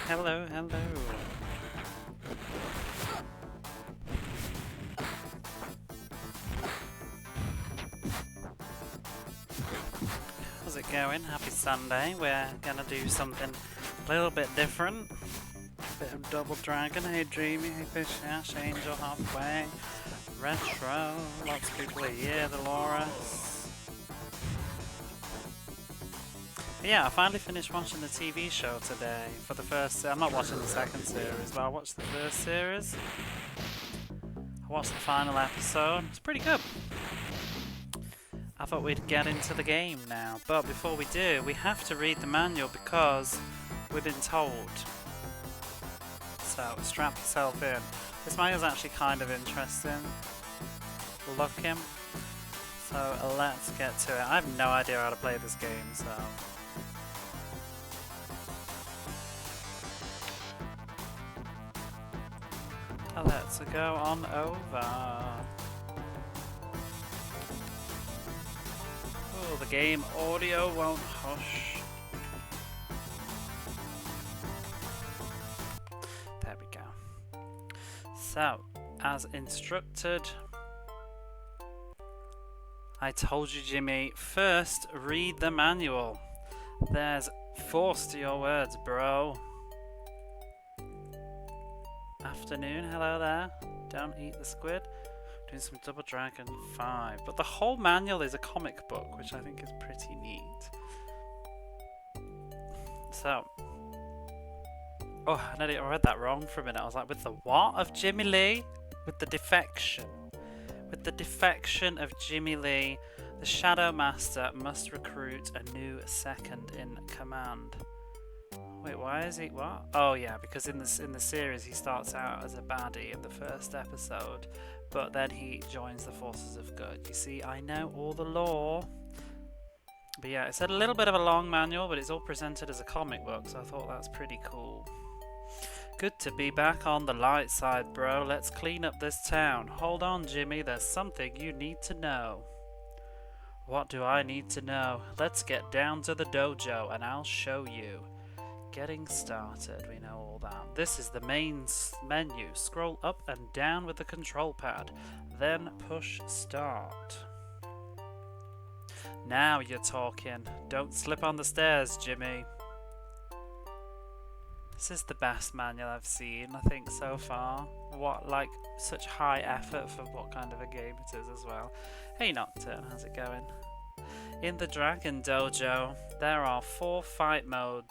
Hello, hello. How's it going? Happy Sunday. We're gonna do something a little bit different. Bit of Double Dragon. Hey Dreamy, hey Fish Ash, Angel Halfway, Retro, lots of people are here, Dolores. Yeah, I finally finished watching the TV show today for the first. I'm not watching the second series, but I watched the first series. I watched the final episode. It's pretty good. I thought we'd get into the game now, but before we do, we have to read the manual because we've been told. So strap yourself in. This manual's actually kind of interesting looking. So let's get to it. I have no idea how to play this game, so. Let's go on over. Oh, the game audio won't hush. There we go. So, as instructed, I told you, Jimmy, first read the manual. There's force to your words, bro. Afternoon, hello there. Don't eat the squid. Doing some Double Dragon 5. But the whole manual is a comic book, which I think is pretty neat. So. Oh, I read that wrong for a minute. I was like, with the what of Jimmy Lee? With the defection. With the defection of Jimmy Lee, the Shadow Master must recruit a new second in command. Wait, why is he what? Oh yeah, because in the series he starts out as a baddie in the first episode, but then he joins the forces of good. You see, I know all the lore. But yeah, it's a little bit of a long manual, but it's all presented as a comic book, so I thought that's pretty cool. Good to be back on the light side, bro. Let's clean up this town. Hold on, Jimmy, there's something you need to know. What do I need to know? Let's get down to the dojo and I'll show you. Getting started, we know all that. This is the main menu. Scroll up and down with the control pad, then push start. Now you're talking. Don't slip on the stairs, Jimmy. This is the best manual I've seen, I think, so far. What, like, such high effort for what kind of a game it is as well. Hey Nocturne, how's it going? In the Dragon Dojo, there are 4 fight modes: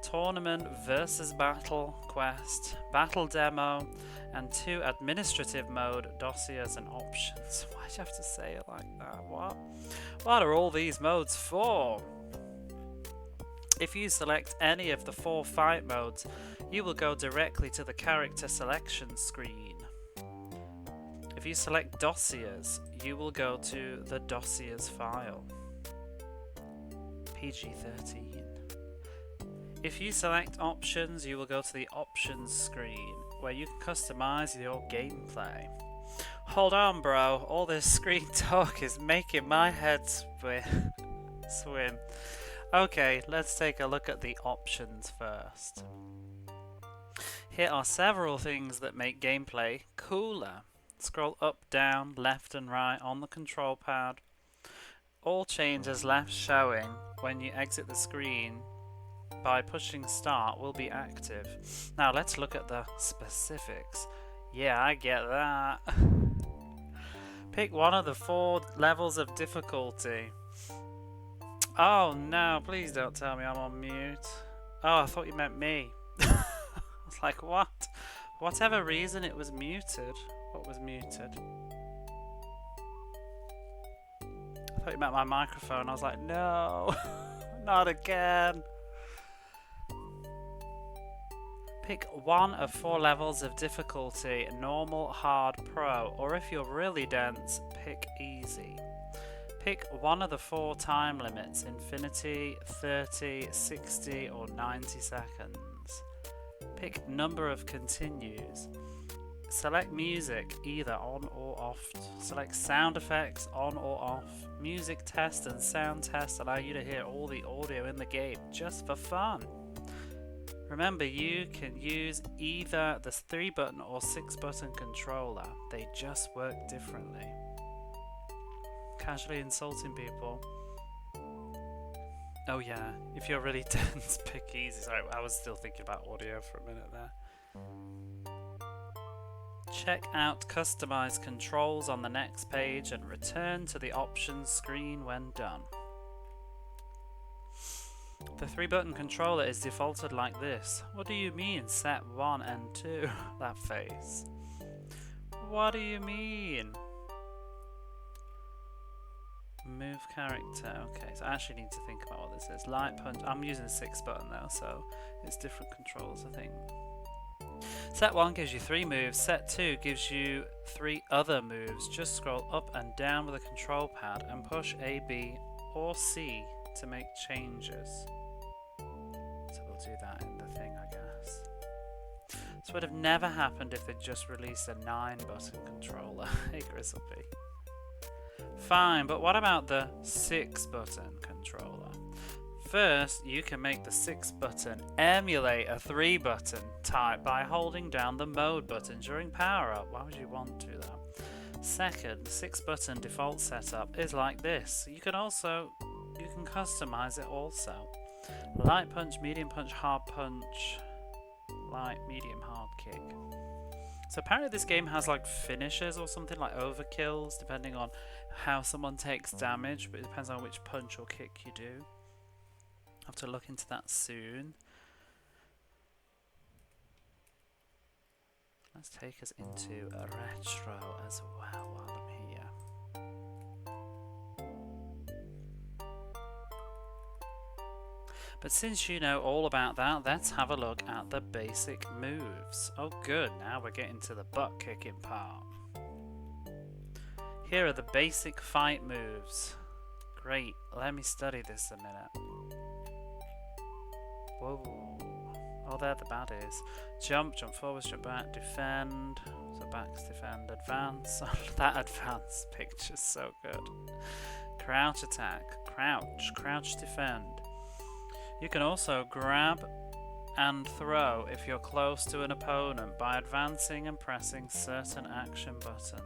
Tournament versus Battle, Quest, Battle Demo, and 2 administrative mode, Dossiers and Options. Why'd you have to say it like that? What? What are all these modes for? If you select any of the 4 fight modes, you will go directly to the character selection screen. If you select Dossiers, you will go to the Dossiers file. PG-13. If you select Options, you will go to the Options screen, where you can customize your gameplay. Hold on, bro. All this screen talk is making my head swim. Okay, let's take a look at the options first. Here are several things that make gameplay cooler. Scroll up, down, left and right on the control pad. All changes left showing when you exit the screen by pushing start will be active. Now let's look at the specifics. Yeah, I get that. Pick one of the 4 levels of difficulty. Oh no, please don't tell me I'm on mute. Oh, I thought you meant me. I was like, what? For whatever reason it was muted. What was muted? I thought you meant my microphone. I was like, no, not again. Pick one of 4 levels of difficulty: normal, hard, pro, or if you're really dense, pick easy. Pick one of the 4 time limits: infinity, 30, 60, or 90 seconds. Pick number of continues. Select music, either on or off. Select sound effects, on or off. Music test and sound test allow you to hear all the audio in the game, just for fun. Remember, you can use either the 3-button or 6-button controller. They just work differently. Casually insulting people. Oh yeah, if you're really dense, pick easy. Sorry, I was still thinking about audio for a minute there. Check out Customize Controls on the next page and return to the options screen when done. The 3-button controller is defaulted like this. What do you mean, set 1 and 2? That face. What do you mean? Move character. Okay, so I actually need to think about what this is. Light punch. I'm using the 6-button though, so it's different controls, I think. Set 1 gives you 3 moves. Set 2 gives you 3 other moves. Just scroll up and down with a control pad and push A, B, or C to make changes. So we'll do that in the thing, I guess. This would have never happened if they'd just released a 9-button controller. Hey, Grizzleby. Fine, but what about the 6-button controller? First, you can make the 6-button emulate a 3-button type by holding down the mode button during power up. Why would you want to do that? Second, the 6-button default setup is like this. You can customize it also. Light punch, medium punch, hard punch, light, medium, hard kick. So apparently this game has like finishers or something, like overkills, depending on how someone takes damage, but it depends on which punch or kick you do. I'll have to look into that soon. Let's take us into a retro as well while I'm here. But since you know all about that, let's have a look at the basic moves. Oh good, now we're getting to the butt kicking part. Here are the basic fight moves. Great, let me study this a minute. Whoa. Oh, they're the baddies. Jump, jump forwards, jump back, defend. So backs, defend, advance. That advance picture's so good. Crouch attack, crouch, crouch defend. You can also grab and throw if you're close to an opponent by advancing and pressing certain action buttons.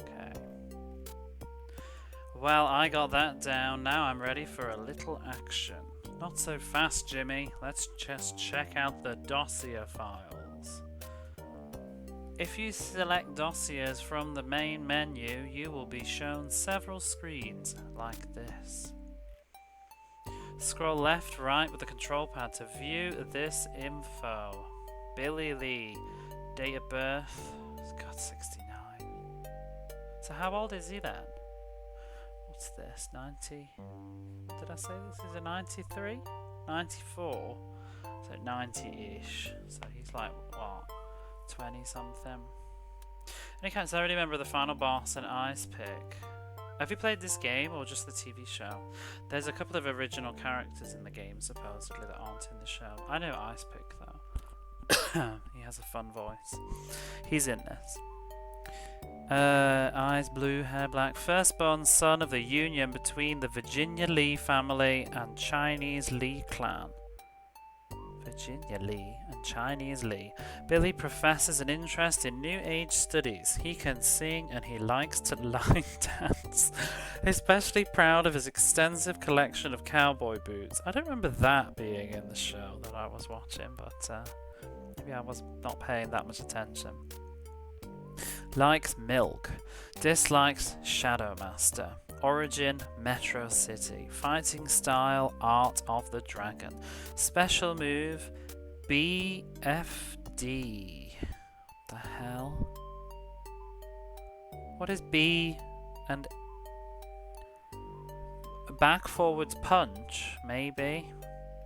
Okay. Well, I got that down. Now I'm ready for a little action. Not so fast, Jimmy. Let's just check out the dossier files. If you select dossiers from the main menu, you will be shown several screens like this. Scroll left, right with the control pad to view this info. Billy Lee, date of birth, God, 69. So how old is he then? What's this, 90? Did I say this is a 93? 94? So 90-ish. So he's like, what, 20 something? Any case, I already remember the final boss and Ice Pick. Have you played this game or just the TV show? There's a couple of original characters in the game supposedly that aren't in the show. I know Ice Pick though. He has a fun voice. He's in this. Eyes blue, hair black. Firstborn son of the union between the Virginia Lee family and Chinese Lee clan. Virginia Lee and Chinese Lee. Billy professes an interest in New Age studies. He can sing and he likes to line dance. Especially proud of his extensive collection of cowboy boots. I don't remember that being in the show that I was watching, but maybe I was not paying that much attention. Likes milk. Dislikes Shadow Master. Origin, Metro City. Fighting style, Art of the Dragon. Special move, BFD. The hell? What is B and back forwards punch? Maybe.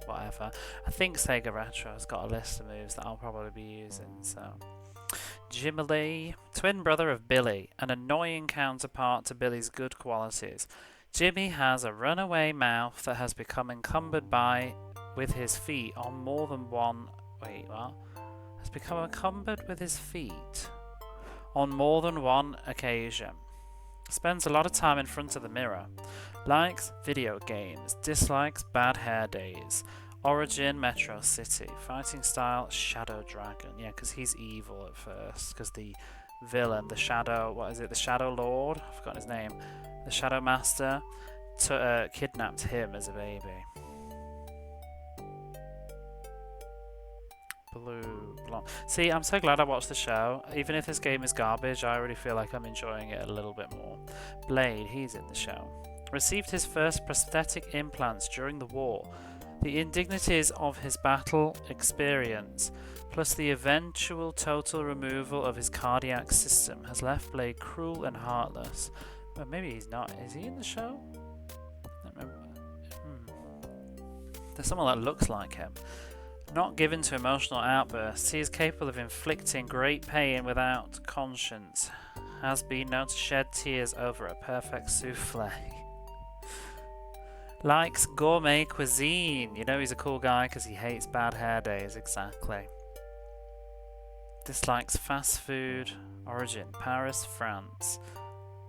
Whatever. I think Sega Retro has got a list of moves that I'll probably be using, so. Jimmy Lee, twin brother of Billy, an annoying counterpart to Billy's good qualities. Jimmy has a runaway mouth that has become encumbered with his feet on more than one. Wait, what? Has become encumbered with his feet on more than one occasion. Spends a lot of time in front of the mirror. Likes video games. Dislikes bad hair days. Origin, Metro City. Fighting style, Shadow Dragon. Yeah, because he's evil at first. Because the villain, the Shadow... What is it? The Shadow Lord? I've forgotten his name. The Shadow Master kidnapped him as a baby. Blue, blonde. See, I'm so glad I watched the show. Even if this game is garbage, I already feel like I'm enjoying it a little bit more. Blade, he's in the show. Received his first prosthetic implants during the war. The indignities of his battle experience, plus the eventual total removal of his cardiac system, has left Blade cruel and heartless. Well, maybe he's not. Is he in the show? I don't remember. There's someone that looks like him. Not given to emotional outbursts, he is capable of inflicting great pain without conscience. Has been known to shed tears over a perfect souffle. Likes gourmet cuisine. You know he's a cool guy because he hates bad hair days. Exactly. Dislikes fast food. Origin, Paris, France.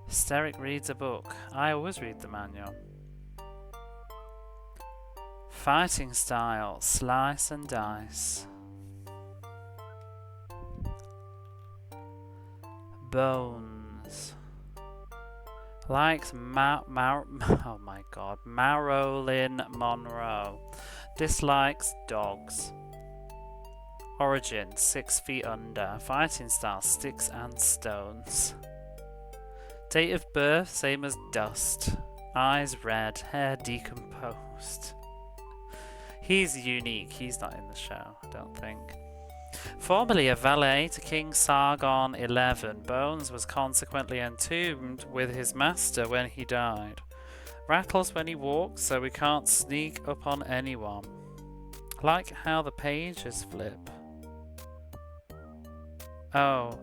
Hysteric reads a book. I always read the manual. Fighting style, slice and dice. Bones. Likes oh my god, Marilyn Monroe. Dislikes dogs. Origin, 6 feet under. Fighting style, sticks and stones. Date of birth, same as dust. Eyes red, hair decomposed. He's unique, he's not in the show, I don't think. Formerly a valet to King Sargon XI, Bones was consequently entombed with his master when he died. Rattles when he walks, so we can't sneak up on anyone. Like how the pages flip. Oh,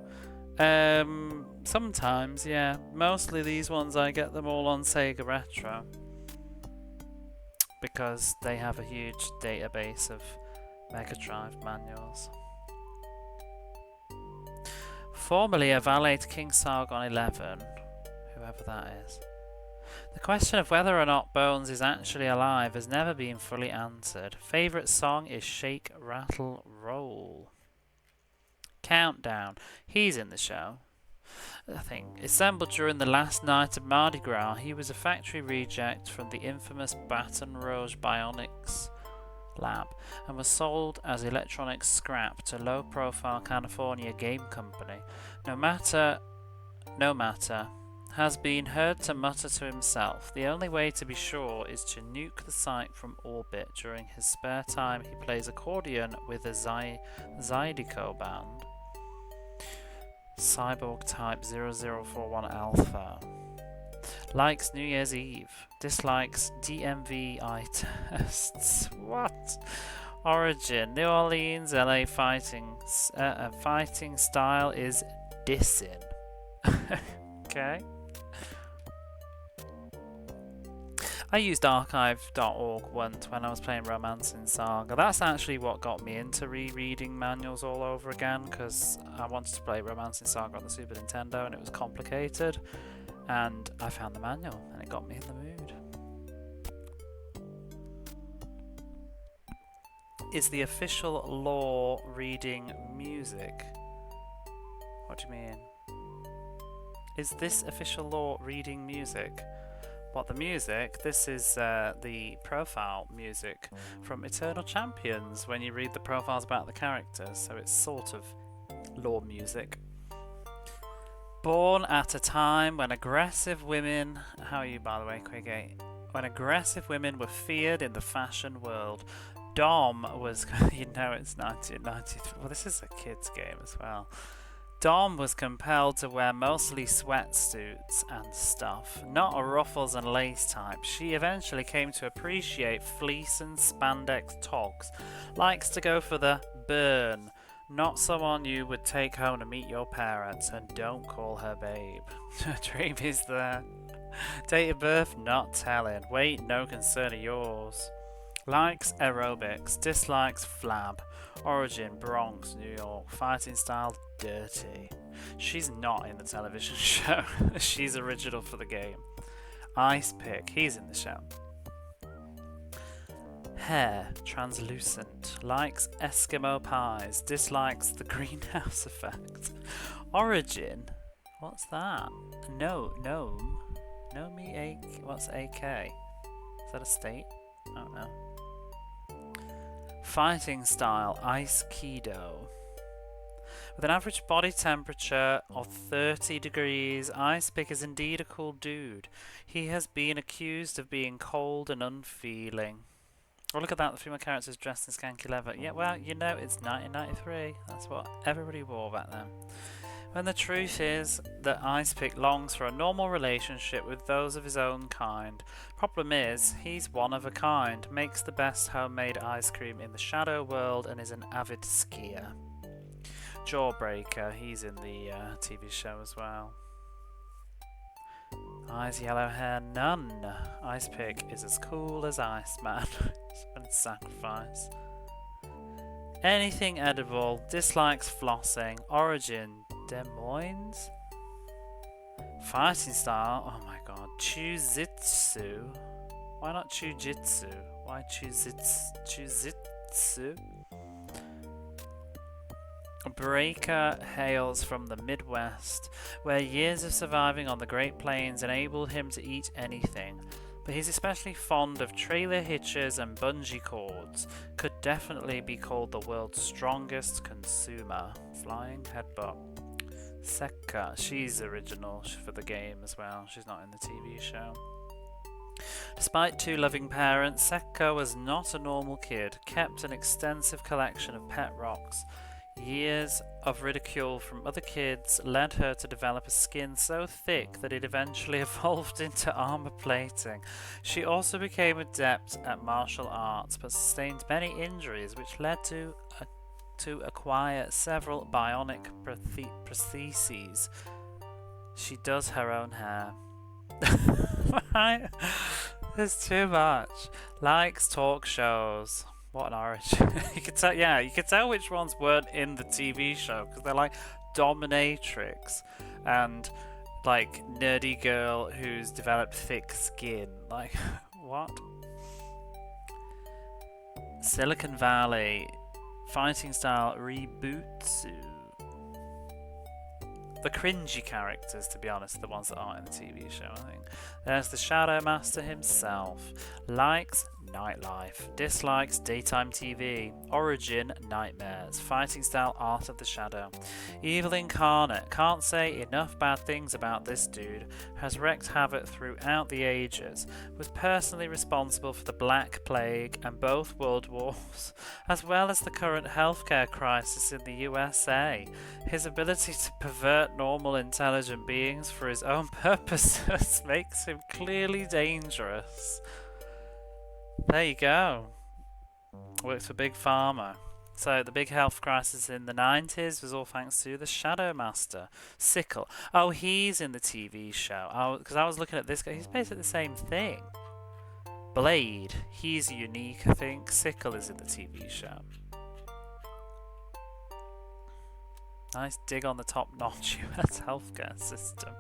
sometimes, yeah. Mostly these ones I get them all on Sega Retro. Because they have a huge database of Mega Drive manuals. Formerly a valet to King Sargon XI, whoever that is. The question of whether or not Bones is actually alive has never been fully answered. Favourite song is Shake, Rattle, Roll. Countdown. He's in the show. I think. Assembled during the last night of Mardi Gras, he was a factory reject from the infamous Baton Rouge Bionics lab and was sold as electronic scrap to low-profile California game company. No matter, has been heard to mutter to himself, the only way to be sure is to nuke the site from orbit. During his spare time, he plays accordion with the Zydeco band. Cyborg Type 0041 Alpha. Likes New Year's Eve. Dislikes DMV eye tests. What? Origin, New Orleans, LA fighting style is dissing. Okay. I used archive.org once when I was playing Romancing Saga. That's actually what got me into rereading manuals all over again, because I wanted to play Romancing Saga on the Super Nintendo and it was complicated, and I found the manual and it got me in the mood. Is the official law reading music? What do you mean? Is this official law reading music? What, the music? This is the profile music from Eternal Champions when you read the profiles about the characters, so it's sort of lore music. Born at a time when aggressive women... How are you, by the way, Quigate? When aggressive women were feared in the fashion world. Dom was... You know it's 1993. Well, this is a kid's game as well. Dom was compelled to wear mostly sweatsuits and stuff, not a ruffles and lace type. She eventually came to appreciate fleece and spandex togs. Likes to go for the burn, not someone you would take home to meet your parents, and don't call her babe. Her dream is there. Date of birth, not telling. Wait, no concern of yours. Likes aerobics, dislikes flab. Origin, Bronx, New York. Fighting style, dirty. She's not in the television show. She's original for the game. Ice Pick, he's in the show. Hair, translucent. Likes Eskimo pies. Dislikes the greenhouse effect. Origin? What's that? No, gnome. What's AK? Is that a state? I don't know. Fighting style, Ice Kido. With an average body temperature of 30 degrees, Icepick is indeed a cool dude. He has been accused of being cold and unfeeling. Oh, look at that, the female character is dressed in skanky leather. Yeah, well, you know, it's 1993. That's what everybody wore back then. When the truth is that Icepick longs for a normal relationship with those of his own kind. Problem is, he's one of a kind, makes the best homemade ice cream in the shadow world, and is an avid skier. Jawbreaker, he's in the TV show as well. Eyes, yellow hair, none. Icepick is as cool as Iceman. And sacrifice. Anything edible, dislikes flossing. Origin, Des Moines? Fighting style, oh my god. Chuzitsu. Why not Chujitsu? Why Chuzitsu? Breaker hails from the Midwest, where years of surviving on the Great Plains enabled him to eat anything. But he's especially fond of trailer hitches and bungee cords. Could definitely be called the world's strongest consumer. Flying headbutt. Sekka, she's original for the game as well. She's not in the TV show. Despite two loving parents, Sekka was not a normal kid. Kept an extensive collection of pet rocks. Years of ridicule from other kids led her to develop a skin so thick that it eventually evolved into armor plating. She also became adept at martial arts, but sustained many injuries, which led to acquire several bionic prostheses. She does her own hair. Right? There's too much. Likes talk shows. What an origin. You could tell, yeah, you could tell which ones weren't in the TV show because they're like dominatrix and like nerdy girl who's developed thick skin. Like, what? Silicon Valley, fighting style Rebutsu. The cringy characters, to be honest, the ones that aren't in the TV show, I think. There's the Shadow Master himself. Likes nightlife. Dislikes daytime TV. Origin nightmares. Fighting style Art of the Shadow. Evil incarnate. Can't say enough bad things about this dude. Has wreaked havoc throughout the ages. Was personally responsible for the Black Plague and both World Wars, as well as the current healthcare crisis in the USA. His ability to pervert normal intelligent beings for his own purposes makes him clearly dangerous. There you go. Works for Big Pharma. So the big health crisis in the 90s was all thanks to the Shadow Master. Sickle. Oh, he's in the TV show. Because I was looking at this guy. He's basically the same thing. Blade. He's unique, I think. Sickle is in the TV show. Nice dig on the top-notch US healthcare system.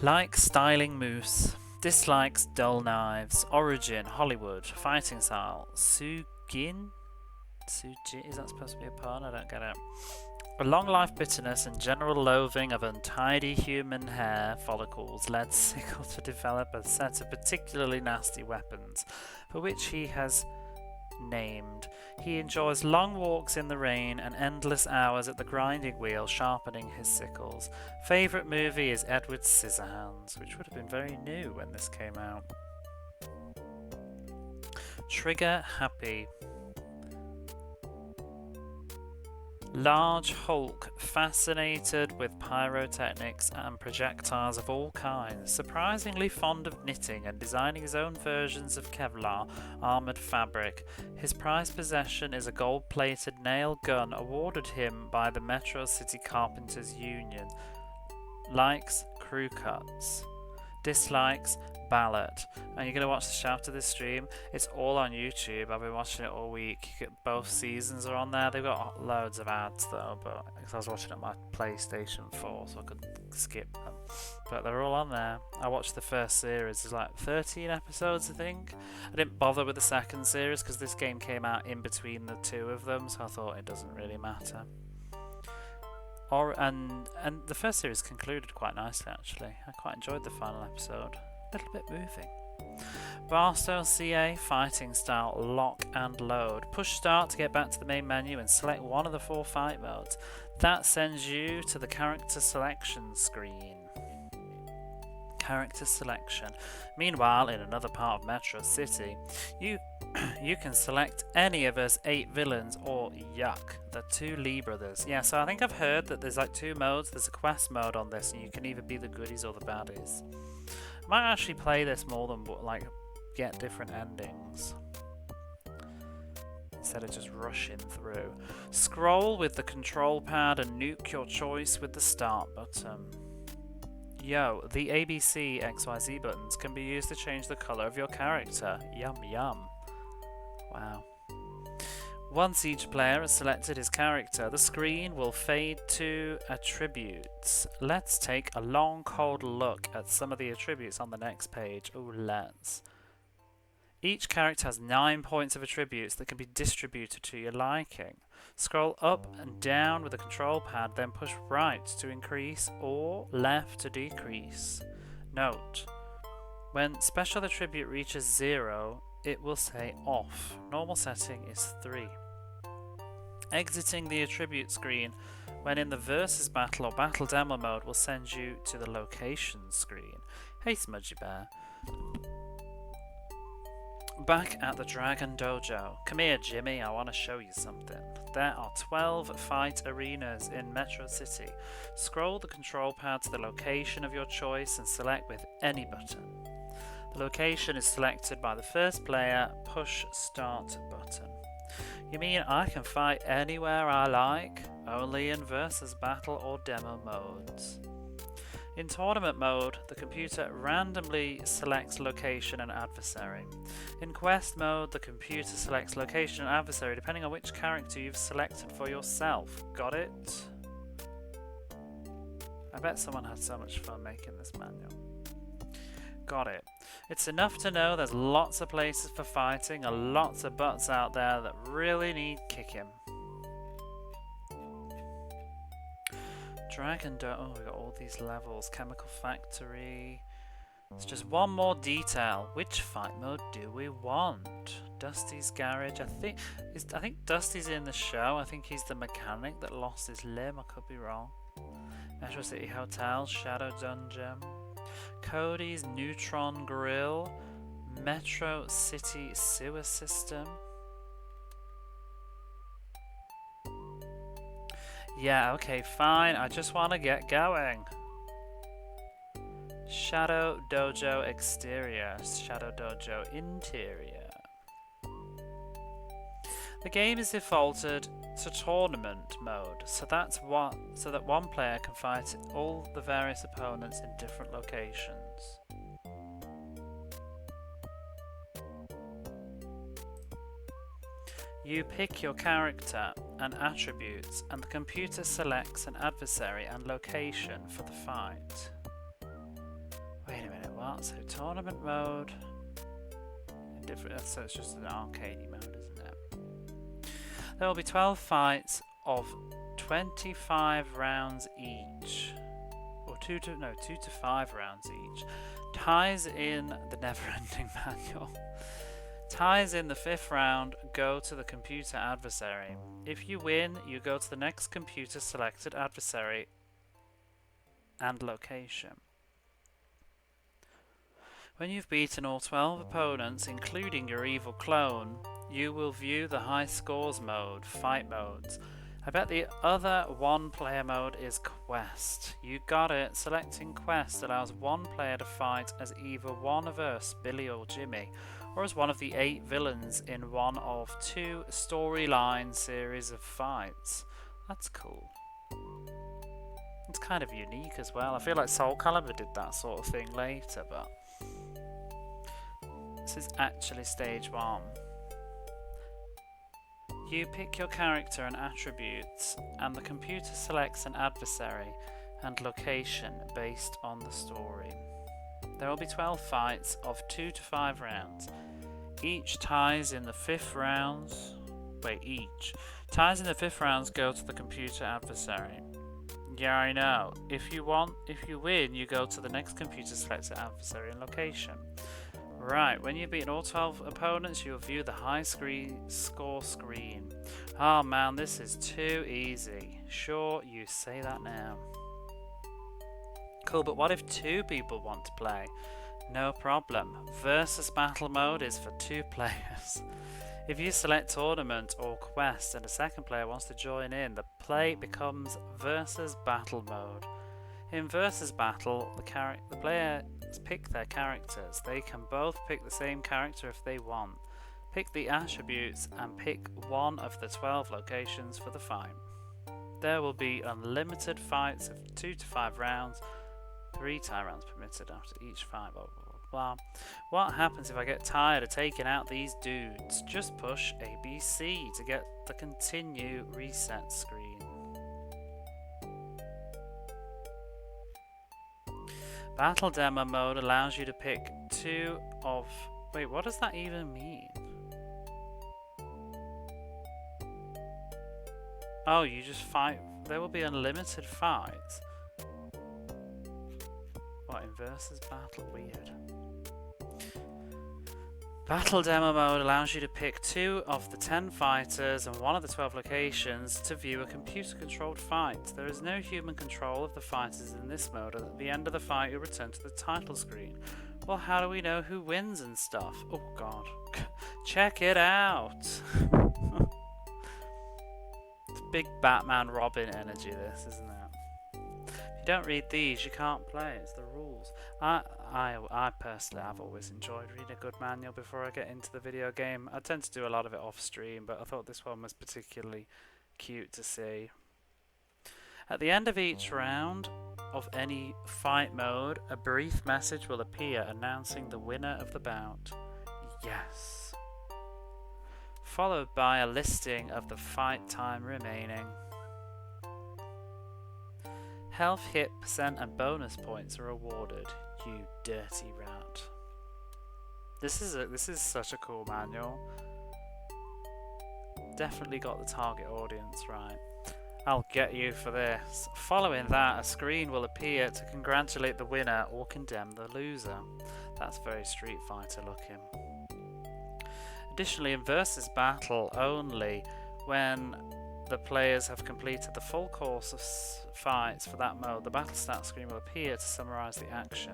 Likes styling moose. Dislikes dull knives. Origin, Hollywood. Fighting style, Sujin? Is that supposed to be a pun? I don't get it. A long life bitterness and general loathing of untidy human hair follicles led Sickle to develop a set of particularly nasty weapons, for which he has named. He enjoys long walks in the rain and endless hours at the grinding wheel sharpening his sickles. Favourite movie is Edward Scissorhands, which would have been very new when this came out. Trigger happy. Large Hulk, fascinated with pyrotechnics and projectiles of all kinds, surprisingly fond of knitting and designing his own versions of Kevlar armoured fabric. His prized possession is a gold-plated nail gun awarded him by the Metro City Carpenters Union. Likes crew cuts. dislikes, ballot. And you're going to watch the show after this stream. It's all on YouTube. I've been watching it all week. Both seasons are on there. They've got loads of ads though, but because I was watching it on my PlayStation 4, so I could skip them. But they're all on there. I watched the first series. There's like 13 episodes, I think. I didn't bother with the second series because this game came out in between the two of them, so I thought it doesn't really matter. And the first series concluded quite nicely, actually. I quite enjoyed the final episode. A little bit moving. Barstow CA fighting style lock and load. Push start to get back to the main menu and select one of the 4 fight modes. That sends you to the character selection screen. Character selection. Meanwhile, in another part of Metro City, you can select any of us 8 villains or yuck, the 2 Lee brothers. Yeah, so I think I've heard that there's like 2 modes. There's a quest mode on this, and you can either be the goodies or the baddies. I might actually play this more than like get different endings instead of just rushing through. Scroll with the control pad and nuke your choice with the start button. Yo, the ABC XYZ buttons can be used to change the colour of your character. Yum yum. Wow. Once each player has selected his character, the screen will fade to attributes. Let's take a long cold look at some of the attributes on the next page. Ooh, let's. Each character has 9 points of attributes that can be distributed to your liking. Scroll up and down with the control pad, then push right to increase or left to decrease. Note, when special attribute reaches 0, it will say off. Normal setting is 3. Exiting the attribute screen when in the versus battle or battle demo mode will send you to the location screen. Hey Smudgy Bear. Back at the Dragon Dojo. Come here, Jimmy, I want to show you something. There are 12 fight arenas in Metro City. Scroll the control pad to the location of your choice and select with any button. The location is selected by the first player. Push start button. You mean I can fight anywhere I like? Only in versus battle or demo modes. In tournament mode, the computer randomly selects location and adversary. In quest mode, the computer selects location and adversary depending on which character you've selected for yourself. Got it? I bet someone had so much fun making this manual. Got it. It's enough to know there's lots of places for fighting and lots of butts out there that really need kicking. Dragon oh, we got all these levels. Chemical Factory. It's just one more detail. Which fight mode do we want? Dusty's Garage. I think Dusty's in the show. I think he's the mechanic that lost his limb. I could be wrong. Metro City Hotel. Shadow Dungeon. Cody's Neutron Grill. Metro City Sewer System. Yeah, okay, fine. I just want to get going. Shadow Dojo Exterior. Shadow Dojo Interior. The game is defaulted to tournament mode, so that one player can fight all the various opponents in different locations. You pick your character and attributes, and the computer selects an adversary and location for the fight. Wait a minute, what? So tournament mode, so it's just an arcade mode, isn't it? There will be 12 fights of 25 rounds each, or 2 to 5 rounds each. Ties in the never-ending manual. Ties in the 5th round go to the computer adversary. If you win, you go to the next computer selected adversary and location. When you've beaten all 12 opponents, including your evil clone, you will view the high scores mode, fight modes. I bet the other one-player mode is Quest. You got it. Selecting Quest allows one player to fight as either one of us, Billy or Jimmy, or as one of the 8 villains in one of 2 storyline series of fights. That's cool. It's kind of unique as well. I feel like Soul Calibur did that sort of thing later, but this is actually stage 1. You pick your character and attributes, and the computer selects an adversary and location based on the story. There will be 12 fights of 2 to 5 rounds. Each ties in the 5th rounds. Each ties in the 5th rounds go to the computer adversary. Yeah, I know. If you win, you go to the next computer selected adversary and location. Right, when you've beaten all 12 opponents, you'll view the high score screen. Oh man, this is too easy. Sure, you say that now. Cool, but what if 2 people want to play? No problem. Versus battle mode is for 2 players. If you select tournament or quest and a second player wants to join in, the play becomes versus battle mode. In versus battle, the players pick their characters. They can both pick the same character if they want. Pick the attributes and pick one of the 12 locations for the fight. There will be unlimited fights of 2 to 5 rounds, 3 tie rounds permitted after each fight, blah blah blah. What happens if I get tired of taking out these dudes? Just push ABC to get the continue reset screen. Battle demo mode allows you to pick 2 of... Wait, what does that even mean? Oh, you just fight... There will be unlimited fights. What, in versus battle? Weird. Battle demo mode allows you to pick 2 of the 10 fighters and 1 of the 12 locations to view a computer-controlled fight. There is no human control of the fighters in this mode, and at the end of the fight you'll return to the title screen. Well, how do we know who wins and stuff? Oh god. Check it out! It's big Batman Robin energy, this, isn't it? If you don't read these, you can't play. It's the rules. I personally have always enjoyed reading a good manual before I get into the video game. I tend to do a lot of it off stream, but I thought this one was particularly cute to see. At the end of each round of any fight mode, a brief message will appear announcing the winner of the bout. Yes. Followed by a listing of the fight time remaining. Health, hit percent and bonus points are awarded. You dirty rat. This is such a cool manual. Definitely got the target audience right. I'll get you for this. Following that, a screen will appear to congratulate the winner or condemn the loser. That's very Street Fighter looking. Additionally, in versus battle only, when the players have completed the full course of fights for that mode, the battle stat screen will appear to summarise the action.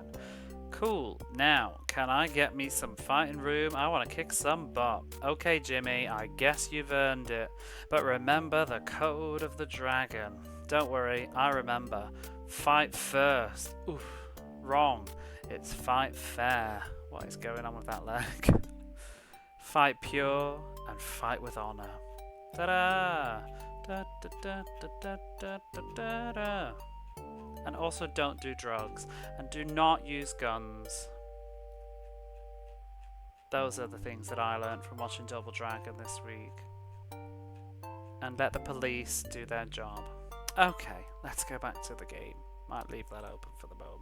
Cool. Now, can I get me some fighting room? I want to kick some butt. Okay, Jimmy, I guess you've earned it. But remember the code of the dragon. Don't worry, I remember. Fight first. Oof, wrong. It's fight fair. What is going on with that leg? Fight pure and fight with honor. Ta-da! Da, da, da, da, da, da, da, da, da. And also don't do drugs and do not use guns. Those are the things that I learned from watching Double Dragon this week. And let the police do their job. Okay, let's go back to the game. Might leave that open for the moment.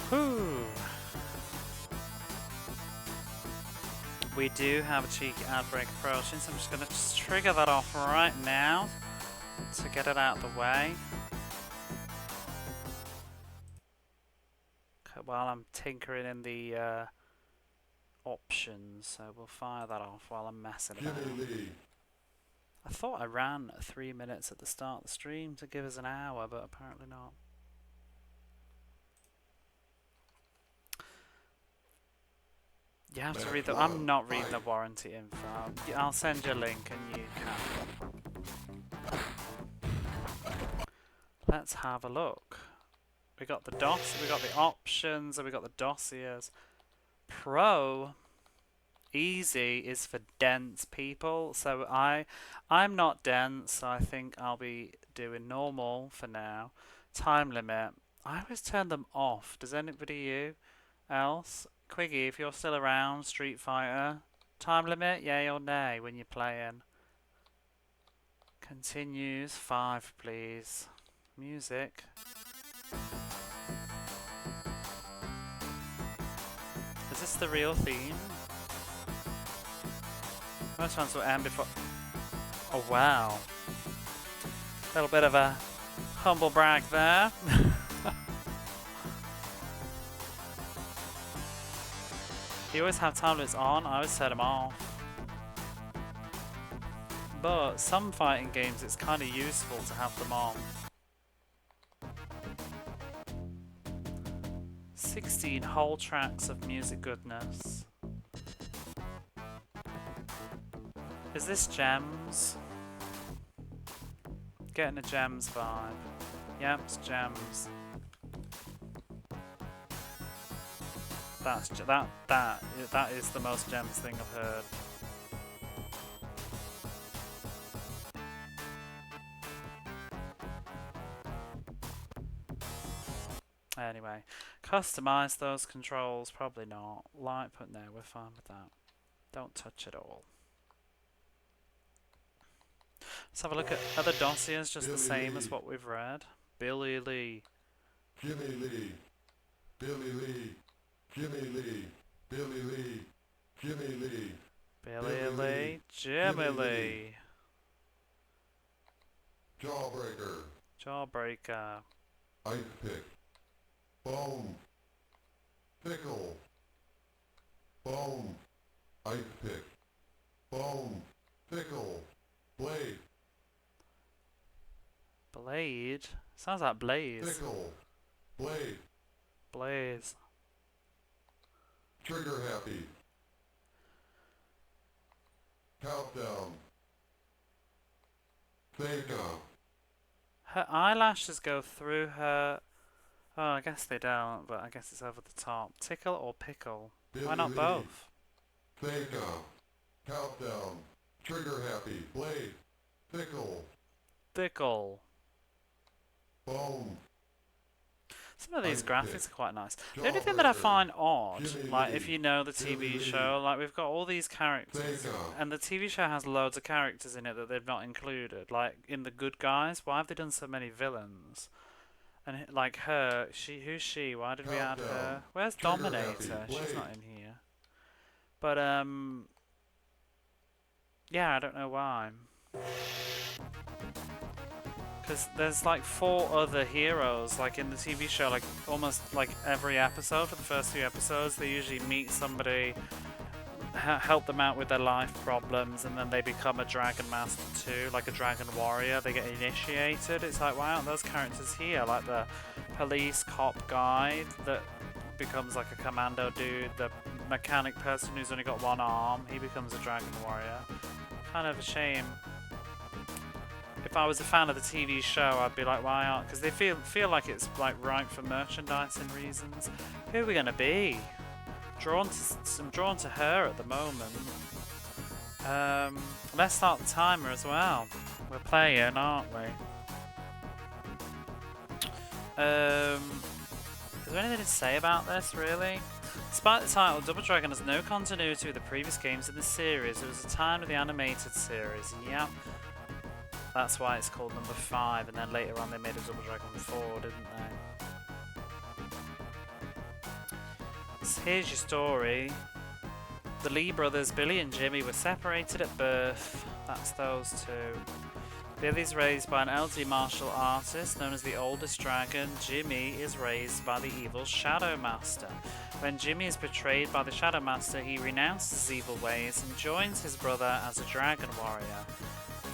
Whew. We do have a cheeky ad break approaching, so I'm just going to trigger that off right now to get it out of the way. While I'm tinkering in the options, so we'll fire that off while I'm messing about. I thought I ran 3 minutes at the start of the stream to give us an hour, but apparently not. You have to read the... I'm not reading the warranty info. I'll send you a link and you can. Let's have a look. We got the we got the options, and we got the dossiers. Pro Easy is for dense people, so I'm not dense, so I think I'll be doing normal for now. Time limit. I always turn them off. Does anybody else? Quiggy, if you're still around, Street Fighter. Time limit, yay or nay when you're playing? Continues. 5, please. Music. Is this the real theme? Most ones will end before... Oh, wow. A little bit of a humble brag there. You always have time limits on, I always set them off. But some fighting games it's kind of useful to have them on. 16 whole tracks of music goodness. Is this Gems? Getting a Gems vibe. Yep, it's Gems. That is the most Gems thing I've heard. Anyway, customize those controls, probably not. Light put no, we're fine with that. Don't touch it all. Let's have a look at other dossiers, just the same as what we've read. Billy Lee. Jimmy Lee. Billy Lee. Jimmy Lee. Billy Lee. Jimmy Lee. Billy Lee. Jimmy Lee. Jawbreaker. Jawbreaker. Ice Pick. Bone. Pickle. Bone. Ice Pick. Bone. Pickle. Blade. Blade? Sounds like Blaze. Pickle. Blade. Blaze. Trigger happy. Countdown. Fake on. Her eyelashes go through her... Oh, I guess they don't, but I guess it's over the top. Tickle or pickle? Billy Why not Lee. both? Fake on. Countdown. Trigger happy. Blade. Pickle. Pickle. Bone. Some of these Ice graphics Pick. are quite nice. The only thing that I Jawbreaker. find odd, Jimmy like Lee. if you know the Billy TV Lee. show, like we've got all these characters, Fake on. and the TV show has loads of characters in it that they've not included. Like in The Good Guys, why have they done so many villains? And like her, who's she? Why did we add her? Countdown. Where's Trigger Dominator? happy. She's Blade. not in here. But yeah, I don't know why. Because there's like 4 other heroes, like in the TV show, like almost like every episode, for the first few episodes, they usually meet somebody, help them out with their life problems, and then they become a Dragon Master too, like a Dragon Warrior, they get initiated. It's like, why aren't those characters here? Like the police cop guy that becomes like a commando dude, the mechanic person who's only got 1 arm, he becomes a Dragon Warrior. Kind of a shame. If I was a fan of the TV show, I'd be like, why aren't? Because they feel like it's like right for merchandising reasons. Who are we gonna be? I'm drawn to her at the moment. Let's start the timer as well. We're playing, aren't we? Is there anything to say about this, really? Despite the title, Double Dragon has no continuity with the previous games in the series. It was a time of the animated series. Yep. That's why it's called number 5, and then later on they made a Double Dragon 4, didn't they? So here's your story. The Lee brothers, Billy and Jimmy, were separated at birth. That's those two. Billy's raised by an elderly martial artist known as the Oldest Dragon. Jimmy is raised by the evil Shadow Master. When Jimmy is betrayed by the Shadow Master, he renounces his evil ways and joins his brother as a Dragon Warrior.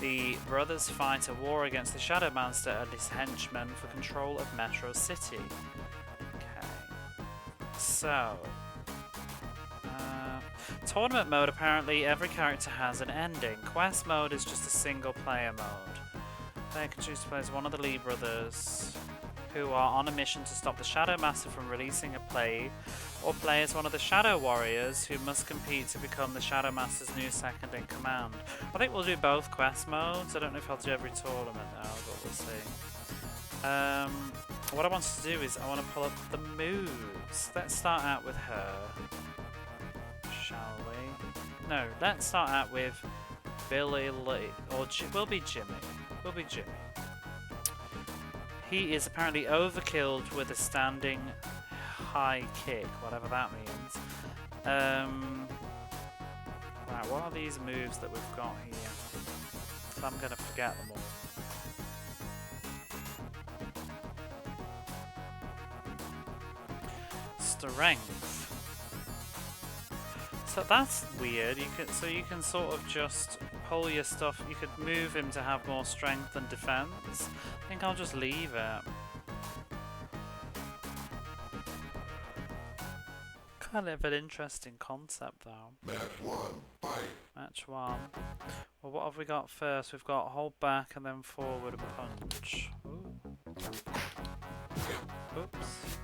The brothers fight a war against the Shadow Master and his henchmen for control of Metro City. Okay. So... tournament mode, apparently every character has an ending. Quest mode is just a single player mode. Player can choose to play as one of the Lee brothers. who are on a mission to stop the Shadow Master from releasing a plague, or play as one of the Shadow Warriors who must compete to become the Shadow Master's new second in command. I think we'll do both quest modes. I don't know if I'll do every tournament now, but we'll see. What I want to do is I want to pull up the moves. Let's start out with her. Shall we? No, let's start out with Billy Lee, or we'll be Jimmy. We'll be Jimmy. He is apparently overkilled with a standing high kick, whatever that means. Right, what are these moves that we've got here? So I'm gonna forget them all. Strength. So that's weird. You can sort of just pull your stuff. You could move him to have more strength and defense. I think I'll just leave it. Kind of an interesting concept, though. Match 1, fight. Match 1. Well, what have we got first? We've got hold back and then forward punch. Ooh. Oops.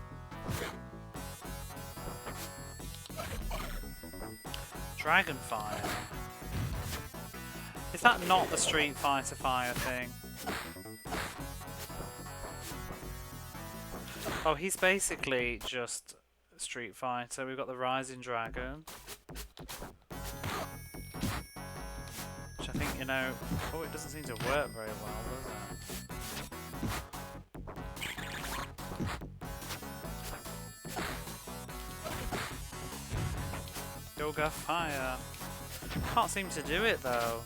Dragon Fire. Is that not the Street Fighter Fire thing? Oh, he's basically just Street Fighter. We've got the Rising Dragon. Which I think, you know... Oh, it doesn't seem to work very well, does it? Yoga Fire. Can't seem to do it though.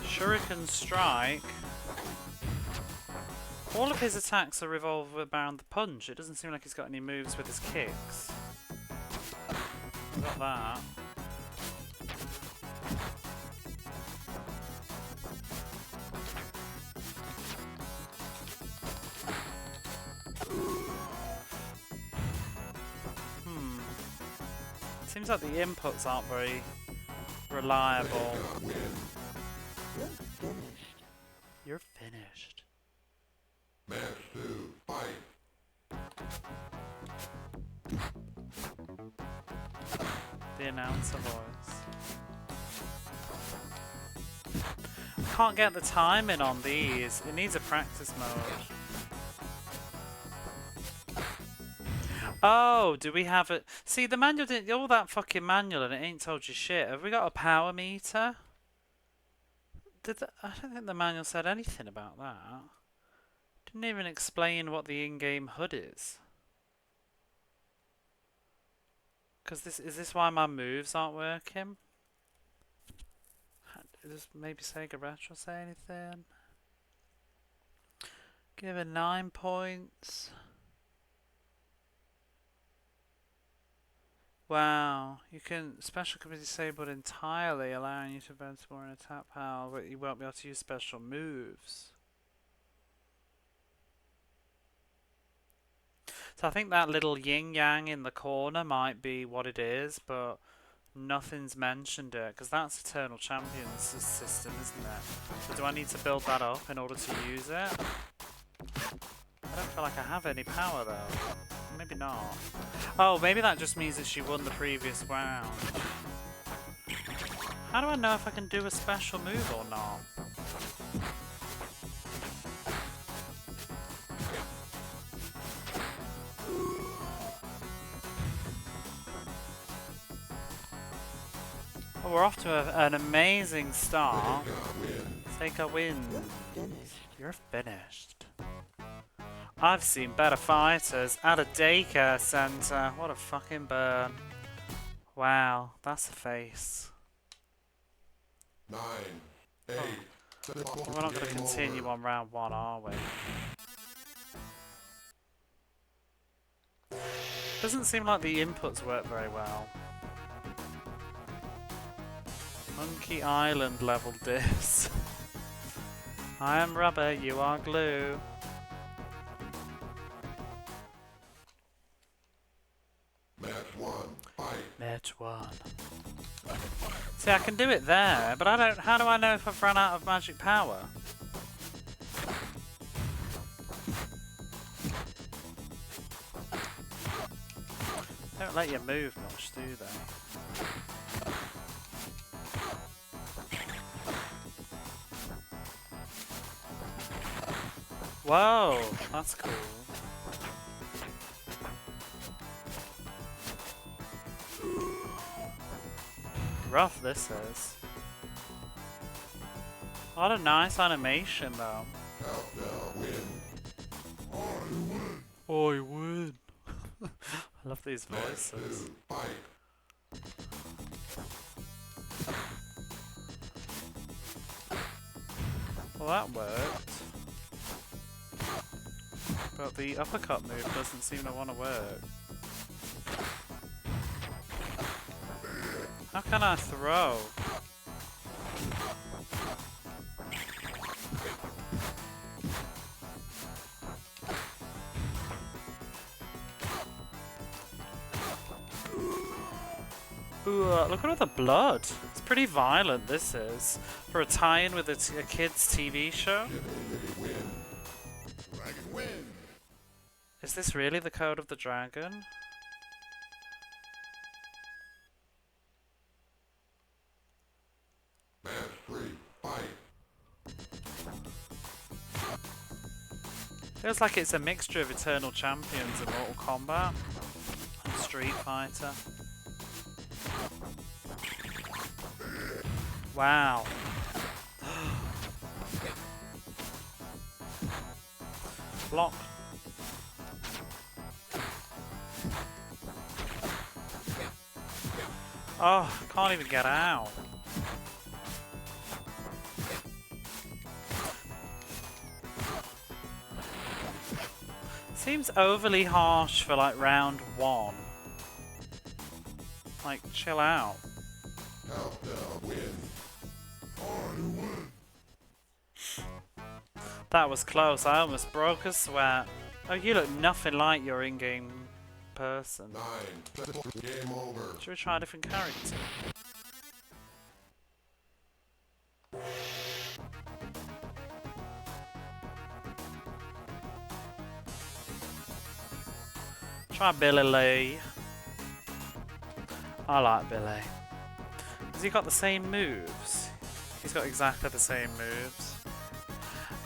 Shuriken Strike. All of his attacks are revolved around the punch. It doesn't seem like he's got any moves with his kicks. Got that. Seems like the inputs aren't very reliable. You're finished. Match 2, fight. The announcer voice. I can't get the timing on these. It needs a practice mode. Oh, do we have it? See, the manual didn't... All that fucking manual and it ain't told you shit. Have we got a power meter? I don't think the manual said anything about that. Didn't even explain what the in-game HUD is. Because is this why my moves aren't working? Does maybe Sega Retro say anything? Give it 9 points. Wow, you can special can be disabled entirely, allowing you to burn more in attack power, but you won't be able to use special moves. So I think that little yin yang in the corner might be what it is, but nothing's mentioned it, because that's Eternal Champions system, isn't it? So do I need to build that up in order to use it? I don't feel like I have any power though. Maybe not. Oh, maybe that just means that she won the previous round. How do I know if I can do a special move or not? Well, we're off to an amazing start. Sega wins. You're finished. I've seen better fighters at a daycare centre. What a fucking burn. Wow, that's a face. 9, 8. Well, we're not going to continue on round 1, are we? Doesn't seem like the inputs work very well. Monkey Island level diffs. I am rubber, you are glue. Match 1, fight. Match 1. See, I can do it there, but I don't. How do I know if I've run out of magic power? Don't let you move much, do they? Whoa, that's cool. Rough this is. What a nice animation though. Countdown win. I win. I love these voices. Match 2, fight. Well, that worked. But the uppercut move doesn't seem to want to work. How can I throw? Ooh, look at all the blood. It's pretty violent, this is. For a tie-in with a kid's TV show. Dragon win. Is this really the code of the dragon? Match 3, fight. Feels like it's a mixture of Eternal Champions and Mortal Kombat and Street Fighter. Wow. Block. Oh, can't even get out. Seems overly harsh for like round 1. Like, chill out. Countdown win. That was close. I almost broke a sweat. Oh, you look nothing like your in-game person. 9. Game over. Should we try a different character? Try Billy Lee. I like Billy. Has he got the same moves? He's got exactly the same moves.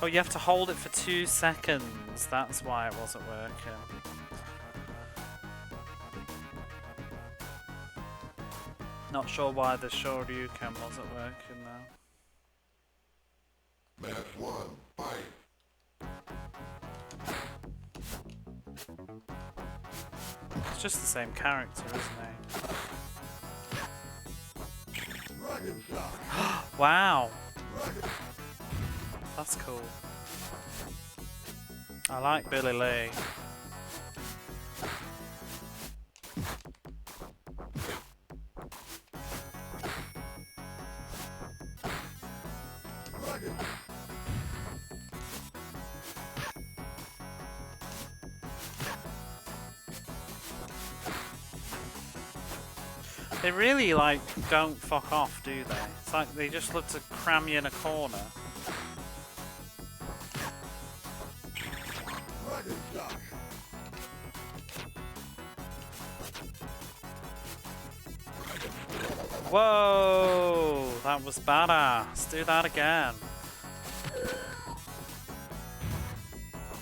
Oh, you have to hold it for 2 seconds. That's why it wasn't working. Not sure why the Shoryuken wasn't working though. Match 1, fight. It's just the same character, isn't he? Dragon shot. Wow! That's cool. I like Billy Lee. They really, like, don't fuck off, do they? It's like they just look to cram you in a corner. Whoa! That was badass. Do that again.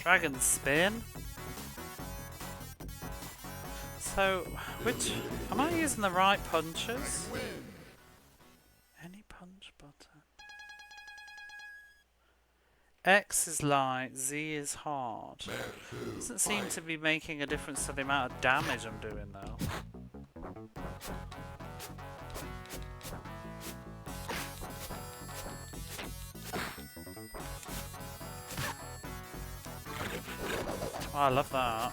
Dragon spin? So, which... Am I using the right punches? Any punch button. X is light, Z is hard. Doesn't seem to be making a difference to the amount of damage I'm doing though. Oh, I love that.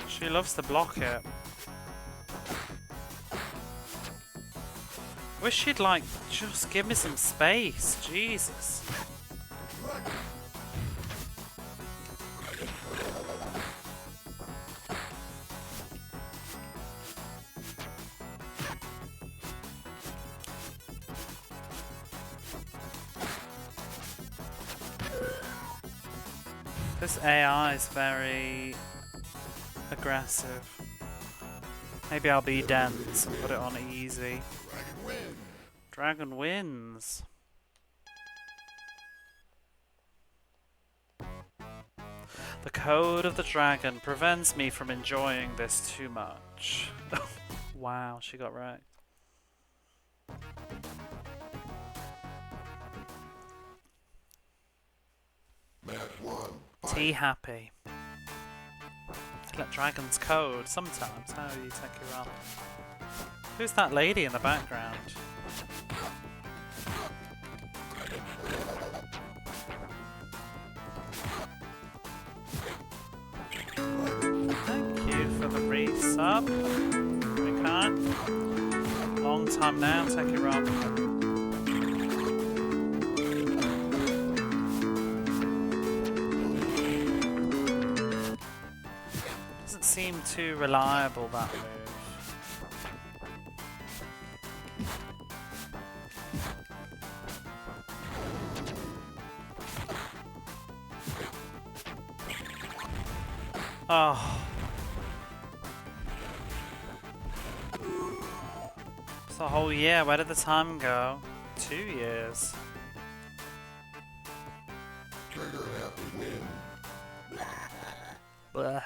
She loves to block it. Wish she'd like just give me some space. Jesus. This AI is very aggressive. Maybe I'll be dense and put it on easy. Dragon wins. The code of the dragon prevents me from enjoying this too much. Wow, she got wrecked. Match 1. Tea happy. Let dragons code sometimes. How do you take your run? Who's that lady in the background? Thank you for the resub. We can't. Long time now, take your run. Seem too reliable, that move. Oh. It's a whole year. Where did the time go? 2 years. Trigger happy win. Blah.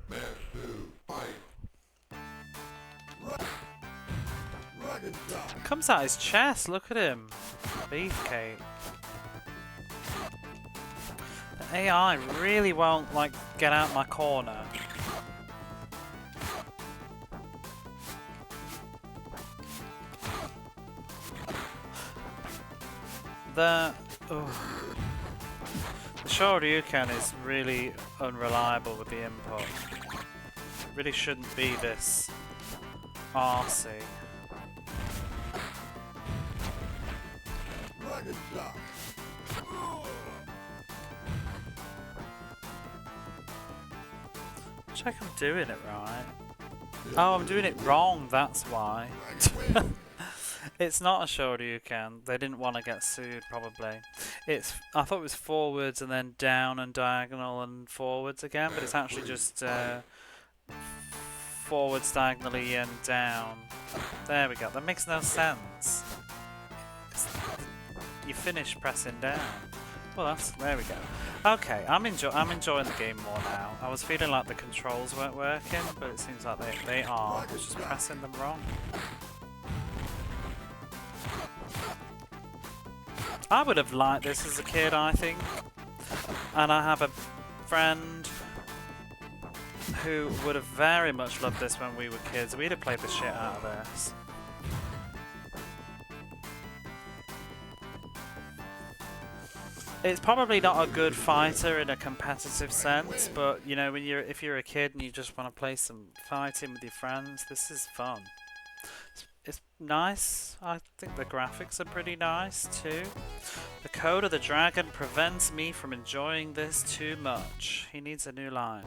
Match 2. Fight. It comes out his chest. Look at him. Beefcake. The AI really won't, like, get out my corner. The Shoryuken is really unreliable with the input. It really shouldn't be this arsey. Check I'm doing it right. Oh, I'm doing it wrong, that's why. It's not a Shoryuken. They didn't want to get sued, probably. I thought it was forwards and then down and diagonal and forwards again, but it's actually just forwards diagonally and down. There we go. That makes no sense. You finish pressing down. Well, there we go. Okay, I'm enjoying the game more now. I was feeling like the controls weren't working, but it seems like they are. I was just pressing them wrong. I would have liked this as a kid, I think. And I have a friend who would have very much loved this when we were kids. We'd have played the shit out of this. It's probably not a good fighter in a competitive sense, but you know, if you're a kid and you just want to play some fighting with your friends, this is fun. It's nice. I think the graphics are pretty nice too. The code of the dragon prevents me from enjoying this too much. He needs a new line.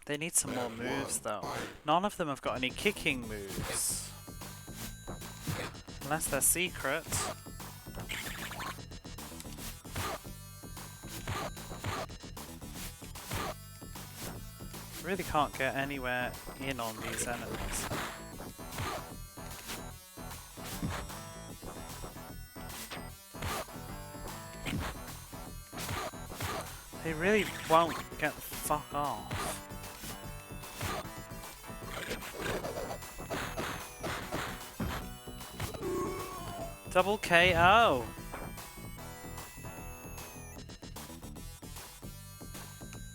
They need some more moves though. None of them have got any kicking moves. Unless they're secret. Really can't get anywhere in on these enemies. They really won't get the fuck off. Double KO!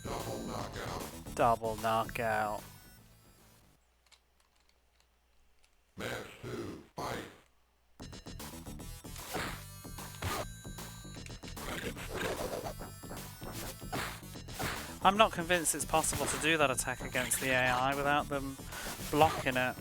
Double knockout. Double knockout. Match 2. Fight. I'm not convinced it's possible to do that attack against the AI without them blocking it.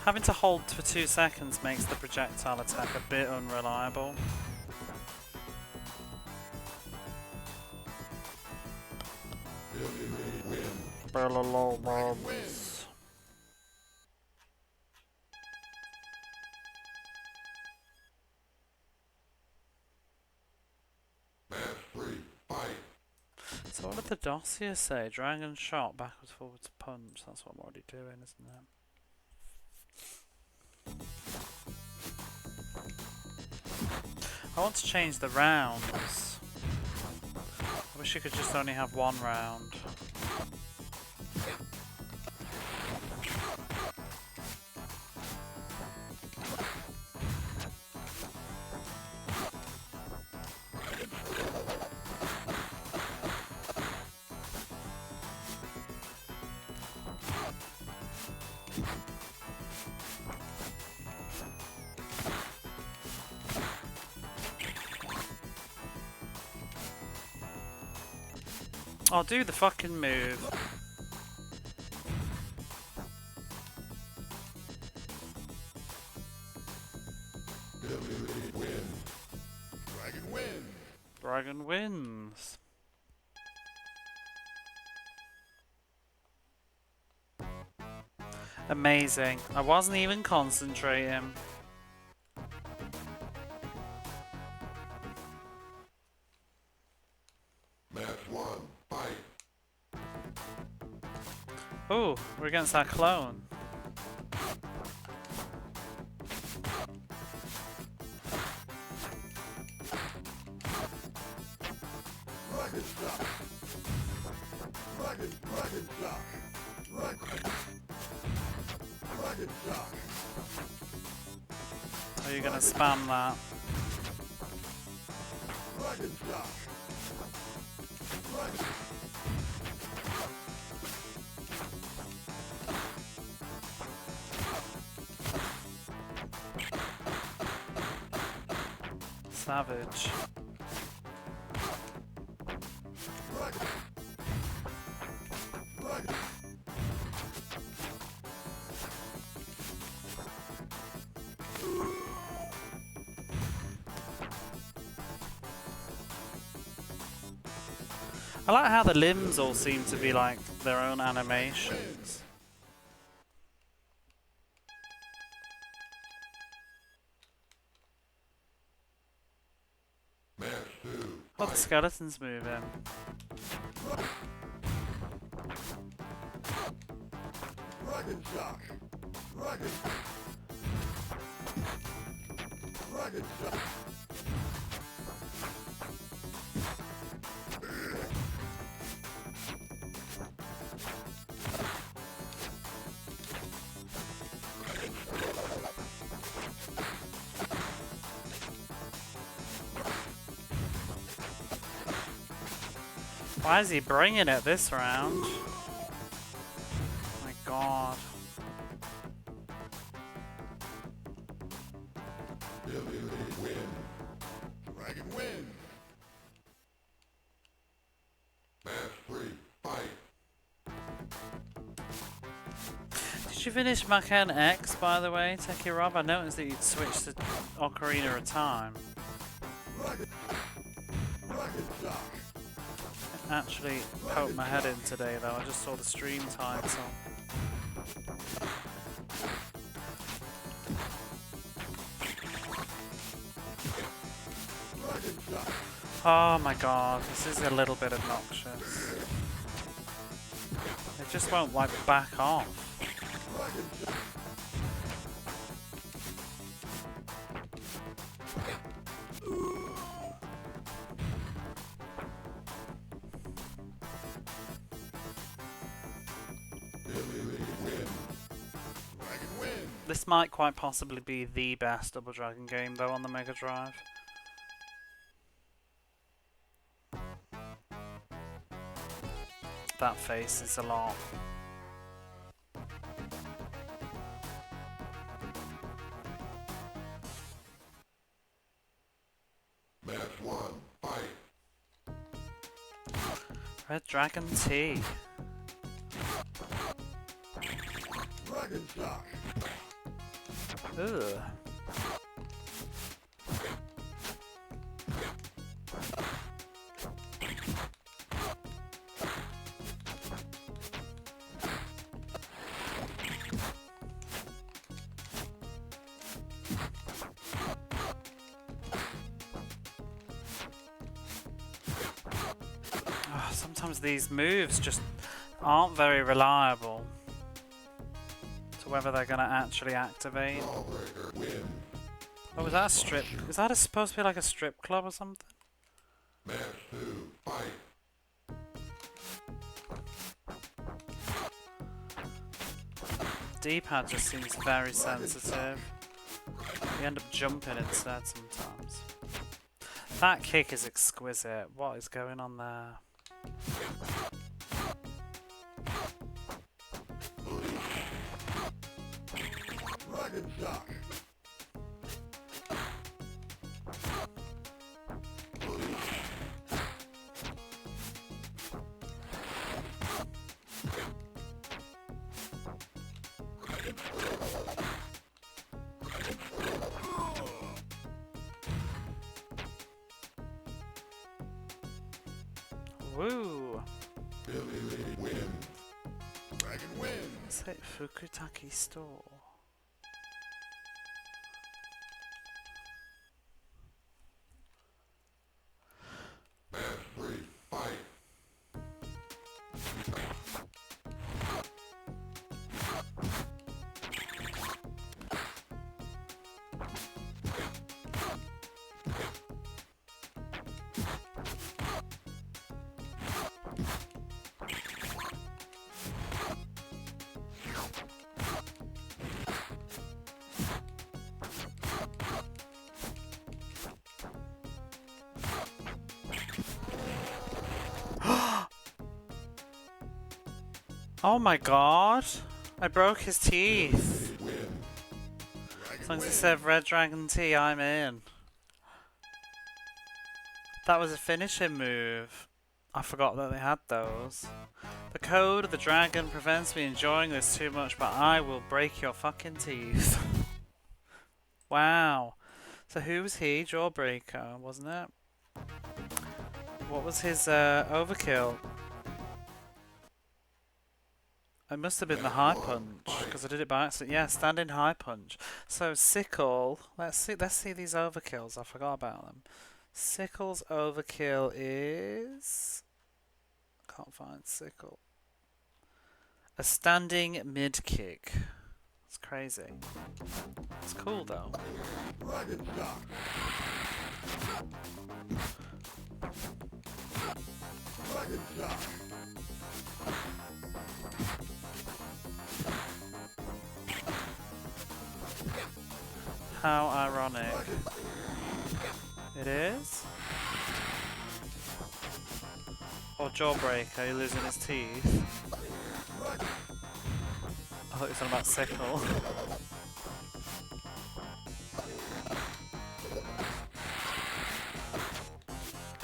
Having to hold for 2 seconds makes the projectile attack a bit unreliable. wins. Match 3, fight. So what did the dossier say? Dragon shot, backwards, forwards, punch. That's what I'm already doing, isn't it? I want to change the rounds. I wish you could just only have one round. I'll do the fucking move. WWE wins. Dragon wins. Dragon wins. Amazing. I wasn't even concentrating. Match 1, fight. Oh, we're against our clone. Dragon shot. Dragon shot. Dragon shot. Are you gonna spam that? Dragon shot. Dragon. Savage. Dragon. Dragon. I like how the limbs all seem to be like their own animations. Match 2, Oh, the skeleton's moving. Dragon shot. Dragon. Dragon shot. Why is he bringing it this round? My god. WWE win. Dragon win. Match 3, fight. Did you finish Macan X, by the way, Techie Rob? I noticed that you'd switched to Ocarina of Time. Dragon. Dragon shot. I actually poked my head in today, though. I just saw the stream title. Dragon shot. Oh my god, this is a little bit obnoxious. It just won't, like, back off. Dragon shot. This might quite possibly be the best Double Dragon game, though, on the Mega Drive. That face is a lot. Match 1, fight. Red Dragon Tea. Dragon shot. Ugh. Oh, sometimes these moves just aren't very reliable to whether they're gonna actually activate. Lawbreaker win. Oh, is that a strip? Is that supposed to be like a strip club or something? Match 2, fight. D-pad just seems very sensitive. You end up jumping instead sometimes. That kick is exquisite. What is going on there? Dragon shock. Woo! Billy Lee win. Dragon win. Let's hit Fukutaki store. Match 3, fight. Oh my god! I broke his teeth! Win. As long as it said Red Dragon Tea, I'm in. That was a finishing move. I forgot that they had those. The code of the dragon prevents me enjoying this too much, but I will break your fucking teeth. Wow. So who was he? Jawbreaker, wasn't it? What was his overkill? It must have been the high punch, because I did it by accident. Yeah, standing high punch. So Sickle, let's see these overkills. I forgot about them. Sickle's overkill is, can't find Sickle. A standing mid kick. It's crazy. It's cool though. Dragon shock. Dragon shock. How ironic. It is? Or Jawbreaker, you're losing his teeth. I thought you were talking about Sickle.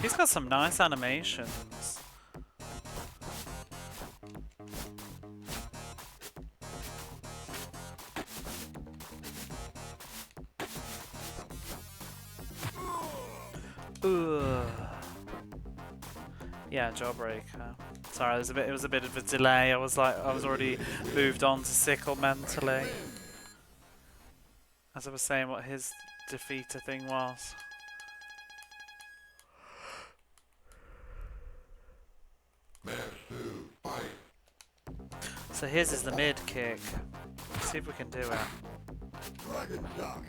He's got some nice animations. Ugh. Yeah, Jawbreaker. Sorry, it was a bit of a delay. I was already moved on to Sickle mentally. As I was saying what his defeater thing was. Match 2, fight. So his is the mid kick. Let's see if we can do it. Dragon shock.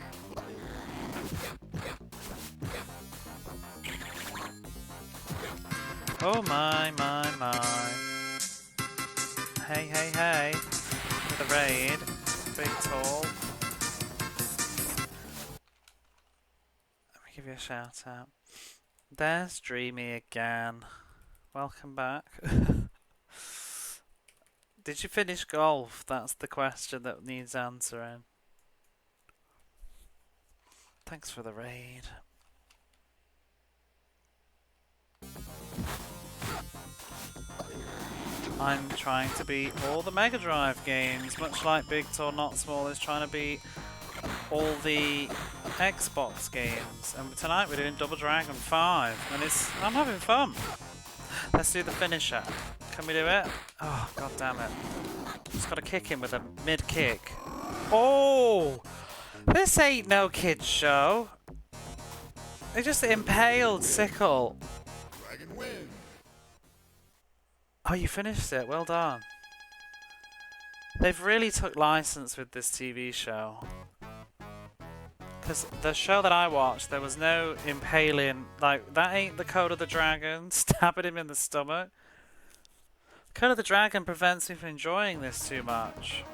Oh my. Hey. With a raid. Big tall. Let me give you a shout out. There's Dreamy again. Welcome back. Did you finish golf? That's the question that needs answering. Thanks for the raid. I'm trying to beat all the Mega Drive games, much like Big Tor Not Small is trying to beat all the Xbox games, and tonight we're doing Double Dragon 5, and I'm having fun. Let's do the finisher. Can we do it? Oh, god damn it. Just gotta kick him with a mid-kick. Oh! This ain't no kid's show. They just impaled Sickle. Dragon win. Oh, you finished it. Well done. They've really took license with this TV show. Because the show that I watched, there was no impaling. Like, that ain't the Code of the Dragon. Stabbing him in the stomach. Code of the Dragon prevents me from enjoying this too much.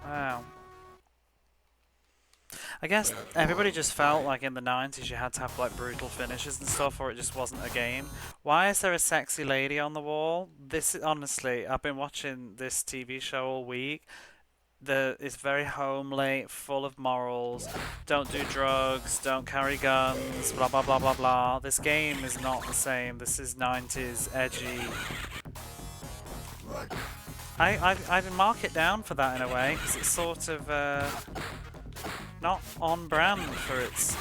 Wow. I guess everybody just felt like in the 90s you had to have like brutal finishes and stuff, or it just wasn't a game. Why is there a sexy lady on the wall? This is, honestly, I've been watching this TV show all week. It's very homely, full of morals. Don't do drugs, don't carry guns, blah blah blah blah blah. This game is not the same. This is 90s edgy. I'd mark it down for that in a way, because it's sort of not on brand for its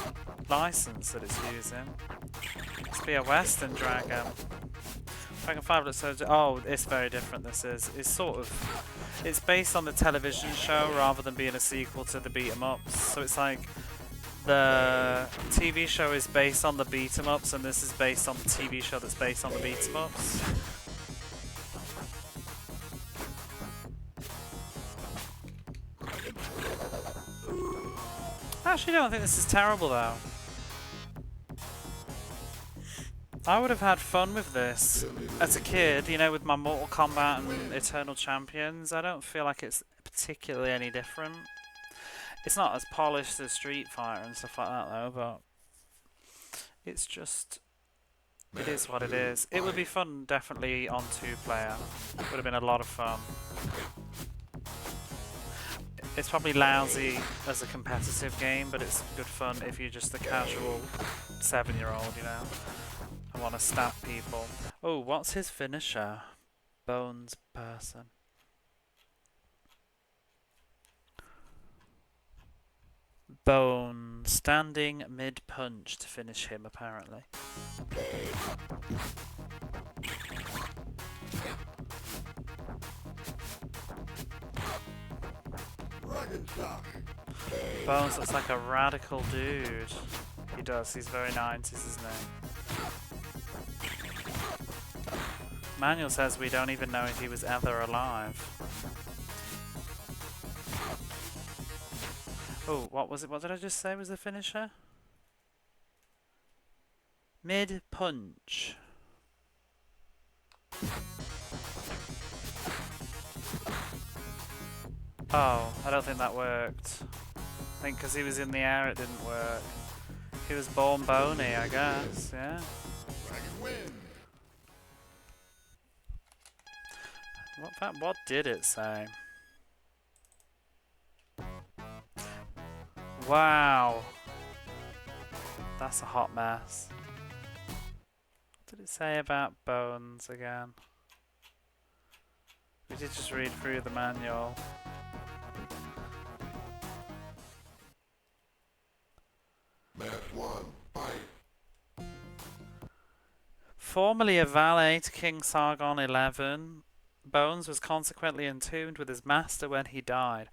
license that it's using. Must be a Western Dragon. Dragon 5 looks so... Oh, it's very different, this is. It's sort of... It's based on the television show rather than being a sequel to the beat-em-ups. So it's like... The TV show is based on the beat-em-ups, and this is based on the TV show that's based on the beat-em-ups. I actually don't think this is terrible though. I would have had fun with this as a kid, you know, with my Mortal Kombat and Eternal Champions. I don't feel like it's particularly any different. It's not as polished as Street Fighter and stuff like that though, but it's just... It is what it is. It would be fun definitely on 2-player. Would have been a lot of fun. It's probably lousy as a competitive game, but it's good fun if you're just a casual 7-year-old, you know, and want to stab people. Oh, what's his finisher? Bones person. Bone standing mid-punch to finish him, apparently. Bones looks like a radical dude. He does, he's very 90s, isn't he? Manuel says we don't even know if he was ever alive. Oh, what was it? What did I just say was the finisher? Mid-punch. Oh, I don't think that worked. I think because he was in the air it didn't work. He was born bony, I guess, yeah. What did it say? Wow. That's a hot mess. What did it say about Bones again? We did just read through the manual. Formerly a valet to King Sargon XI, Bones was consequently entombed with his master when he died.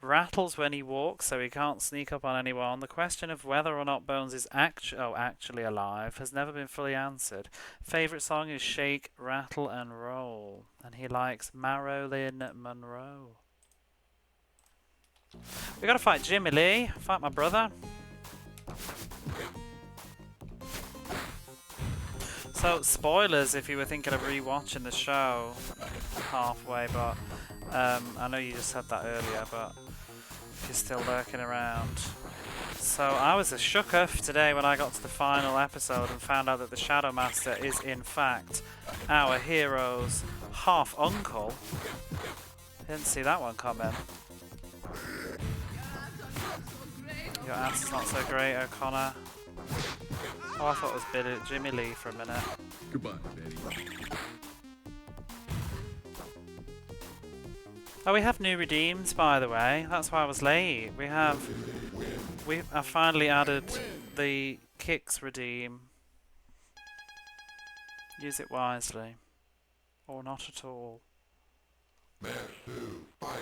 Rattles when he walks, so he can't sneak up on anyone. The question of whether or not Bones is actually alive has never been fully answered. Favourite song is Shake, Rattle and Roll, and he likes Marilyn Monroe. We gotta fight Jimmy Lee, fight my brother. So, spoilers if you were thinking of rewatching the show halfway, but I know you just said that earlier, but if you're still lurking around. So, I was a shook-off today when I got to the final episode and found out that the Shadow Master is in fact our hero's half-uncle. Didn't see that one coming. Your ass is not so great, O'Connor. Oh, I thought it was Jimmy Lee for a minute. Goodbye, Betty. Oh, we have new redeems, by the way. That's why I was late. I finally added the kicks redeem. Use it wisely. Or not at all. Match 2, fight.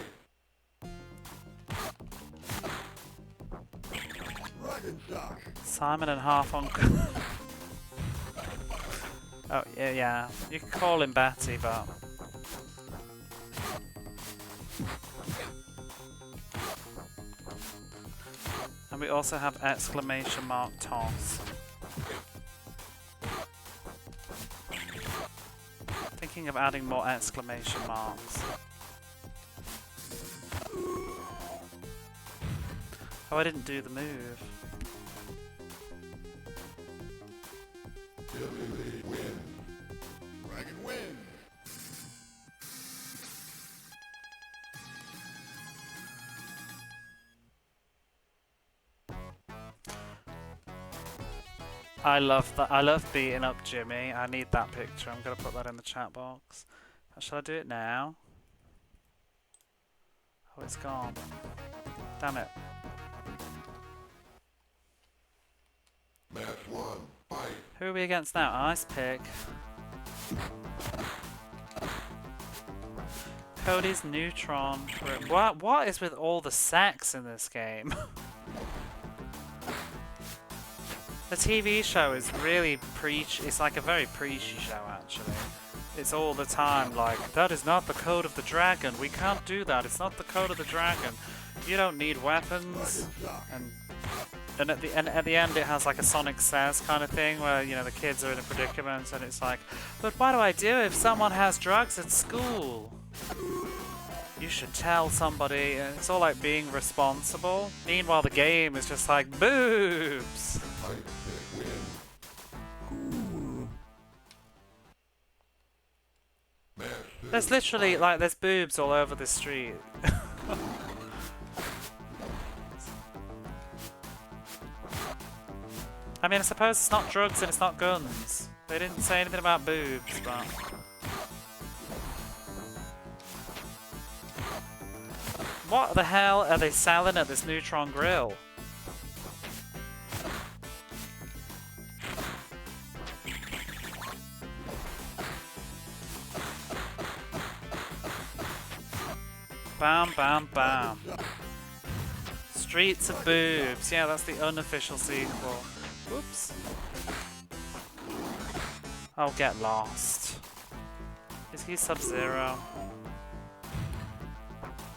Dragon shock. Simon and half on. Oh, yeah. You can call him Betty, but. And we also have exclamation mark toss. Thinking of adding more exclamation marks. Oh, I didn't do the move. Jimmy wins. Dragon wins. I love that. I love beating up Jimmy. I need that picture. I'm gonna put that in the chat box. Shall I do it now? Oh, it's gone. Damn it. Match 1, fight. Who are we against now? Ice Pick. Cody's Neutron. What is with all the sex in this game? The TV show is really it's like a very preachy show actually. It's all the time like, that is not the code of the dragon. We can't do that. It's not the code of the dragon. You don't need weapons. And at the end it has like a Sonic Says kind of thing where, you know, the kids are in a predicament and it's like, but what do I do if someone has drugs at school? You should tell somebody. And it's all like being responsible. Meanwhile the game is just like, boobs! Fight pick wins. Match 2. There's literally like, there's boobs all over the street. I mean, I suppose it's not drugs and it's not guns. They didn't say anything about boobs, but... What the hell are they selling at this Neutron Grill? Bam, bam, bam. Streets of Boobs. Yeah, that's the unofficial sequel. Whoops. I'll get lost. Is he Sub-Zero?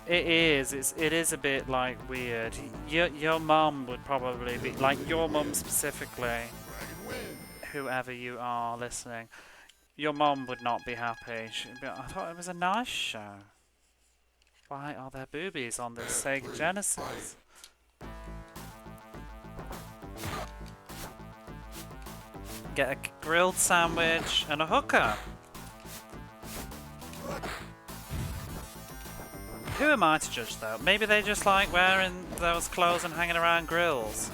It is a bit like weird. Your mum would probably be like, your mum specifically, whoever you are listening, your mum would not be happy. She'd be, I thought it was a nice show. Why are there boobies on this Sega Genesis? Get a grilled sandwich and a hooker. Who am I to judge though? Maybe they just like wearing those clothes and hanging around grills.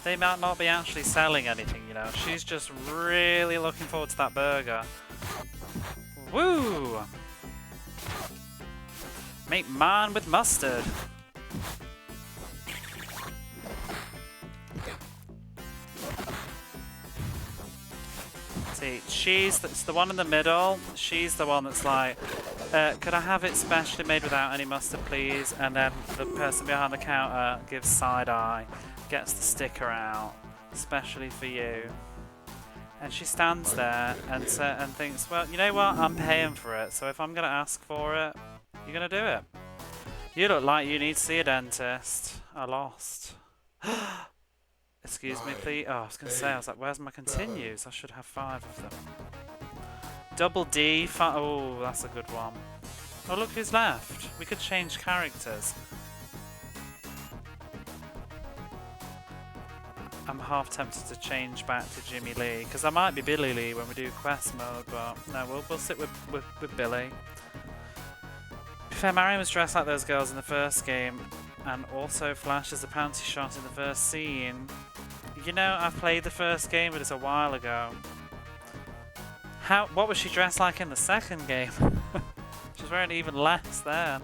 They might not be actually selling anything, you know. She's just really looking forward to that burger. Woo! Make mine with mustard. See, she's the one in the middle. She's the one that's like, could I have it specially made without any mustard, please? And then the person behind the counter gives side eye, gets the sticker out, especially for you. And she stands there and thinks, well, you know what? I'm paying for it, so if I'm gonna ask for it, you're gonna do it. You look like you need to see a dentist. I lost. Excuse me, please. Oh, I was gonna say, I was like, where's my continues? I should have 5 of them. Double D. Oh, that's a good one. Oh, look who's left. We could change characters. I'm half tempted to change back to Jimmy Lee, because I might be Billy Lee when we do quest mode, but no, we'll sit with Billy. To be fair, Marion was dressed like those girls in the first game, and also Flash as a panty shot in the first scene. You know, I played the first game, but it's a while ago. What was she dressed like in the second game? She was wearing even less then.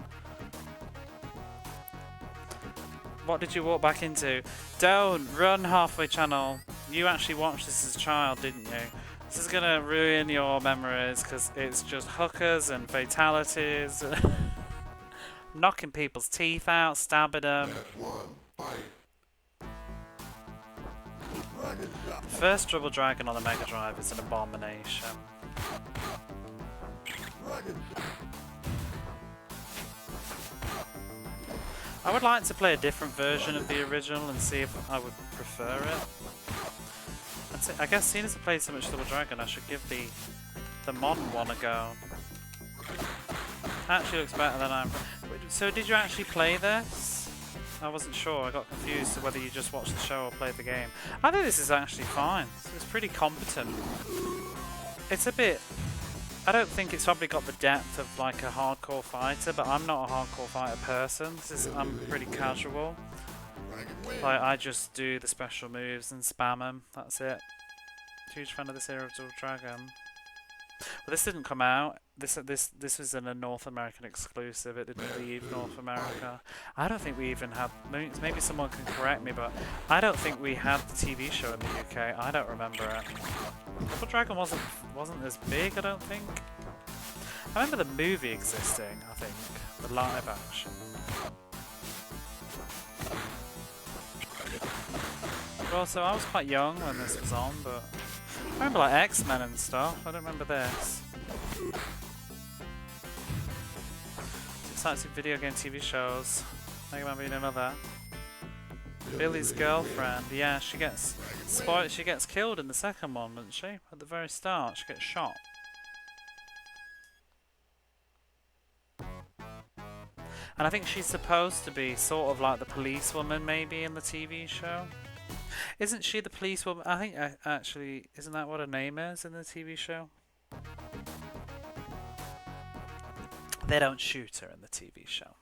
What did you walk back into? Don't run, halfway channel. You actually watched this as a child, didn't you? This is gonna ruin your memories because it's just hookers and fatalities, knocking people's teeth out, stabbing them. First Double Dragon on the Mega Drive is an abomination. I would like to play a different version of the original and see if I would prefer it. That's it. I guess seeing as I played so much Double Dragon, I should give the modern one a go. Actually looks better than I'm... So did you actually play this? I wasn't sure. I got confused whether you just watched the show or played the game. I think this is actually fine. It's pretty competent. It's a bit... I don't think it's probably got the depth of like a hardcore fighter, but I'm not a hardcore fighter person. I'm pretty casual. Like, I just do the special moves and spam them. That's it. Huge fan of this era of Double Dragon. Well, this didn't come out. This was in a North American exclusive. It didn't leave North America. I don't think we even had. Maybe someone can correct me, but I don't think we had the TV show in the UK. I don't remember it. Double Dragon wasn't as big, I don't think. I remember the movie existing. I think the live action. Well, so I was quite young when this was on, but I remember like X-Men and stuff. I don't remember this. Exciting video game TV shows. I remember being another. Billy's girlfriend. Yeah, she gets spoiled. She gets killed in the second one, doesn't she? At the very start, she gets shot. And I think she's supposed to be sort of like the policewoman, maybe, in the TV show. Isn't she the policewoman? I think actually, isn't that what her name is in the TV show? They don't shoot her in the TV show.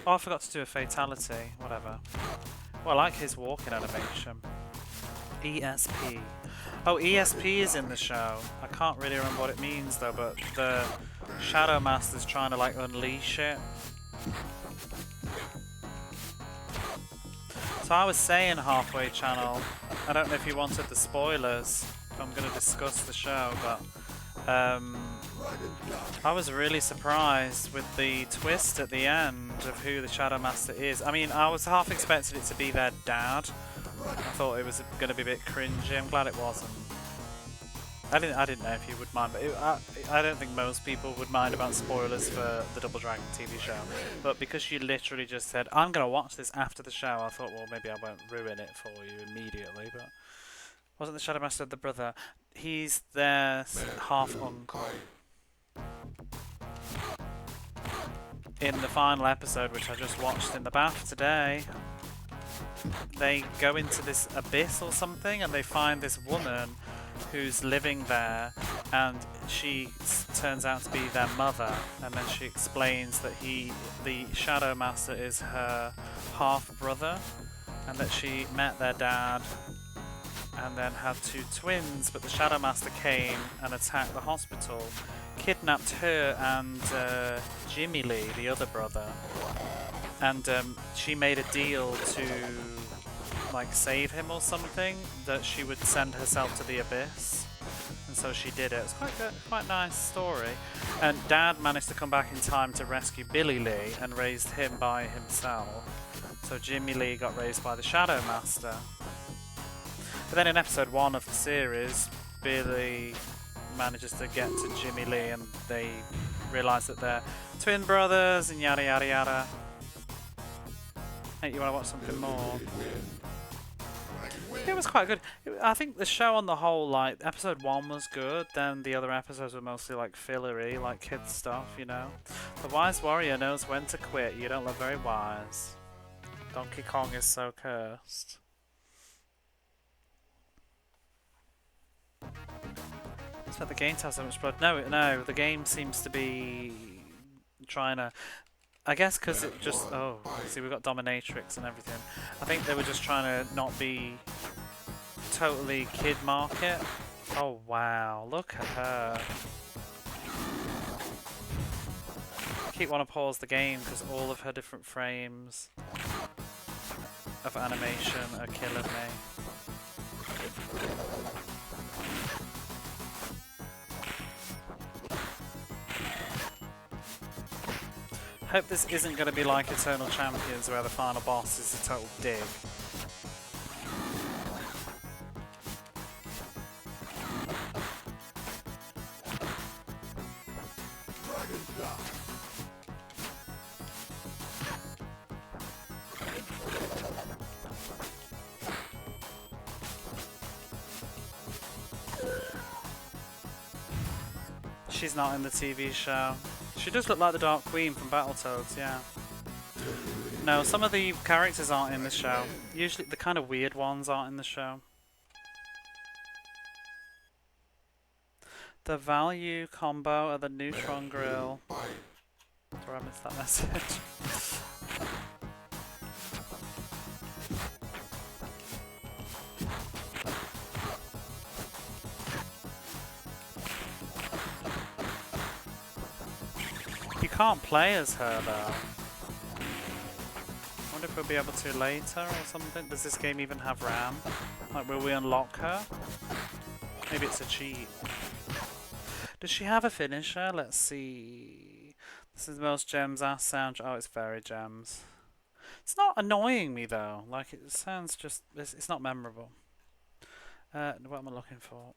Oh, I forgot to do a fatality. Whatever. Well, I like his walking animation. ESP. Oh, ESP is in the show. I can't really remember what it means though, but the Shadow Master's trying to like unleash it. So I was saying, halfway channel, I don't know if you wanted the spoilers. I'm going to discuss the show, but I was really surprised with the twist at the end of who the Shadow Master is. I mean, I was half expecting it to be their dad. I thought it was going to be a bit cringy. I'm glad it wasn't. I didn't know if you would mind, but I don't think most people would mind about spoilers for the Double Dragon TV show. But because you literally just said, I'm going to watch this after the show, I thought, well, maybe I won't ruin it for you immediately. But wasn't the Shadow Master the brother? He's their half-uncle. In the final episode, which I just watched in the bath today, they go into this abyss or something, and they find this woman who's living there, and she turns out to be their mother, and then she explains that the Shadow Master is her half-brother, and that she met their dad and then had two twins, but the Shadow Master came and attacked the hospital, kidnapped her and Jimmy Lee, the other brother, and she made a deal to like save him or something, that she would send herself to the abyss, and so she did it. It's quite good, quite nice story. And Dad managed to come back in time to rescue Billy Lee and raised him by himself. So Jimmy Lee got raised by the Shadow Master. But then in episode 1 of the series, Billy manages to get to Jimmy Lee and they realise that they're twin brothers and yada yada yada. Hey, you want to watch something more? It was quite good. I think the show on the whole, like, episode 1 was good, then the other episodes were mostly like fillery, like kids stuff, you know. The wise warrior knows when to quit. You don't look very wise. Donkey Kong is so cursed. It's about the game to have so much blood. No, the game seems to be trying to... I guess because it just... Oh, see, we've got dominatrix and everything. I think they were just trying to not be totally kid market. Oh, wow. Look at her. keep wanting to pause the game because all of her different frames of animation are killing me. Hope this isn't going to be like Eternal Champions where the final boss is a total dig. She's not in the TV show. She does look like the Dark Queen from Battletoads, yeah. No, some of the characters aren't in the show. Usually the kind of weird ones aren't in the show. The value combo of the neutron grill. Sorry, I missed that message. You can't play as her though. I wonder if we'll be able to later or something. Does this game even have RAM? Like, will we unlock her? Maybe it's a cheat. Does she have a finisher? Let's see. This is the most gems ass sound. Oh, it's very gems. It's not annoying me though. Like, it sounds just. It's not memorable. What am I looking for?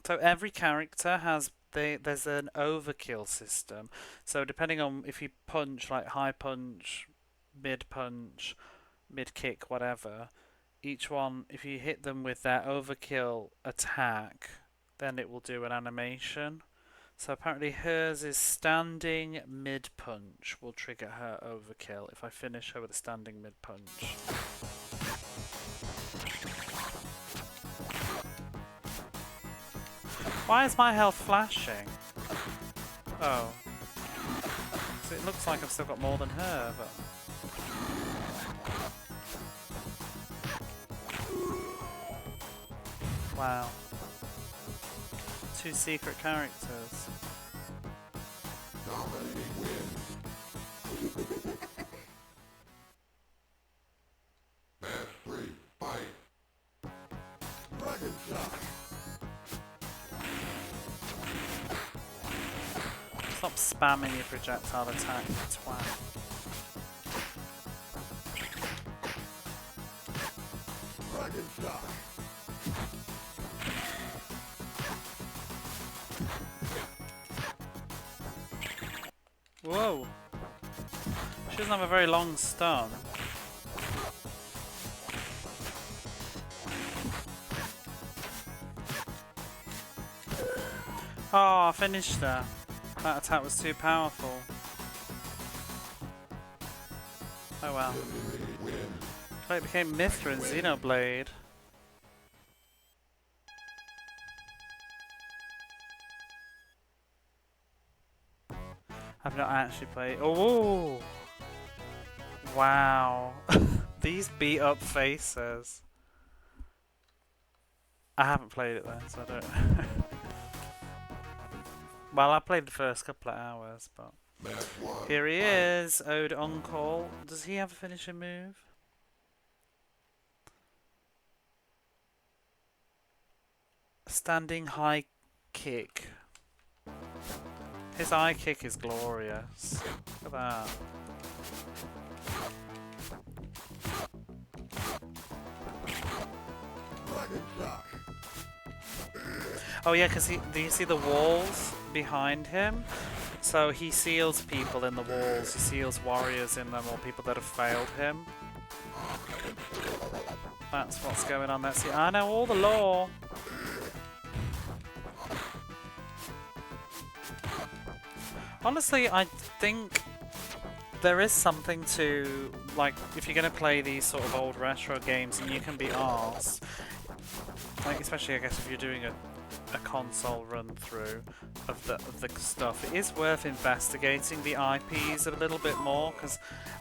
So every character has. There's an overkill system. So depending on if you punch, like high punch, mid kick, whatever, each one, if you hit them with their overkill attack, then it will do an animation. So apparently hers is standing mid punch will trigger her overkill if I finish her with a standing mid punch. Why is my health flashing? Oh. So it looks like I've still got more than her, but... Wow. 2 secret characters. Match 3, fight. Dragon shot. Stop spamming your projectile attack, you twat. Dragon shot. Whoa! She doesn't have a very long stun. Oh, I finished her. That attack was too powerful. Oh well. So it became Mithra and Xenoblade. I've not actually played. Oh! Wow. These beat up faces. I haven't played it then, so I don't know. Well, I played the first couple of hours, but... Here he is, Ode Uncle. Does he have a finishing move? Standing high kick. His eye kick is glorious. Look at that. Oh yeah, because do you see the walls behind him? So he seals people in the walls. He seals warriors in them or people that have failed him. That's what's going on there. See, I know all the lore. Honestly, I think there is something to, like, if you're going to play these sort of old retro games and you can be arsed, like, especially I guess if you're doing a console run through of the stuff, it is worth investigating the IPs a little bit more, because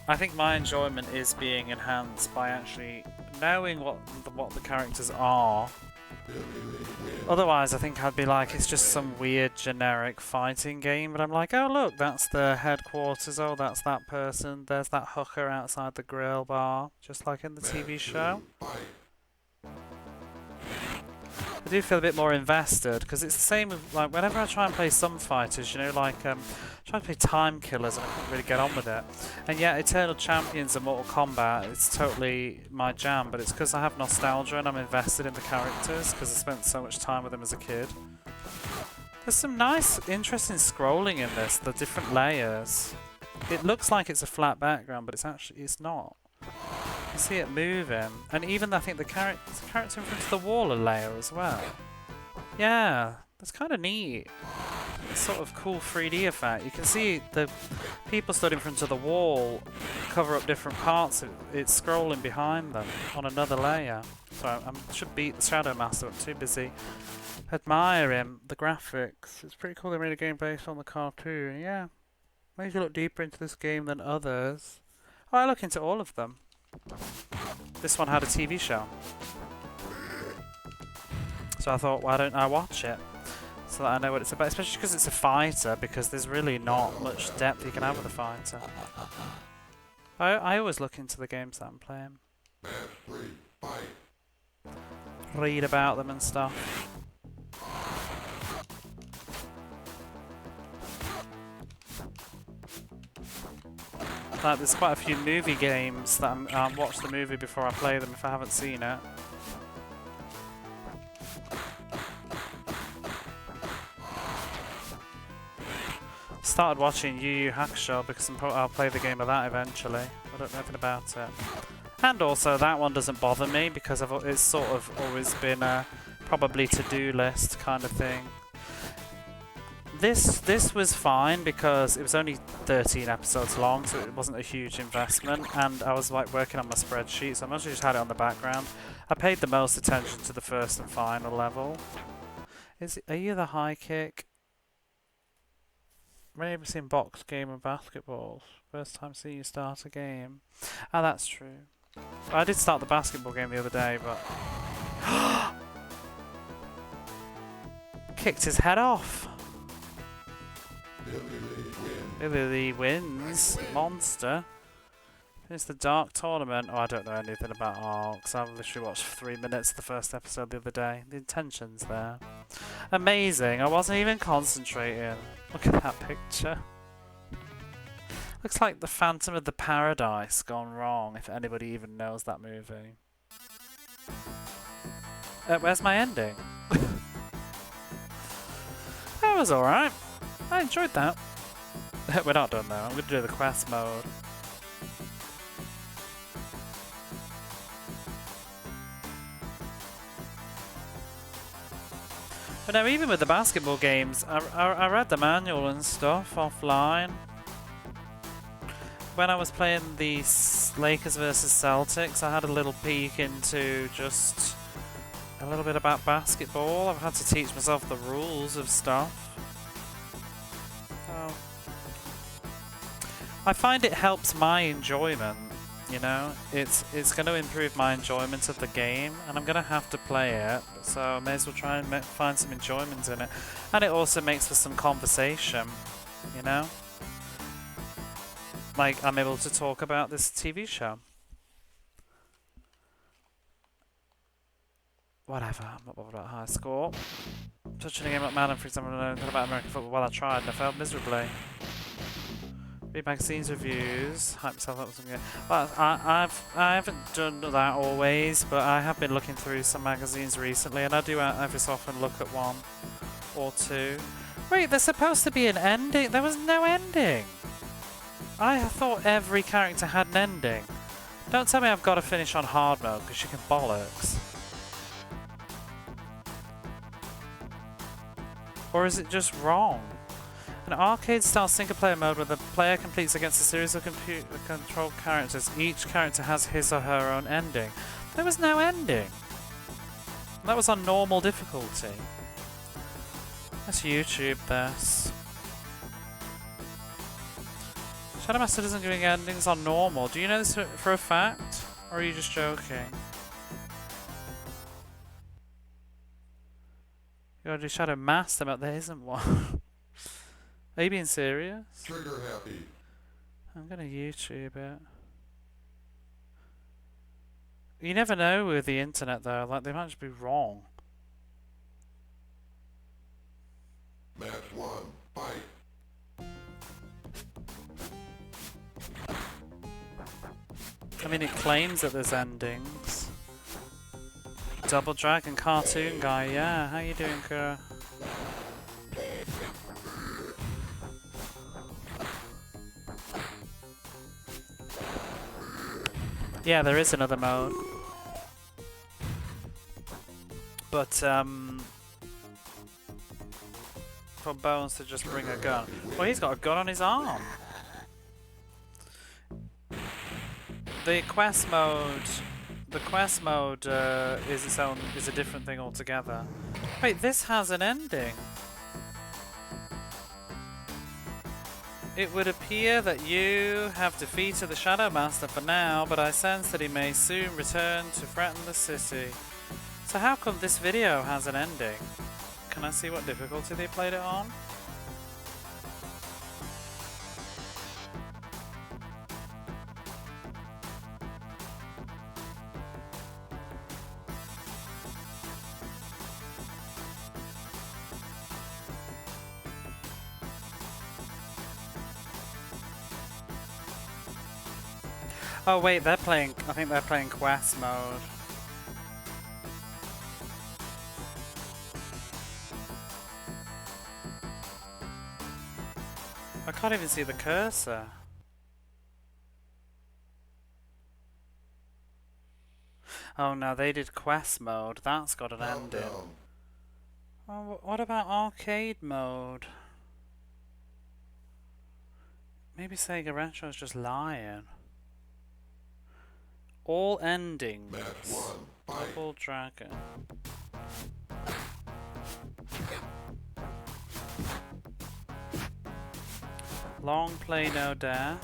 I think my enjoyment is being enhanced by actually knowing what the characters are Otherwise, I think I'd be like, it's just some weird generic fighting game. But I'm like, oh look, that's the headquarters. Oh, that's that person. There's that hooker outside the grill bar, just like in the TV show. I do feel a bit more invested because it's the same with, like, whenever I try and play some fighters, you know, like try to play Time Killers and I couldn't really get on with it. And yet Eternal Champions and Mortal Kombat, it's totally my jam, but it's because I have nostalgia and I'm invested in the characters because I spent so much time with them as a kid. There's some nice, interesting scrolling in this, the different layers. It looks like it's a flat background, but it's not. You see it moving, and even I think the character in front of the wall a layer as well. Yeah, that's kind of neat. It's sort of cool 3D effect. You can see the people stood in front of the wall cover up different parts. It's scrolling behind them on another layer. So I should beat the Shadow Master. I'm too busy admiring the graphics. It's pretty cool they made a game based on the cartoon. Yeah, makes you look deeper into this game than others. Oh, I look into all of them. This one had a TV show. So I thought, why don't I watch it? So that I know what it's about. Especially because it's a fighter, because there's really not much depth you can have with a fighter. I always look into the games that I'm playing. Read about them and stuff. Like, there's quite a few movie games that I'll watch the movie before I play them if I haven't seen it. Started watching Yu Yu Hakusho because I'll play the game of that eventually. I don't know anything about it. And also that one doesn't bother me because it's sort of always been a probably to-do list kind of thing. This was fine because it was only 13 episodes long, so it wasn't a huge investment, and I was like working on my spreadsheet, so I mostly just had it on the background. I paid the most attention to the first and final level. Are you the high kick? Maybe seen box game of basketballs. First time seeing you start a game. Ah, that's true. I did start the basketball game the other day, but kicked his head off. Billy wins. Monster. It's the Dark Tournament. Oh, I don't know anything about Arcs. I've literally watched 3 minutes of the first episode the other day. The intention's there. Amazing. I wasn't even concentrating. Look at that picture. Looks like the Phantom of the Paradise gone wrong, if anybody even knows that movie. Where's my ending? That was alright. I enjoyed that. We're not done though. I'm going to do the quest mode. But now, even with the basketball games, I read the manual and stuff offline. When I was playing the Lakers versus Celtics, I had a little peek into just a little bit about basketball. I've had to teach myself the rules of stuff. I find it helps my enjoyment, you know. It's going to improve my enjoyment of the game, and I'm going to have to play it, so I may as well try and find some enjoyment in it. And it also makes for some conversation, you know. Like, I'm able to talk about this TV show. Whatever, I'm not bothered about high score. Touching a game like Madden, for example, I don't know about American football. Well, I tried and I failed miserably. Read magazines reviews, hype myself up with something. Well, I haven't done that always, but I have been looking through some magazines recently, and I do every so often look at one or two. Wait, there's supposed to be an ending? There was no ending! I thought every character had an ending. Don't tell me I've got to finish on hard mode, because you can bollocks. Or is it just wrong? An arcade-style single-player mode where the player competes against a series of computer-controlled characters. Each character has his or her own ending. There was no ending. That was on normal difficulty. Let's YouTube this. Shadow Master doesn't give endings on normal. Do you know this for a fact? Or are you just joking? gotta do Shadow Master, but there isn't one. Are you being serious? Trigger happy. I'm gonna YouTube it. You never know with the internet though, like they might just be wrong. Match 1. Fight. I mean, it claims that there's endings. Double Dragon cartoon guy, yeah. How you doing, Kura? Yeah, there is another mode. But, for Bones to just bring a gun. Well, he's got a gun on his arm. The quest mode is its own, is a different thing altogether. Wait, this has an ending. It would appear that you have defeated the Shadow Master for now, but I sense that he may soon return to threaten the city. So how come this video has an ending? Can I see what difficulty they played it on? Oh wait, they're playing, I think they're playing quest mode. I can't even see the cursor. Oh no, they did quest mode. That's got an ending. Countdown. Oh, what about arcade mode? Maybe Sega Retro is just lying. All endings. Match 1. Fight. Double Dragon. Long play, no death.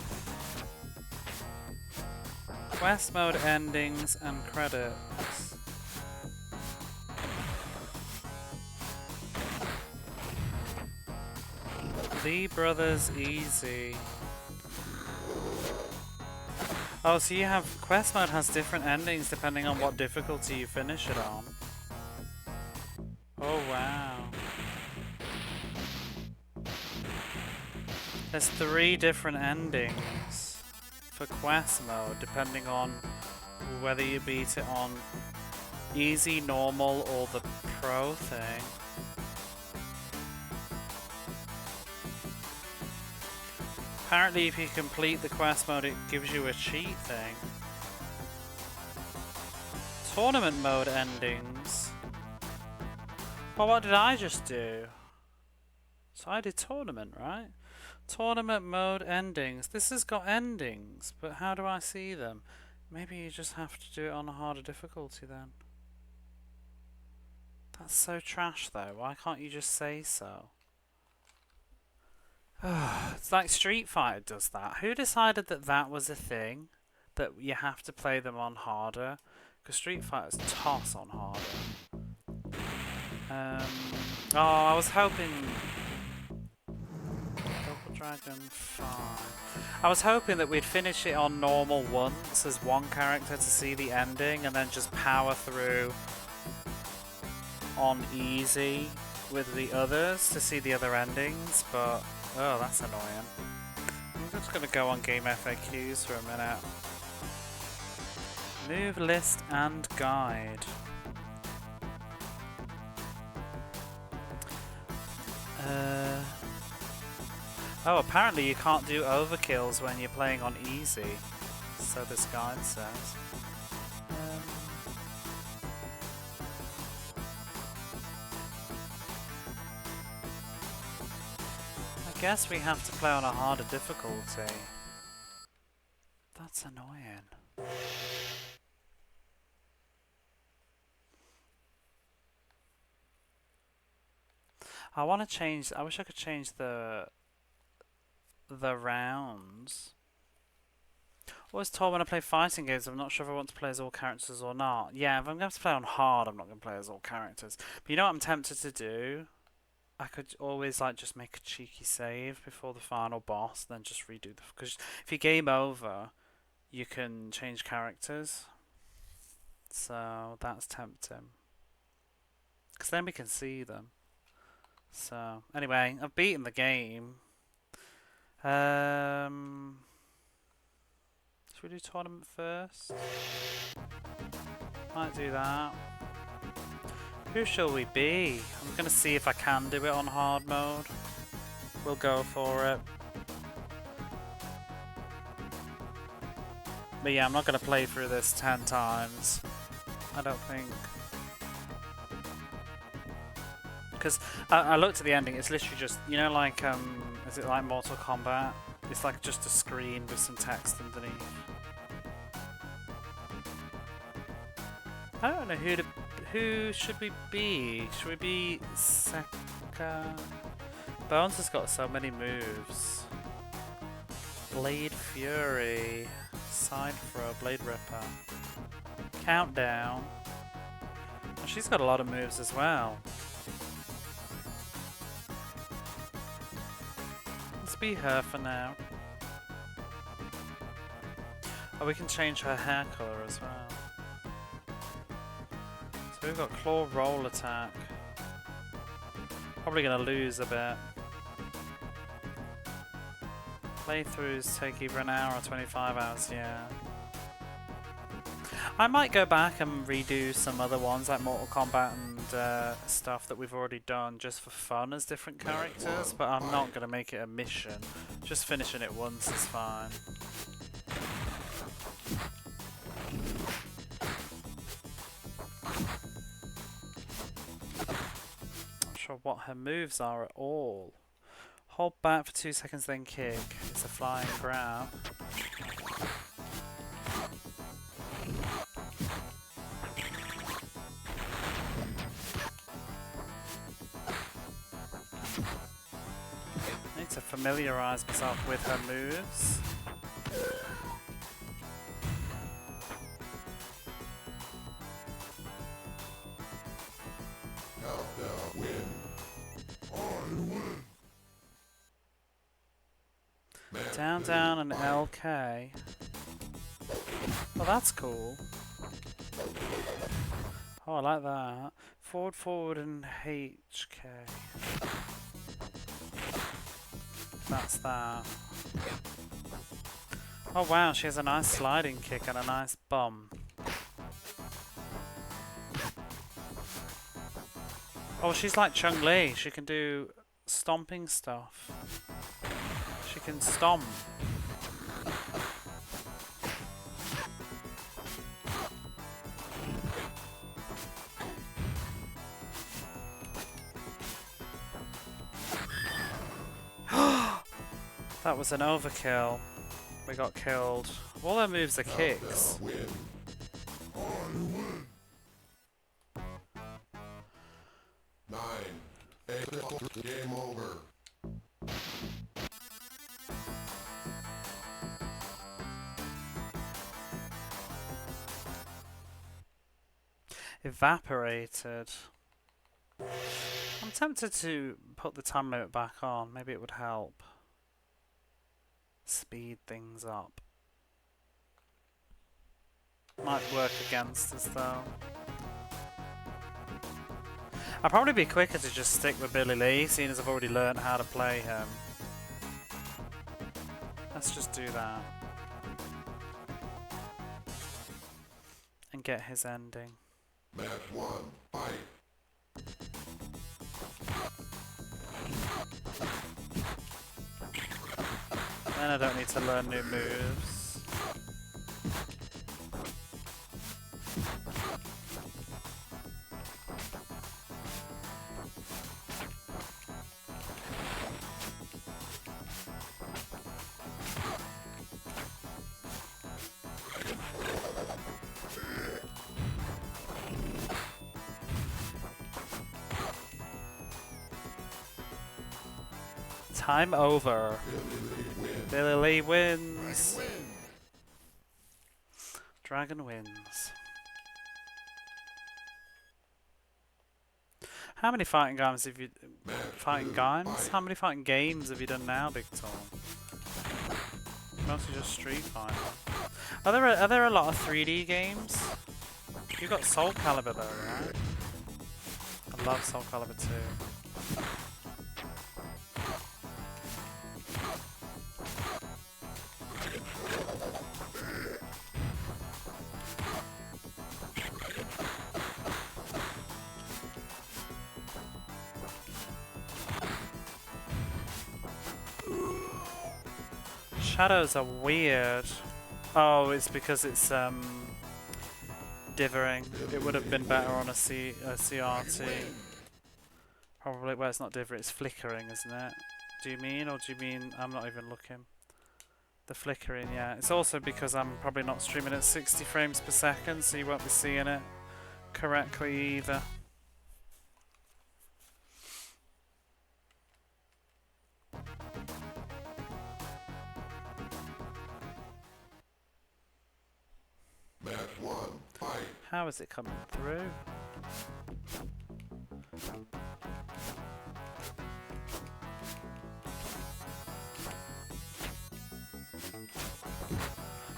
Quest mode endings and credits. Lee Brothers Easy. Oh, so you have quest mode has different endings depending on what difficulty you finish it on. Oh wow. There's 3 different endings for quest mode depending on whether you beat it on easy, normal, or the pro thing. Apparently if you complete the quest mode it gives you a cheat thing. Tournament mode endings. Well, what did I just do? So I did tournament, right? Tournament mode endings. This has got endings, but how do I see them? Maybe you just have to do it on a harder difficulty then. That's so trash though. Why can't you just say so? It's like Street Fighter does that. Who decided that that was a thing? That you have to play them on harder? Because Street Fighter's toss on harder. Oh, I was hoping... Double Dragon 5. I was hoping that we'd finish it on normal once as one character to see the ending and then just power through on easy with the others to see the other endings, but... Oh, that's annoying. I'm just gonna go on Game FAQs for a minute. Move list and guide. Oh, apparently you can't do overkills when you're playing on easy. So this guide says. I guess we have to play on a harder difficulty. That's annoying. I want to change. I wish I could change the rounds. Always told when I play fighting games, I'm not sure if I want to play as all characters or not. Yeah, if I'm going to play on hard, I'm not going to play as all characters. But you know what I'm tempted to do? I could always like just make a cheeky save before the final boss, then just redo the. Because if you game over, you can change characters. So that's tempting. Because then we can see them. So anyway, I've beaten the game. Should we do tournament first? Might do that. Who shall we be? I'm gonna see if I can do it on hard mode. We'll go for it. But yeah, I'm not gonna play through this 10 times. I don't think. Because I looked at the ending, it's literally just, you know, like, is it like Mortal Kombat? It's like just a screen with some text underneath. I don't know who should we be? Should we be Sekka? Bones has got so many moves. Blade Fury, Side Throw, Blade Ripper, Countdown. Oh, she's got a lot of moves as well. Let's be her for now. Oh, we can change her hair colour as well. So we've got Claw Roll Attack. Probably going to lose a bit. Playthroughs take either an hour or 25 hours, yeah. I might go back and redo some other ones like Mortal Kombat and stuff that we've already done just for fun as different characters, but I'm not going to make it a mission. Just finishing it once is fine. Not sure what her moves are at all. Hold back for 2 seconds then kick. It's a flying grab. I need to familiarise myself with her moves. Countdown win. On win. Down, down, and LK. Well, that's cool. Oh, I like that. Forward, forward, and HK. That's that. Oh wow, she has a nice sliding kick and a nice bum. Oh, she's like Chun-Li. She can do stomping stuff. She can stomp. That was an overkill. We got killed. All their moves are kicks. Win. On win. 9, 8, game over. Evaporated. I'm tempted to put the time limit back on. Maybe it would help. Speed things up. Might work against us though. I'd probably be quicker to just stick with Billy Lee, seeing as I've already learned how to play him. Let's just do that. And get his ending. Match 1, fight. Then I don't need to learn new moves. Time over. Billy Lee wins. Win. Dragon wins. How many fighting games have you How many fighting games have you done now, Big Tom? Mostly just Street Fighter. Are there a lot of 3D games? You got Soul Calibur though, right? I love Soul Calibur 2. Shadows are weird. Oh, it's because it's dithering. It would have been better on a CRT. Probably. Well, it's not dithering. It's flickering, isn't it? Do you mean, or do you mean I'm not even looking? The flickering, yeah. It's also because I'm probably not streaming at 60 frames per second, so you won't be seeing it correctly either. How is it coming through?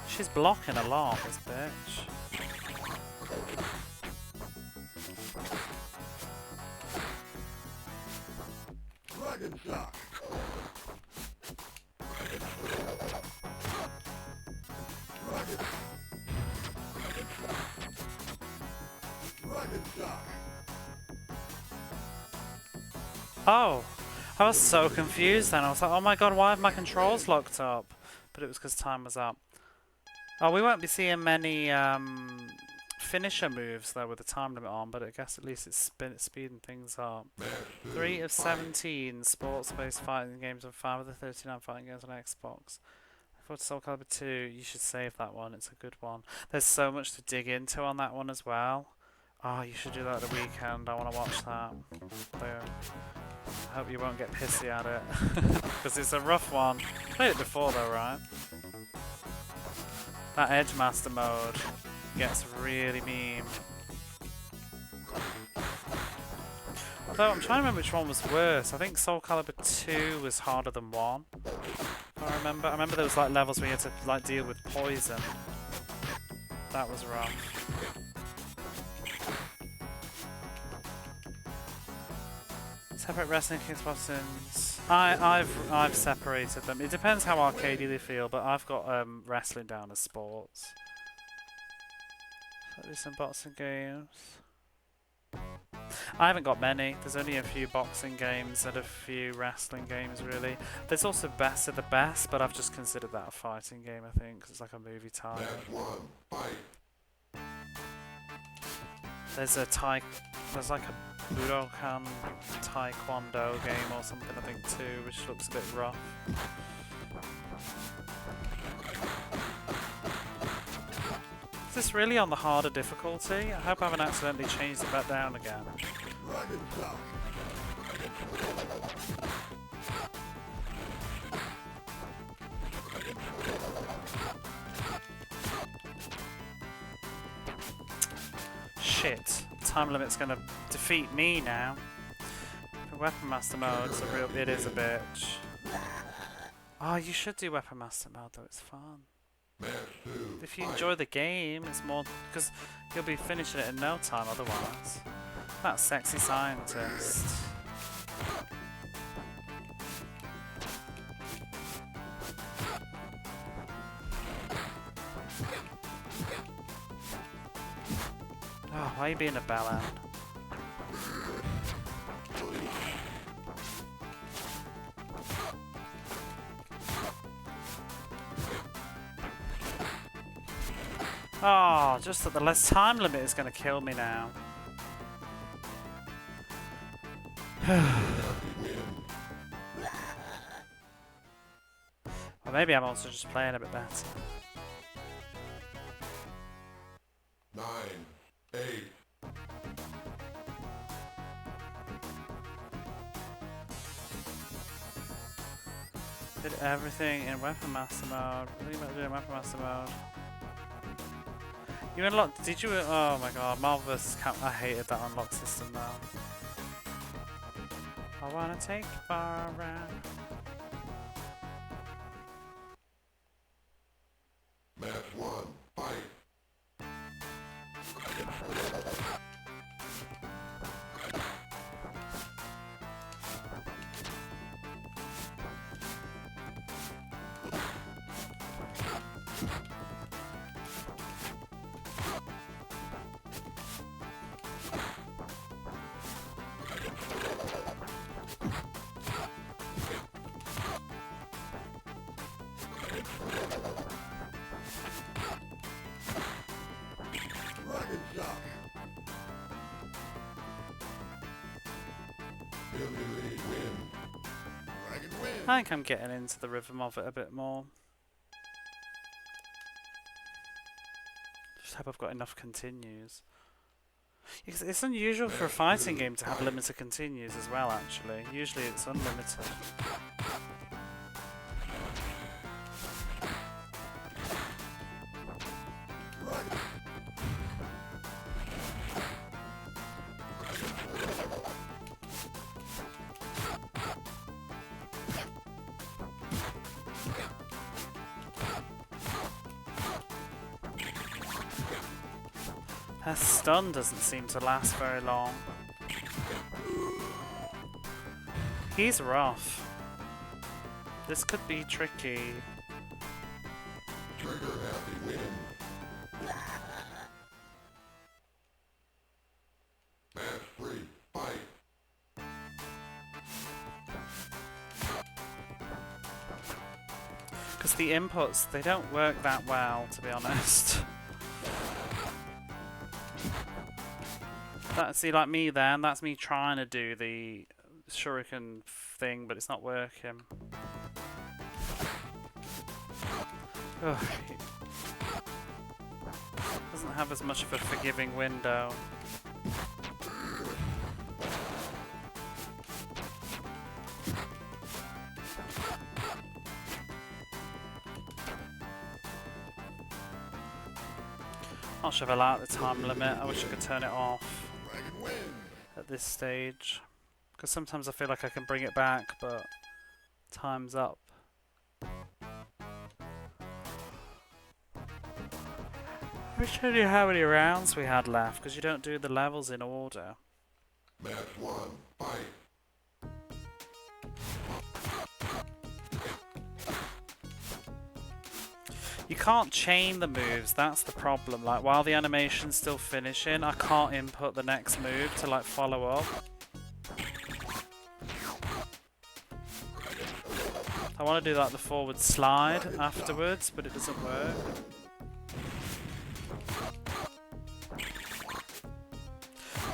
She's blocking a lot, this bitch. Dragon Shock. Oh, I was so confused then. I was like, oh my god, why have my controls locked up? But it was because time was up. Oh, we won't be seeing many finisher moves though with the time limit on, but I guess at least it's speeding things up. 3 of 17 sports-based fighting games and 5 of the 39 fighting games on Xbox. For Soul Calibur 2, you should save that one. It's a good one. There's so much to dig into on that one as well. Oh, you should do that at the weekend. I want to watch that. Boom. I hope you won't get pissy at it. Because it's a rough one. Played it before though, right? That Edge Master mode gets really mean. Although I'm trying to remember which one was worse. I think Soul Calibur 2 was harder than 1. I remember there was like levels where you had to like deal with poison. That was rough. Separate wrestling kickboxing. I've separated them. It depends how arcadey they feel, but I've got wrestling down as sports. So do some boxing games. I haven't got many. There's only a few boxing games and a few wrestling games, really. There's also Best of the Best, but I've just considered that a fighting game, I think, because it's like a movie title. There's like a Budokan Taekwondo game or something, I think, too, which looks a bit rough. Is this really on the harder difficulty? I hope I haven't accidentally changed it back down again. Shit. Time limit's gonna defeat me now. The Weapon Master mode it is a bitch. Oh, you should do Weapon Master mode though, it's fun. If you enjoy the game, it's more because you'll be finishing it in no time otherwise. That sexy scientist. Oh, why are you being a bellend? Oh, just that the less time limit is going to kill me now. Or maybe I'm also just playing a bit better. 9, 8. Did everything in Weapon Master mode. What are you about to do in Weapon Master mode? You unlocked? Did you? Oh my god, Marvel vs. Cap. I hated that unlock system now. I wanna take you for a ride. Match 1, fight. Dragon Shock. Billy Lee win. Dragon win. I think I'm getting into the rhythm of it a bit more. Just hope I've got enough continues. It's unusual for a fighting game to have limited continues as well, actually. Usually it's unlimited. Her stun doesn't seem to last very long. He's rough. This could be tricky. Trigger happy win. Match 3, fight. Because the inputs, they don't work that well, to be honest. See, like me then, that's me trying to do the shuriken thing, but it's not working. Ugh. Doesn't have as much of a forgiving window. Not sure if I like the time limit. I wish I could turn it off at this stage, because sometimes I feel like I can bring it back, but time's up. Let me show you how many rounds we had left, because you don't do the levels in order. Match 1, fight. You can't chain the moves, that's the problem. Like, while the animation's still finishing, I can't input the next move to, like, follow up. I want to do, like, the forward slide afterwards, but it doesn't work.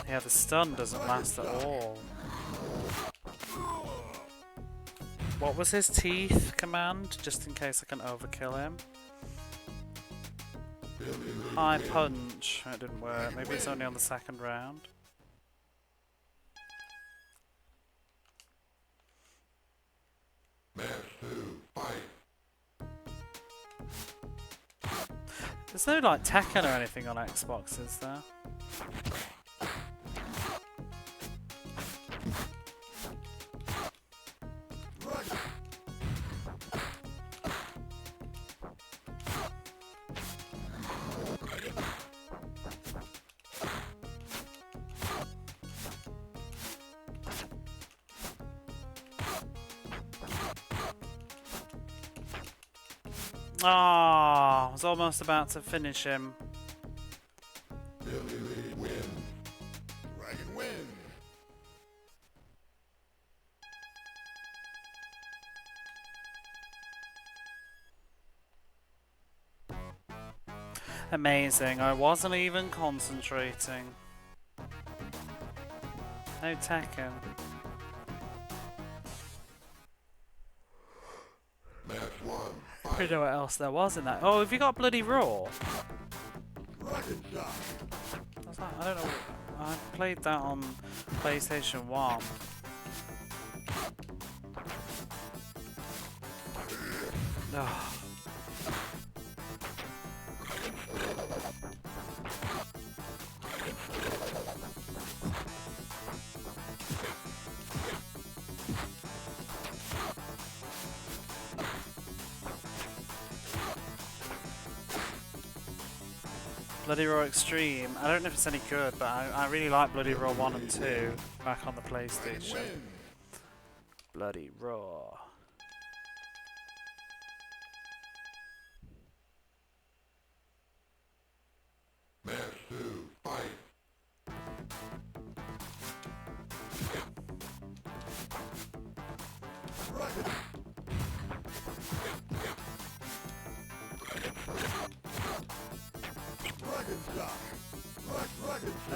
Yeah, the stun doesn't last at all. What was his teeth command, just in case I can overkill him? High punch. It didn't work. Maybe it's only on the second round. Match 2, fight. There's no like Tekken or anything on Xbox, is there? Ah, I was almost about to finish him. Billy Lee win. Dragon win. Amazing, I wasn't even concentrating. No Tekken. Match 1, I fight. don't know what else there was in that. Oh, have you got bloody Raw? Dragon Shock. What's that? I don't know. I played that on PlayStation 1. Ugh. Bloody Raw Extreme. I don't know if it's any good, but I really like Bloody Raw 1 and 2 back on the PlayStation. Bloody Raw. Match 2, fight.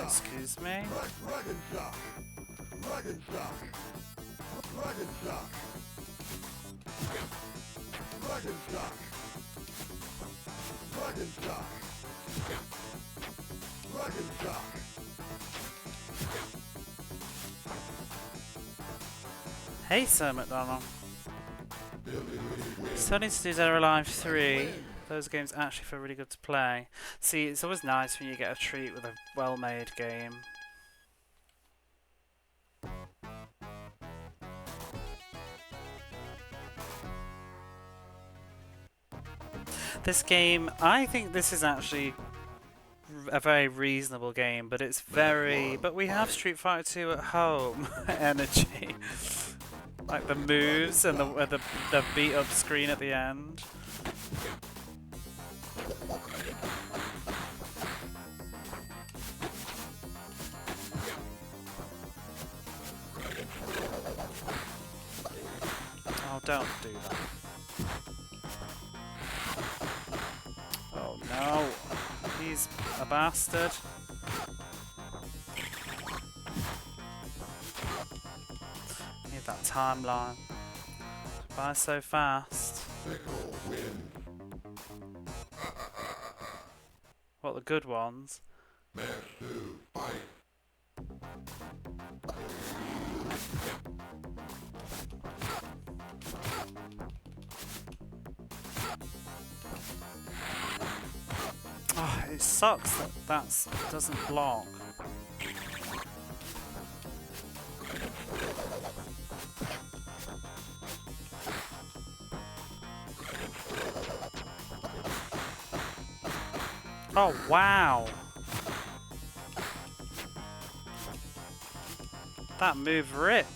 Excuse me? Hey, Sir McDonald. Still need to do Dead or Alive 3. Those games actually feel really good to play. See, it's always nice when you get a treat with a well-made game. This game, I think this is actually a very reasonable game, but it's very... But we have Street Fighter 2 at home energy. Like the moves and the beat-up screen at the end. Oh, don't do that. Oh no, he's a bastard. Need that timeline. Buy so fast. What, the good ones? Match 2, fight. Oh, it sucks that that doesn't block. Oh, wow. That move ripped.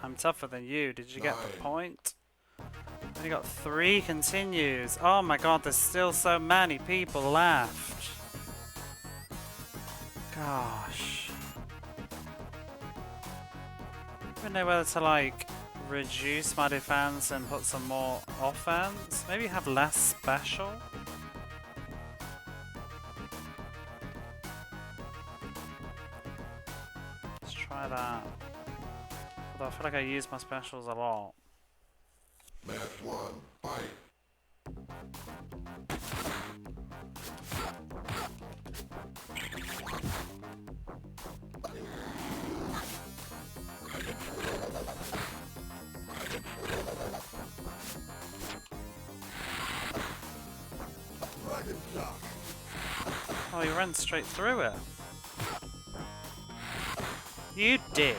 I'm tougher than you. Did you get the point? Only got 3 continues. Oh my god, there's still so many people left. Gosh. I don't even know whether to like reduce my defense and put some more offense. Maybe have less special. Let's try that. Although I feel like I use my specials a lot. Match 1, fight. Oh, he ran straight through it. You dick.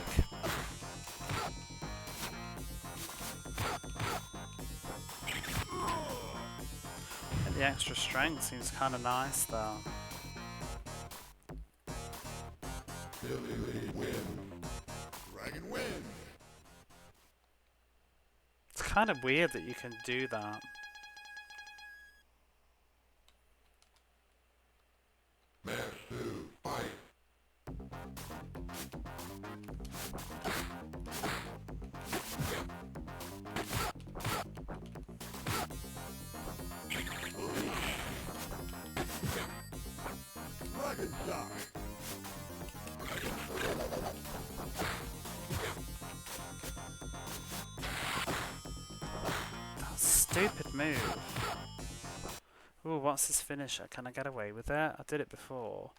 And the extra strength seems kind of nice, though. Billy win. Dragon win. It's kind of weird that you can do that. Match 2, fight. Dragon shock. That stupid move. Ooh, what's his finisher? Can I get away with it? I did it before.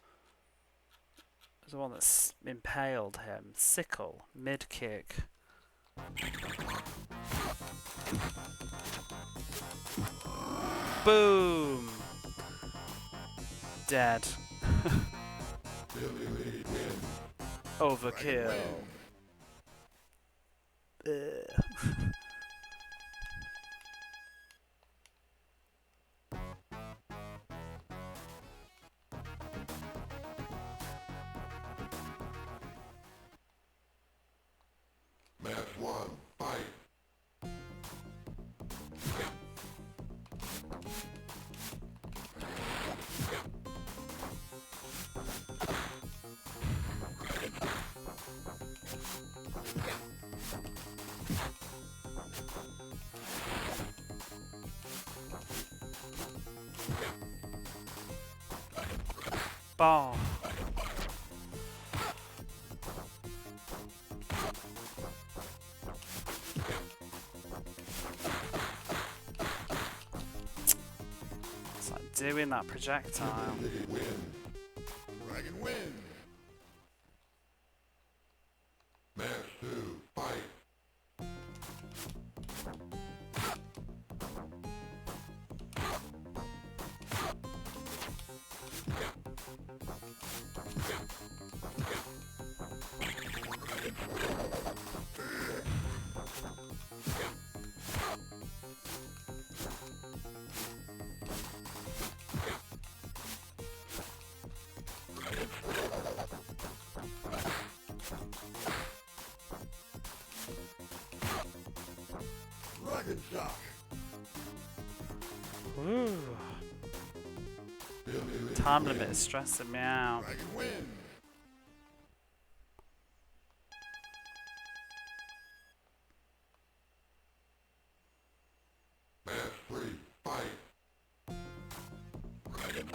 There's the one that's impaled him. Sickle. Mid kick. Boom! Dead. Billy win. Overkill. Match 1, fight. Ball. It's like doing that projectile. Win. Dragon win. Match 2, fight. Dragon shock. Ooh. Time limit is stressing me out. Dragon win. Match 3, fight. Dragon.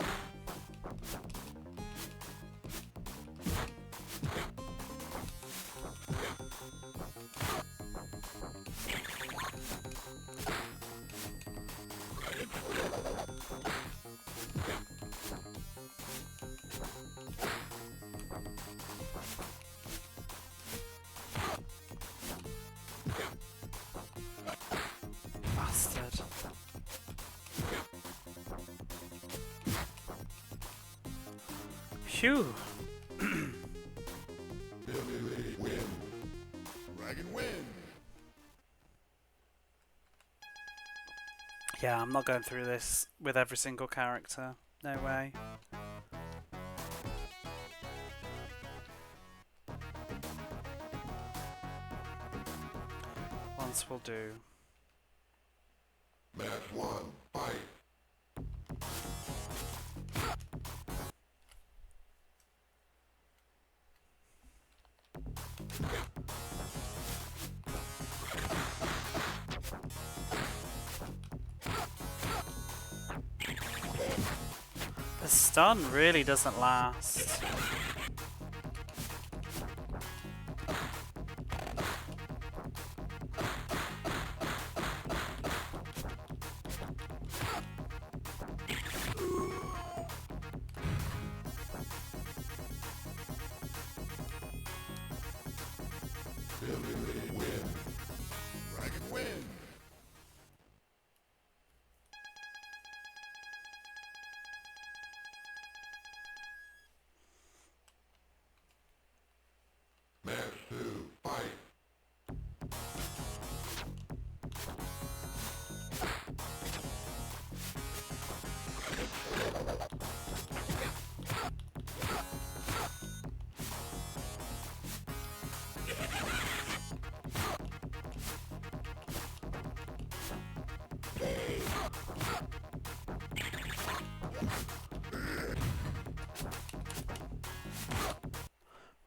Bastard. Phew. Billy win. Dragon win. Yeah, I'm not going through this with every single character. No way. Once will do. Match 1, fight. The stun really doesn't last. Billy win. Dragon win. Match 2, fight.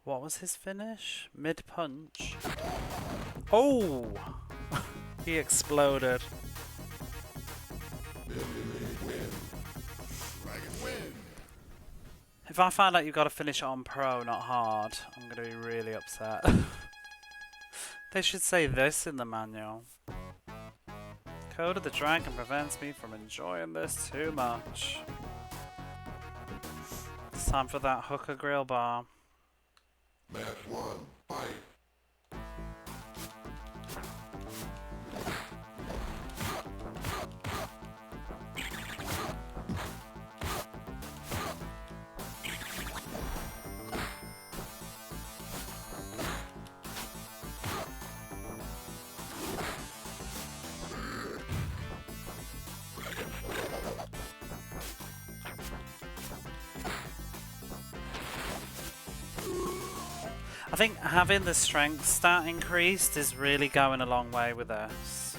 What was his finish? Mid punch. Oh! He exploded. Billy win. Dragon win. If I find out you've got to finish it on pro, not hard, I'm going to be really upset. They should say this in the manual. Code of the Dragon prevents me from enjoying this too much. It's time for that hooker grill bar. Match 1, fight. I think having the strength stat increased is really going a long way with this.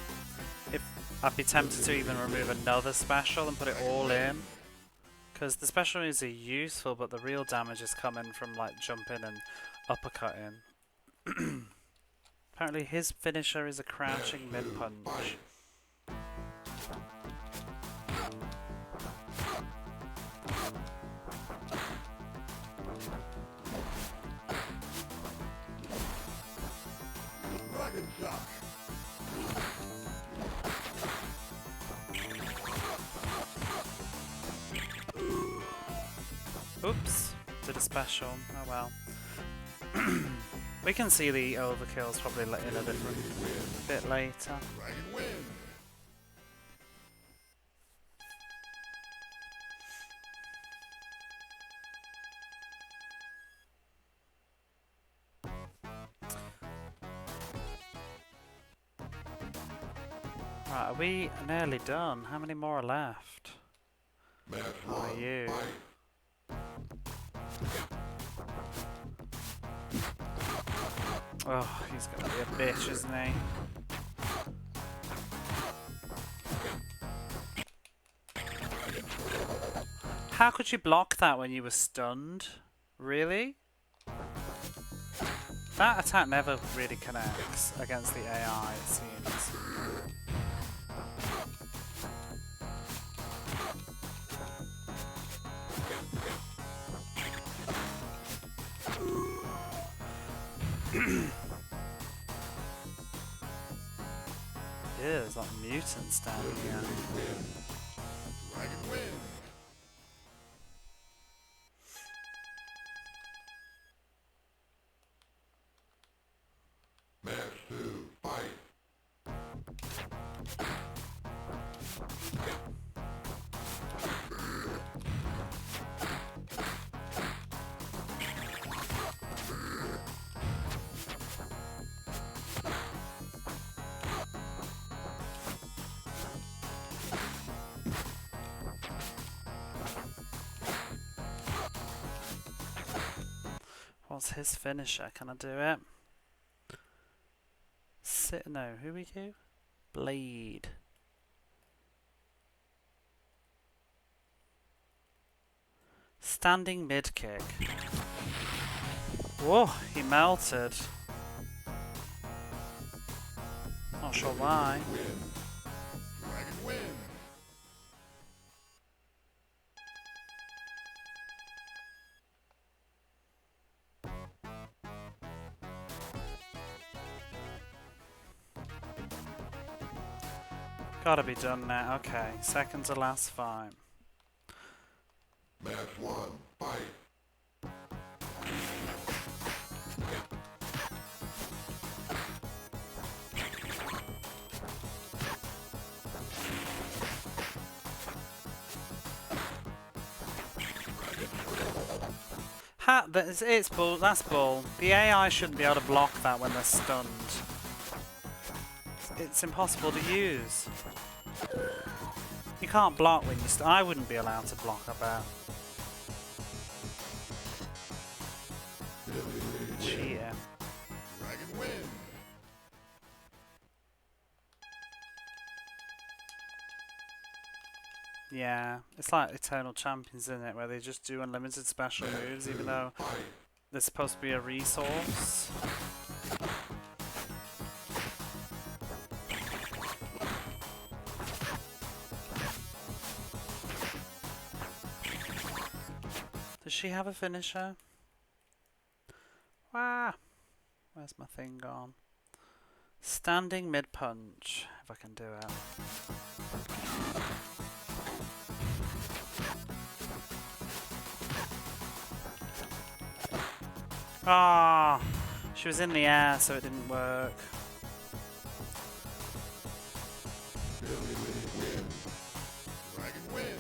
If I'd be tempted to even remove another special and put it all in. Because the special moves are useful, but the real damage is coming from like jumping and uppercutting. Apparently his finisher is a crouching mid-punch. Dragon shot. Oops, did a special. Oh well. We can see the overkills probably in a different bit later. Dragon win. Right, are we nearly done? How many more are left? Match How are one. you? Fight. Oh, he's gonna be a bitch, isn't he? How could you block that when you were stunned? Really? That attack never really connects against the AI, it seems. Yeah, there's like mutants down here. Dragon win. Match two. Fight. What's his finisher? Can I do it? No, who are you? Blade. Standing mid kick. Whoa, he melted. Not sure why. Dragon win. Gotta be done now. Okay, second to last fight. Match one. Fight. It's bull. That's bull. The AI shouldn't be able to block that when they're stunned. It's impossible to use. You can't block when you I wouldn't be allowed to block, I bet. Cheating. Dragon win. Yeah, it's like Eternal Champions, isn't it? Where they just do unlimited special moves, even though there's supposed to be a resource. Does she have a finisher? Ah, where's my thing gone? Standing mid punch, if I can do it. Ah, she was in the air, so it didn't work. Dragon win.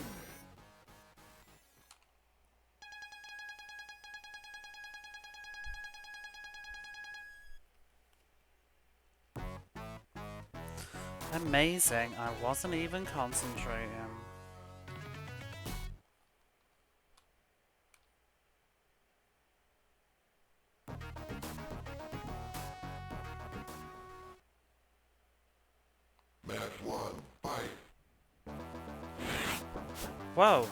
Amazing, I wasn't even concentrating. Match 1, fight. Whoa.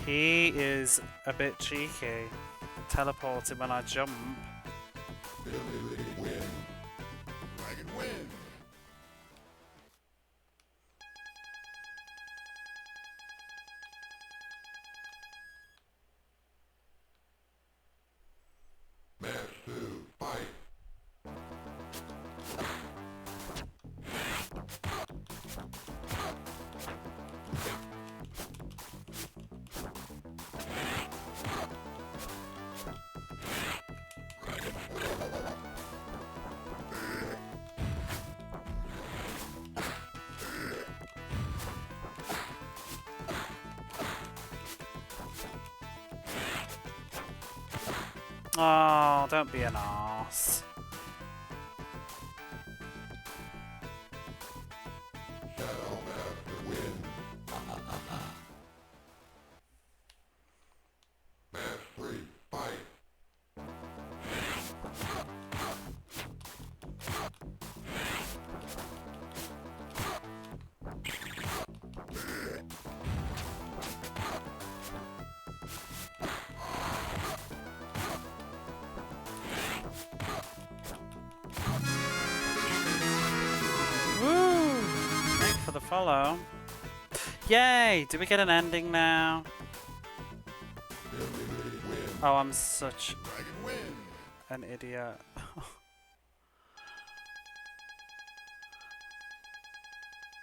He is a bit cheeky. Teleported when I jump. Billy Lee win. Dragon win. Match 2, fight. Oh, don't be an arse. Shadow Master win. Match 3, fight. Woo! Thanks for the follow. Yay! Do we get an ending now? Billy Lee win. Oh, I'm such Dragon win. an idiot.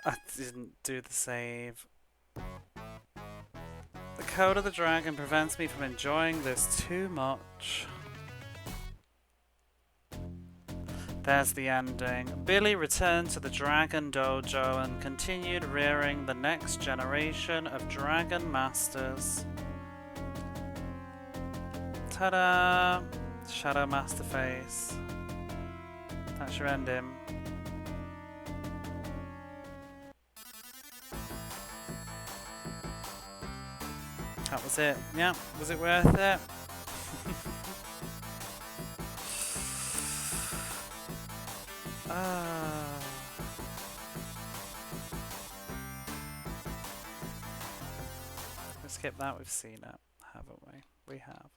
I didn't do the save. The code of the dragon prevents me from enjoying this too much. There's the ending. Billy returned to the Dragon Dojo and continued rearing the next generation of Dragon Masters. Ta-da! Shadow Master face. That's your ending. That was it. Yeah, was it worth it? Let's skip that. We've seen it, haven't we? We have.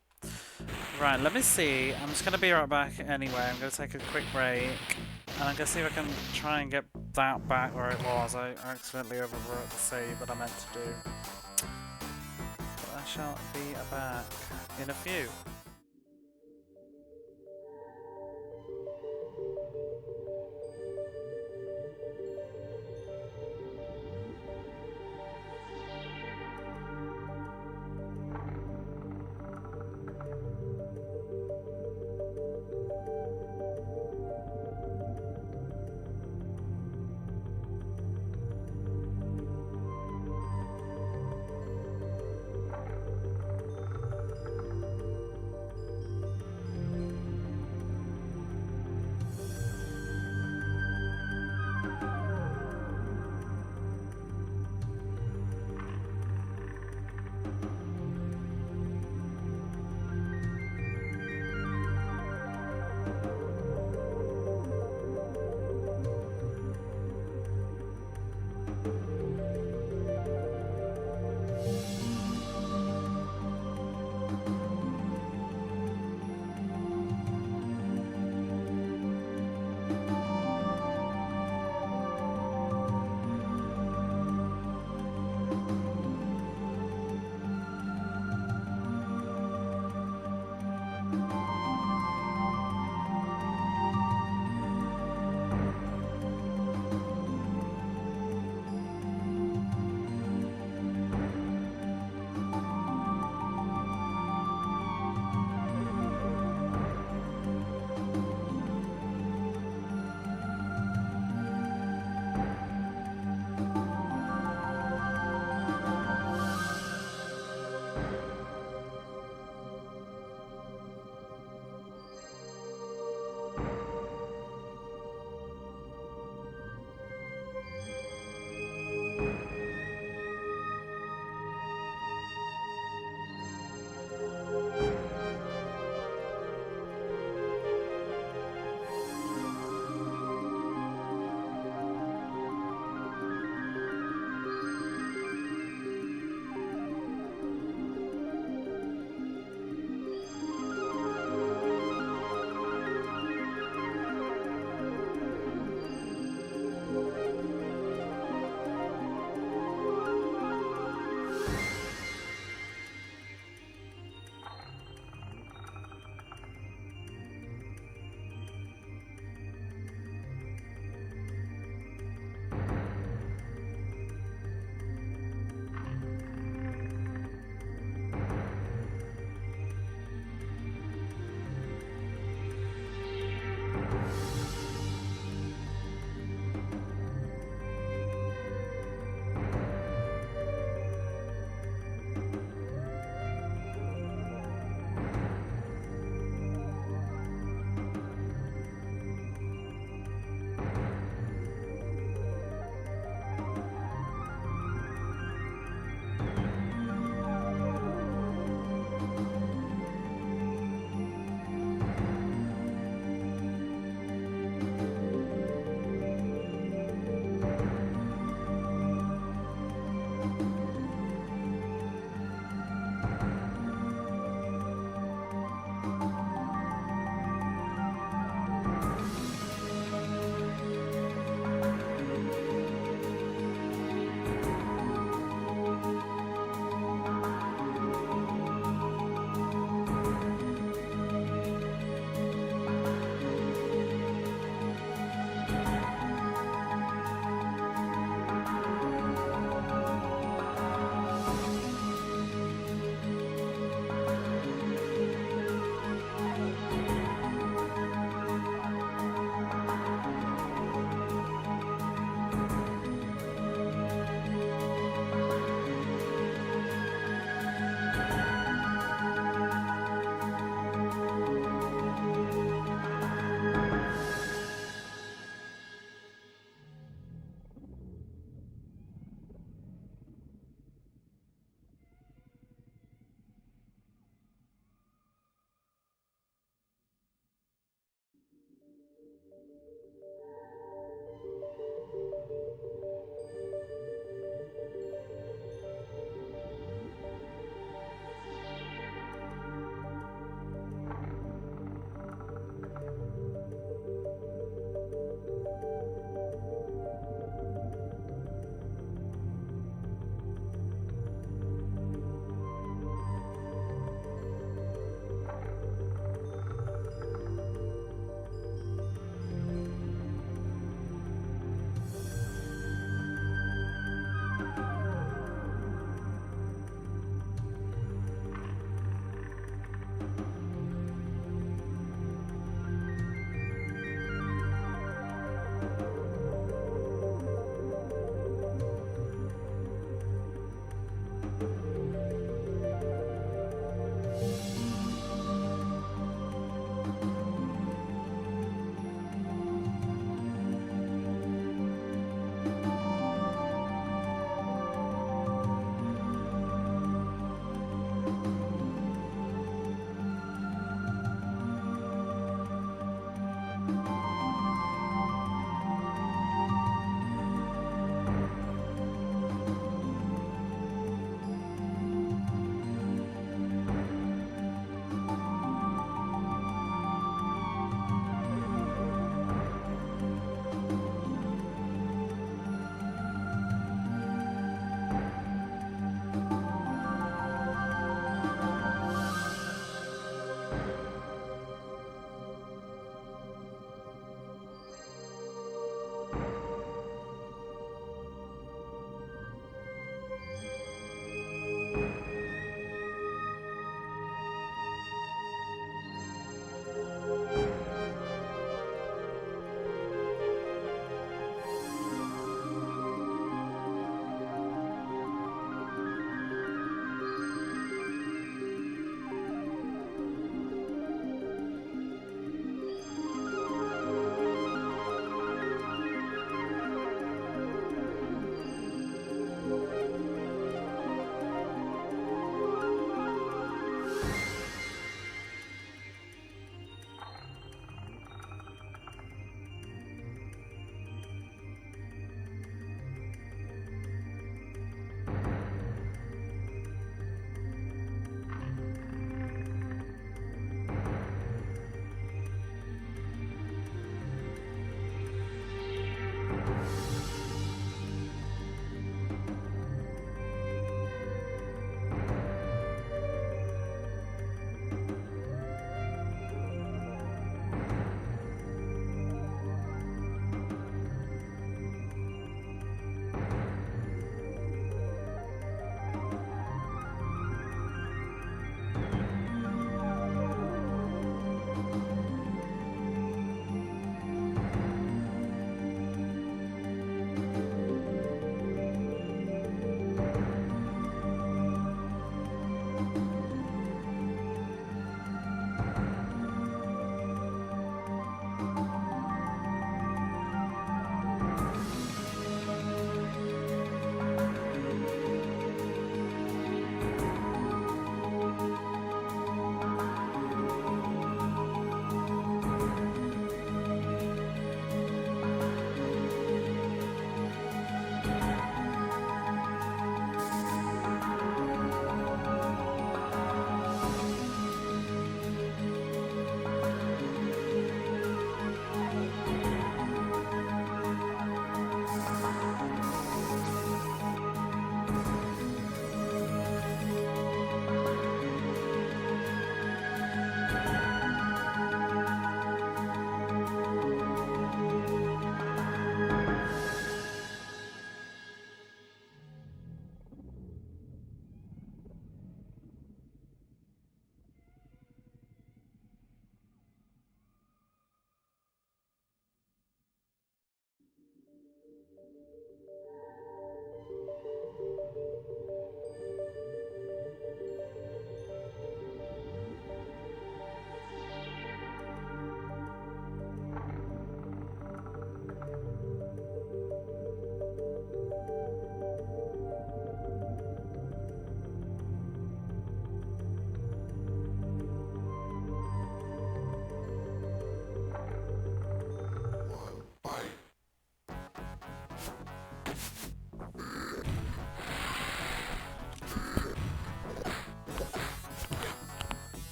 Right, let me see. I'm just going to be right back anyway. I'm going to take a quick break. And I'm going to see if I can try and get that back where it was. I accidentally overwrote the save that I meant to do. But I shall be back in a few.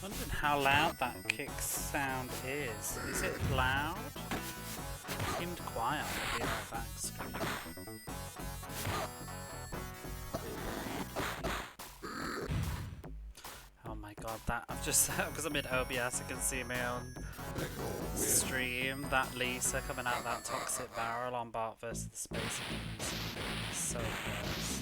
Wondering how loud that kick sound is. Is it loud? It seemed quiet on the back screen. Oh my god, that I've just because I'm in OBS, I can see my own stream. That Lisa coming out that toxic barrel on Bart versus the Space Marines. So cursed.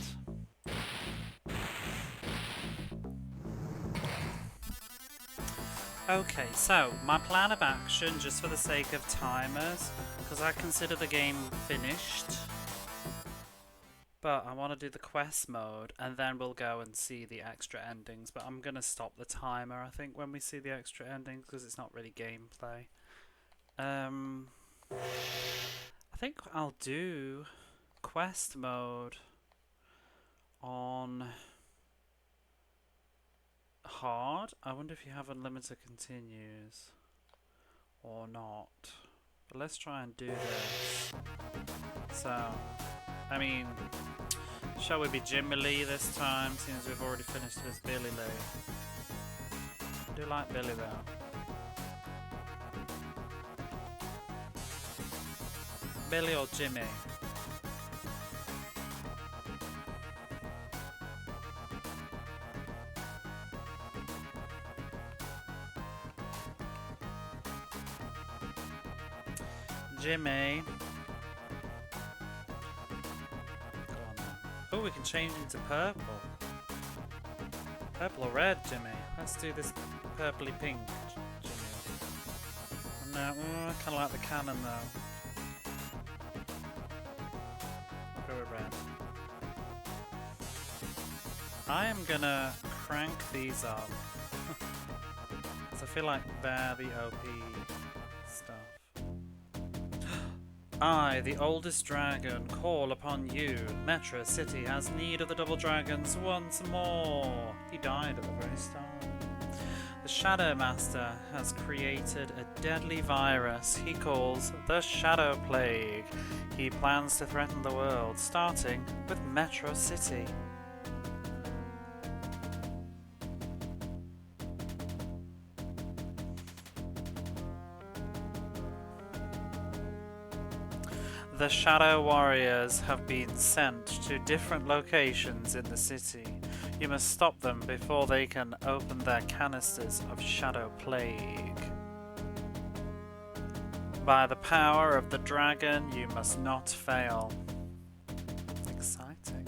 Okay, so my plan of action, just for the sake of timers, because I consider the game finished, but I want to do the quest mode, and then we'll go and see the extra endings, but I'm going to stop the timer, I think, when we see the extra endings, because it's not really gameplay. I think I'll do quest mode on hard. I wonder if you have unlimited continues or not. But let's try and do this. So, I mean, shall we be Jimmy Lee this time, seeing as we've already finished as Billy Lee? I do like Billy though. Billy or Jimmy? Jimmy. Go on then. Oh, we can change into purple. Purple or red, Jimmy? Let's do this purpley pink, Jimmy. No, I kind of like the cannon though. I'll go with red. I am gonna crank these up. Because I feel like they're the OP stuff. I, the oldest dragon, call upon you. Metro City has need of the double dragons once more. He died at the very start. The Shadow Master has created a deadly virus he calls the Shadow Plague. He plans to threaten the world, starting with Metro City. The Shadow Warriors have been sent to different locations in the city. You must stop them before they can open their canisters of Shadow Plague. By the power of the dragon, you must not fail. Exciting.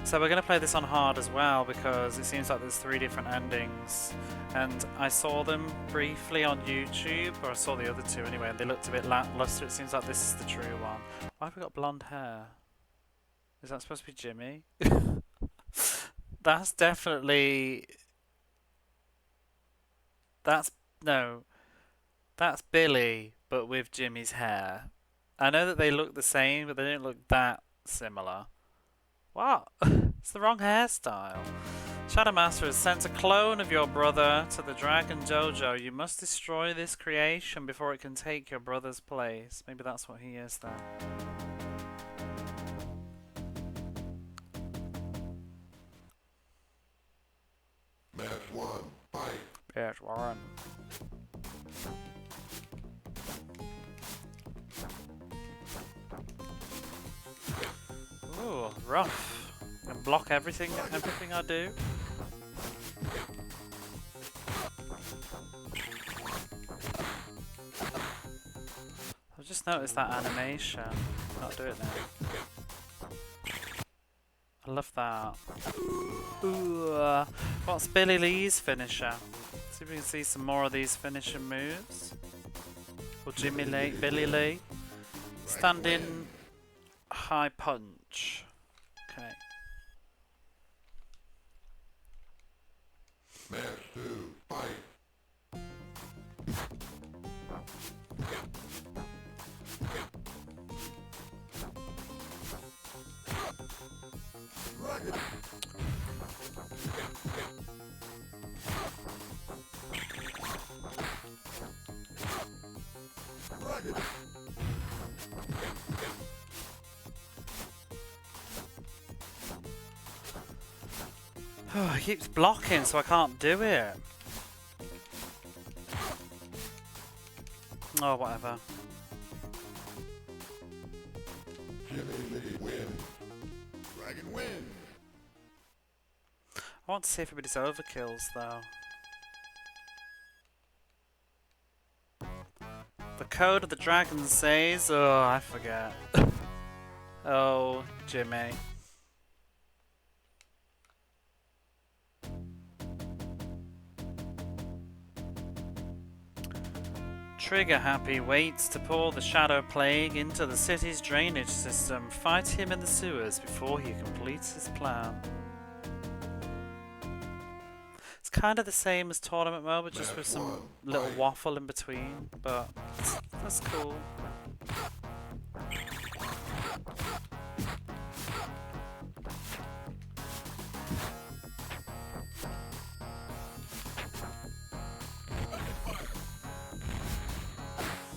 So we're going to play this on hard as well because it seems like there's 3 different endings. And I saw them briefly on YouTube, or I saw the other 2 anyway, and they looked a bit lackluster. It seems like this is the true one. Why have we got blonde hair? Is that supposed to be Jimmy? That's definitely... No. That's Billy, but with Jimmy's hair. I know that they look the same, but they don't look that similar. What? It's the wrong hairstyle. Shadow Master has sent a clone of your brother to the Dragon Dojo. You must destroy this creation before it can take your brother's place. Maybe that's what he is then. Match 1, fight. Yes, Warren. Ooh, rough. And block everything I do. I've just noticed that animation. Not do it now. I love that. Ooh, what's Billy Lee's finisher? See if we can see some more of these finishing moves. Or Jimmy Lee, Billy Lee. Standing high punch. Okay. Match 2, fight. Dragon. Dragon. Oh, he keeps blocking, so I can't do it. Oh, whatever. Jimmy Lee win. Dragon win. I want to see everybody's overkills, though. The code of the dragon says... Oh, I forget. Oh, Jimmy. Trigger Happy waits to pour the Shadow Plague into the city's drainage system. Fight him in the sewers before he completes his plan. It's kind of the same as Tournament Mode, but just with some little waffle in between. But that's cool.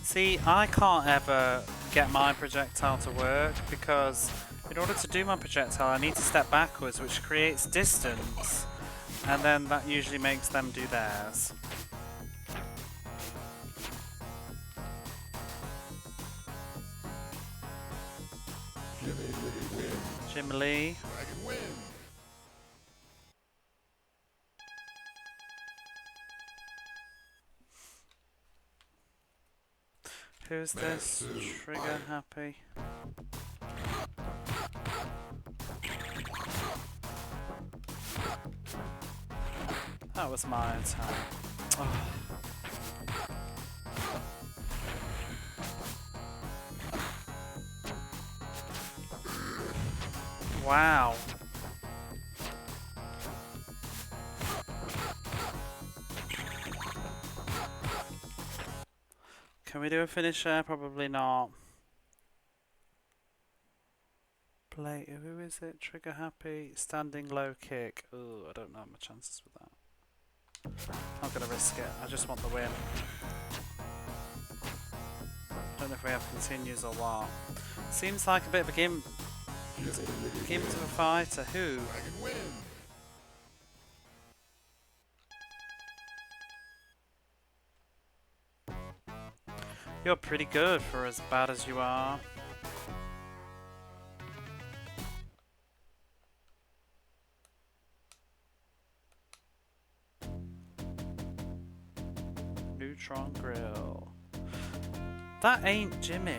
See, I can't ever get my projectile to work because in order to do my projectile I need to step backwards, which creates distance, and then that usually makes them do theirs. Jimmy Lee win. Jim Lee. Dragon win. Who's this? Trigger Happy. That was my attack. Oh. Wow. Can we do a finisher? Probably not. Play. Who is it? Trigger Happy. Standing low kick. Ooh, I don't know my chances with that. Not gonna risk it. I just want the win. Don't know if we have continues or what. Seems like a bit of a gimp to a fighter. Who? Dragon win. You're pretty good for as bad as you are. Neutron Grill. That ain't Jimmy.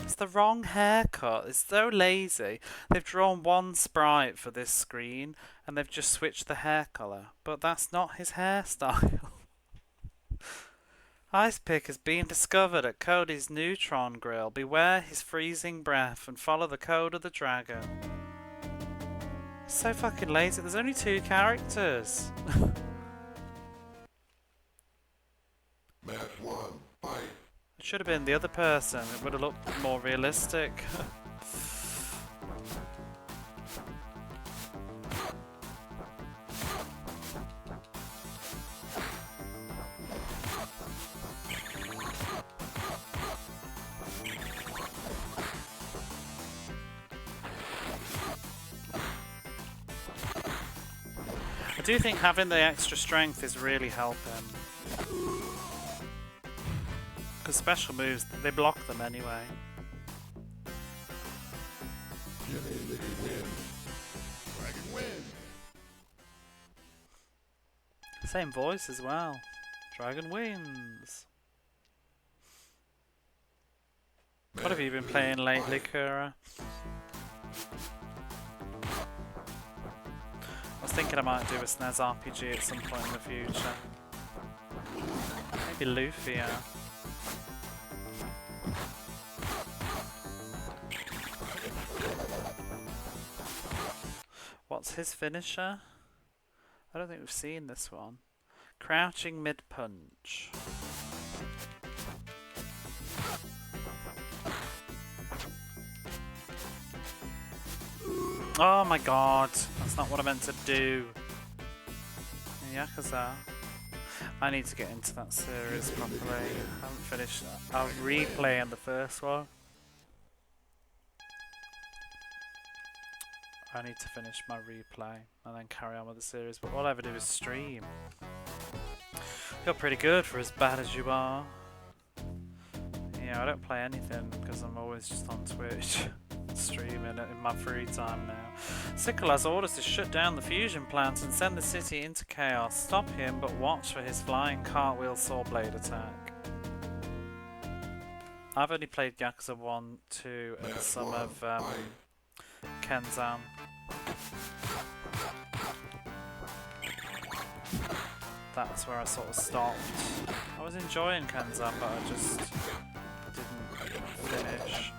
It's the wrong haircut. It's so lazy. They've drawn one sprite for this screen and they've just switched the hair colour. But that's not his hairstyle. Ice Pick has been discovered at Cody's Neutron Grill. Beware his freezing breath and follow the code of the dragon. It's so fucking lazy. There's only 2 characters. Match 1, fight. It should have been the other person. It would have looked more realistic. I do think having the extra strength is really helping. Because special moves, they block them anyway. Jimmy Lee wins. Dragon wins. Same voice as well. Dragon wins. What have you been playing lately, Kura? I was thinking I might do a SNES RPG at some point in the future. Maybe Lufia. What's his finisher? I don't think we've seen this one. Crouching mid-punch. Oh my god, that's not what I meant to do. Yakuza. I need to get into that series properly. I haven't finished that. I'll replay on the first one. I need to finish my replay and then carry on with the series, but all I ever do is stream. You're pretty good for as bad as you are. Yeah, I don't play anything because I'm always just on Twitch. Streaming it in my free time now. Sickle has orders to shut down the fusion plant and send the city into chaos. Stop him, but watch for his flying cartwheel saw blade attack. I've only played Yakuza 1, 2 and some of Kenzan. That's where I sort of stopped. I was enjoying Kenzan, but I just didn't finish.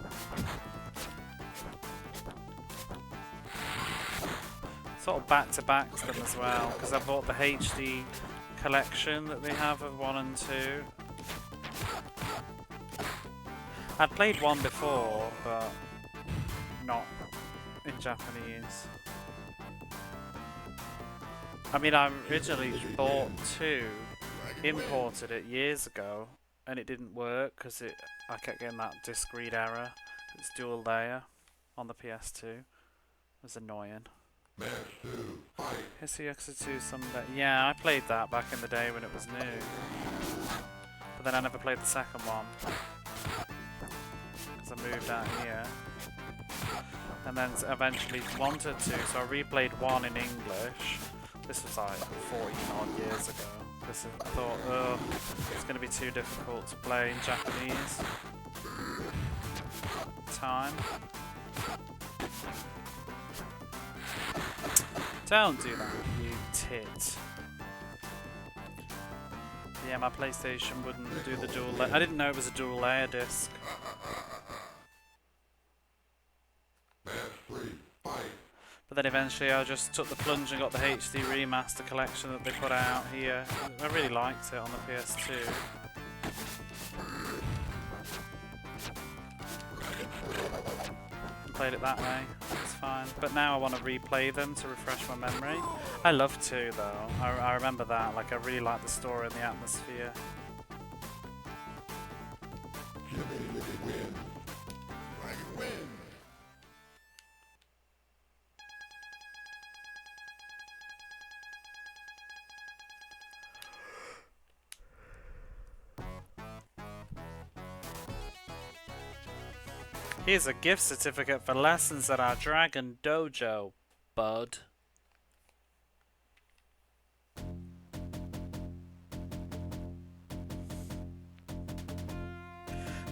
Sort of back to back them as well, because I bought the HD collection that they have of 1 and 2. I'd played 1 before, but not in Japanese. I mean, I originally bought 2, imported it years ago, and it didn't work because I kept getting that disc read error. It's dual layer on the PS2. It was annoying. Match 2, fight. Here's the Yakuza 2 someday. Yeah, I played that back in the day when it was new. But then I never played the second one. Because I moved out here. And then eventually wanted to, so I replayed 1 in English. This was like 14 odd years ago. Because I thought, oh, it's going to be too difficult to play in Japanese. Time. Don't do that, you tit. Yeah, my PlayStation wouldn't do the dual layer. I didn't know it was a dual layer disc. Match 3, fight. But then eventually I just took the plunge and got the HD remaster collection that they put out here. I really liked it on the PS2. Played it that way, it's fine. But now I want to replay them to refresh my memory. I love 2 though, I remember that, like I really like the story and the atmosphere. Jimmy Lee wins. Dragon wins. Here's a gift certificate for lessons at our Dragon Dojo, bud.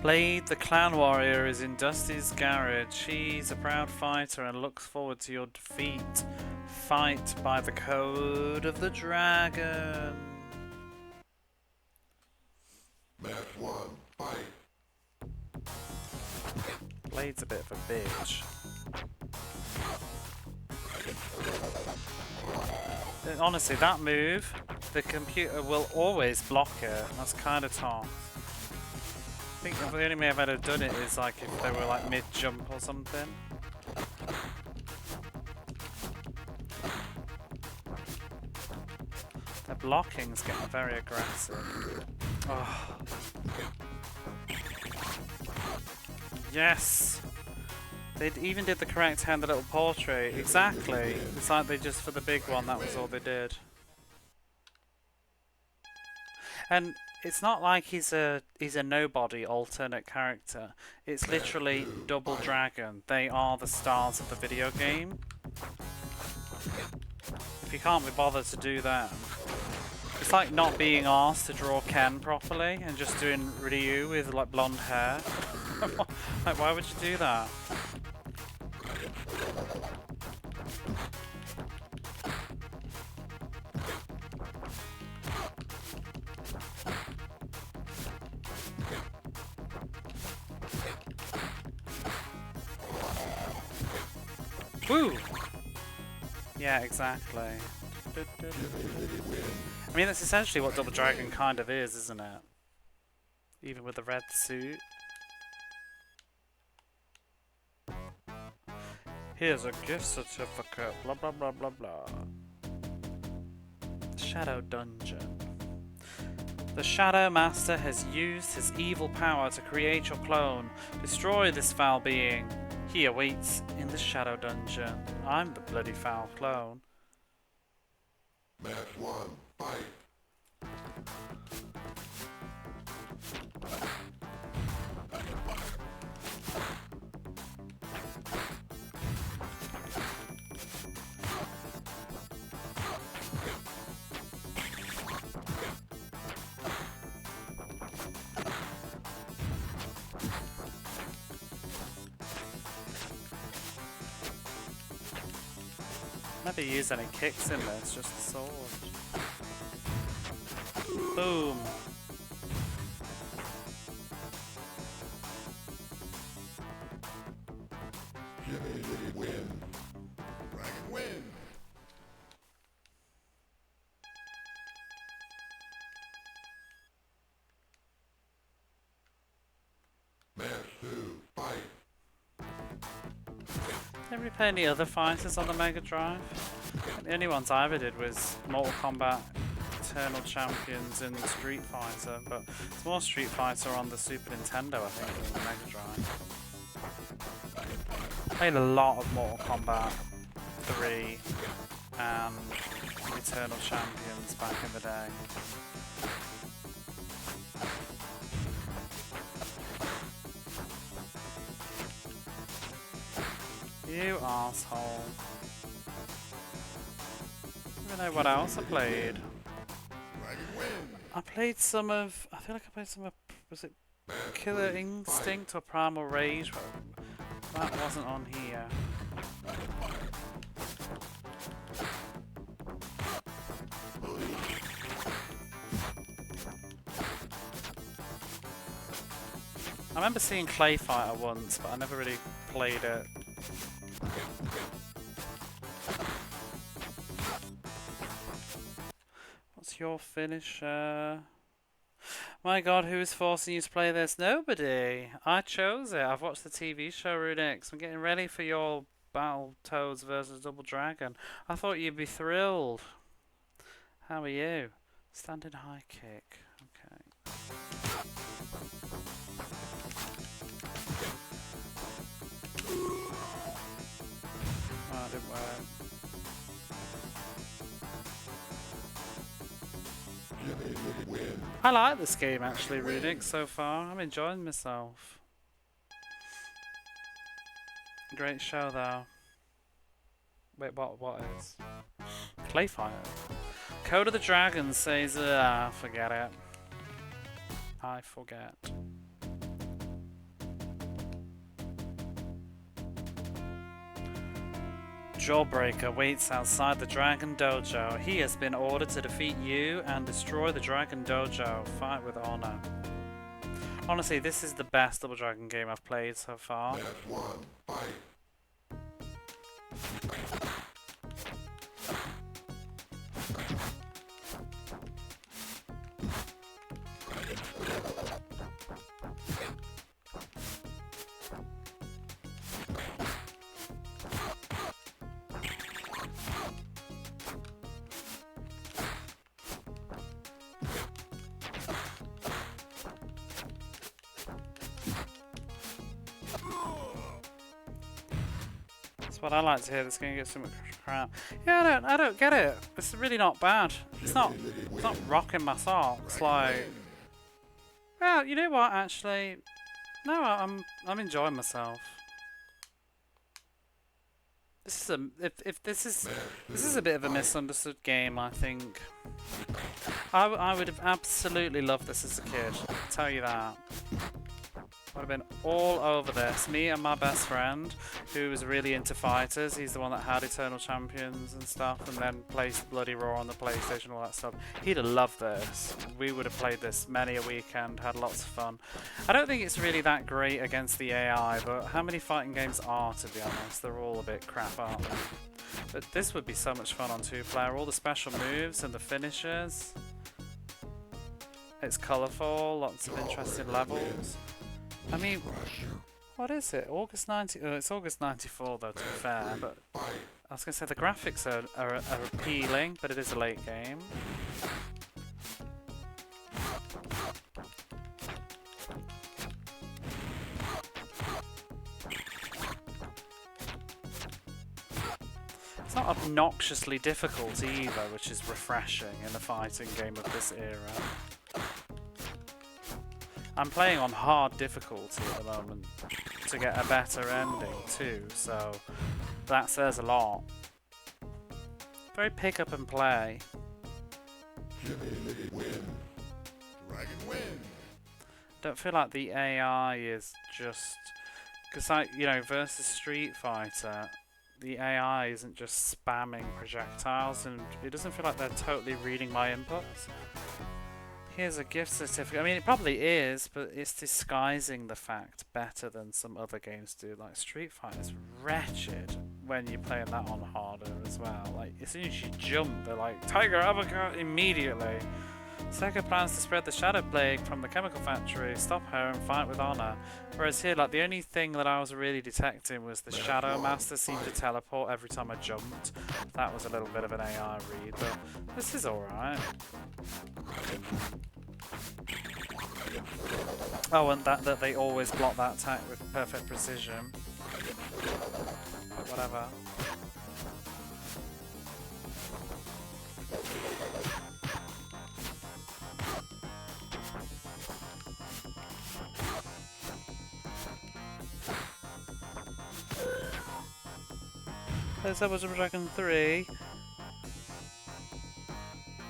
Blade the Clan Warrior is in Dusty's garage. He's a proud fighter and looks forward to your defeat. Fight by the code of the dragon. Match 1, fight. Blade's a bit of a bitch. Honestly, that move, the computer will always block it. That's kind of tough. I think the only way I've ever done it is like if they were like mid-jump or something. The blocking's getting very aggressive. Oh. Yes! They even did the correct hand, the little portrait. Exactly. It's like they just, for the big one, that was all they did. And it's not like he's a nobody alternate character. It's literally Double Dragon. They are the stars of the video game. If you can't be bothered to do that, it's like not being asked to draw Ken properly and just doing Ryu with like blonde hair. Like, why would you do that? Woo! Yeah, exactly. I mean, that's essentially what Double Dragon kind of is, isn't it? Even with the red suit. Here's a gift certificate, blah blah blah blah blah. Shadow Dungeon. The Shadow Master has used his evil power to create your clone. Destroy this foul being. He awaits in the Shadow Dungeon. I'm the bloody foul clone. Match 1, fight. Never use any kicks in there, it's just a sword. Boom! Jimmy win. Dragon win. Match 2, fight. Did we play any other fighters on the Mega Drive? The only ones I ever did was Mortal Kombat, Eternal Champions and Street Fighter, but it's more Street Fighter on the Super Nintendo, I think, than the Mega Drive. Played a lot of Mortal Kombat 3 and Eternal Champions back in the day. You asshole. I don't know what else I played. I played some of, I feel like I played some of, was it Killer Instinct or Primal Rage? That wasn't on here. I remember seeing Clay Fighter once, but I never really played it. What's your finisher? My god, who is forcing you to play this? Nobody. I chose it. I've watched the TV show Runix. I'm getting ready for your Battletoads versus Double Dragon. I thought you'd be thrilled. How are you? Standing high kick. Okay. Oh, it didn't work. I like this game actually, Runix, so far. I'm enjoying myself. Great show though. Wait, what is? Clay Fighter. Code of the Dragon says, forget it. I forget. Jawbreaker waits outside the Dragon Dojo. He has been ordered to defeat you and destroy the Dragon Dojo. Fight with honor. Honestly, this is the best Double Dragon game I've played so far. Match 1, fight. That's what I like to hear. This game gets so much crap. Yeah, I don't get it. It's really not bad. It's not rocking my socks. Like, well, you know what? Actually, no, I'm enjoying myself. This is this is a bit of a misunderstood game. I think I would have absolutely loved this as a kid. I'll tell you that. Would have been all over this. Me and my best friend, who was really into fighters. He's the one that had Eternal Champions and stuff, and then plays Bloody Roar on the PlayStation, all that stuff. He'd have loved this. We would have played this many a weekend, had lots of fun. I don't think it's really that great against the AI, but how many fighting games are, to be honest? They're all a bit crap, aren't they? But this would be so much fun on 2-player. All the special moves and the finishes. It's colourful, lots of interesting levels. I mean, what is it? August 90? It's August 94 though, to be fair, but I was going to say the graphics are appealing, but it is a late game. It's not obnoxiously difficult either, which is refreshing in a fighting game of this era. I'm playing on hard difficulty at the moment to get a better ending too, so that says a lot. Very pick up and play. Dragon win. Don't feel like the AI is just because versus Street Fighter, the AI isn't just spamming projectiles, and it doesn't feel like they're totally reading my inputs. Here's a gift certificate. I mean, it probably is, but it's disguising the fact better than some other games do. Like Street Fighter is wretched when you're playing that on harder as well. Like, as soon as you jump, they're like, Tiger Uppercut immediately. Sega plans to spread the Shadow Plague from the chemical factory, stop her and fight with honor. Whereas here, like, the only thing that I was really detecting was the Shadow Master seemed to teleport every time I jumped. That was a little bit of an AI read, but this is alright. Oh, and that they always block that attack with perfect precision. But whatever. There's Double Dragon 3.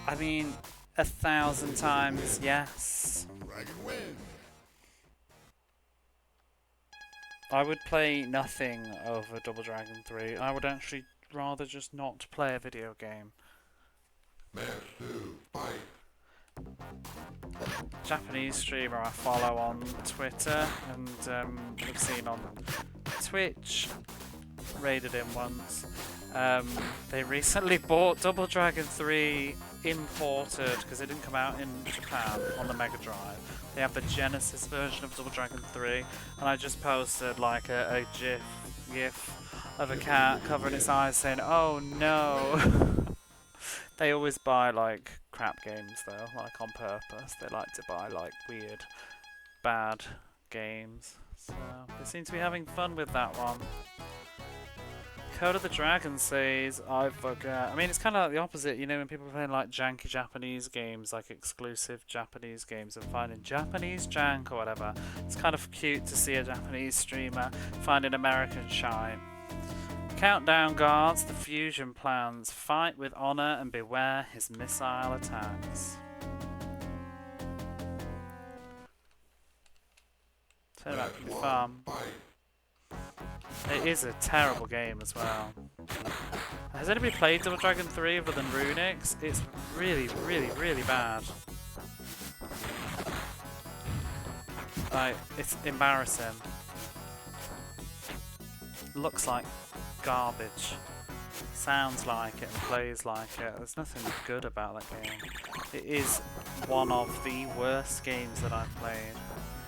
I mean, 1,000 times yes. Dragon win. I would play nothing over Double Dragon 3. I would actually rather just not play a video game. Match 2, fight. Japanese streamer I follow on Twitter and have seen on Twitch. Raided him once. They recently bought Double Dragon 3 imported because it didn't come out in Japan on the Mega Drive. They have the Genesis version of Double Dragon 3, and I just posted like a GIF of a cat covering its eyes saying, "Oh no." They always buy like crap games though, like on purpose. They like to buy like weird, bad games. So they seem to be having fun with that one. Code of the Dragon says, I forget. I mean, it's kind of like the opposite, you know, when people are playing like janky Japanese games, like exclusive Japanese games, and finding Japanese jank or whatever. It's kind of cute to see a Japanese streamer find an American shine. Countdown guards the fusion plans. Fight with honor and beware his missile attacks. Turn out to be fun. It is a terrible game as well. Has anybody played Double Dragon 3 other than Runix? It's really, really, really bad. Like, it's embarrassing. Looks like garbage. Sounds like it and plays like it. There's nothing good about that game. It is one of the worst games that I've played.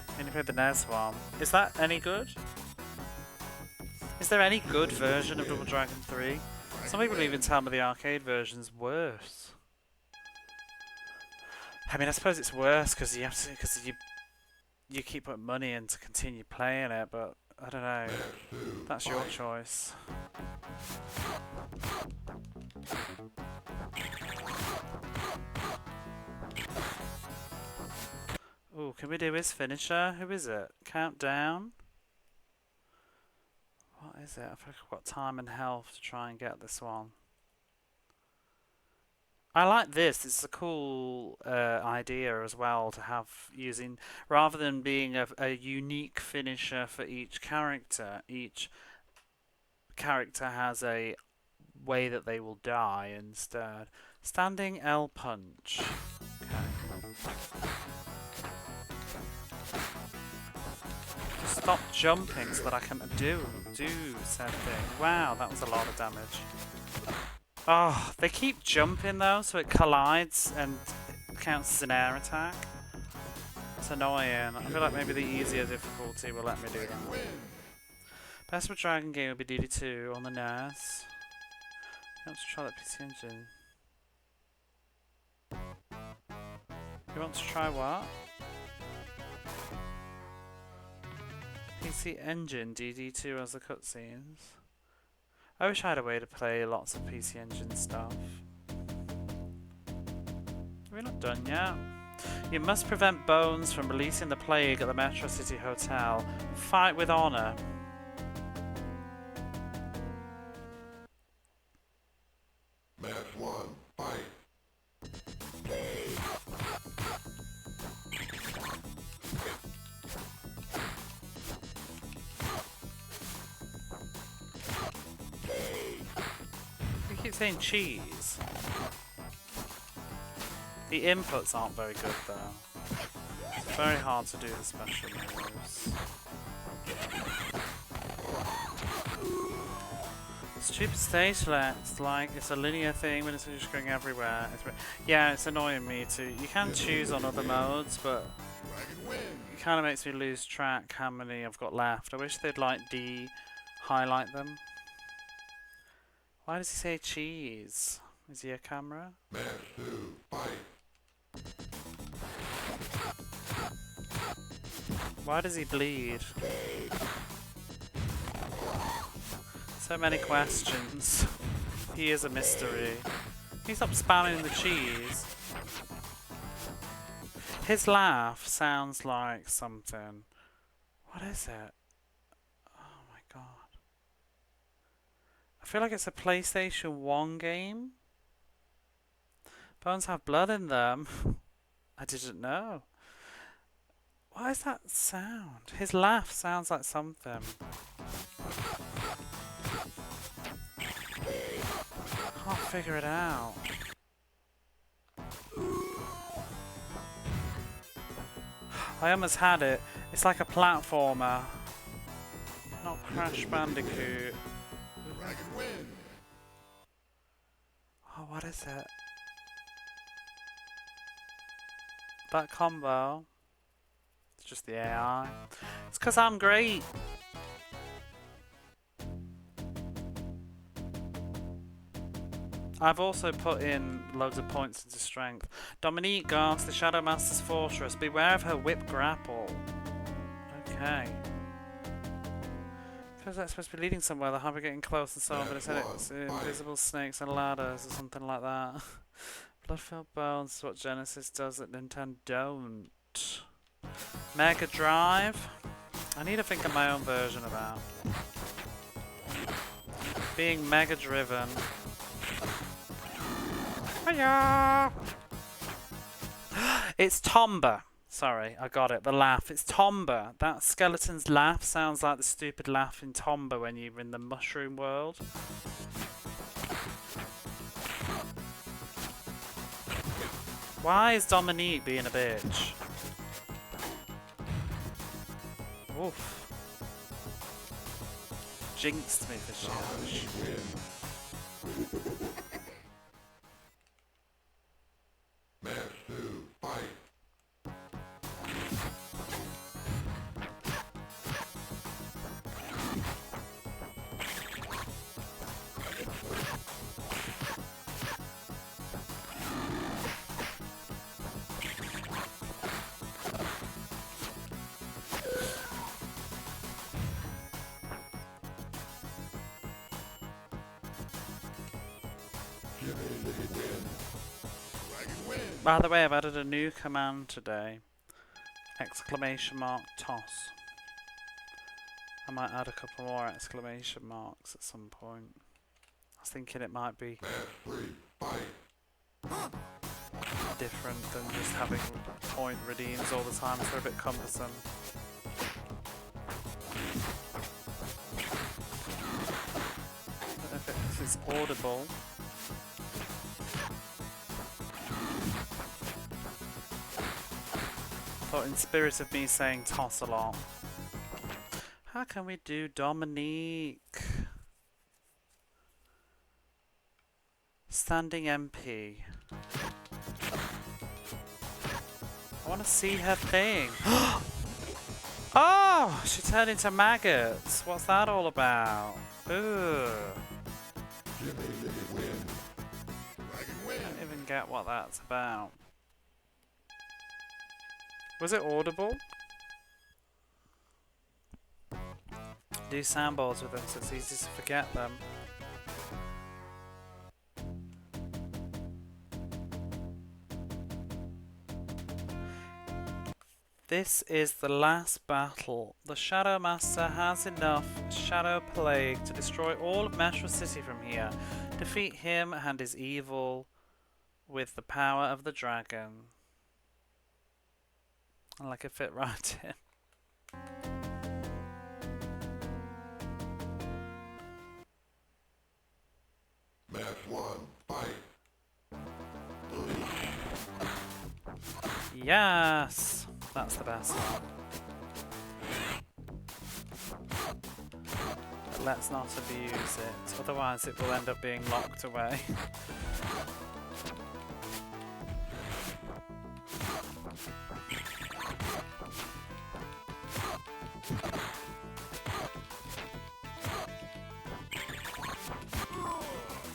I only played the NES one. Is that any good? Is there any good version of Double Dragon 3? Some people even tell me the arcade version's worse. I mean, I suppose it's worse because you keep putting money in to continue playing it, but I don't know. That's your choice. Ooh, can we do his finisher? Who is it? Countdown? What is it? I feel like I've got time and health to try and get this one. I like this. It's a cool idea as well to have using, rather than being a unique finisher for each character has a way that they will die instead. Standing L punch. Okay. Stop jumping so that I can do said thing. Wow, that was a lot of damage. Oh, they keep jumping though, so it collides and counts as an air attack. It's annoying. I feel like maybe the easier difficulty will let me do that. Best of Dragon game would be DD2 on the NES. You want to try that PC Engine? You want to try what? PC Engine DD2 as the cutscenes. I wish I had a way to play lots of PC Engine stuff. We're not done yet. You must prevent Bones from releasing the plague at the Metro City Hotel. Fight with honor. Match 1, fight. You keep saying cheese. The inputs aren't very good though. It's very hard to do the special moves. Stupid stage left, like it's a linear thing when it's just going everywhere. Yeah, it's annoying me too. You can choose on other modes, but it kind of makes me lose track how many I've got left. I wish they'd like highlight them. Why does he say cheese? Is he a camera? Match 2, fight. Why does he bleed? So many questions. He is a mystery. Can you stop spamming the cheese? His laugh sounds like something. What is it? Oh my god. I feel like it's a PlayStation 1 game. Bones have blood in them. I didn't know. What is that sound? His laugh sounds like something. Can't figure it out. I almost had it. It's like a platformer. Not Crash Bandicoot. Dragon win. Oh, what is it? That combo. It's just the AI. It's because I'm great. I've also put in loads of points into strength. Dominique guards the Shadow Master's fortress. Beware of her whip grapple. Okay. suppose that's supposed to be leading somewhere. The harbor getting close and so on, but it said it's invisible snakes and ladders or something like that. Blood-filled bones is what Genesis does that Nintendo don't. Mega Drive. I need to think of my own version of that. Being mega driven. Hiya! It's Tomba. Sorry, I got it. The laugh. It's Tomba. That skeleton's laugh sounds like the stupid laugh in Tomba when you're in the mushroom world. Why is Dominique being a bitch? Oof. Jinxed me for shit. Match 2, fight. By the way, I've added a new command today. Exclamation mark toss. I might add a couple more exclamation marks at some point. I was thinking it might be different than just having point redeems all the time, so they're a bit cumbersome. I don't know if it's audible. But in spirit of me saying toss a lot. How can we do Dominique? Standing MP. I want to see her thing. Oh! She turned into maggots. What's that all about? Ugh. I don't even get what that's about. Was it audible? Do soundboards with them so it's easy to forget them. This is the last battle. The Shadow Master has enough Shadow Plague to destroy all of Metro City from here. Defeat him and his evil with the power of the dragon. I like it fit right in. Match 1, fight. Yes! That's the best one. But let's not abuse it, otherwise it will end up being locked away.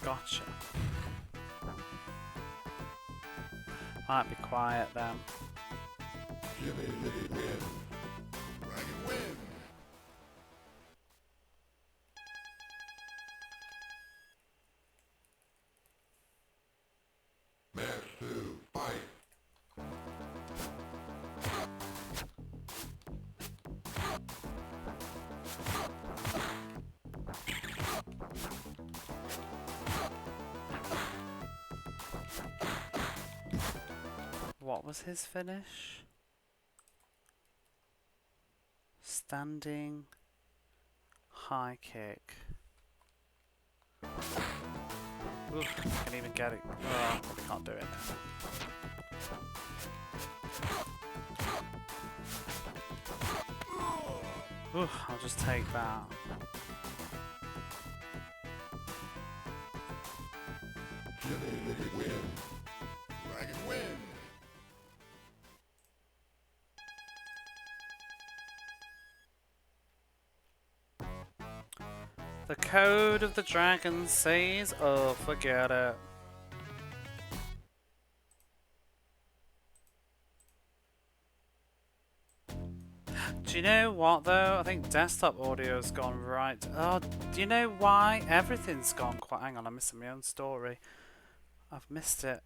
Gotcha. Might be quiet then. Dragon win. Match 2, fight. What was his finish? Standing high kick. Oof, I can even get it. Oh, probably can't do it now. Oof, I'll just take that. Win. Dragon win. The code of the dragon says, oh, forget it. Do you know what though? I think desktop audio's gone right. Oh, do you know why? Everything's gone quite. Hang on, I'm missing my own story. I've missed it.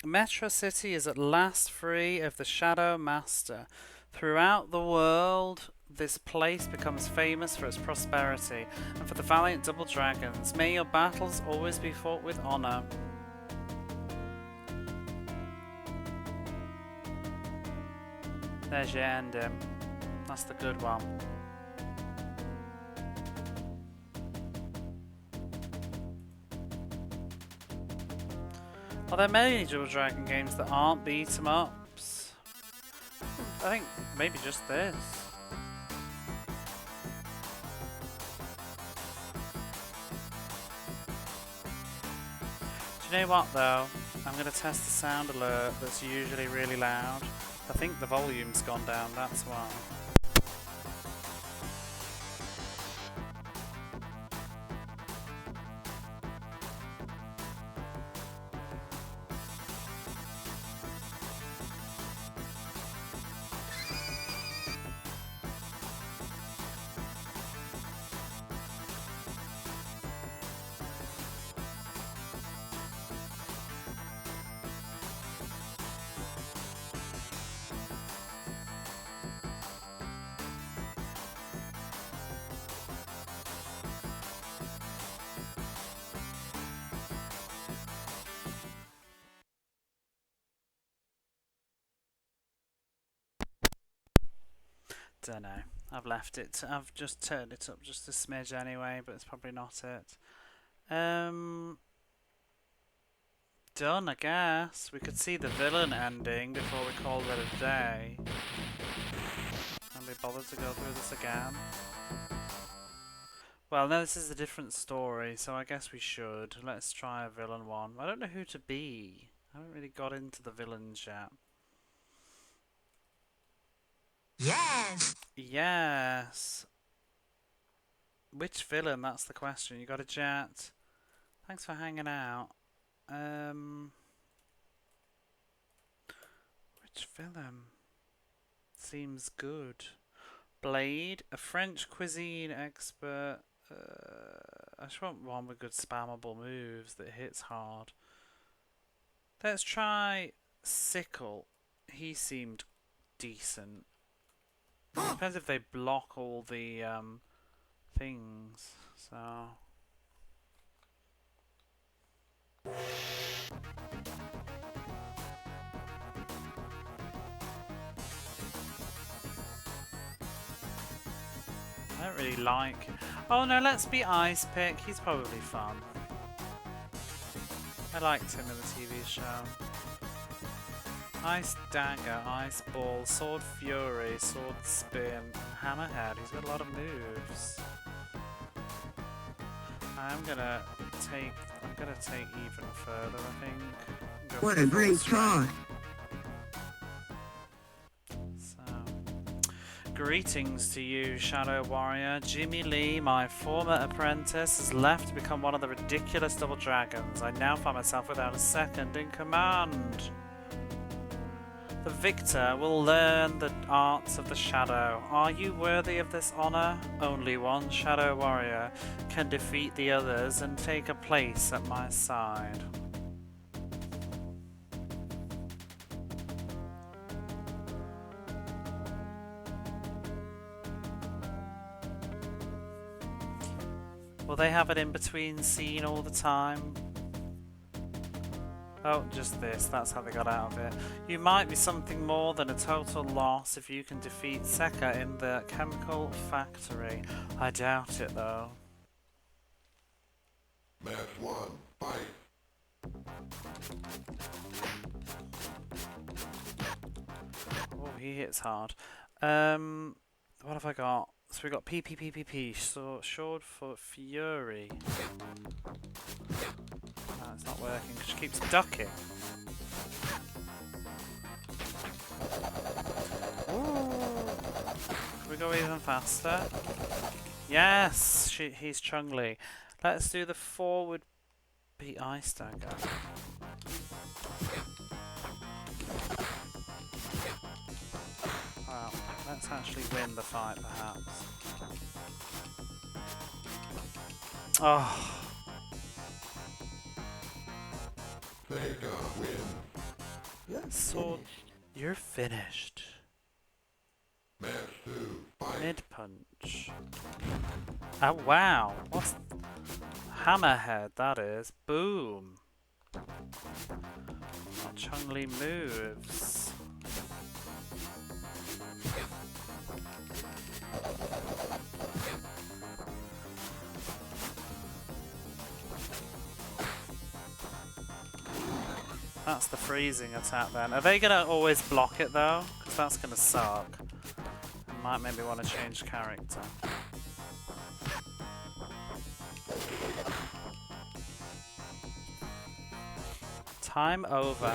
Metro City is at last free of the Shadow Master. Throughout the world, this place becomes famous for its prosperity and for the valiant double dragons. May your battles always be fought with honor. There's your ending. That's the good one. Are there many Double Dragon games that aren't beat 'em ups? I think maybe just this. Do you know what though? I'm going to test the sound alert that's usually really loud. I think the volume's gone down, that's why. Don't know. I've left it. I've just turned it up just a smidge anyway, but it's probably not it. Done, I guess. We could see the villain ending before we called it a day. Can we bother to go through this again? Well, no, this is a different story, so I guess we should. Let's try a villain one. I don't know who to be. I haven't really got into the villains yet. Yes! Yes! Which villain? That's the question. You got a jet? Thanks for hanging out. Which villain? Seems good. Blade, a French cuisine expert. I just want one with good spammable moves that hits hard. Let's try Sickle. He seemed decent. Depends if they block all the things. So. I don't really like. Oh no, let's be Ice Pick. He's probably fun. I liked him in the TV show. Ice Dagger, Ice Ball, Sword Fury, Sword Spin, Hammerhead. He's got a lot of moves. I'm gonna take even further, I think. What a great try! Greetings to you, Shadow Warrior. Jimmy Lee, my former apprentice, has left to become one of the ridiculous double dragons. I now find myself without a second in command. The victor will learn the arts of the shadow. Are you worthy of this honor? Only one Shadow Warrior can defeat the others and take a place at my side. Will they have an in-between scene all the time? Oh, just this. That's how they got out of it. You might be something more than a total loss if you can defeat Sekka in the chemical factory. I doubt it, though. Match 1, fight. Oh, he hits hard. What have I got? So we got PPPPP, so short for Fury. Oh, it's not working because she keeps ducking. Ooh. Can we go even faster? Yes! He's Chung-Li. Let's do the forward beat Ice Dagger. Wow, let's Let's actually win the fight, perhaps. Oh. Vega win. Sword, you're finished. Match 2, fight. Mid punch. Oh wow, what's hammerhead? That is boom. What Chung-Li moves? That's the freezing attack then. Are they gonna always block it though? Because that's gonna suck. I might maybe want to change character. Time over.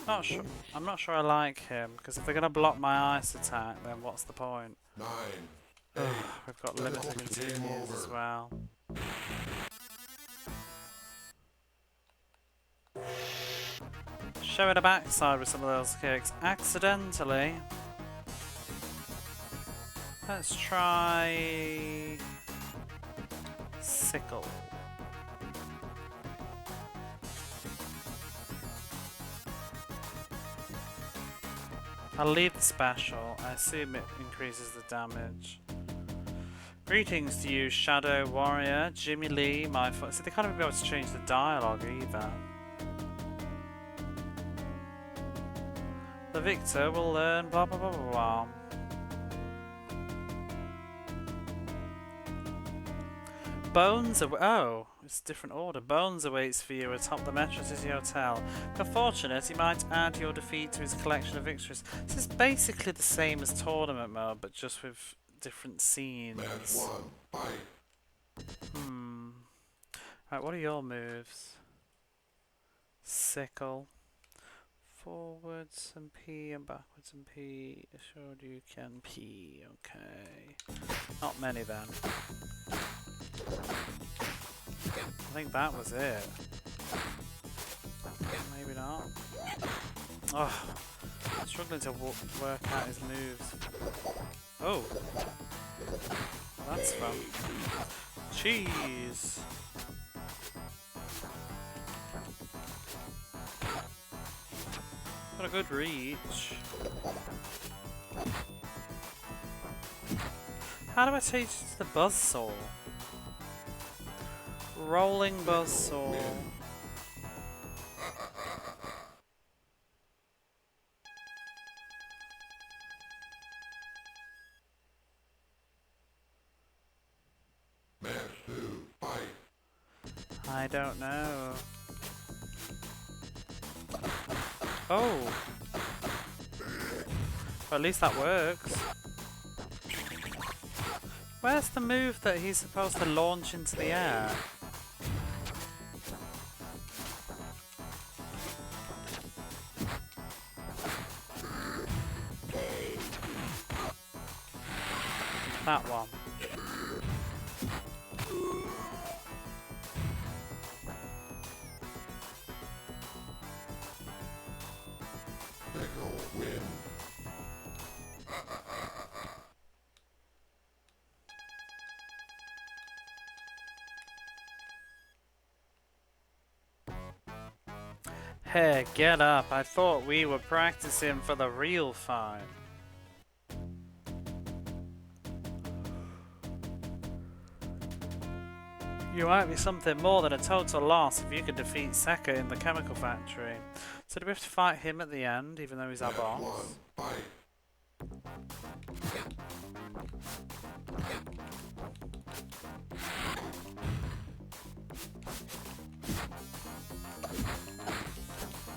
Not sure. I'm not sure I like him because if they're gonna block my ice attack, then what's the point? 9, Ugh, 8. we've got limited continues as well. Showing a backside with some of those kicks accidentally. Let's try sickle. I'll leave the special. I assume it increases the damage. Greetings to you, Shadow Warrior, Jimmy Lee, my foot. See, they can't even be able to change the dialogue either. The victor will learn blah blah blah blah blah. Bones oh, it's a different order. Bones awaits for you atop the Metro City Hotel. If you're fortunate, he might add your defeat to his collection of victories. This is basically the same as tournament mode, but just with different scenes. Match 1, fight. Right, what are your moves? Sickle. Forwards and P and backwards and P. Sure you can P. Okay. Not many then. I think that was it. Maybe not. Oh, I'm struggling to work out his moves. Oh, that's fun. Cheese. Got a good reach. How do I change to the buzzsaw? Rolling buzzsaw. Match 2, fight. I don't know. Oh. Well, at least that works. Where's the move that he's supposed to launch into the air? That one. Pickle win. Hey, get up. I thought we were practicing for the real fight. You might be something more than a total loss if you could defeat Sekka in the chemical factory. So do we have to fight him at the end, even though he's our Match boss? 1, fight.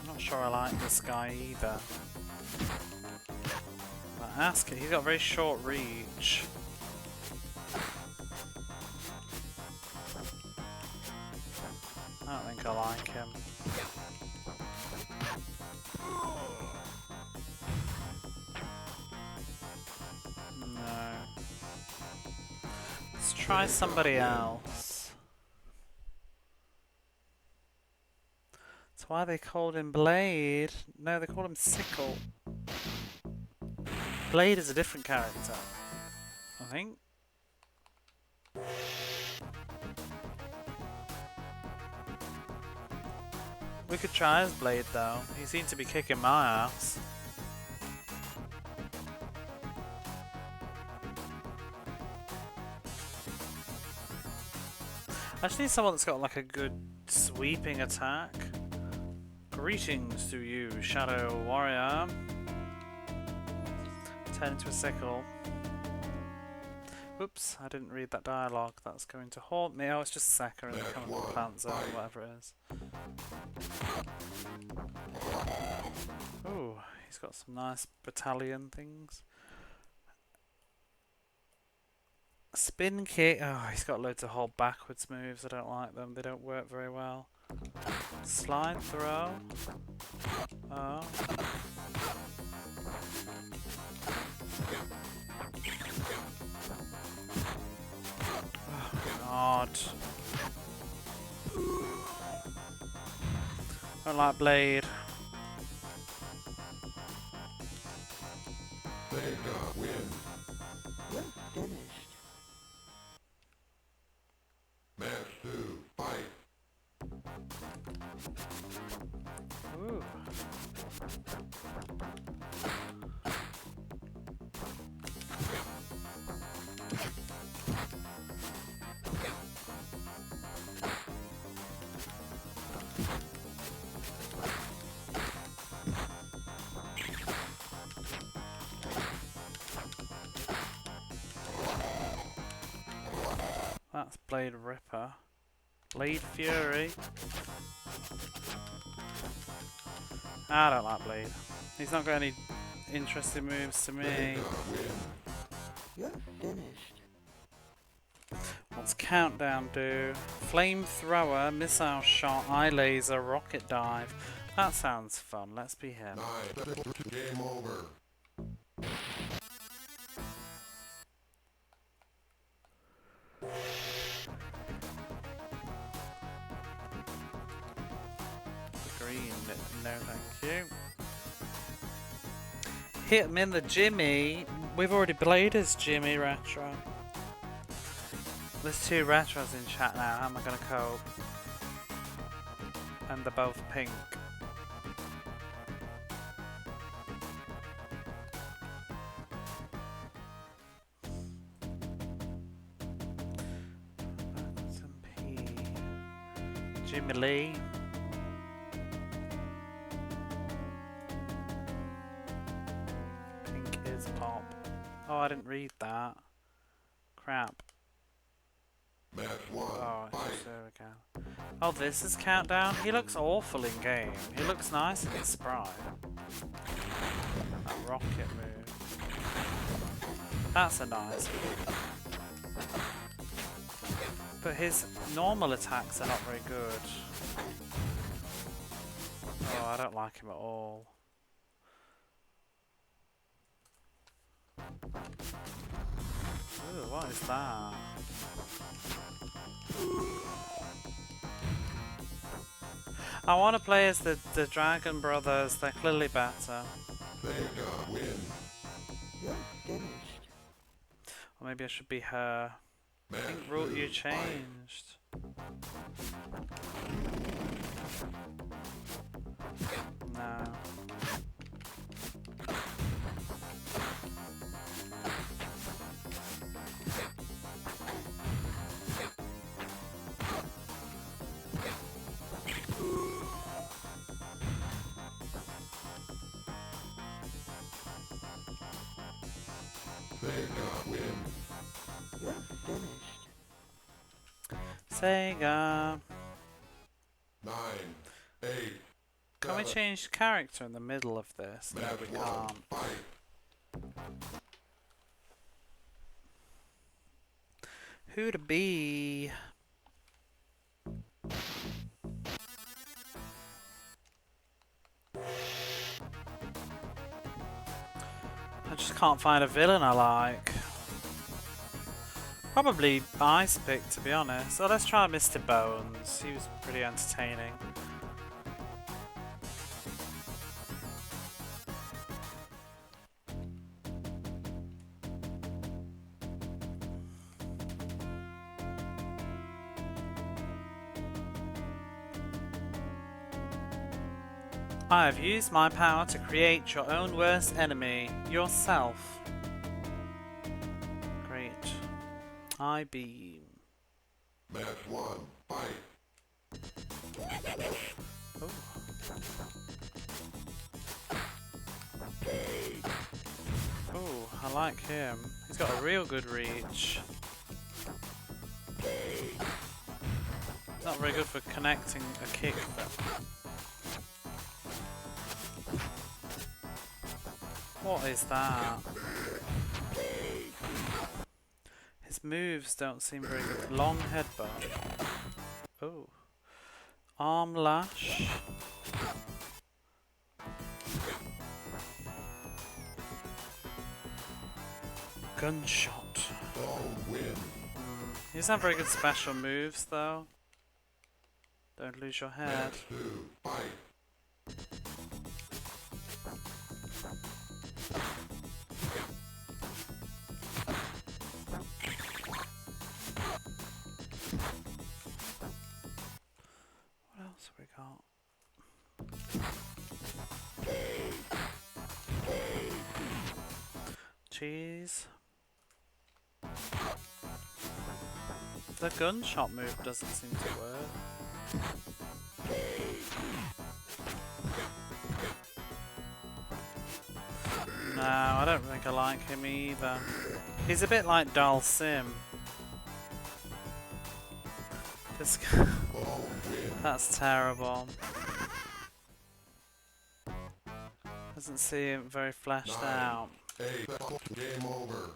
I'm not sure I like this guy either. But ask it, he's got a very short reach. I don't think I like him. No. Let's try somebody else. That's why they called him Blade. No, they called him Sickle. Blade is a different character, I think. We could try as Blade though. He seemed to be kicking my ass. I just need someone that's got like a good sweeping attack. Greetings to you, Shadow Warrior. Turn into a sickle. Oops, I didn't read that dialogue. That's going to haunt me. Oh, it's just Sekka and the Chemical Plant Zone, whatever it is. Ooh, he's got some nice battalion things. Spin kick. Oh, he's got loads of hold backwards moves. I don't like them. They don't work very well. Slide throw. Oh. Oh God. I don't like Blade. Sega win. You're finished. Match 2, fight. Ooh. That's Blade Ripper. Blade Fury. I don't like Blade. He's not got any interesting moves to me. Sega win. You're finished. What's Countdown do? Flamethrower, Missile Shot, Eye Laser, Rocket Dive. That sounds fun. Let's be him. 9. Game over. Green, no thank you. Hit him in the Jimmy. We've already played as Jimmy Retro. There's 2 Retros in chat now. How am I going to cope? And they're both pink. Jimmy Lee. Pink is pop. Oh, I didn't read that. Crap. Match 1, Oh, fight. there we go. Oh, this is Countdown. He looks awful in game. He looks nice in his sprite. That rocket move. That's a nice move. But his normal attacks are not very good. Oh, I don't like him at all. Ooh, what is that? I want to play as the Dragon Brothers. They're clearly better. Sega win. You're finished. Or maybe I should be her. I Match think rule 2, you fight. changed. No. Sega win. You're finished. Sega. 9, 8. Can we 7. change character in the middle of this? No, Match we 1, can't. fight. Who to be? I just can't find a villain I like. Probably Ice Pick, to be honest. So let's try Mr. Bones. He was pretty entertaining. I have used my power to create your own worst enemy, yourself. Great. I beam. Match 1, fight. Oh. Oh, I like him. He's got a real good reach. Not very good for connecting a kick though. What is that? His moves don't seem very good. Long headbutt. Oh. Arm lash. Gunshot. Win. He doesn't have very good special moves though. Don't lose your head. Match 2, fight. What else have we got? Cheese. The gunshot move doesn't seem to work. No, I don't think I like him either. He's a bit like Dal Sim. This guy. That's terrible. Doesn't seem very fleshed out. 8, game over.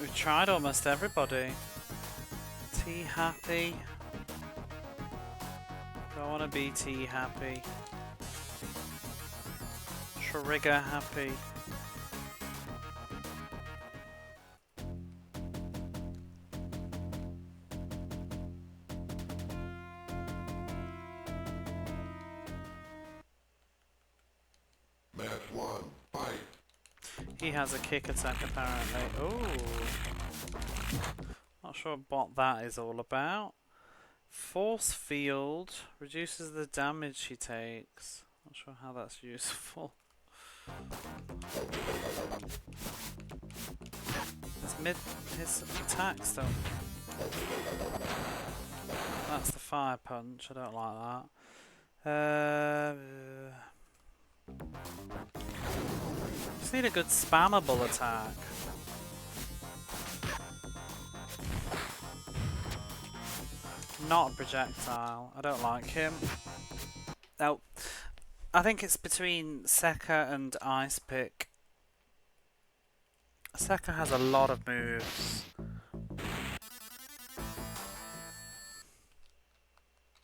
We've tried almost everybody. T happy. Do I want to be T happy? Trigger happy. Match 1, fight. He has a kick attack apparently. Oh, not sure what that is all about. Force field reduces the damage he takes. Not sure how that's useful. His attacks don't. That's the fire punch. I don't like that. Just need a good spammable attack. Not a projectile. I don't like him. Oh, I think it's between Sekka and Ice Pick. Sekka has a lot of moves.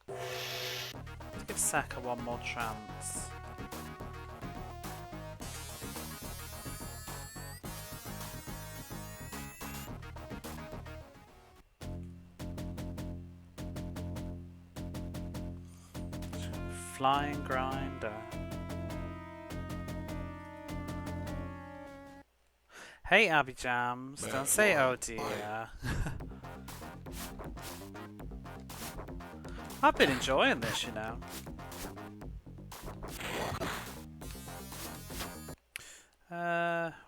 Let's give Sekka one more chance. Flying grinder. Hey Abby Jams, don't say oh dear. I've been enjoying this, you know.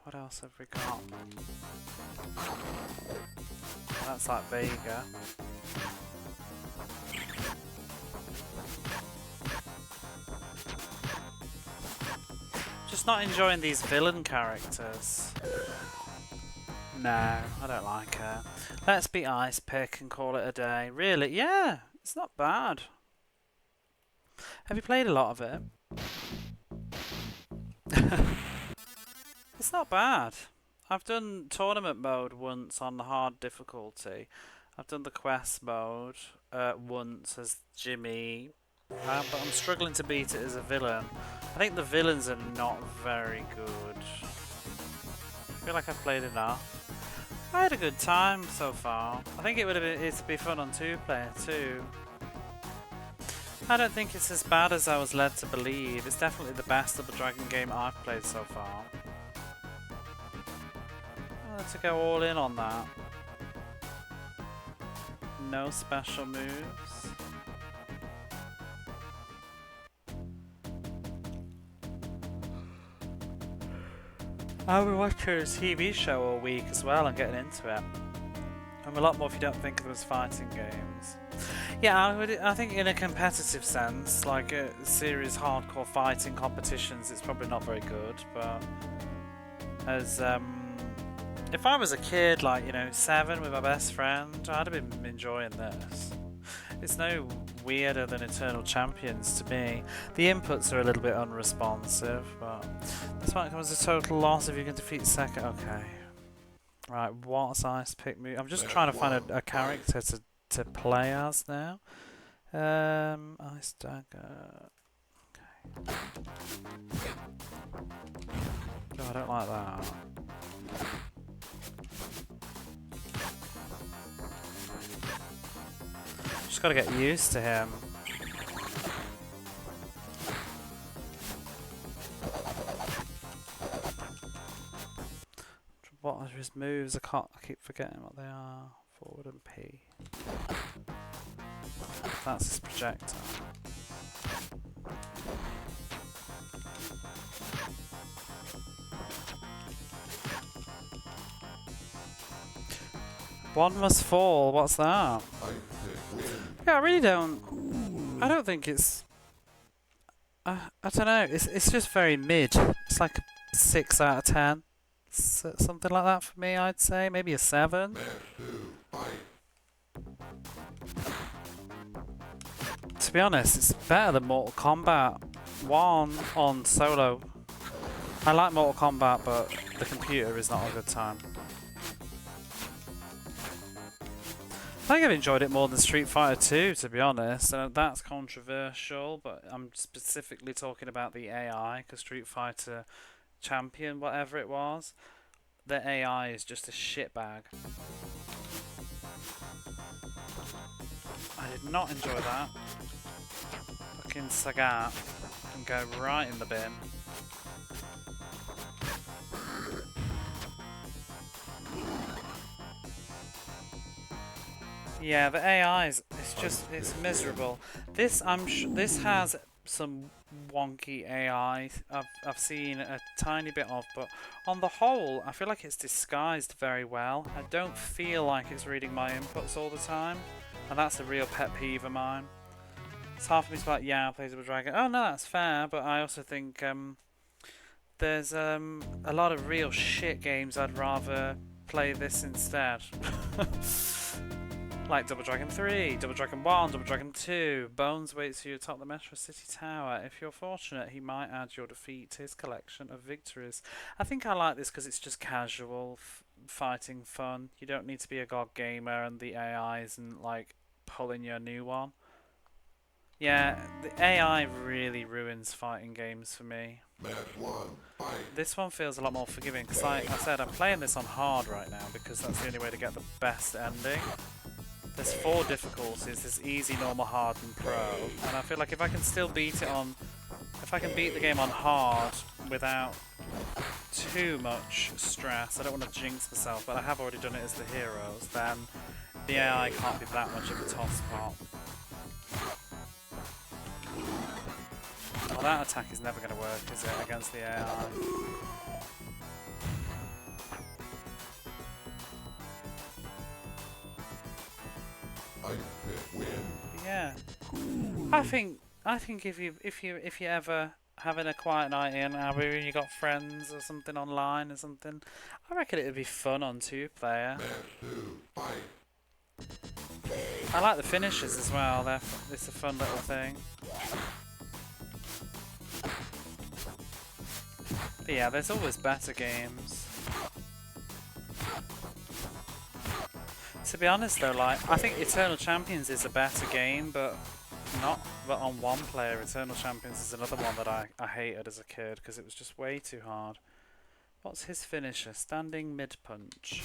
What else have we got? That's like Vega. Just not enjoying these villain characters. No, I don't like her. Let's be Ice Pick and call it a day. Really? Yeah, it's not bad. Have you played a lot of it? It's not bad. I've done tournament mode once on the hard difficulty. I've done the quest mode once as Jimmy. But I'm struggling to beat it as a villain. I think the villains are not very good. I feel like I've played enough. I had a good time so far. I think it'd be fun on 2-player too. I don't think it's as bad as I was led to believe. It's definitely the best Double Dragon game I've played so far. wanted to go all in on that. No special moves. I've been watching a TV show all week as well and getting into it. I'm a lot more if you don't think of them as fighting games. Yeah, I think in a competitive sense, like a serious hardcore fighting competitions, it's probably not very good, but as if I was a kid, like, you know, 7 with my best friend, I'd have been enjoying this. It's no weirder than Eternal Champions to me. The inputs are a little bit unresponsive, but this one comes a total loss if you can defeat second. Okay. Right, what's Ice Pick move? I'm just trying to find a character to play as now. Ice Dagger. Okay. Oh, I don't like that. Just gotta get used to him. What are his moves? I keep forgetting what they are. Forward and P. That's his projector. One must fall. What's that? Yeah, I really don't. I don't think it's. I don't know. It's just very mid. It's like a 6 out of 10. Something like that for me, I'd say. Maybe a 7. To be honest, it's better than Mortal Kombat 1 on solo. I like Mortal Kombat, but the computer is not a good time. I think I've enjoyed it more than Street Fighter 2, to be honest. And that's controversial, but I'm specifically talking about the AI, because Street Fighter Champion, whatever it was, the AI is just a shitbag. I did not enjoy that. Fucking Sagat can go right in the bin. Yeah, the AI it's miserable. This this has some wonky AI I've seen a tiny bit of, but on the whole I feel like it's disguised very well. I don't feel like it's reading my inputs all the time, and that's a real pet peeve of mine. It's hard for me to be like, yeah, I'll play Double Dragon. Oh no, that's fair, but I also think there's a lot of real shit games I'd rather play this instead. Like Double Dragon 3, Double Dragon 1, Double Dragon 2. Bones waits for you atop the Metro City Tower. If you're fortunate, he might add your defeat to his collection of victories. I think I like this because it's just casual fighting fun. You don't need to be a god gamer, and the AI isn't like pulling your new one. Yeah, the AI really ruins fighting games for me. This one feels a lot more forgiving because, like I said, I'm playing this on hard right now because that's the only way to get the best ending. There's 4 difficulties. There's easy, normal, hard, and pro. And I feel like if I can still beat it on... If I can beat the game on hard without too much stress, I don't want to jinx myself, but I have already done it as the heroes, then the AI can't be that much of a toss pot. Well, that attack is never going to work, is it, against the AI? Yeah, I think if you ever having a quiet night in, and you got friends or something online or something, I reckon it would be fun on 2-player. I like the finishes as well. It's a fun little thing. But yeah, there's always better games. To be honest though, like, I think Eternal Champions is a better game, but on 1-player. Eternal Champions is another one that I hated as a kid because it was just way too hard. What's his finisher? Standing mid punch.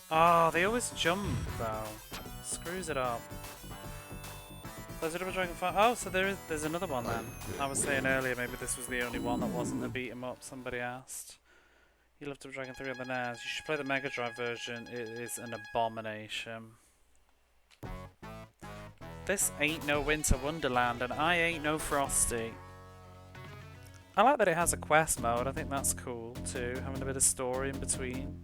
Oh, they always jump though. Screws it up. There's a Double Dragon fight. Oh, so there's another one then. I was saying earlier maybe this was the only one that wasn't a beat 'em up. Somebody asked. You love Double Dragon 3 on the NES. You should play the Mega Drive version. It is an abomination. This ain't no Winter Wonderland, and I ain't no Frosty. I like that it has a quest mode. I think that's cool too, having a bit of story in between.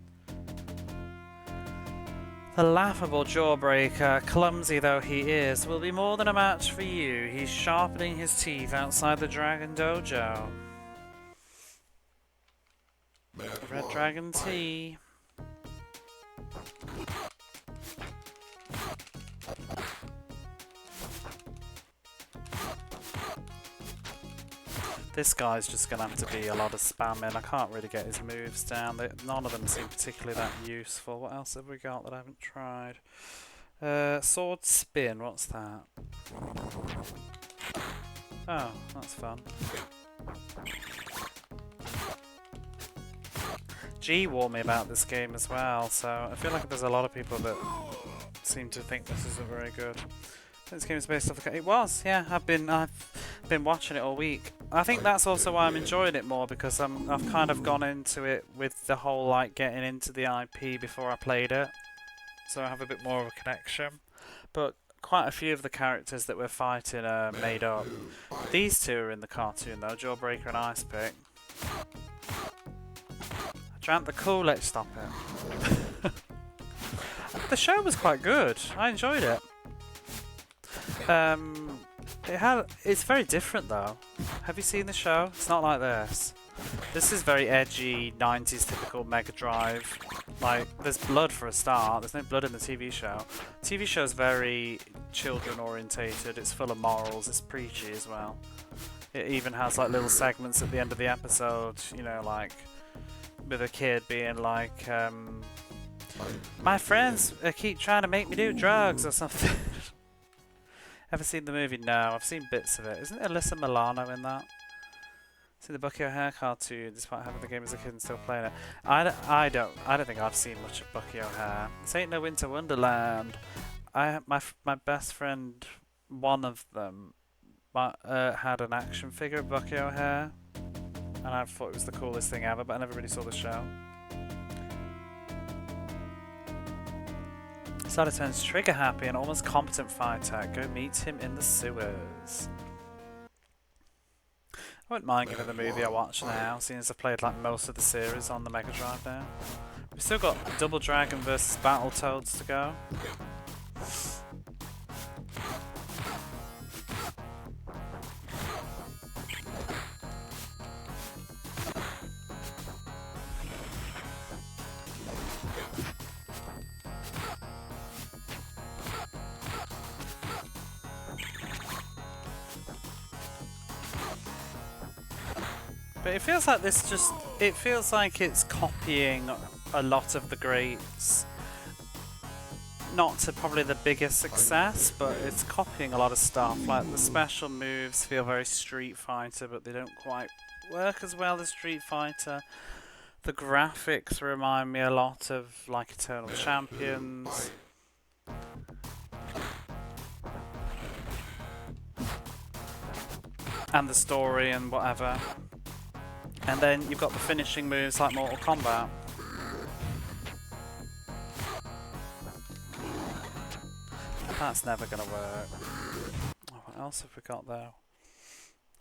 The laughable Jawbreaker, clumsy though he is, will be more than a match for you. He's sharpening his teeth outside the Dragon Dojo. Red Dragon Tea. This guy's just going to have to be a lot of spamming. I can't really get his moves down. None of them seem particularly that useful. What else have we got that I haven't tried? Sword Spin, what's that? Oh, that's fun. G warned me about this game as well, so I feel like there's a lot of people that seem to think this isn't very good. This game is based off the... It was, yeah. I've been watching it all week. I think that's also why I'm enjoying it more, because I've kind of gone into it with the whole like getting into the IP before I played it, so I have a bit more of a connection. But quite a few of the characters that we're fighting are made up. These two are in the cartoon though, Jawbreaker and Ice Pick. I drank the Kool-Aid, stop it. The show was quite good. I enjoyed it. It's very different though. Have you seen the show? It's not like this. This is very edgy, 90s typical Mega Drive. Like, there's blood for a start. There's no blood in the TV show. The TV show is very children orientated. It's full of morals. It's preachy as well. It even has like little segments at the end of the episode, you know, like with a kid being like, my friends keep trying to make me do drugs or something. Ever seen the movie? No, I've seen bits of it. Isn't Alyssa Milano in that? See the Bucky O'Hare cartoon, despite having the game as a kid and still playing it. I don't think I've seen much of Bucky O'Hare. This ain't no Winter Wonderland. My best friend, one of them, had an action figure of Bucky O'Hare, and I thought it was the coolest thing ever. But I never really saw the show. Sada turns trigger happy and almost competent fighter. Go meet him in the sewers. I wouldn't mind giving the movie a watch now, seeing as I've played like most of the series on the Mega Drive now. We've still got Double Dragon vs Battletoads to go. But it feels like it feels like it's copying a lot of the greats. Not to probably the biggest success, but it's copying a lot of stuff. Like the special moves feel very Street Fighter, but they don't quite work as well as Street Fighter. The graphics remind me a lot of like Eternal Champions. And the story and whatever. And then you've got the finishing moves like Mortal Kombat. That's never gonna work. Oh, what else have we got though?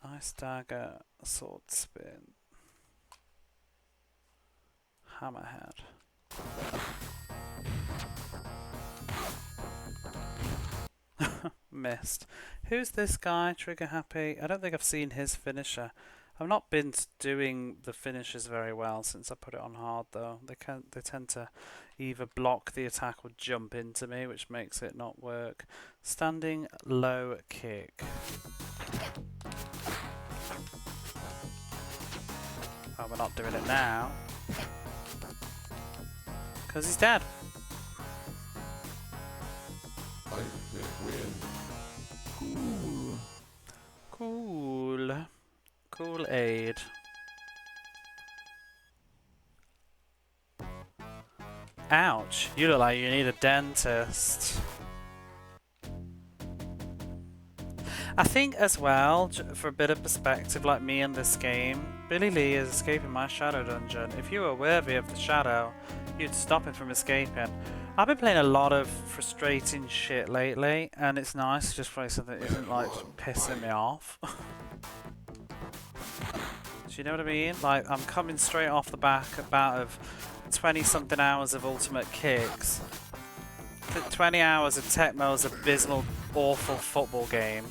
Ice Dagger, Sword Spin, Hammerhead. Missed. Who's this guy, Trigger Happy? I don't think I've seen his finisher. I've not been doing the finishes very well since I put it on hard though. They tend to either block the attack or jump into me, which makes it not work. Standing low kick. Oh, we're not doing it now. Because he's dead. Cool. Kool-Aid. Ouch, you look like you need a dentist. I think as well, for a bit of perspective, like me in this game, Billy Lee is escaping my shadow dungeon. If you were worthy of the shadow, you'd stop him from escaping. I've been playing a lot of frustrating shit lately, and it's nice to just play something that isn't like pissing me off. Do you know what I mean? Like, I'm coming straight off the back about of 20 something hours of Ultimate Kicks, 20 hours of Tecmo's abysmal, awful football game.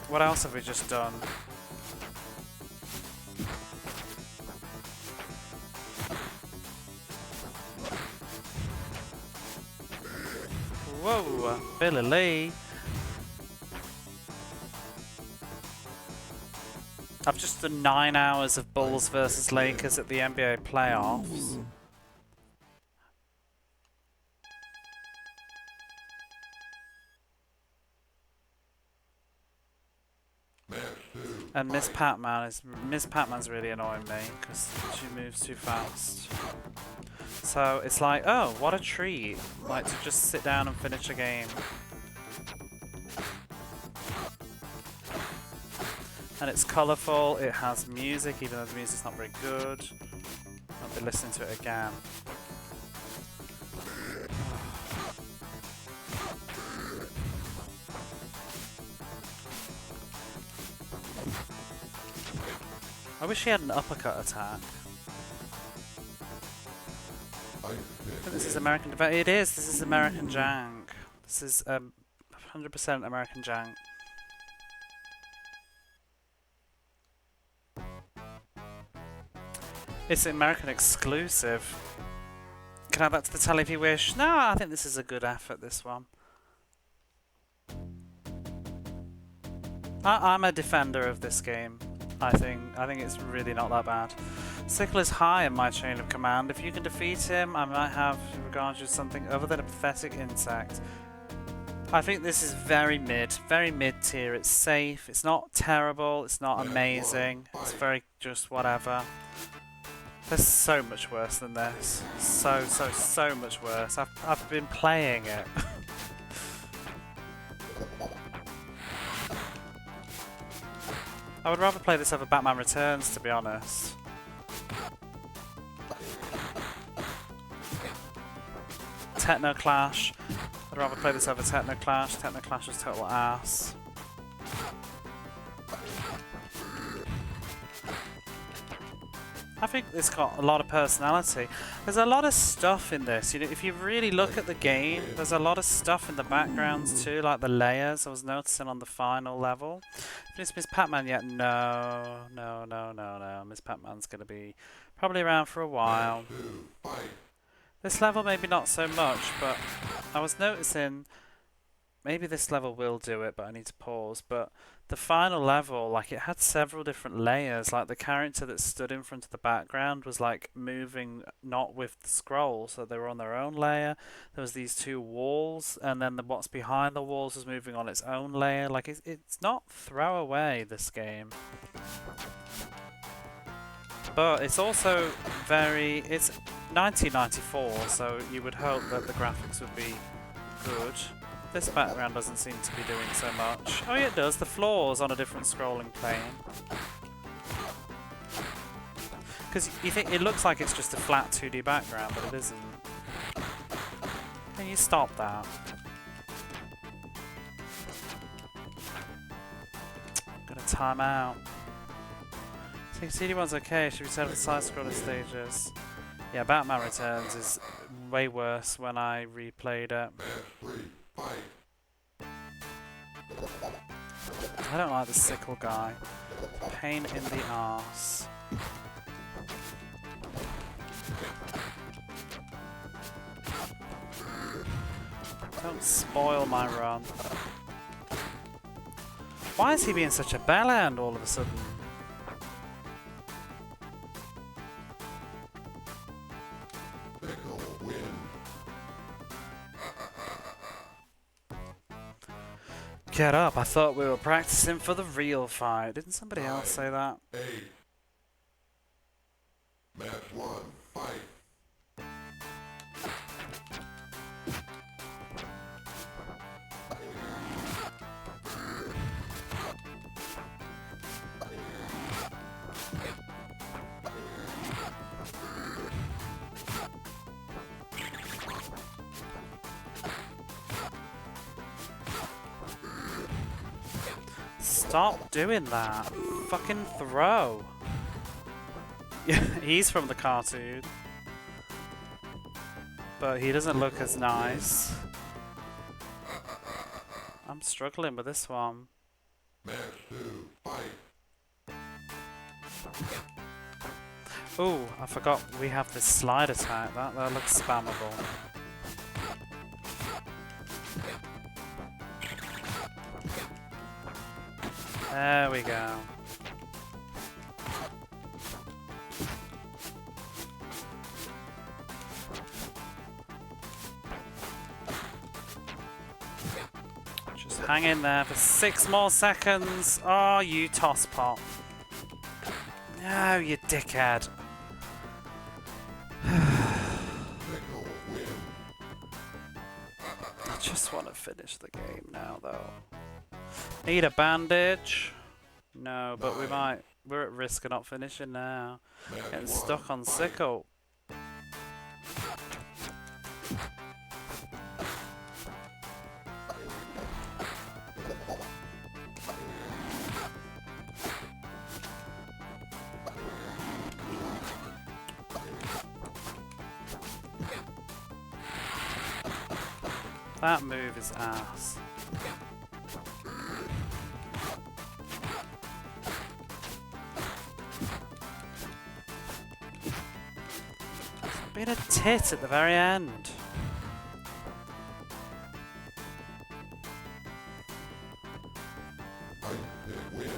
What else have we just done? Whoa, Billy Lee. I've just done 9 hours of Bulls versus Lakers at the NBA playoffs. And Miss Pac-Man's really annoying me because she moves too fast. So it's like, oh, what a treat! Like to just sit down and finish a game. And it's colourful. It has music, even though the music's not very good. I'll be listening to it again. I wish he had an uppercut attack. I think this is American. It is. This is American Jank. This is 100% American Jank. It's an American exclusive. Can I add that to the tally if you wish? No, I think this is a good effort. This one. I'm a defender of this game. I think it's really not that bad. Sickle is high in my chain of command. If you can defeat him, I might have regarded you as something other than a pathetic insect. I think this is very mid tier. It's safe. It's not terrible. It's not amazing. It's very just whatever. There's so much worse than this. So much worse. I've been playing it. I would rather play this over Batman Returns, to be honest. Techno Clash. I'd rather play this over Techno Clash. Techno Clash was total ass. I think it's got a lot of personality. There's a lot of stuff in this. You know, if you really look at the game, there's a lot of stuff in the backgrounds too, like the layers I was noticing on the final level. Finished Miss Pac-Man yet? No. Miss Pac-Man's going to be probably around for a while. This level maybe not so much, but I was noticing maybe this level will do it, but I need to pause. But the final level, like, it had several different layers. Like, the character that stood in front of the background was like moving not with the scroll, so they were on their own layer. There was these two walls, and then what's behind the walls was moving on its own layer. Like, it's not throwaway, this game. But it's also it's 1994, so you would hope that the graphics would be good. This background doesn't seem to be doing so much. Oh yeah, it does. The floor's on a different scrolling plane. Because you think it looks like it's just a flat 2D background, but it isn't. Can you stop that? I'm gonna time out. I think CD1's okay. Should we set up the side-scroller stages? Yeah, Batman Returns is way worse when I replayed it. I don't like the sickle guy. Pain in the arse. Don't spoil my run. Why is he being such a bellend all of a sudden? Get up, I thought we were practicing for the real fight. Didn't somebody else say that? 8. Match 1, fight. Stop doing that. Fucking throw. Yeah, he's from the cartoon. But he doesn't look as nice. I'm struggling with this one. Match 2, fight. Ooh, I forgot we have this slide attack. That looks spammable. There we go. Just hang in there for 6 more seconds. Oh, you toss pot. No, you dickhead. Signal win. I just want to finish the game now, though. Need a bandage? No, but we're at risk of not finishing now. Match Getting 1, stuck on fight. sickle. That move is ass. Being a tit at the very end. Fight and win.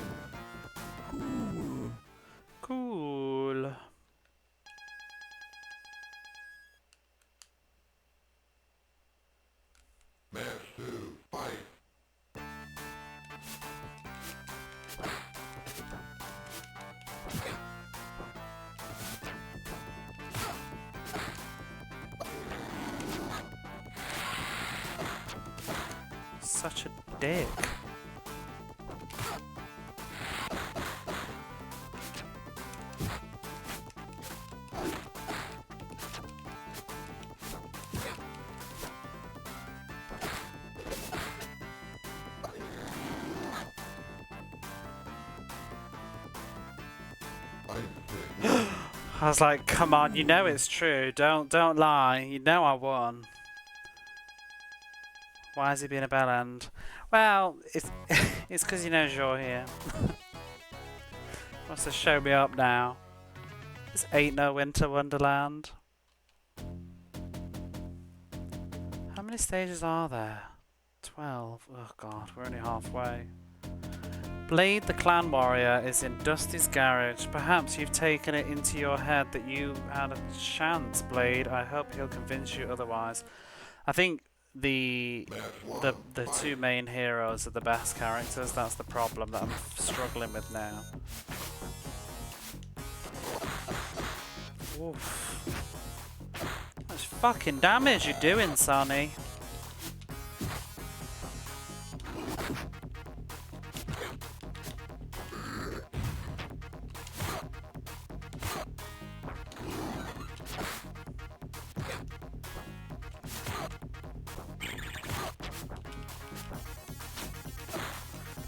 Cool. Match 2, fight. Such a dick. Fight and win. I was like, come on, you know it's true. Don't lie. You know I won. Why is he being a bell end? Well, it's it's because he knows you're here. Wants to show me up now. This ain't no Winter Wonderland. How many stages are there? 12. Oh god, we're only halfway. Blade the Clan Warrior is in Dusty's garage. Perhaps you've taken it into your head that you had a chance, Blade. I hope he'll convince you otherwise. I think the Match 1, the two main heroes are the best characters. That's the problem that I'm struggling with now. Oof. How much fucking damage you doing, Sonny?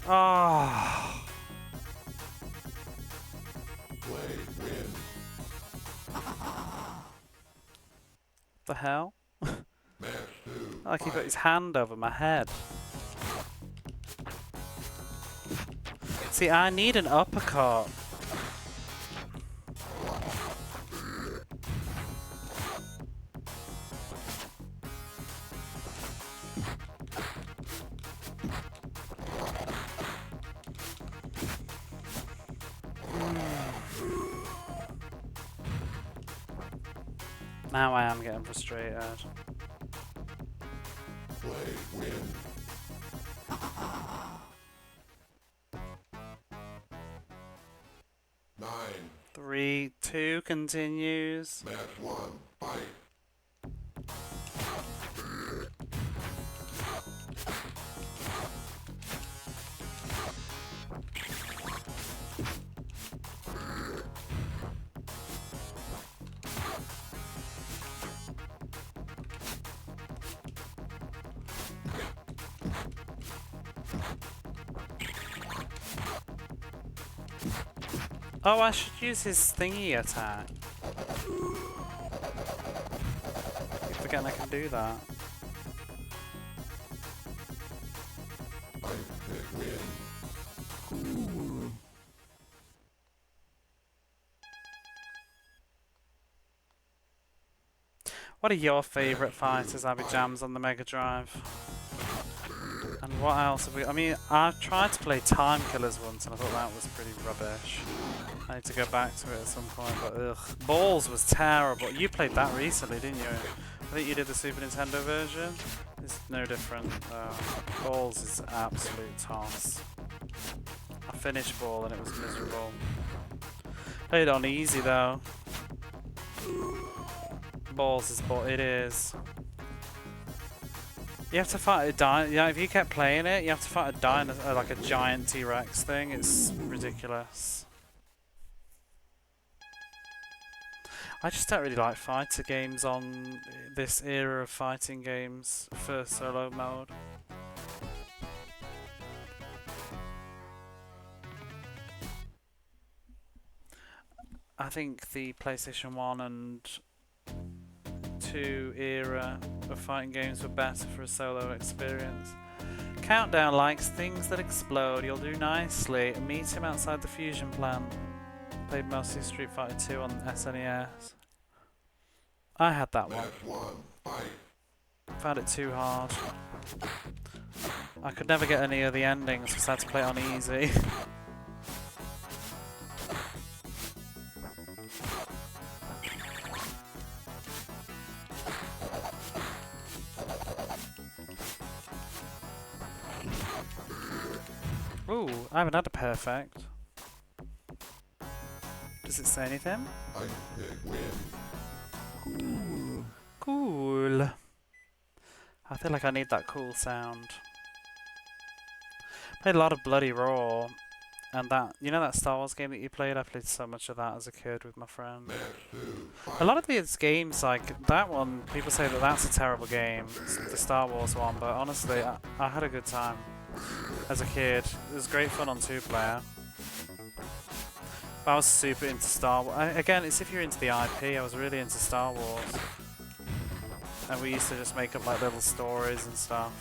Oh. Blade win. The hell? Match 2, Like he got fight. his hand over my head. See, I need an uppercut. Now I am getting frustrated. Blade win. 9. 3, 2 continues. Match 1, fight. Oh, I should use his thingy attack. Keep forgetting I can do that. I pick win. What are your favourite fighters, Abby Jams, on the Mega Drive? And what else have we... I mean, I tried to play Time Killers once and I thought that was pretty rubbish. I need to go back to it at some point, but ugh. Balls was terrible. You played that recently, didn't you? I think you did the Super Nintendo version. It's no different. Balls is absolute toss. I finished Ball and it was miserable. Played on easy though. Balls is it is. You have to fight a yeah, if you kept playing it, you have to fight a dinosaur, like a giant T-Rex thing. It's ridiculous. I just don't really like fighter games on this era of fighting games for solo mode. I think the PlayStation 1 and 2 era of fighting games were better for a solo experience. Countdown likes things that explode. You'll do nicely. Meet him outside the fusion plant. Played mostly Street Fighter 2 on SNES. I had that one. Match 1, fight. Found it too hard. I could never get any of the endings because I had to play it on easy. Ooh, I haven't had a perfect. Does it say anything? I pick win. Cool. I feel like I need that cool sound. Played a lot of Bloody Raw, and that, you know that Star Wars game that you played? I played so much of that as a kid with my friend. Match 2, fight. A lot of these games, like that one, people say that that's a terrible game, the Star Wars one, but honestly, I had a good time as a kid. It was great fun on 2-player. I was super into Star Wars. Again, it's if you're into the IP, I was really into Star Wars. And we used to just make up like little stories and stuff.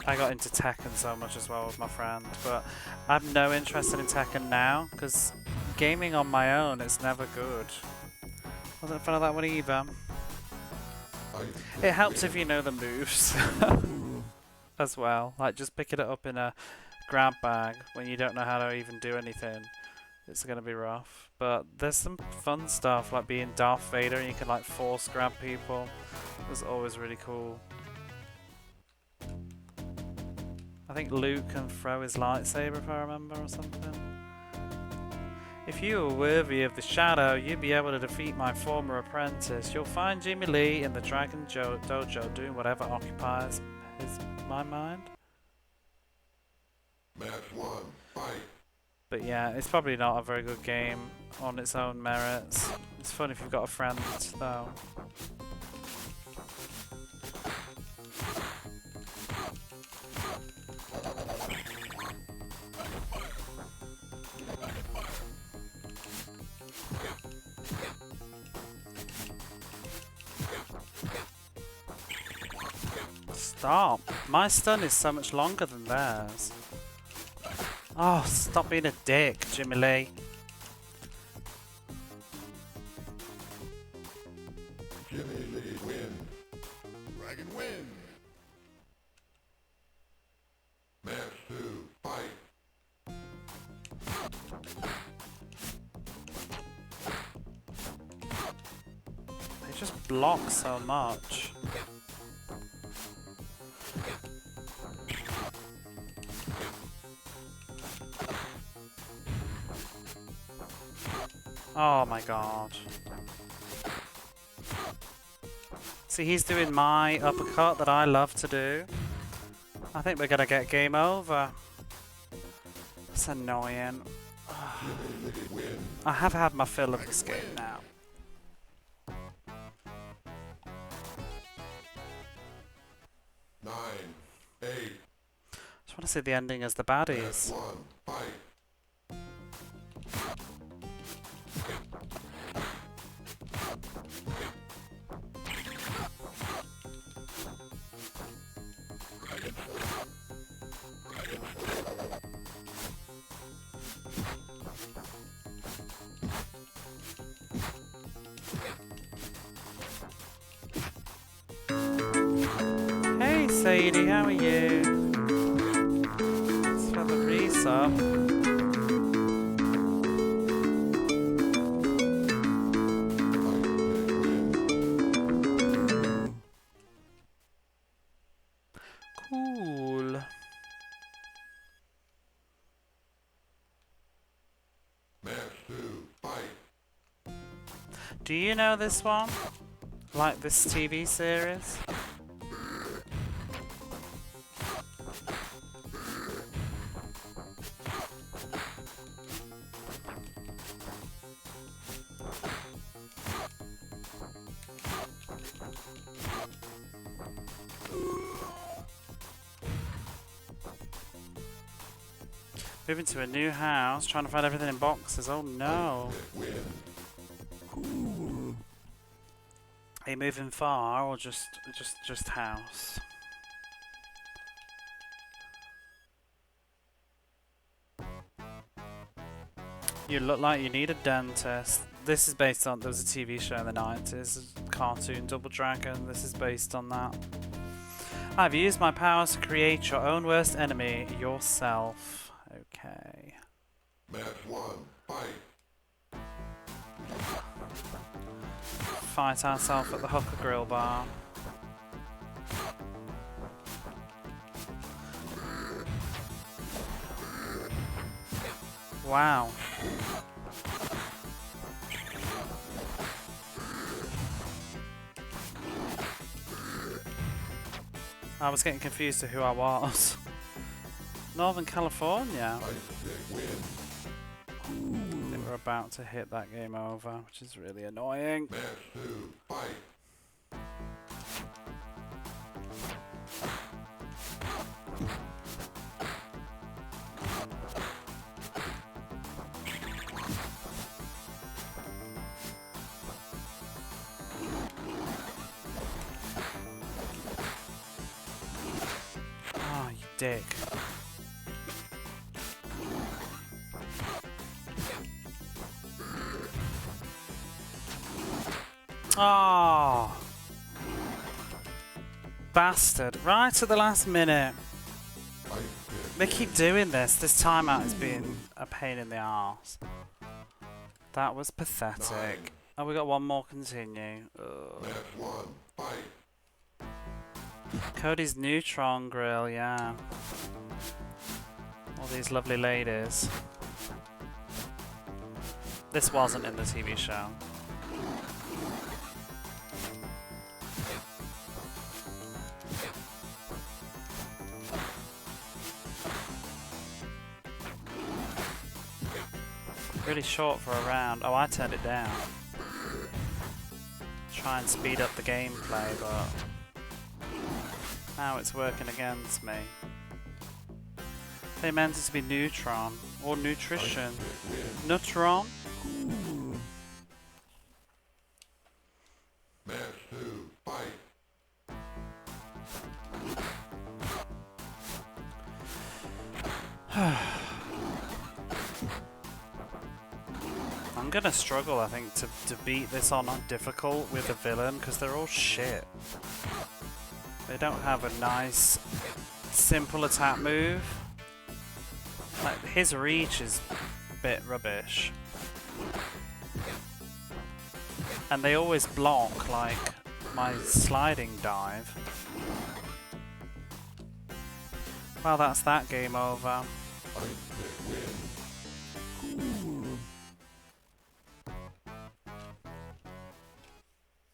I got into Tekken so much as well with my friend, but I have no interest in Tekken now, because gaming on my own is never good. Wasn't fun of that one either. It helps if you know the moves as well. Like just picking it up in a grab bag when you don't know how to even do anything. It's gonna be rough. But there's some fun stuff like being Darth Vader and you can like force grab people. It was always really cool. I think Luke can throw his lightsaber if I remember or something. If you were worthy of the shadow, you'd be able to defeat my former apprentice. You'll find Jimmy Lee in the Dragon Dojo doing whatever occupies my mind. Match 1, fight. But yeah, it's probably not a very good game on its own merits. It's fun if you've got a friend though. Stop! My stun is so much longer than theirs. Oh, stop being a dick, Jimmy Lee. Jimmy Lee win. Dragon win. Match 2, fight. They just block so much. Oh my god. See, he's doing my uppercut that I love to do. I think we're gonna get game over. It's annoying. Jimmy Lee win. I have had my fill of this game now. 9, 8. I just want to see the ending as the baddies. Match 1, fight. lady, how are you? Let's have a resub. Cool. Match 2, fight. Do you know this one? Like this TV series? Moving to a new house, trying to find everything in boxes. Oh no. Are you moving far or just house? You look like you need a dentist. This is based on, there was a TV show in the 90s, a cartoon Double Dragon. This is based on that. I've used my powers to create your own worst enemy, yourself. Okay. Match 1, fight. Fight ourselves at the Hooker Grill bar. Wow. I was getting confused to who I was. Northern California. I think we're about to hit that game over, which is really annoying. Match 2, fight. Oh, you dick. Oh, bastard. Right at the last minute. They keep doing this. This timeout has been a pain in the arse. That was pathetic. Oh, we got one more continue. Ugh. Match 1, fight. Cody's Neutron Grill, yeah. All these lovely ladies. This wasn't in the TV show. Really short for a round. Oh, I turned it down. Try and speed up the gameplay, but now it's working against me. They meant it to be Neutron or Nutrition. Neutron? Match 2, fight. I'm gonna struggle, I think, to beat this on difficult with the villain because they're all shit. They don't have a nice, simple attack move. Like, his reach is a bit rubbish. And they always block, like, my sliding dive. Well, that's that game over.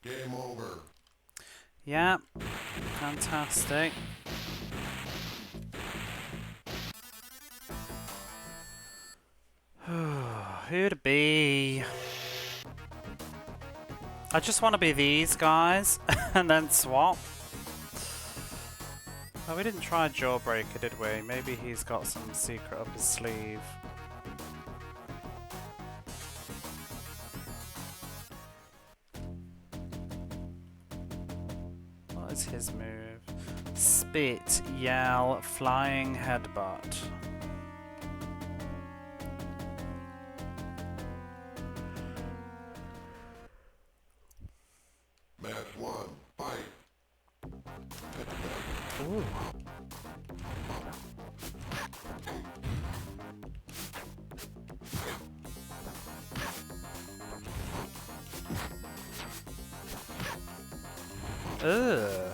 Game over. Yeah, fantastic. Who to be? I just want to be these guys and then swap. Oh, we didn't try Jawbreaker, did we? Maybe he's got some secret up his sleeve. What is his move? Spit, yell, flying headbutt. Match 1, fight. Ooh. Ugh.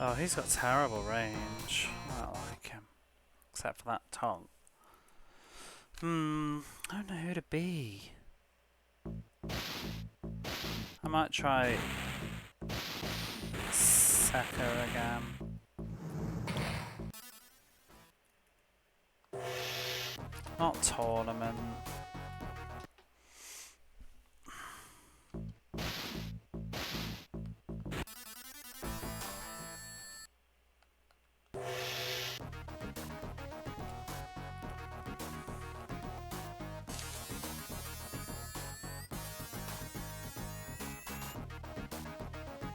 Oh, he's got terrible range. I don't like him. Except for that tongue. I don't know who to be. I might try Sekka again. Not tournament.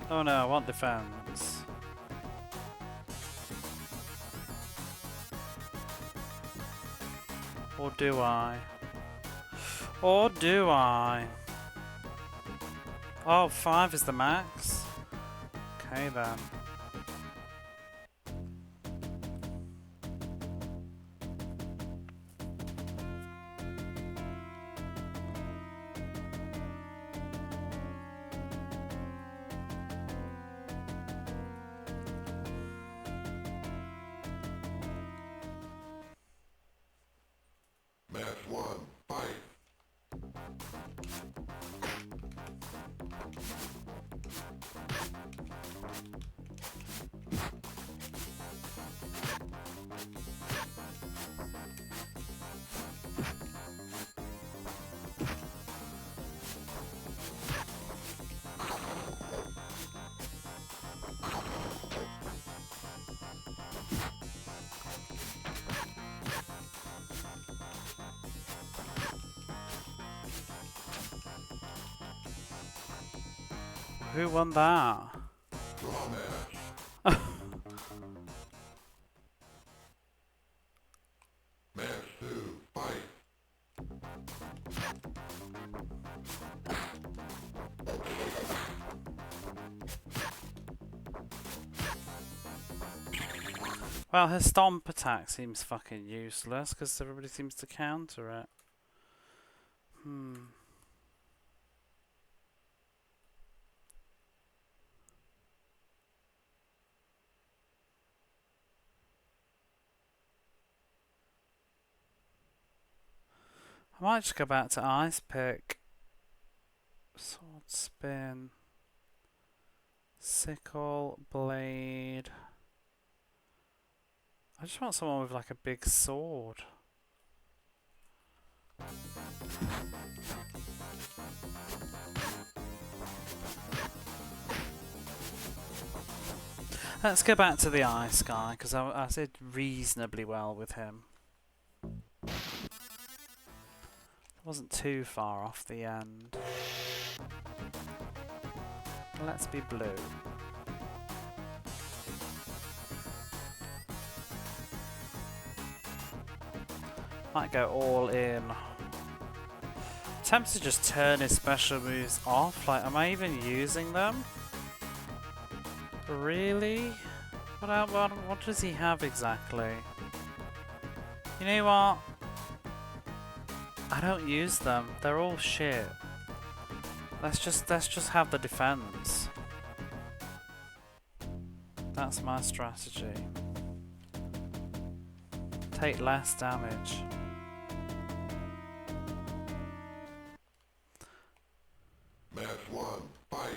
Oh no, I want defense. Or do I? Or do I? Oh, 5 is the max? Okay then. Match 1, fight. Who won that? Draw match. Match 2, fight. Well, his stomp attack seems fucking useless because everybody seems to counter it. I might just go back to Ice Pick. Sword Spin. Sickle, Blade. I just want someone with like a big sword. Let's go back to the Ice guy because I did reasonably well with him. Wasn't too far off the end. Let's be blue. Might go all in. Tempted to just turn his special moves off. Like, am I even using them? Really? What does he have exactly? You know what? I don't use them. They're all shit. Let's just have the defense. That's my strategy. Take less damage. Match 1, fight.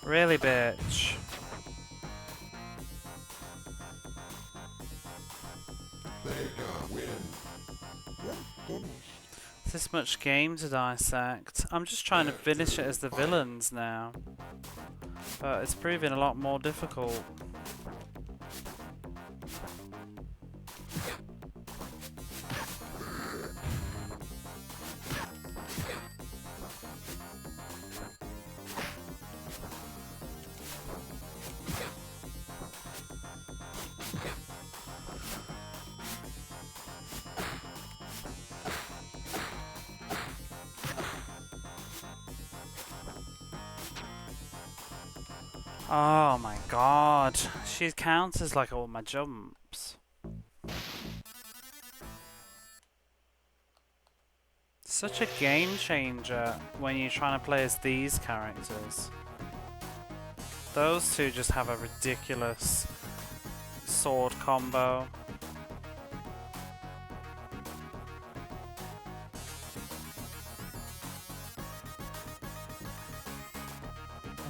Really, bitch. Sega wins. finished. This much game to dissect. I'm just trying to finish it as the villains now. But it's proving a lot more difficult. Oh my god. She counters like all my jumps. Such a game changer when you're trying to play as these characters. Those two just have a ridiculous sword combo.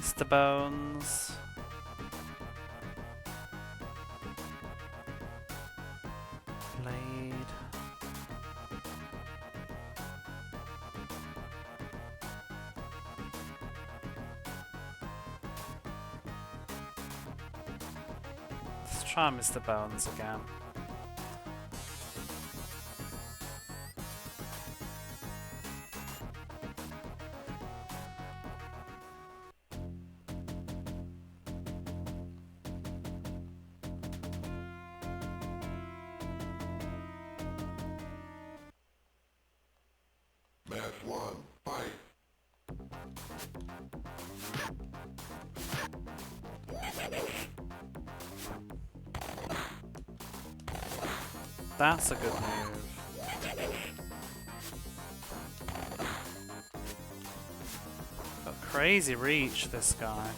Mr. Bones. Blade. Let's try Mr. Bones again. Match 1, fight. That's a good move. Got crazy reach, this guy.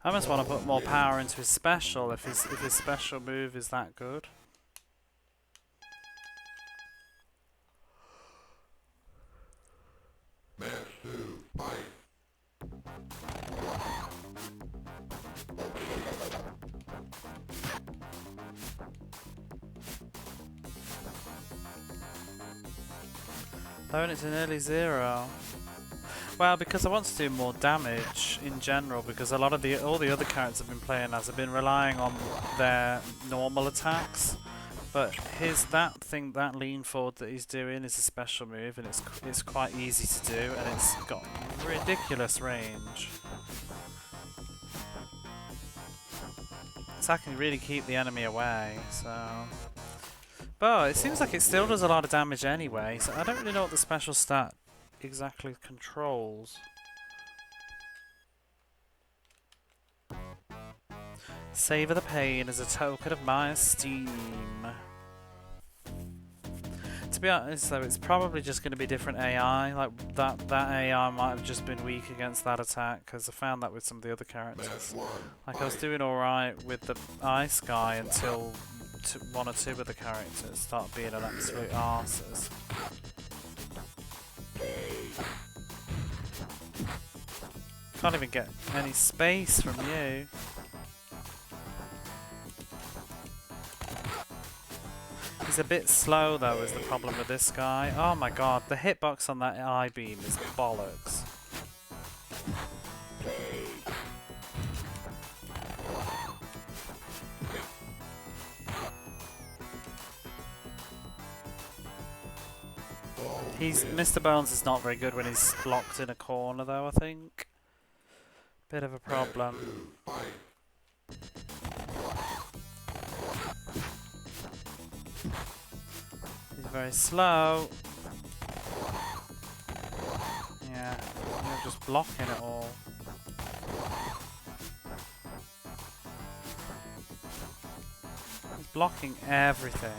I almost want to put more power into his special if his special move is that good. Match 2, fight. Oh, and it's an early 0. Well, because I want to do more damage in general, because a lot of all the other characters I've been playing as have been relying on their normal attacks. But that lean forward that he's doing is a special move, and it's quite easy to do, and it's got ridiculous range. So I can really keep the enemy away, so... But it seems like it still does a lot of damage anyway, so I don't really know what the special stat exactly controls. Savor the pain as a token of my esteem. To be honest though, it's probably just going to be different AI. Like that AI might have just been weak against that attack, because I found that with some of the other characters. Like I was doing alright with the ice guy until one or two of the characters start being an absolute arses. Can't even get any space from you. He's a bit slow though, is the problem with this guy. Oh my god, the hitbox on that I-beam is bollocks. Mr. Bones is not very good when he's locked in a corner though, I think. Bit of a problem. He's very slow. Yeah, you're just blocking it all. He's blocking everything.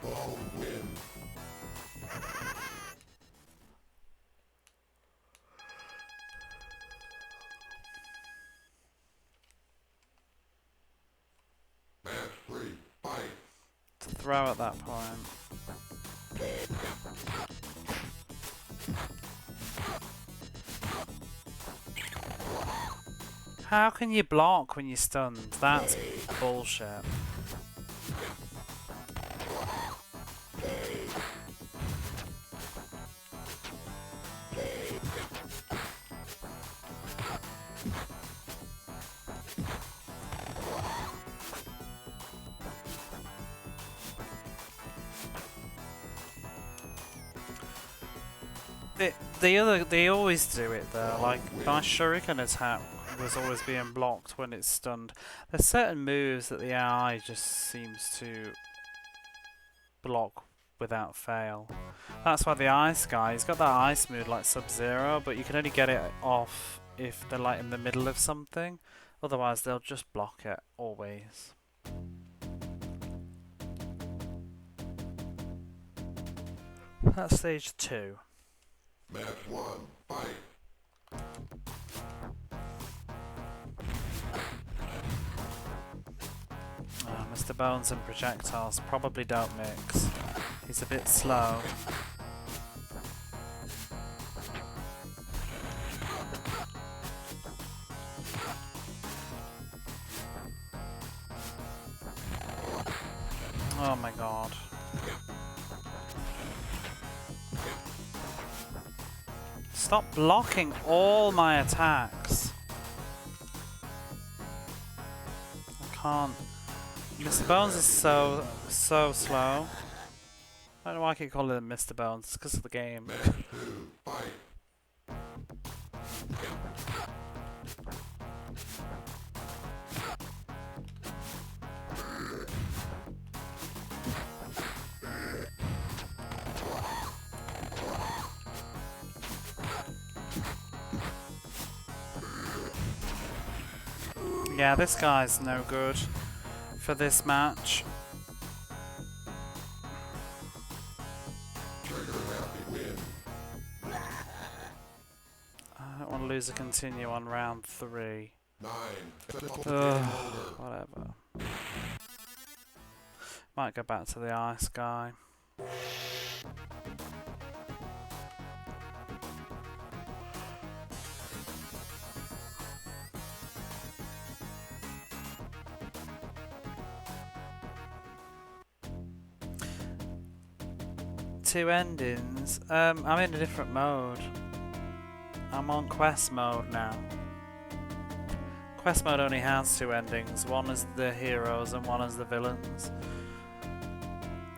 Ball wins. Match 3, fight. To throw at that point. How can you block when you're stunned? That's bullshit. They always do it though. Like my shuriken attack was always being blocked when it's stunned. There's certain moves that the AI just seems to block without fail. That's why the ice guy, he's got that ice mood like Sub-Zero, but you can only get it off if they're like in the middle of something. Otherwise they'll just block it always. That's stage 2. Match 1, fight. Mr. Bones and projectiles probably don't mix. He's a bit slow. Oh my god. Stop blocking all my attacks. I can't. Mr. Bones is so slow. I don't know why I keep calling him Mr. Bones. It's because of the game. Match 2, fight. Yeah, this guy's no good for this match. Trigger happy win. I don't want to lose a continue on round 3. 9. Whatever. Might go back to the ice guy. Two endings. I'm in a different mode. I'm on quest mode now. Quest mode only has 2 endings. One is the heroes and one is the villains.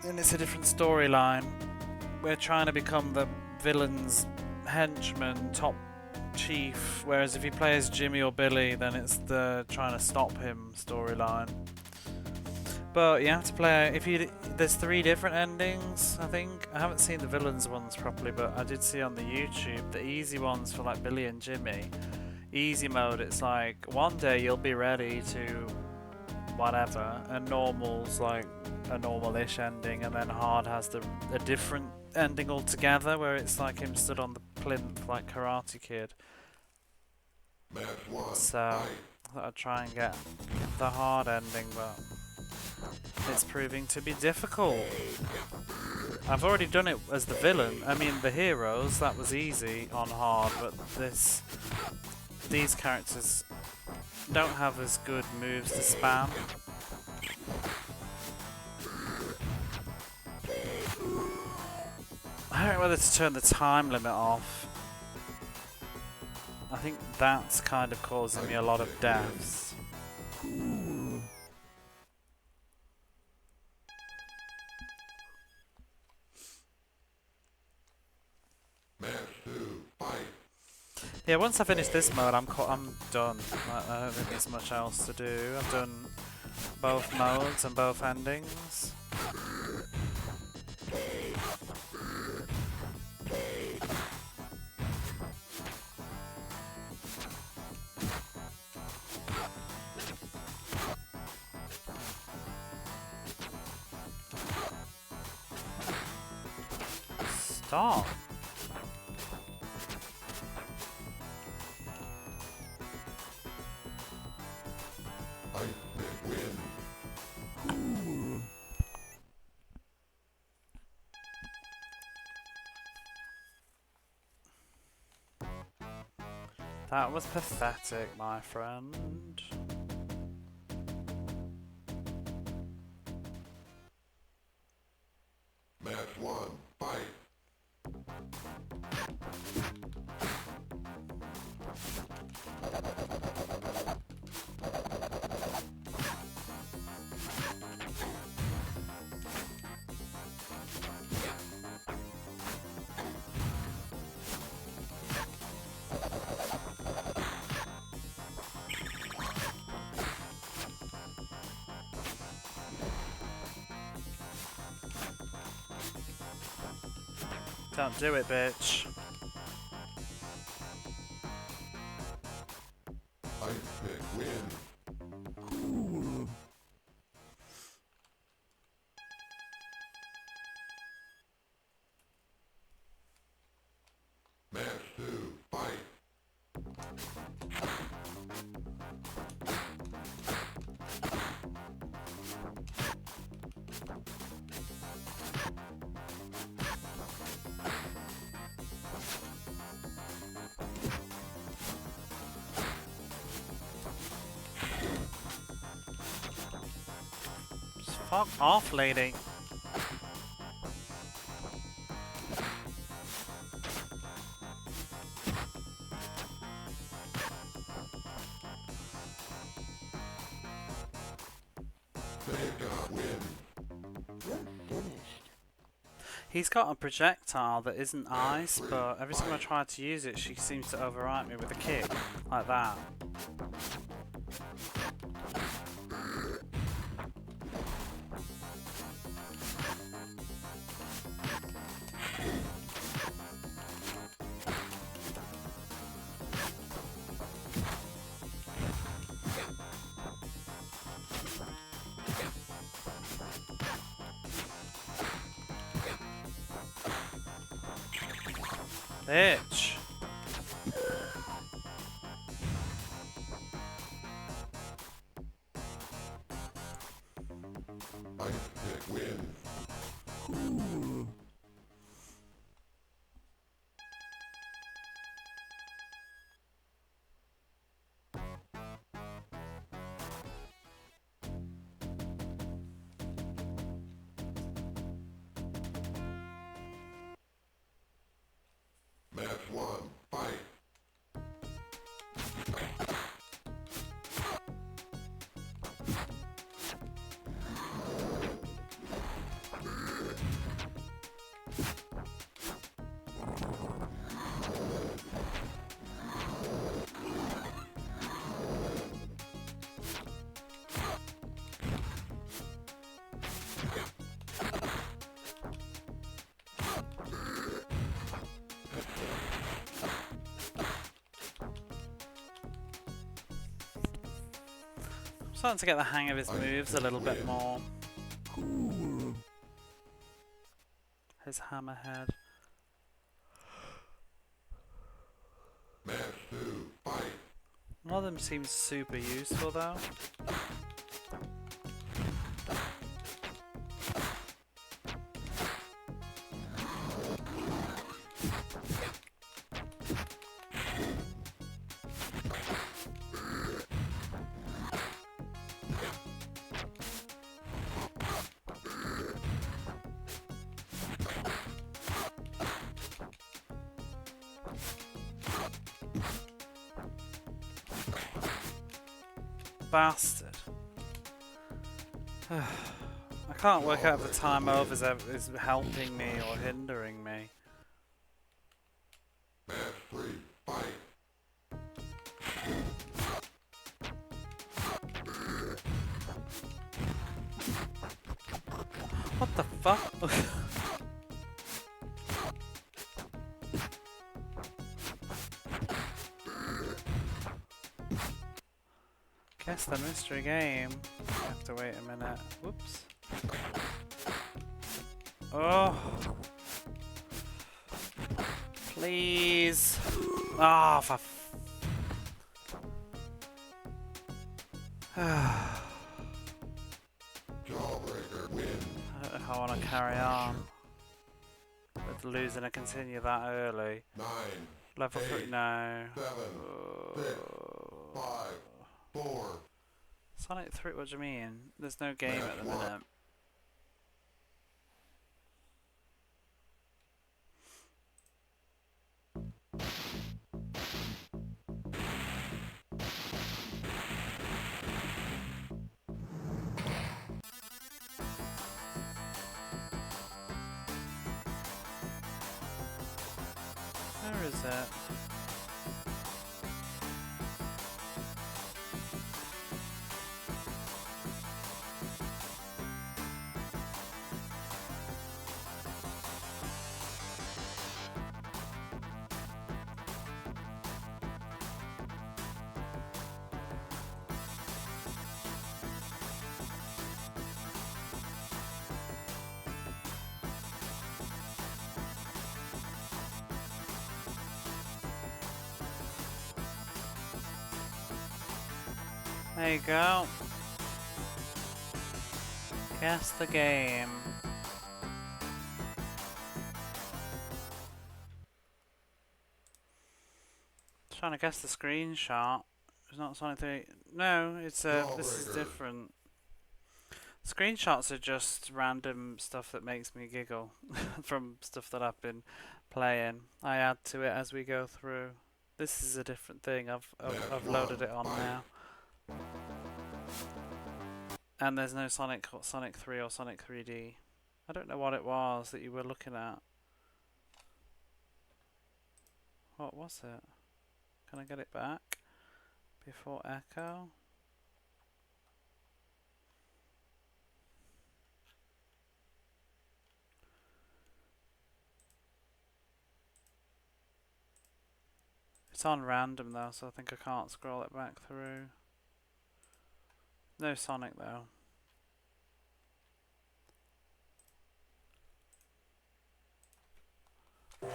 And it's a different storyline. We're trying to become the villain's henchman, top chief. Whereas if you play as Jimmy or Billy, then it's the trying to stop him storyline. But you have to play. There's 3 different endings, I think. I haven't seen the villains ones properly, but I did see on the YouTube the easy ones for like Billy and Jimmy. Easy mode, it's like one day you'll be ready to whatever, and normal's like a normal-ish ending, and then hard has a different ending altogether, where it's like him stood on the plinth like Karate Kid. Match 1, So I thought I'd try and get the hard ending, but it's proving to be difficult. I've already done it as the villain. I mean, the heroes, that was easy on hard, but these characters don't have as good moves to spam. I don't know whether to turn the time limit off. I think that's kind of causing me a lot of deaths. Match 2, fight. Yeah, once I finish this mode, I'm done. I don't think there's much else to do. I've done both modes and both endings. stop. Ice Pick win. That was pathetic, my friend. Match 1, fight. Don't do it, bitch. Ice Pick win. Match 2, fight. Just fuck off, lady. Vanguard win. You're finished. He's got a projectile that isn't ice, but every time I try to use it, she seems to overwrite me with a kick. Like that. Bitch. Ice Pick win. Match 1, fight. I'm starting to get the hang of his moves a little bit more. His hammerhead. Match 2, fight. None of them seems super useful though. Bastard. I can't work out if the time over is helping me or hindering me. Match 3, fight. What the fuck? Guess the mystery game. I have to wait a minute. Whoops. Oh. Please. Ah, for. Jawbreaker win. I don't know if I want to carry on with losing and continue that early. 9, Level 3, 8, no. 7, 6, 5, 4. Sonic 3, what do you mean? There's no game at the Match one. minute. Where is it? There you go. Guess the game. Trying to guess the screenshot. It's not Sonic 3. No, it's this is Jawbreaker. different. Screenshots are just random stuff that makes me giggle from stuff that I've been playing. I add to it as we go through. This is a different thing. I've loaded it on now. And there's no Sonic 3 or Sonic 3D. I don't know what it was that you were looking at. What was it? Can I get it back before Echo? It's on random though, so I think I can't scroll it back through. No Sonic though. I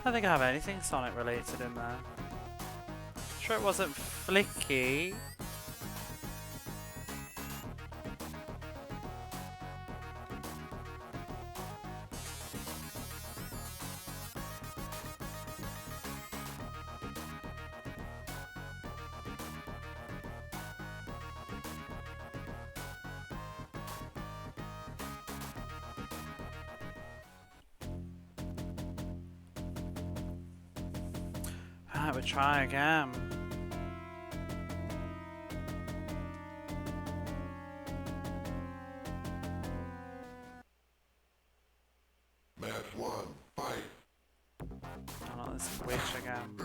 don't think I have anything Sonic related in there. Sure it wasn't Flicky. Right, we'll try again. Match 1, fight. Oh, not this witch again.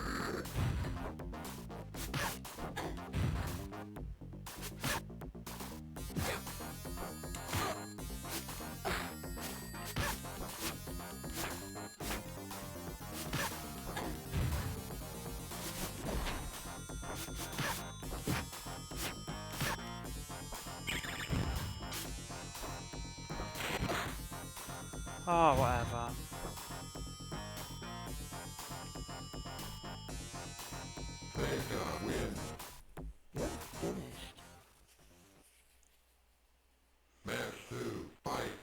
Oh, whatever. Sega win. Finished. Match 2, fight.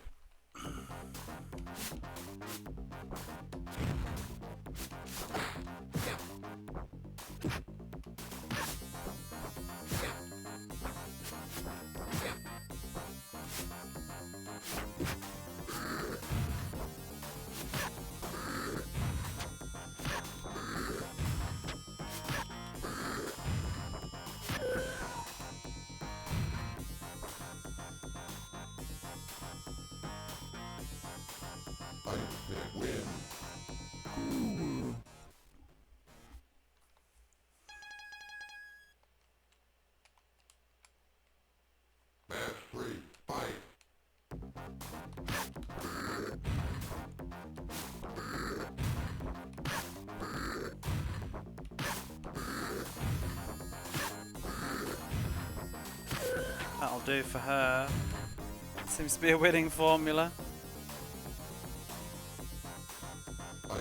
Ice Pick win. Match 3, fight. That'll do for her. Seems to be a winning formula. Ice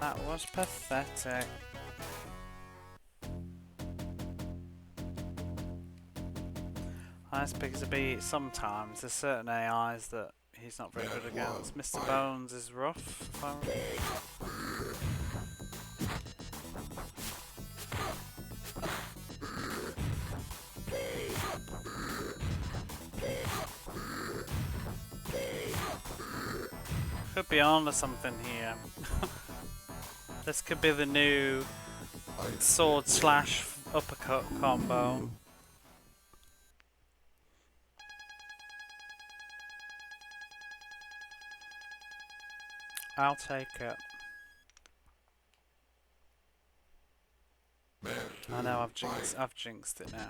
That was pathetic. Ice Pigs beat sometimes. There's certain AIs that he's not very good against. Mr. Bones is rough. If I could be on to something here. This could be the new sword slash uppercut combo. I'll take it. I know I've jinxed it now.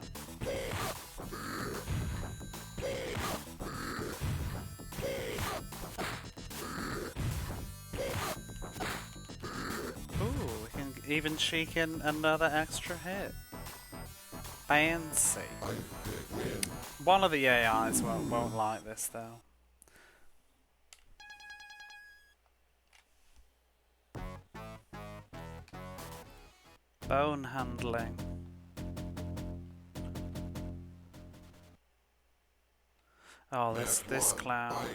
Ooh, we can even cheek in another extra hit. Fancy. One of the AIs won't like this though. Bone handling. Oh, this clown.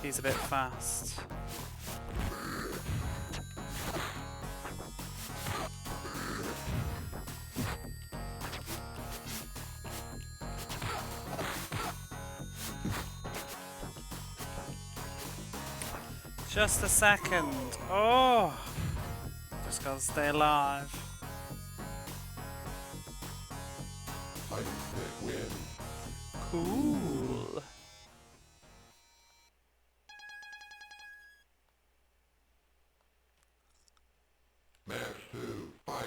He's a bit fast. Just a second. Oh! Just gotta stay alive. Cool. Match 2, fight.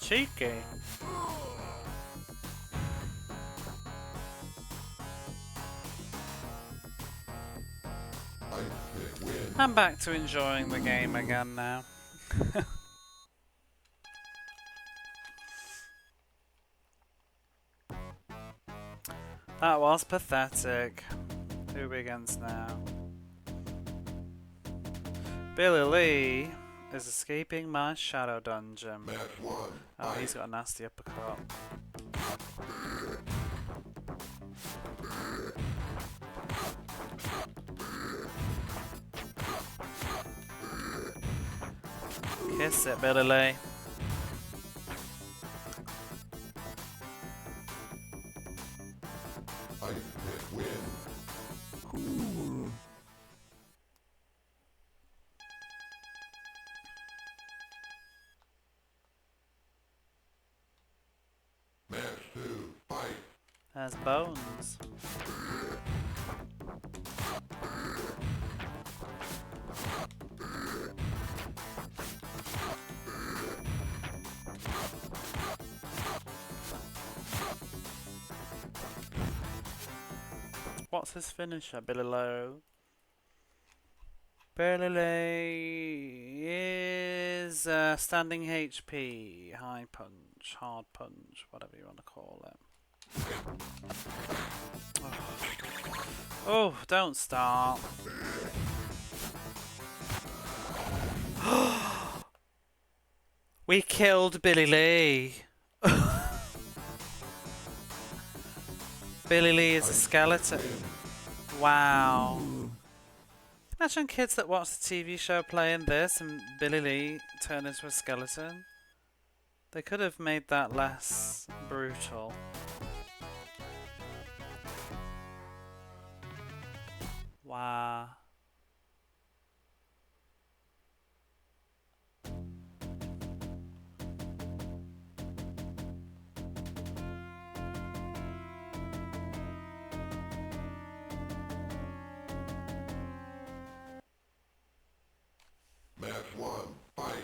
Cheeky. I'm back to enjoying the game again now. That was pathetic. Who are we against now? Billy Lee is escaping my shadow dungeon. Oh, he's got a nasty uppercut. Kiss it, Billy Lee. There's Bones. What's his finisher, Billy Lowe? Billy Lee is standing HP, high punch, hard punch, whatever you want to call it. Oh, don't start. We killed Billy Lee. Billy Lee is a skeleton. Wow. Imagine kids that watch the TV show playing this and Billy Lee turn into a skeleton. They could have made that less brutal. Wow. Match 1, fight.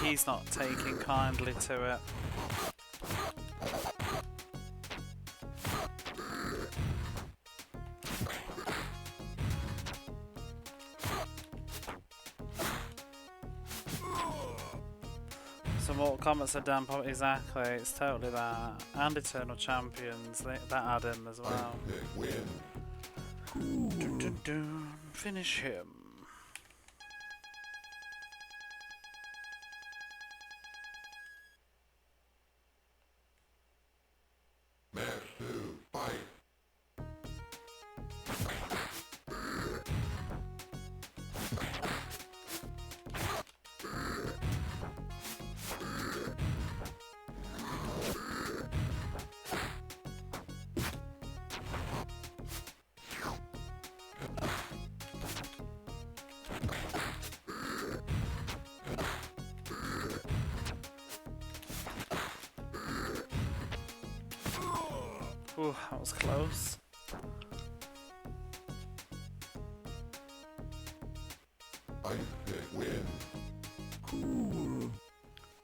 he's not taking kindly to it. Some Mortal Kombat said Dan Pop, exactly, it's totally that. And Eternal Champions, that had him as well. Dun, dun, dun. Finish him. Match 2, fight. Ooh, that was close. Ice Pick win.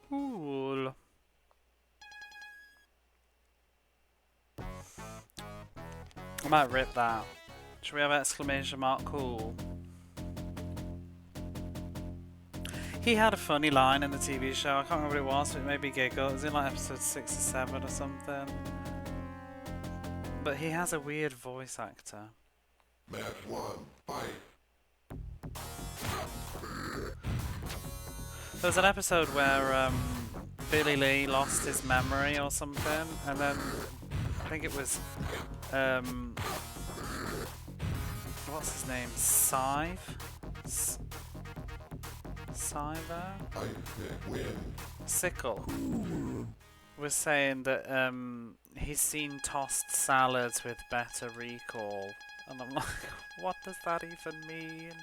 Cool. I might rip that. Should we have exclamation mark cool? He had a funny line in the TV show. I can't remember what it was, but it made me giggle. It was in like episode 6 or 7 or something. But he has a weird voice actor. Match 1, fight. There was an episode where Billy Lee lost his memory or something, and then I think it was what's his name? Siver? Ice Pick win. Sickle was saying that he's seen tossed salads with better recall, and I'm like, what does that even mean?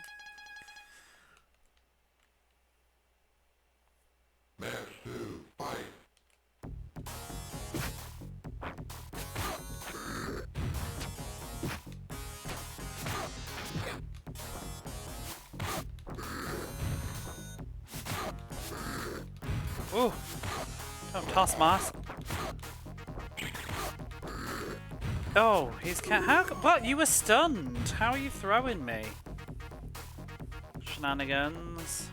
Match 2, fight. Ooh! Don't toss Mars. Oh, he's how? What? You were stunned. How are you throwing me? Shenanigans.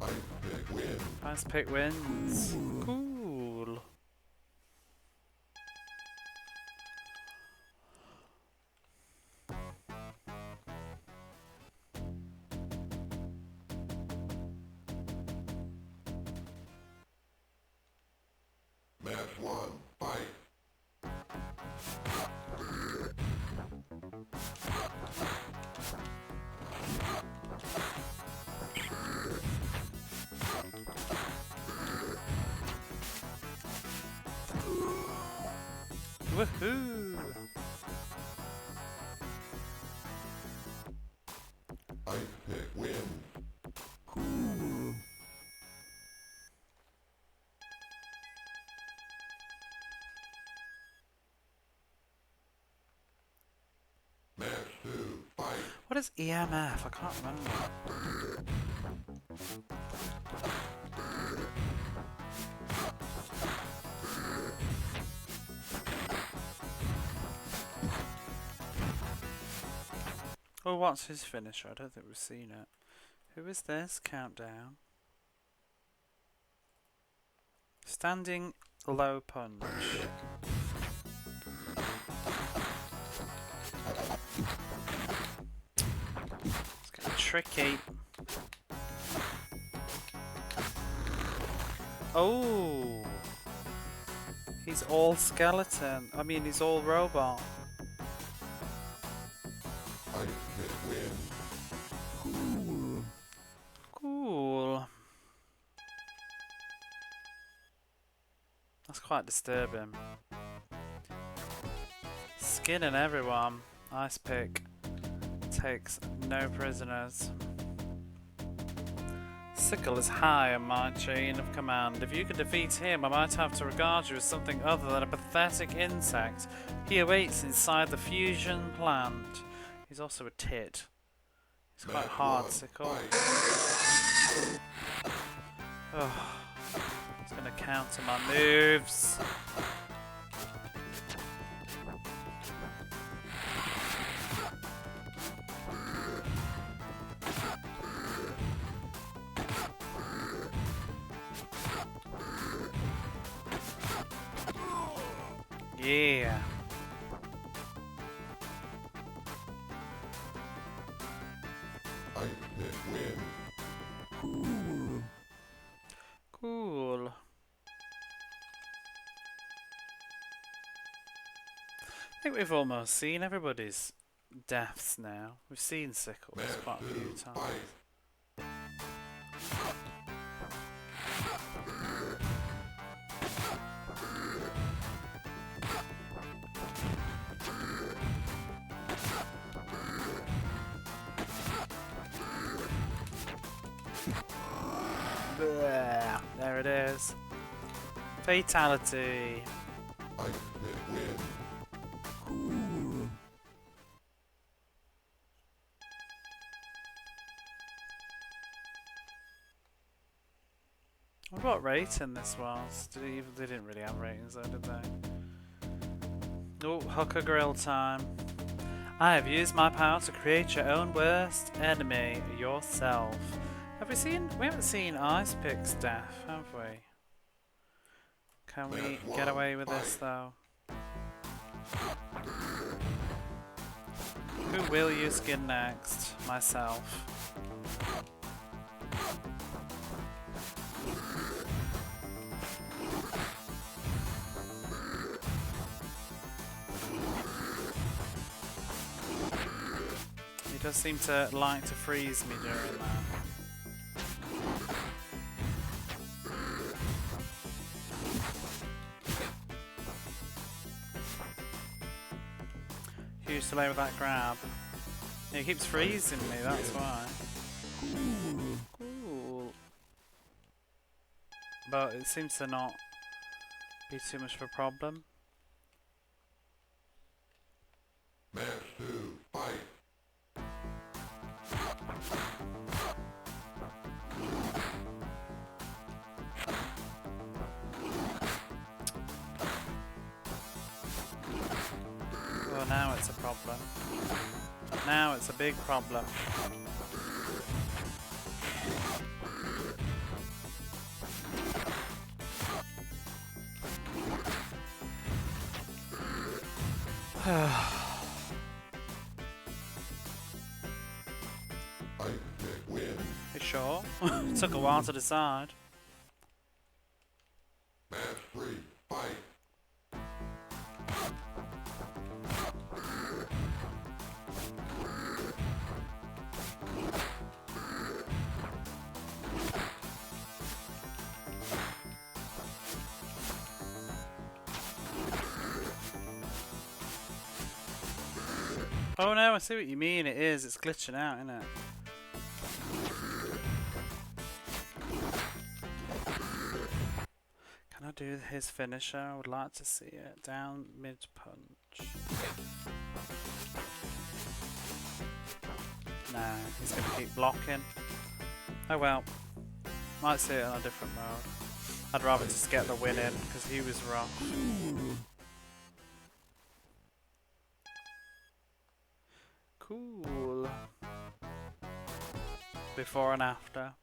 Ice Pick win. Ice Pick wins. Cool. Match 1, fight. Woohoo! Ice Pick win. Match 2, fight. What is EMF? I can't remember. Oh, what's his finisher? I don't think we've seen it. Who is this? Countdown. Standing low punch. It's getting tricky. Oh! He's all skeleton. I mean, he's all robot. Ice Pick win. Cool. That's quite disturbing. Skinning everyone. Ice Pick takes no prisoners. Sickle is high on my chain of command. If you can defeat him, I might have to regard you as something other than a pathetic insect. He awaits inside the fusion plant. He's also a tit. He's quite hard, Sickle. Oh, it's gonna counter my moves. Yeah. I hit win. Cool. I think we've almost seen everybody's deaths now. We've seen Sickles quite a few times. Blah. There it is. Fatality. I hit win. I wonder what rating this was. They didn't really have ratings though, did they? Oh, hooker grill time. I have used my power to create your own worst enemy, yourself. Have we seen? We haven't seen Ice Pick's death, have we? Can we get away with this though? Who will you skin next? Myself. He does seem to like to freeze me during that. Huge delay with that grab. Yeah, he keeps freezing me, that's why. Cool. But it seems to not be too much of a problem. Match 2, fight. Well, now it's a problem. Now it's a big problem. I hit win. You sure? It took a while to decide. Match 3, fight. Oh no, I see what you mean. It is. It's glitching out, isn't it? Can I do his finisher? I would like to see it. Down mid punch. No, he's going to keep blocking. Oh well. Might see it on a different mode. I'd rather just get the win in because he was rough. Cool. Before and after.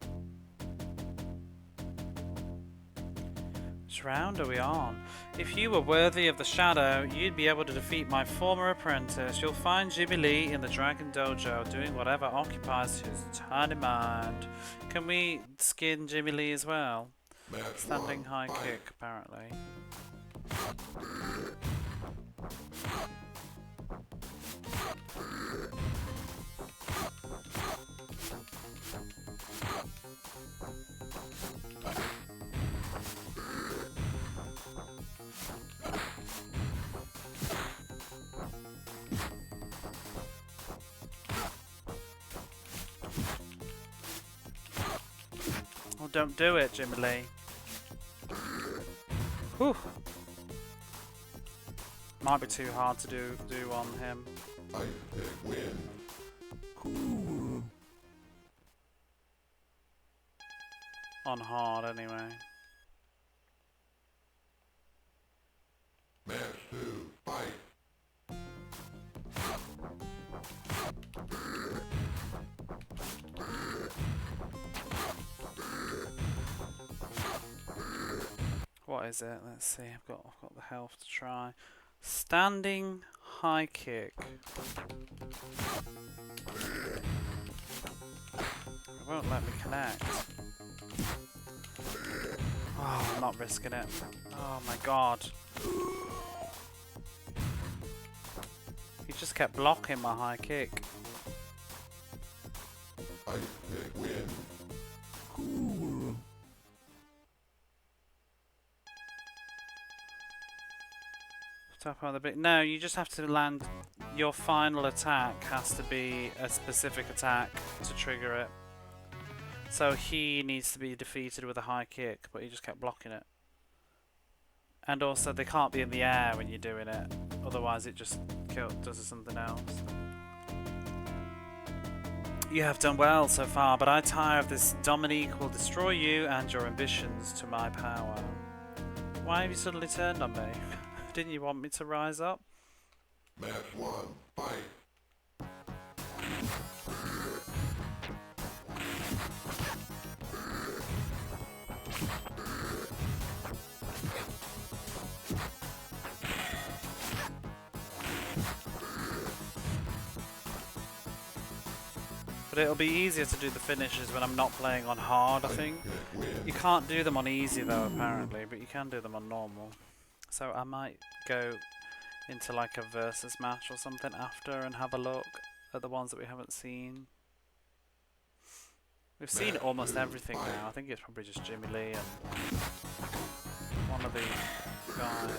Which round are we on? If you were worthy of the shadow, you'd be able to defeat my former apprentice. You'll find Jimmy Lee in the Dragon Dojo doing whatever occupies his tiny mind. Can we skin Jimmy Lee as well? Match Standing 1, high fight. kick, apparently. Oh, don't do it, Jimmy Lee. Whew. Might be too hard to do on him. I hit win. on hard anyway. Match 2, fight. What is it? Let's see. I've got the health to try. Standing high kick. It won't let me connect. Oh, I'm not risking it. Oh my god. He just kept blocking my high kick. Ice pick win. Tap on the bit. No, you just have to land. Your final attack has to be a specific attack to trigger it. So he needs to be defeated with a high kick, but he just kept blocking it. And also, they can't be in the air when you're doing it, otherwise it just does something else. You have done well so far, but I tire of this. Dominique will destroy you and your ambitions to my power. Why have you suddenly turned on me? Didn't you want me to rise up? Match 1, fight. But it'll be easier to do the finishes when I'm not playing on hard, I think. You can't do them on easy though, apparently, but you can do them on normal. So I might go into like a versus match or something after and have a look at the ones that we haven't seen. We've seen almost everything now. I think it's probably just Jimmy Lee and one of the guys.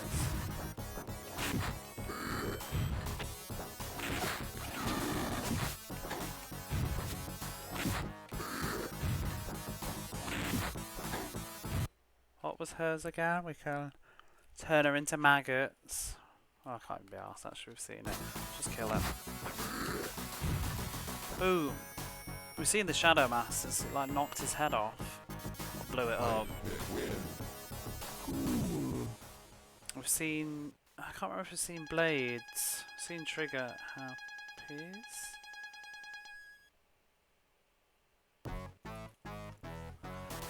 What was hers again? We can turn her into maggots. Oh, I can't even be arsed, actually, we've seen it. Just kill her. Boom! We've seen the Shadow Masters, it like knocked his head off. Or blew it up. We've seen... I can't remember if we've seen Blades. We've seen Trigger Harpies.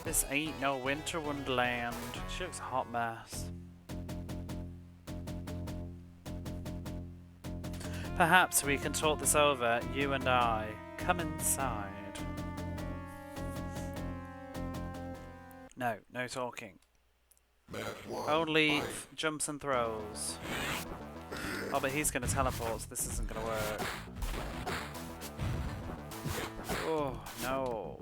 This ain't no winter wonderland. She looks a hot mess. Perhaps we can talk this over, you and I. Come inside. No, no talking. Match 1, Only fight. jumps and throws. Oh, but he's going to teleport, so this isn't going to work. Oh, no.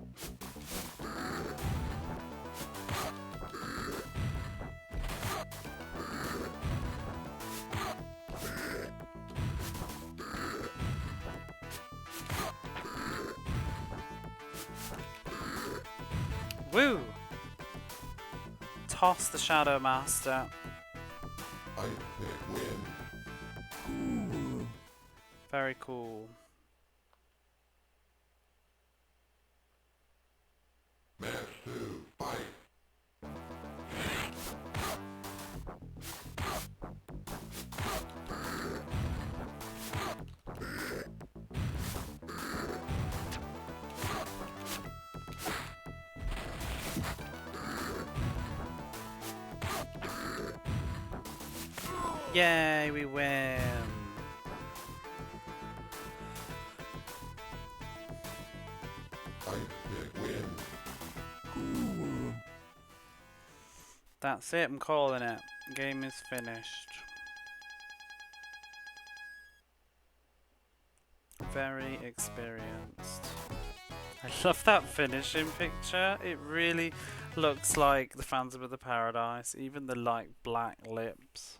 Woo! Toss the Shadow Master. Ice pick win. Very cool. Match 2, fight. Yay, we win! Ice pick win. That's it, I'm calling it. Game is finished. Very experienced. I love that finishing picture. It really looks like the Phantom of the Paradise. Even the like black lips.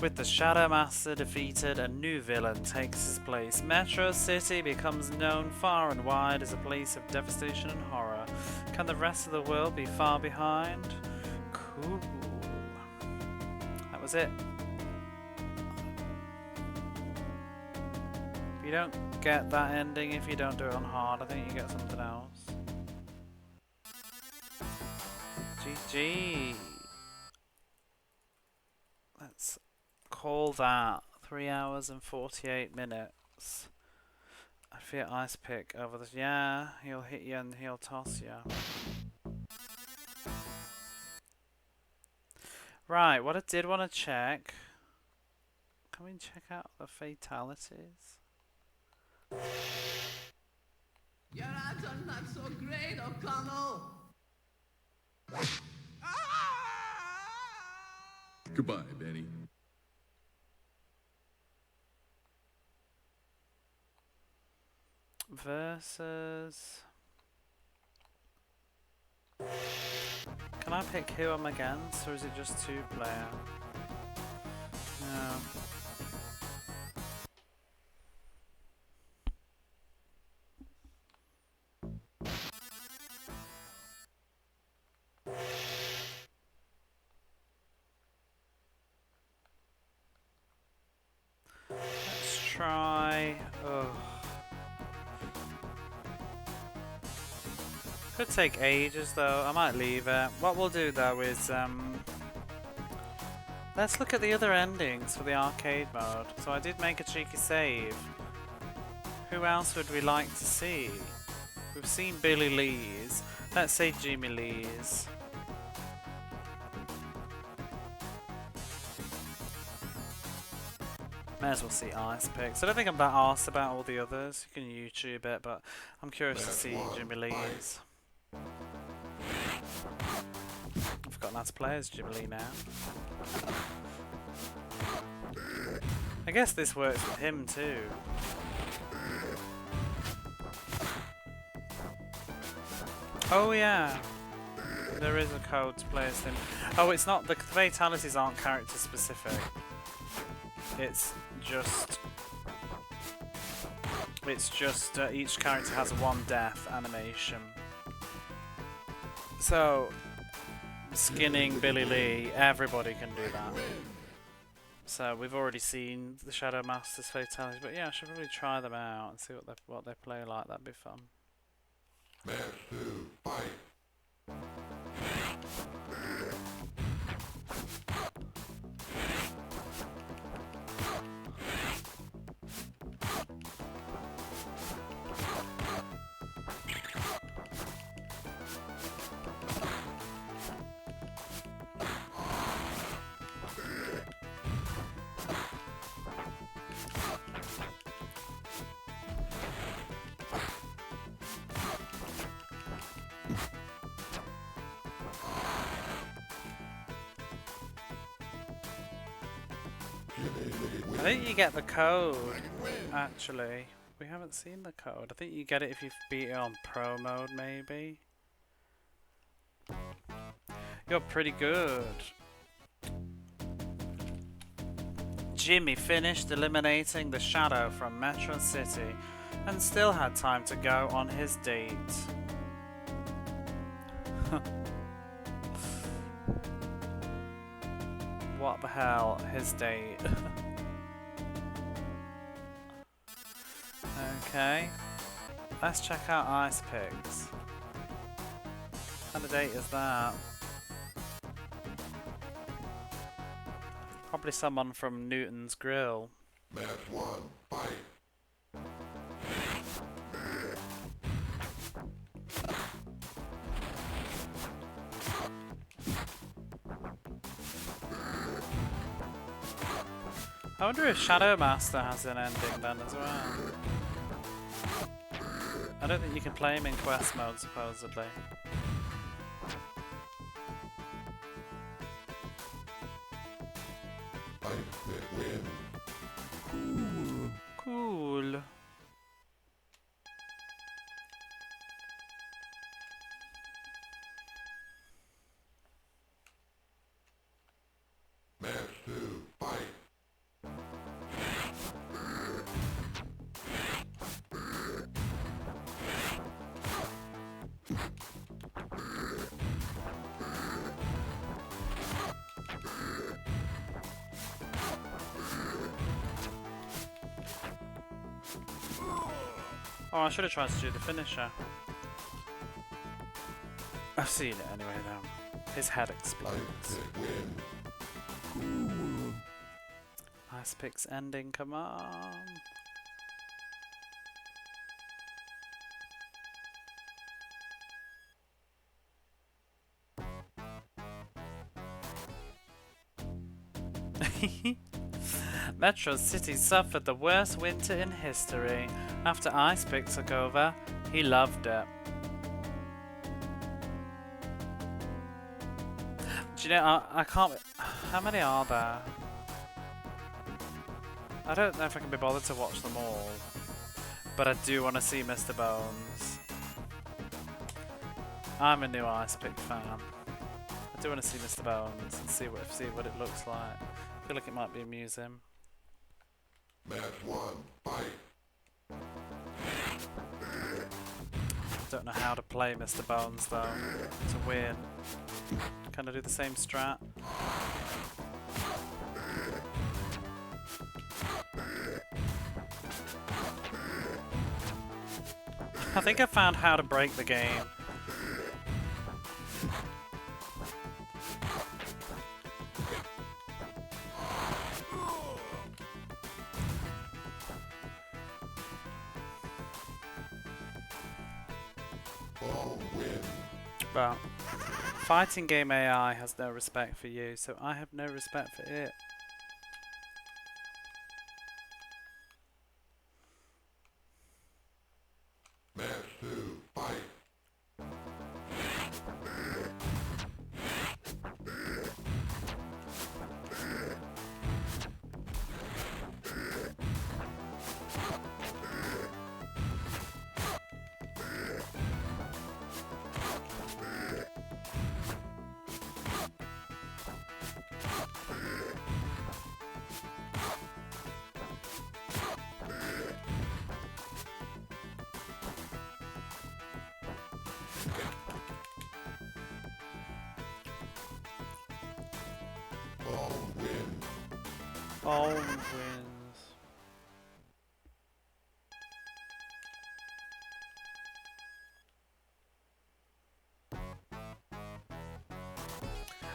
With the Shadow Master defeated, a new villain takes his place. Metro City becomes known far and wide as a place of devastation and horror. Can the rest of the world be far behind? Cool. That was it. You don't get that ending if you don't do it on hard. I think you get something else. GG. Let's call that 3 hours and 48 minutes. I fear ice pick over this. Yeah, he'll hit you and he'll toss you. Right, what I did want to check. Can we check out the fatalities? Your odds are not so great, O'Connell. Goodbye, Benny. Versus... Can I pick who I'm against, or is it just 2-player? No. Let's try... Ugh. Could take ages though, I might leave it. What we'll do though is, let's look at the other endings for the arcade mode. So I did make a cheeky save. Who else would we like to see? We've seen Billy Lee's. Let's say Jimmy Lee's. May as well see Ice Picks. I don't think I'm that arsed about all the others. You can YouTube it, but I'm curious to see Jimmy Lee's. I've forgotten how to play as Jimmy Lee now. I guess this works with him too. Oh yeah, there is a code to play as him. Oh, it's not, the fatalities aren't character specific. It's just each character has one death animation. So, skinning Billy Lee, everybody can do that. So we've already seen the Shadow Master's fatalities, but yeah, I should probably try them out and see what they play like. That'd be fun. Match 2, fight. I think you get the code, actually. We haven't seen the code. I think you get it if you beat it on Pro mode, maybe. You're pretty good. Jimmy finished eliminating the Shadow from Metro City and still had time to go on his date. What the hell? His date. Okay. Let's check out Ice Pigs. What kind of date is that? Probably someone from Newton's Grill. Match 1, fight. I wonder if Shadow Master has an ending then as well. I don't think you can play him in quest mode, supposedly. Fight that win. Cool. Match 2, fight. Oh, I should have tried to do the finisher. I've seen it anyway though. His head I explodes. pick win. Ice Pick's ending, come on. Metro City suffered the worst winter in history. After Ice Pick took over, he loved it. Do you know, I can't... How many are there? I don't know if I can be bothered to watch them all. But I do want to see Mr. Bones. I'm a new Ice Pick fan. I do want to see Mr. Bones and see what it looks like. I feel like it might be amusing. Match 1, fight. Don't know how to play Mr. Bones though to win. Can I do the same strat? I think I found how to break the game. Ball win. But fighting game AI has no respect for you, so I have no respect for it. Match 2, fight. Ball win. All wins.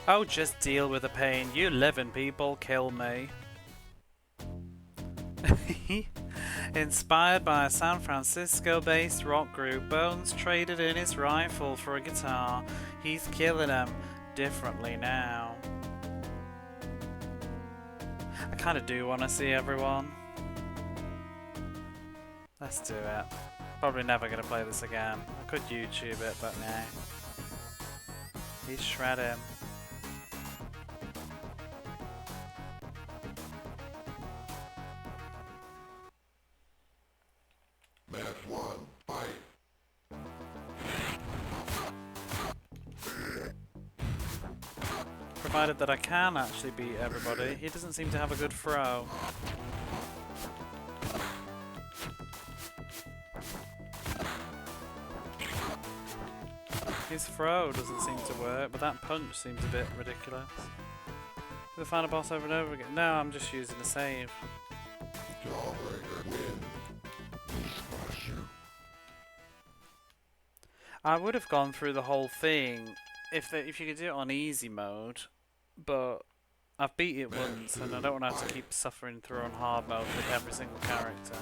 Oh, just deal with the pain. You living people kill me. Inspired by a San Francisco-based rock group, Bones traded in his rifle for a guitar. He's killing them differently now. I kind of do want to see everyone. Let's do it. Probably never going to play this again. I could YouTube it, but nah. He's shredding. Match 1, fight. Provided that I can actually beat everybody. He doesn't seem to have a good throw. His throw doesn't seem to work, but that punch seems a bit ridiculous. Do the final boss over and over again? No, I'm just using a save. Jawbreaker win. Dishwasher. I would have gone through the whole thing if you could do it on easy mode, but I've beat it once and I don't want to have to keep suffering through on hard mode with every single character.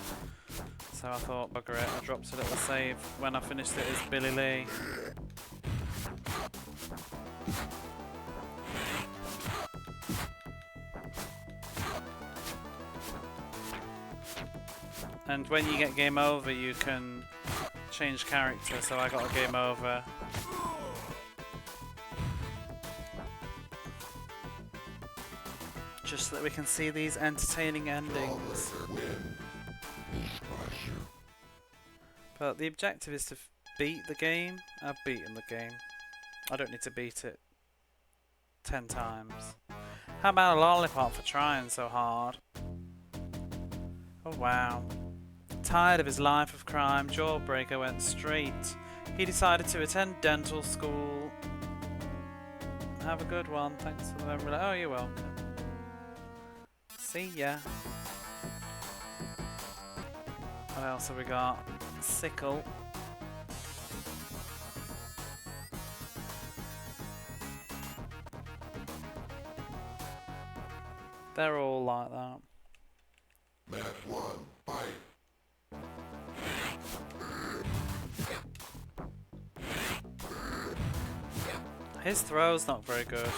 So I thought, bugger it, I dropped a little save when I finished it as Billy Lee. And when you get game over, you can change character, so I got a game over. Just so that we can see these entertaining endings. Jawbreaker win. Dishwasher. But the objective is to beat the game. I've beaten the game. I don't need to beat it 10 times. How about a lollipop for trying so hard? Oh wow. Tired of his life of crime, Jawbreaker went straight. He decided to attend dental school. Have a good one. Thanks for the memory. Oh, you're welcome. See ya. What else have we got? Sickle. They're all like that. Match 1, fight. His throw's not very good.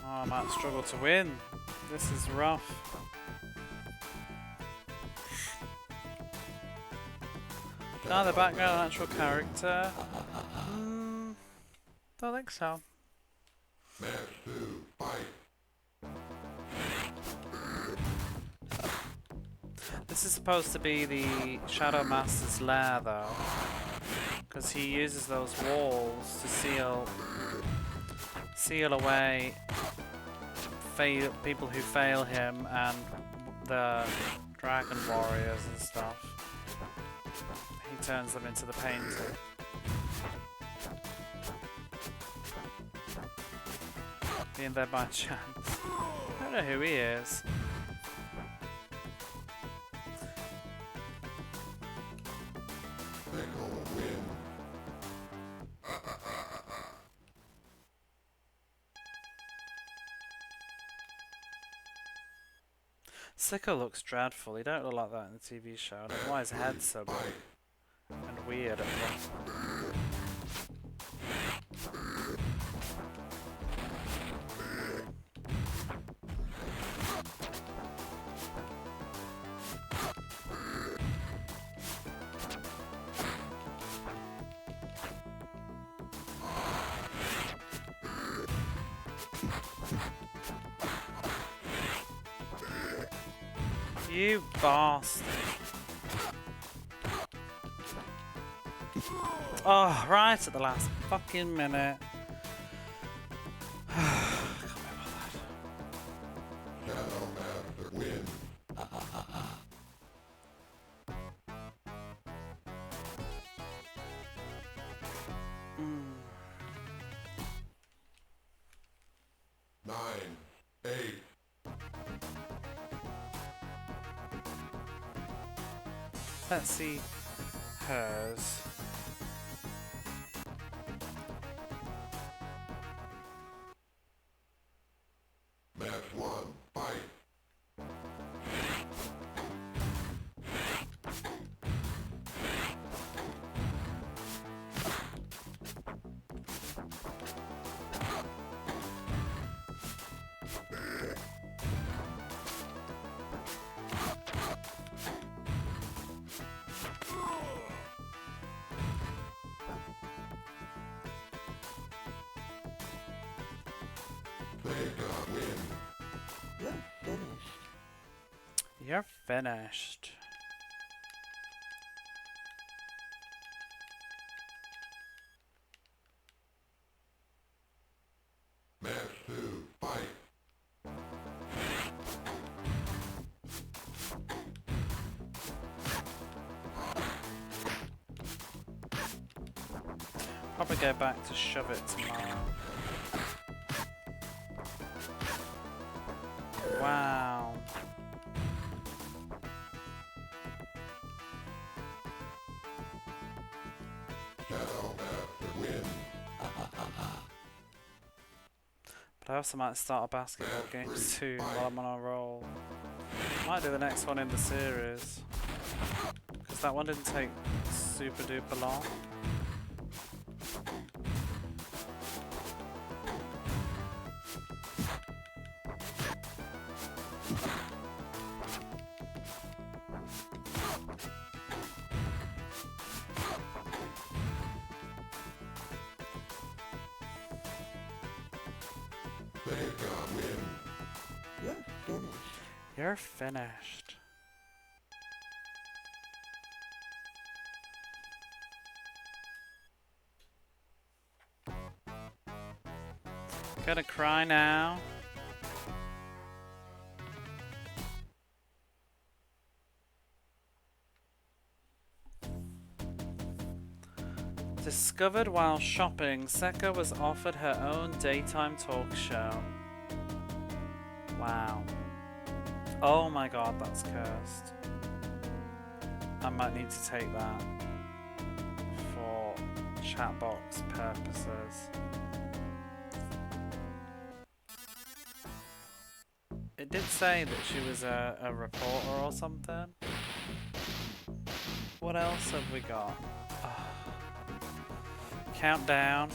Oh, I might struggle to win. This is rough. No, the background actual character. Don't think so. Match 2, fight. This is supposed to be the Shadow Master's lair, though, because he uses those walls to seal away people who fail him and the dragon warriors and stuff. He turns them into the painting. Being there by chance. I don't know who he is. Pickle win. Sicko looks dreadful. He don't look like that in the TV show. I don't know why his head's so big and weird at once. You bastard. Oh, right at the last fucking minute. Shadow Master win. Nine, 8. Let's see hers. Match 1, fight. Vega win. You're finished. You're finished. Match 2, fight. Probably go back to shove it tomorrow. Wow. Shadow Master win. But I also might start a basketball game soon while I'm on a roll. Might do the next one in the series. Because that one didn't take super duper long. Vega win. You're finished. You're finished. Gonna cry now. Discovered while shopping, Seka was offered her own daytime talk show. Wow. Oh my god, that's cursed. I might need to take that for chatbox purposes. It did say that she was a reporter or something. What else have we got? Countdown.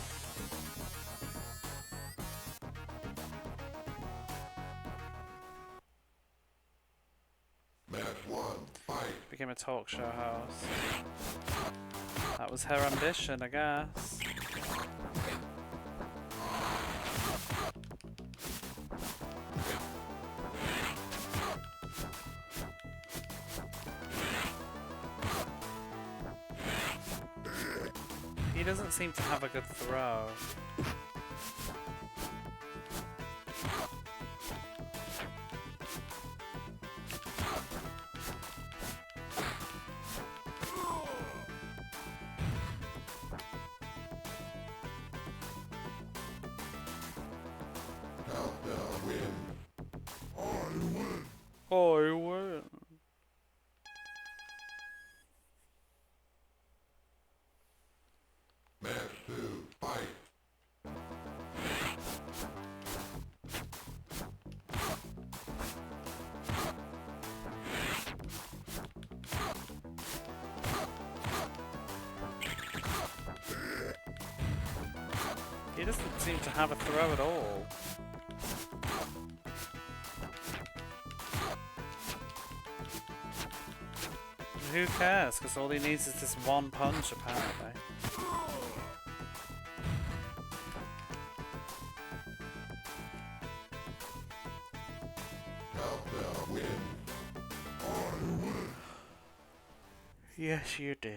Match 1, fight. Became a talk show host. That was her ambition, I guess. He doesn't seem to have a good throw. Countdown win. Oh, you win. Match 2, fight. He doesn't seem to have a throw at all. Who cares? Because all he needs is this one punch, apparently. Countdown win. Yes, you do.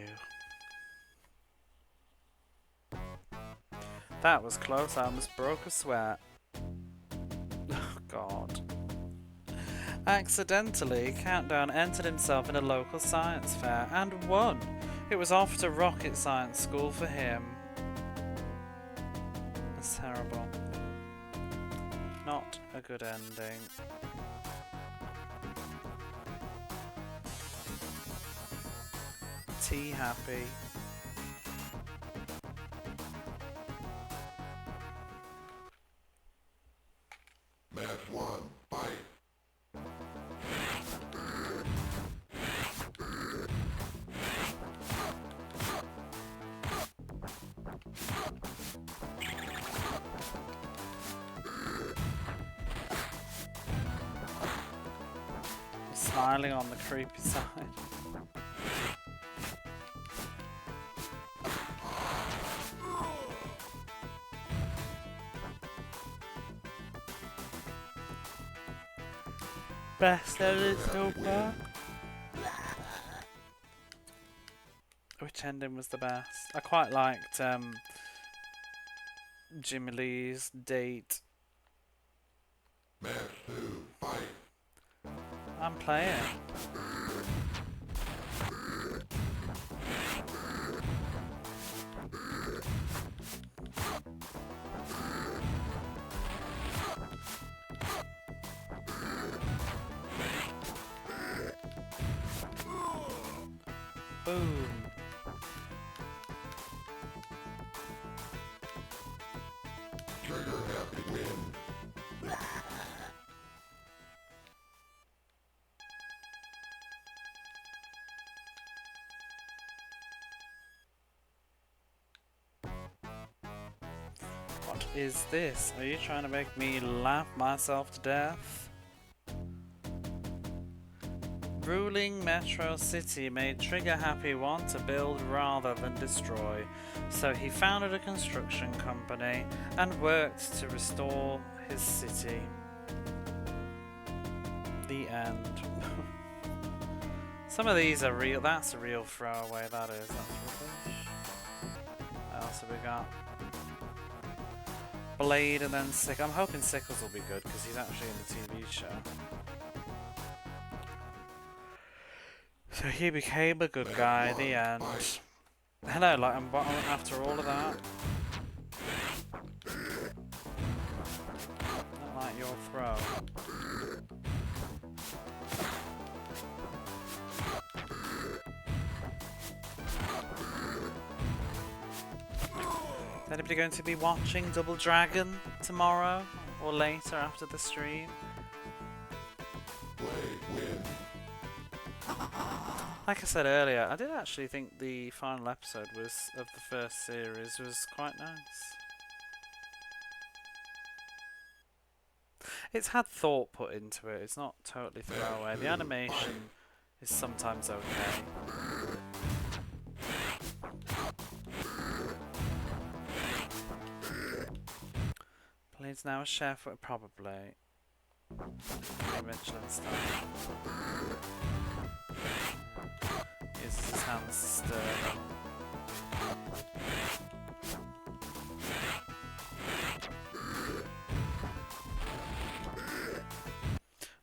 That was close. I almost broke a sweat. Oh, God. Accidentally, Countdown entered himself in a local science fair and won. It was off to rocket science school for him. That's terrible. Not a good ending. Tea happy. Match 1, fight. Smiling on the creepy side. Best ending so far. Which ending was the best? I quite liked Jimmy Lee's date. Match 2, fight. I'm playing. Boom. Trigger happy win. What is this? Are you trying to make me laugh myself to death? Ruling Metro City made Trigger Happy want to build rather than destroy, so he founded a construction company and worked to restore his city. The end. Some of these are real. That's a real throwaway, that is. That's rubbish. What else have we got? Blade and then Sickles. I'm hoping Sickles will be good because he's actually in the TV show. So he became a good guy, the end. Hello, like I'm after all of that. Not like your throw. Is anybody going to be watching Double Dragon tomorrow or later after the stream? Like I said earlier, I did actually think the final episode was of the first series was quite nice. It's had thought put into it. It's not totally throwaway. The animation is sometimes okay. Blade's now a chef, probably. Michelin star. Uses his hands to stir them.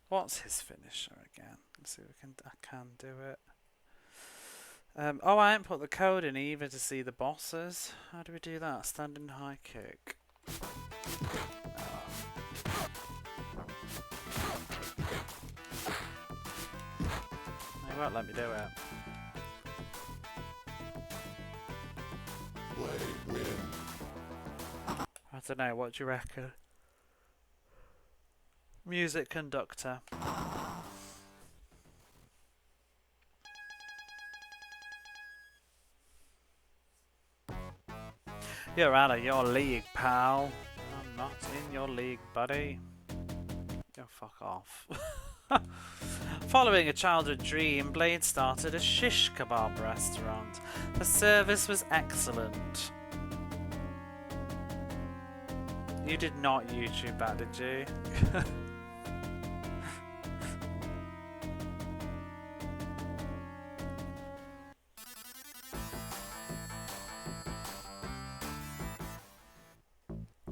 What's his finisher again? Let's see if I can do it. Oh, I haven't put the code in either to see the bosses. How do we do that? Standing high kick. Oh. He won't let me do it. I don't know, what do you reckon? Music conductor. You're out of your league, pal. I'm not in your league, buddy. Go fuck off. Following a childhood dream, Blade started a shish kebab restaurant. The service was excellent. You did not YouTube that, did you?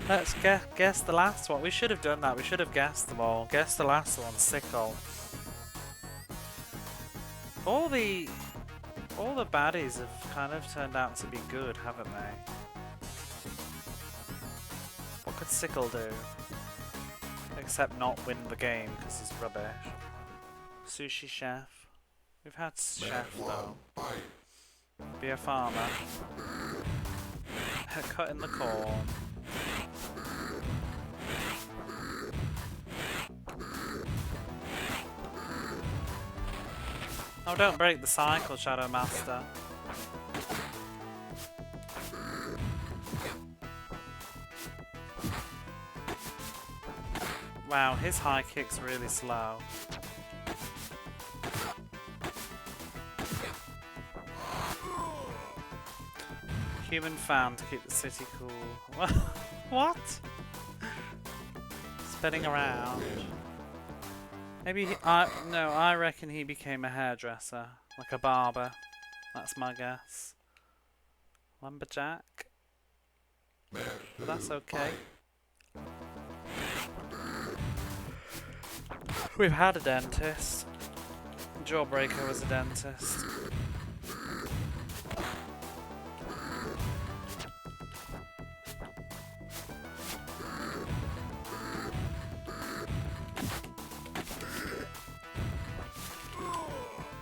Let's guess the last one. We should have done that. We should have guessed them all. Guess the last one, sickle. All the baddies have kind of turned out to be good, haven't they? What could Sickle do? Except not win the game because he's rubbish. Sushi chef. We've had chef though. Be a farmer. Cutting the corn. Oh, don't break the cycle, Shadow Master. Wow, his high kick's really slow. Human fan to keep the city cool. What? Spinning around. Maybe no, I reckon he became a hairdresser, like a barber. That's my guess. Lumberjack. But that's okay. We've had a dentist. Jawbreaker was a dentist.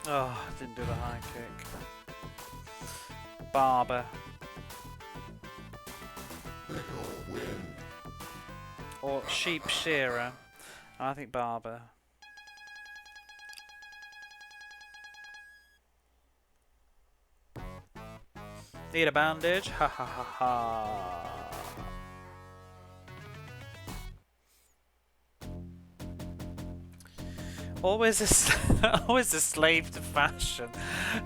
Oh, didn't do the high kick. Barber. Or sheep shearer. I think barber. Need a bandage? Ha ha ha ha. Always a slave to fashion.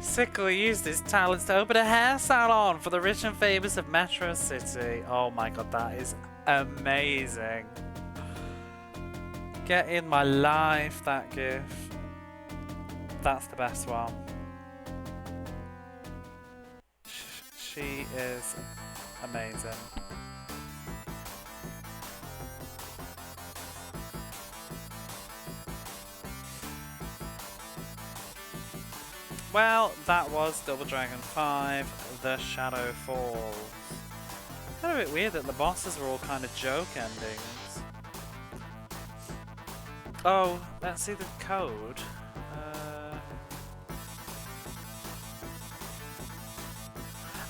Sickle used his talents to open a hair salon for the rich and famous of Metro City. Oh my god, that is amazing. Get in my life, that gif. That's the best one. She is amazing. Well, that was Double Dragon 5. The Shadow Falls. Kind of a bit weird that the bosses were all kind of joke endings. Oh, let's see the code.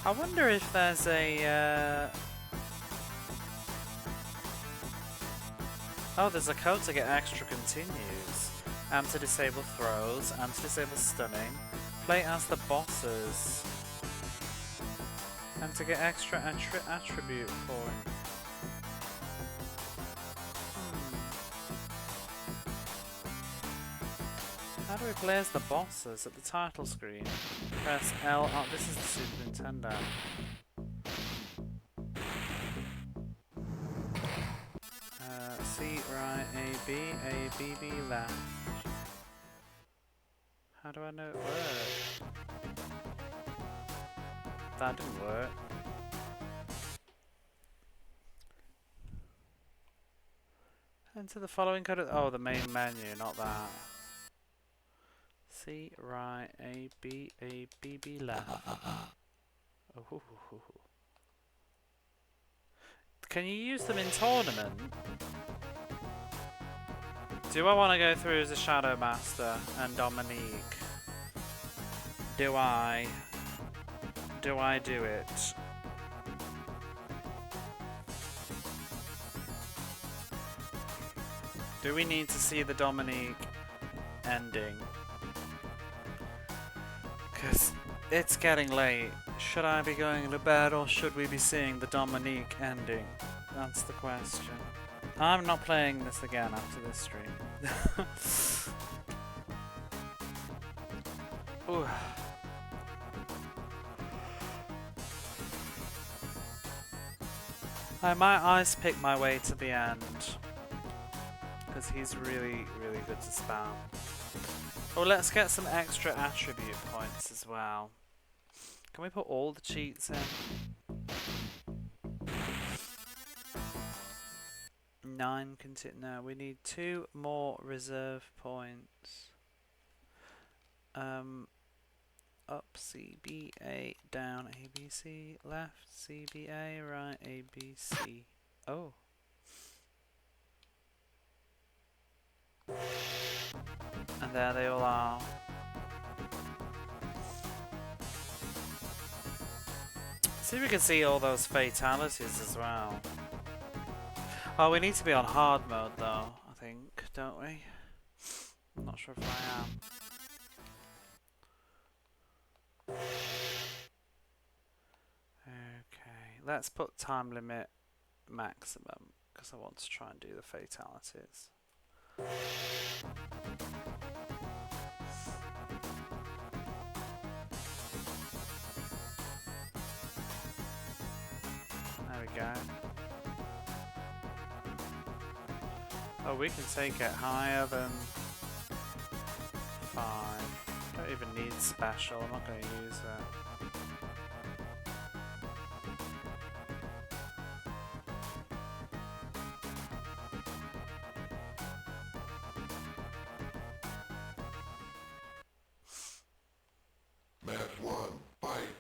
I wonder if there's a... Oh, there's a code to get extra continues, and to disable throws, and to disable stunning. Play as the bosses, and to get extra attribute points. How do we play as the bosses at the title screen? Press L. Oh, this is the Super Nintendo. C right, A B B left. How do I know it worked? That didn't work. Enter the following code. Oh, the main menu, not that. C right, A B B left. Oh. Can you use them in tournament? Do I want to go through as a Shadow Master and Dominique? Do I do it? Do we need to see the Dominique ending? Because it's getting late. Should I be going to bed or should we be seeing the Dominique ending? That's the question. I'm not playing this again after this stream. Ooh. I might ice pick my way to the end, because he's really good to spam. Oh, let's get some extra attribute points as well. Can we put all the cheats in? 9 no, we need 2 more reserve points. Up C B A, down A B C, left C B A, right A B C. Oh. And there they all are. See if we can see all those fatalities as well. Oh, we need to be on hard mode though, I think, don't we? I'm not sure if I am. Okay, let's put time limit maximum, because I want to try and do the fatalities. There we go. Oh, we can take it higher than 5. Don't even need special, I'm not going to use it. Match 1, fight.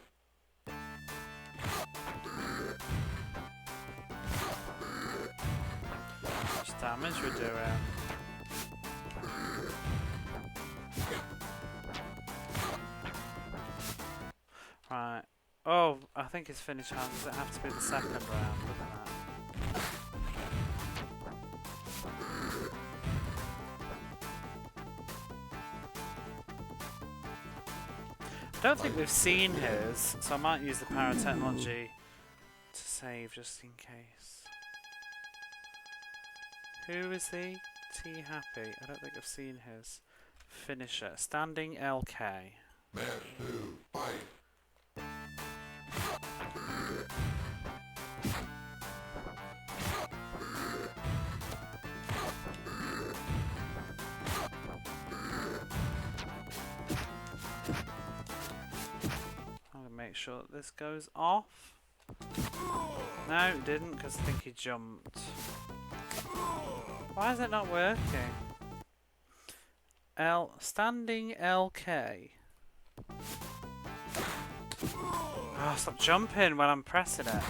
How much damage we're doing? Right. Oh, I think it's finished round. Does it have to be the second round? Doesn't it? I don't think we've seen his, so I might use the paratechnology to save just in case. Who is he? T Happy. I don't think I've seen his finisher. Standing LK. Match 2, fight. I'm gonna make sure that this goes off. No, it didn't, because I think he jumped. Why is it not working? Standing LK. Oh, stop jumping when I'm pressing it.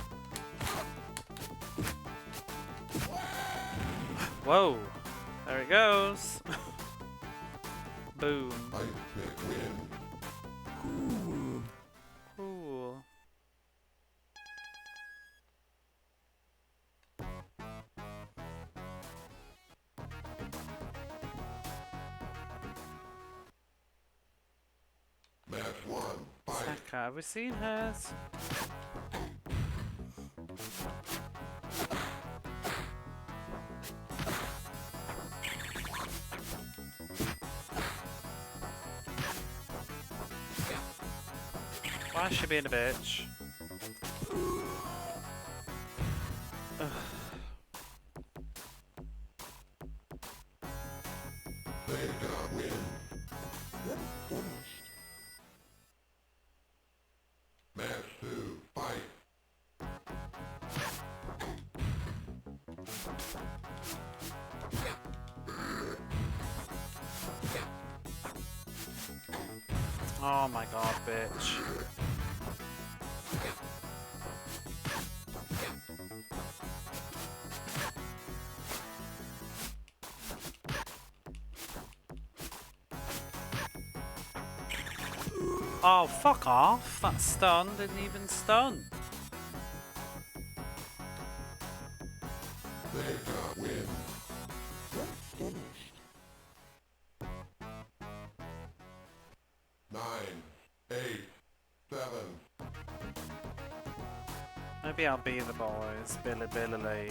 Whoa. There it goes. Boom. Ice pick win. Cool. Match 1. Fight. Saka, have we seen hers? Why is she being a bitch? Ugh. Sega win. You're finished. Match 2. Fight. Oh my god, bitch. Oh, fuck off. That stun didn't even stun. Sega win. You're finished. 9, 8, 7. Maybe I'll be the boys. Billy Billy Lee.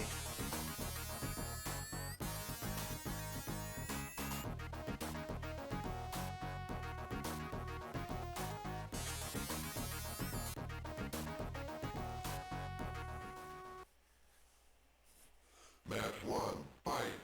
Match 1. Fight.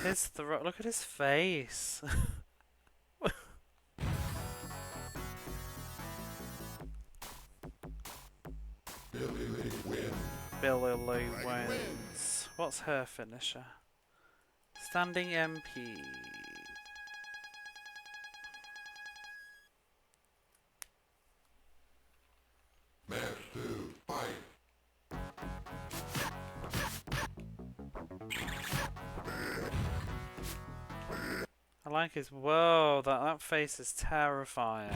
His throat. Look at his face. Billy Lee win. Billy Lee wins. What's her finisher? Standing MP. Match 2. Fight. I like his. Whoa, that face is terrifying.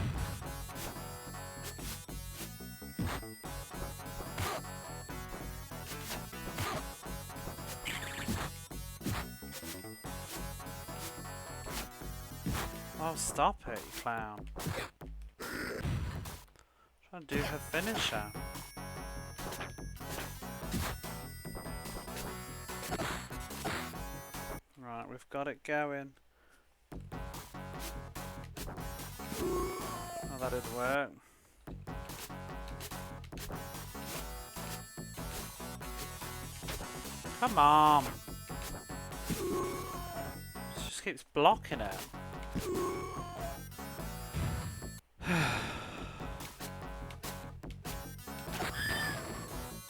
Oh, stop it, you clown. Trying to do her finisher. Right, we've got it going. Oh, that didn't work. Come on! She just keeps blocking it.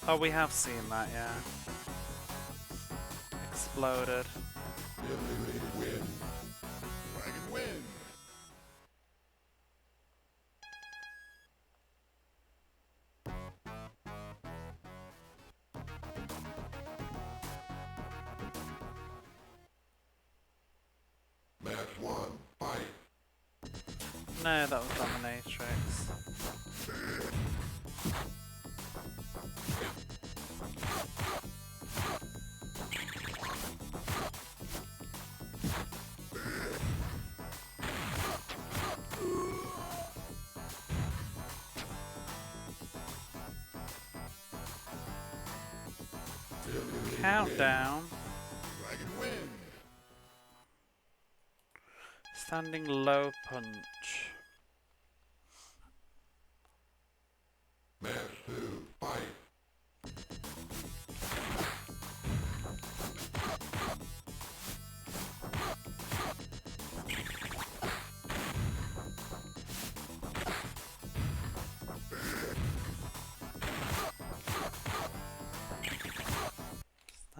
Oh, we have seen that, yeah. Exploded. Billy Lee win. Dragon win. Match 1. Fight. No, that was Dominatrix. Billy Lee Countdown. Dragon win. Standing low punch. Match 2. Fight.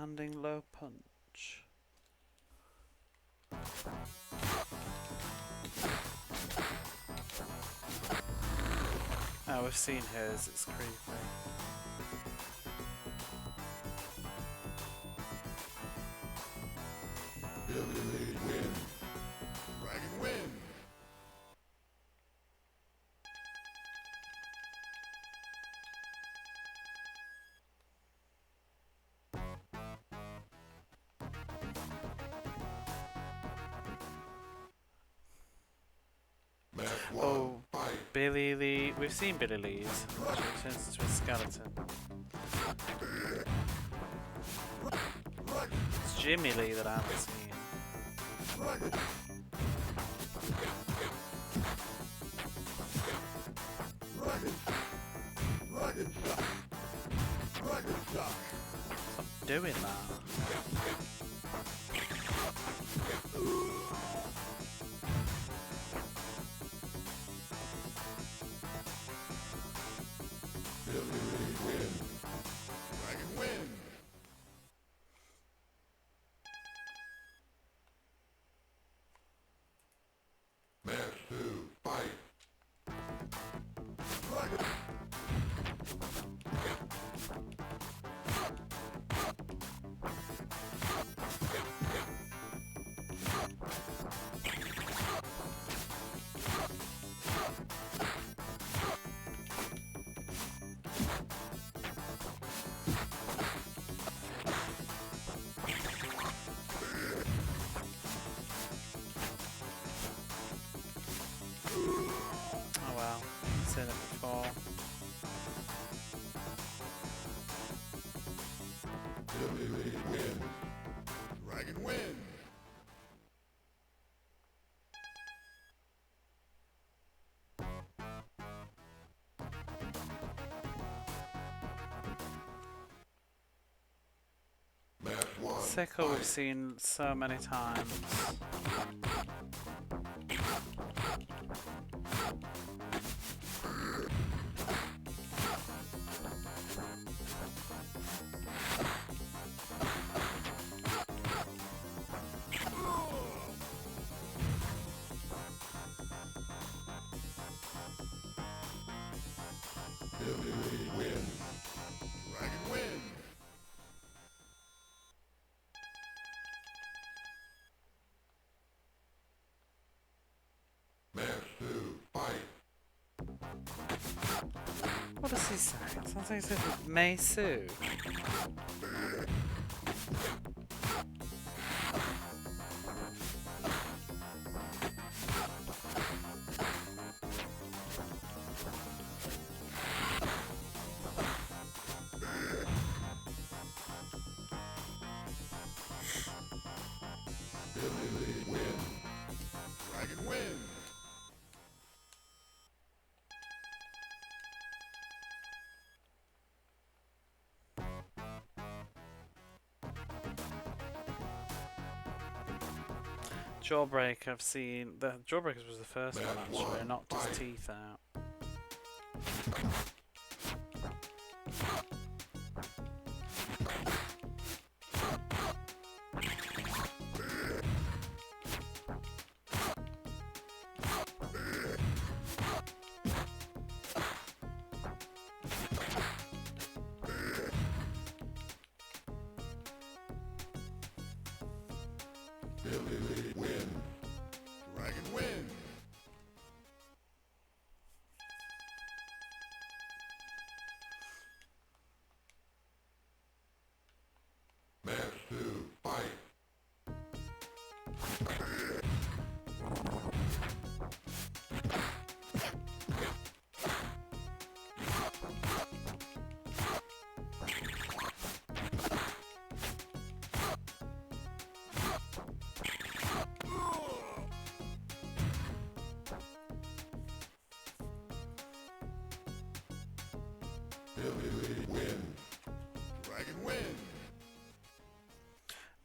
Landing low punch. Oh, we've seen hers, it's creepy. Billy Lee win. Dragon win. Match one. Oh, Fight. Billy Lee. We've seen Billy Lee's. She turns into a skeleton. It's Jimmy Lee that I haven't seen. Stop doing that. Billy Lee win. Dragon win. Match two. Fight. Oh well, seen it before. Billy Lee win. Dragon win. Match one. Sickle we've Fight. seen so many times. Billy Lee win. Dragon win. Match two. Fight. What does he say? It sounds like he says Mei Su. Billy Lee win. Dragon win. Jawbreak I've seen. The Jawbreakers was the first one Match actually. one. Knocked his Fight. teeth out. Billy Lee win. Dragon win. Match two. Fight. Billy Lee win. Dragon win.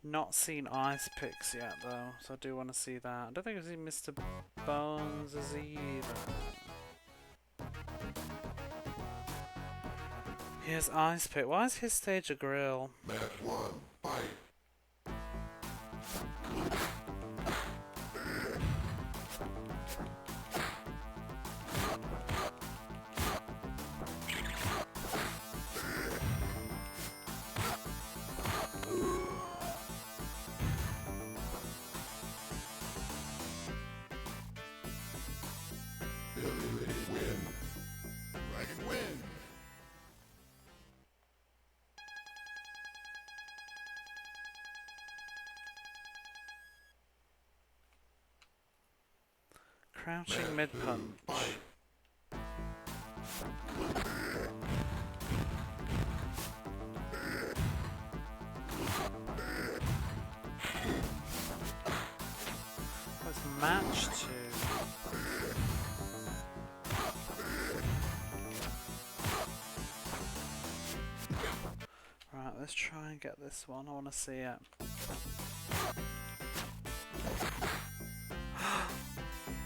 Not seen Ice Picks yet though, so I do want to see that. I don't think I've seen Mr. Bones either. He has ice pick. Why is his stage a grill? Match 1, fight. Billy Lee win. Dragon win. Crouching mid punch. What's match 2? Right, let's try and get this one. I want to see it.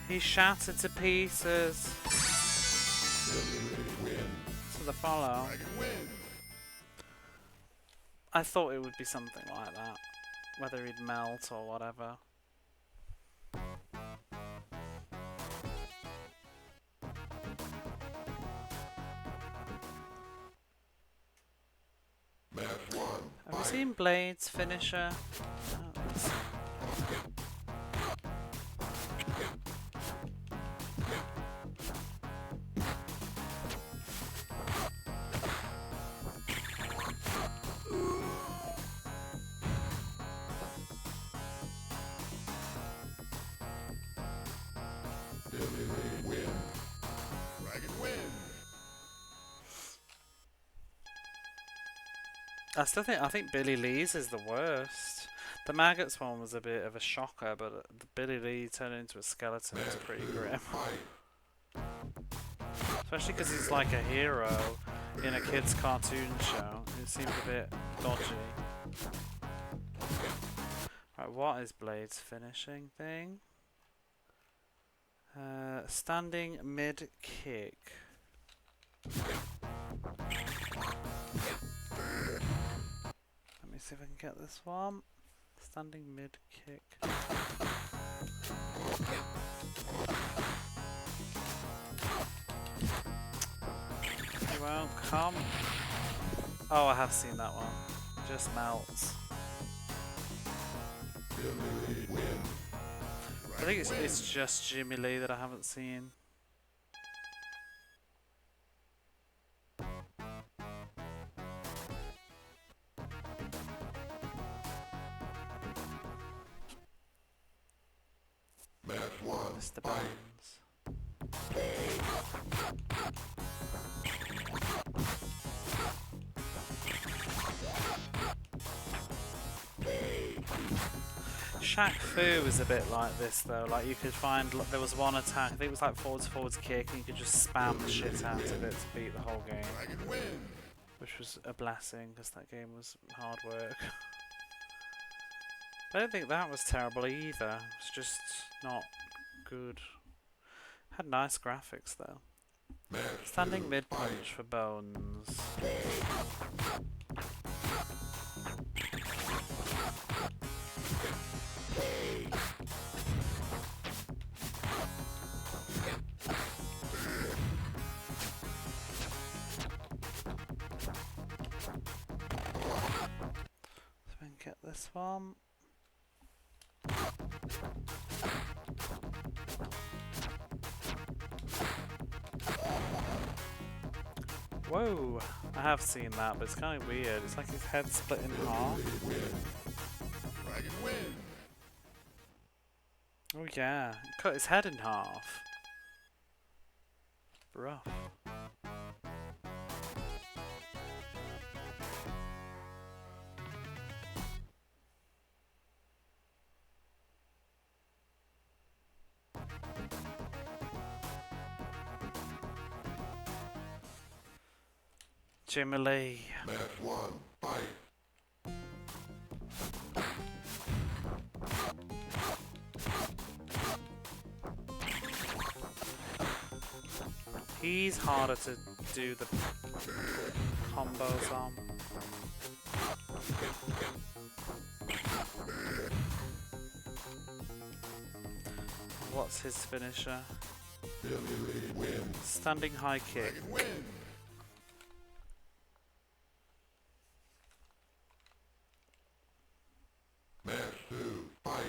He's shattered to pieces. To the follow. I thought it would be something like that. Whether he'd melt or whatever. Have you seen Blade's finisher? Oh, let's see. Billy Lee win. Dragon win. I think Billy Lee's is the worst. The Maggots one was a bit of a shocker, but the Billy Lee turning into a skeleton is pretty grim. Especially because he's like a hero in a kid's cartoon show. It seems a bit dodgy. Right, what is Blade's finishing thing? Standing mid kick. Let me see if I can get this one. Standing mid kick. He won't come. Oh, I have seen that one. It just melts. Billy Lee win. I think it's just Jimmy Lee that I haven't seen. Match 1, Mr. fight. Bones. Shaq Fu is a bit like this though, like you could find, there was one attack, I think it was like forwards kick, and you could just spam the shit out of it to beat the whole game. Dragon win. Which was a blessing, because that game was hard work. I don't think that was terrible either, it's just not good. Had nice graphics though. Match Standing 2, mid fight. punch for Bones. So we can get this one. Whoa! I have seen that, but it's kind of weird. It's like his head split in half. Win. Dragon win. Oh yeah, cut his head in half. Rough. Jimmy Lee. Match 1, fight. He's harder to do the combos on. What's his finisher? Billy Lee wins. Standing high kick. Dragon wins. Match 2, fight.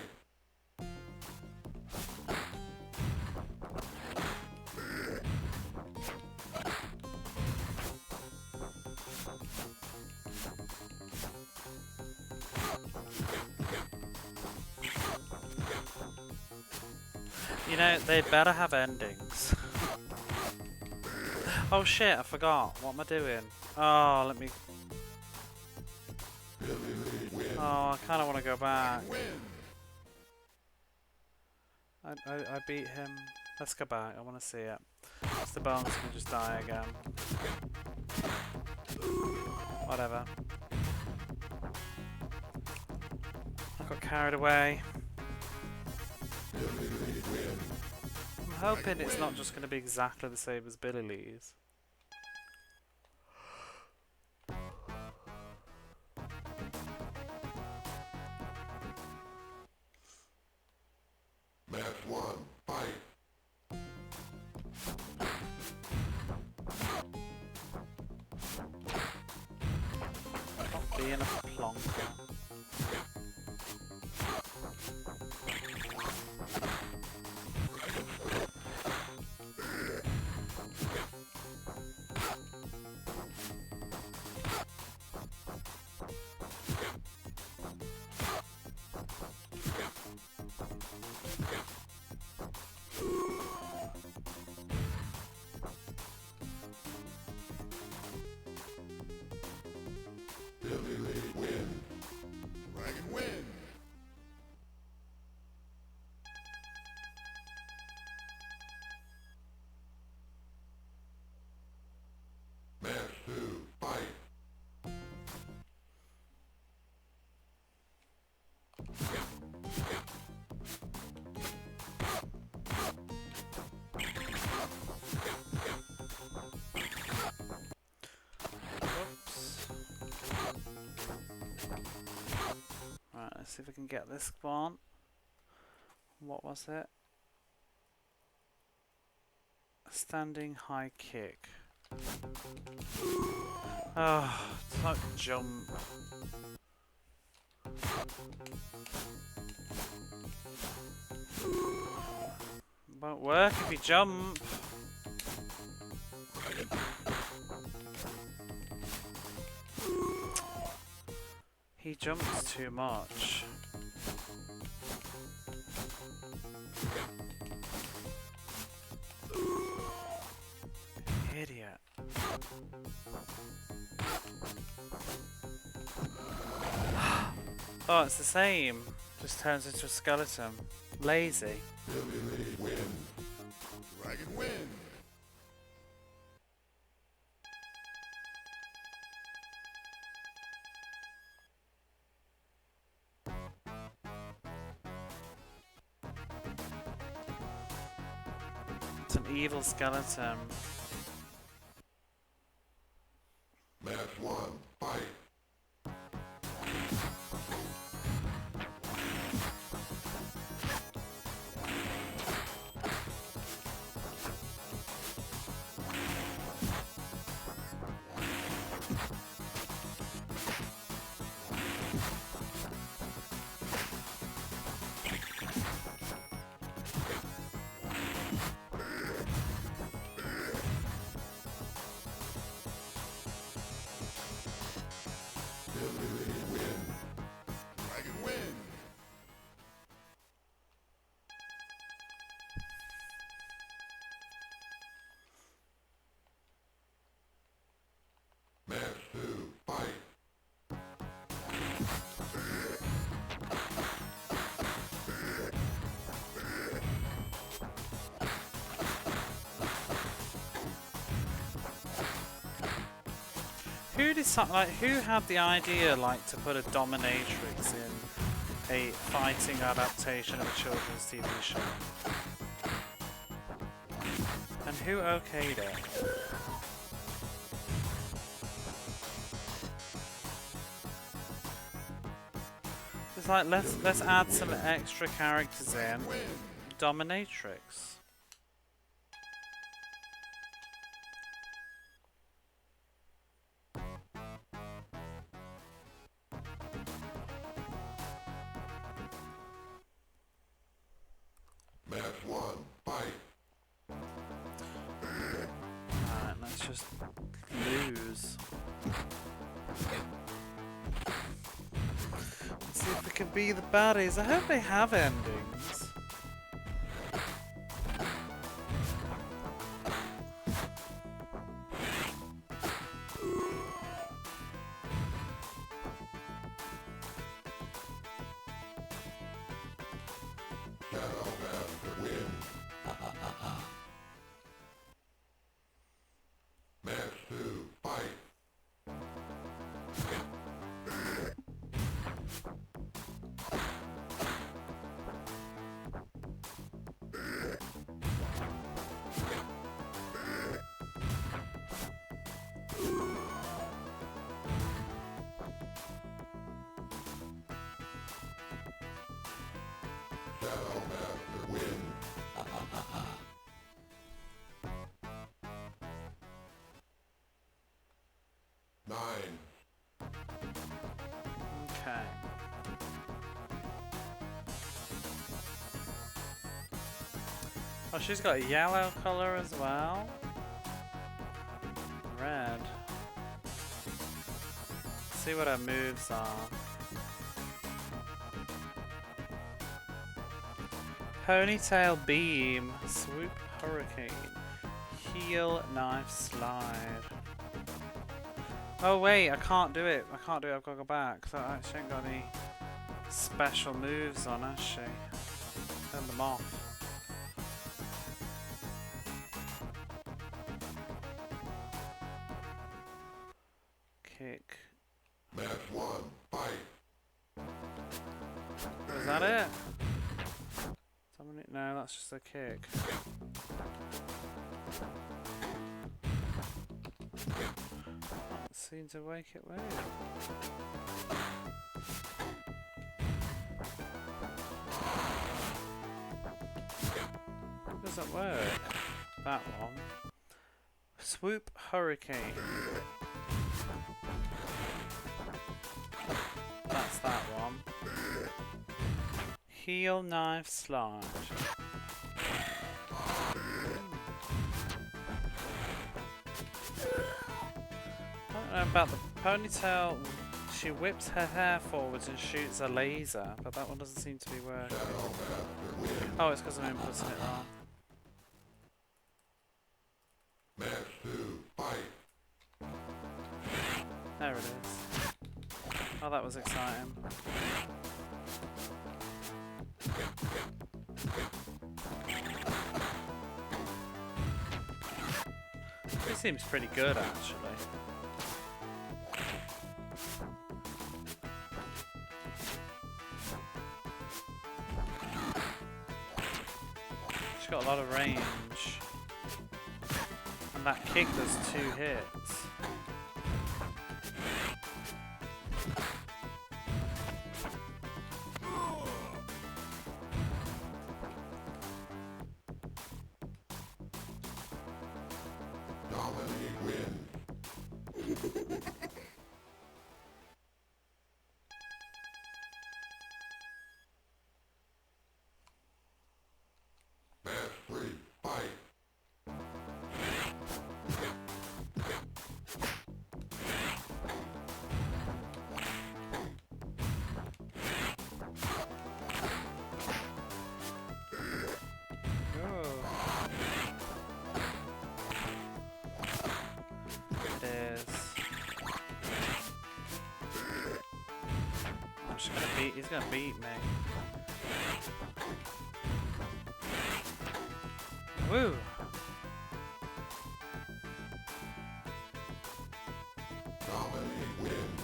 You know, they better have endings. Oh shit, I forgot. What am I doing? Oh, let me... Billy Lee wins. Oh, I kind of want to go back. Dragon wins. I beat him. Let's go back. I want to see it. It's the bones can just die again. Whatever. I got carried away. Billy Lee wins. I'm hoping it's not just going to be exactly the same as Billy Lee's. Match 1, fight. Not being a plonker. Billy Lee wins. Dragon wins. Match 2, fight. Oops. Right, let's see if we can get this one. What was it? Standing high kick. Oh, it's not jump. Won't work if you jump. He jumps too much. Idiot. Oh, it's the same. Just turns into a skeleton. Lazy. Billy Lee wins. Dragon wins. It's an evil skeleton. Match 1, fight. Billy Lee wins. Dragon wins. Match 2, fight. Who had the idea to put a dominatrix in a fighting adaptation of a children's TV show? And who okayed it? It's like let's add some extra characters in. Dominatrix. Match 1, fight. Alright, let's just lose. Let's see if we can be the baddies. I hope they have endings. Shadow Master wins. Match 2, fight. Shadow Master wins. Nine. Okay. Oh, she's got a yellow colour as well. Red. See what her moves are. Ponytail beam, swoop hurricane, heel knife slide. Oh wait, I can't do it. I can't do it. I've got to go back. So I actually ain't got any special moves on, has she? Turn them off. Kick. Match 1, fight. Is that it? No, that's just a kick. Can't seem to make it move. Doesn't work. That one. Swoop hurricane. That's that one. Heel knife slide. I don't know about the ponytail. She whips her hair forwards and shoots a laser, but that one doesn't seem to be working. Oh, it's because I'm inputting it wrong. Match 2, fight. There it is. Oh, that was exciting. It seems pretty good, actually. She's got a lot of range. And that kick does 2 hits. Dominic wins. Match 3, fight. He's gonna beat me. Woo! Dominic wins.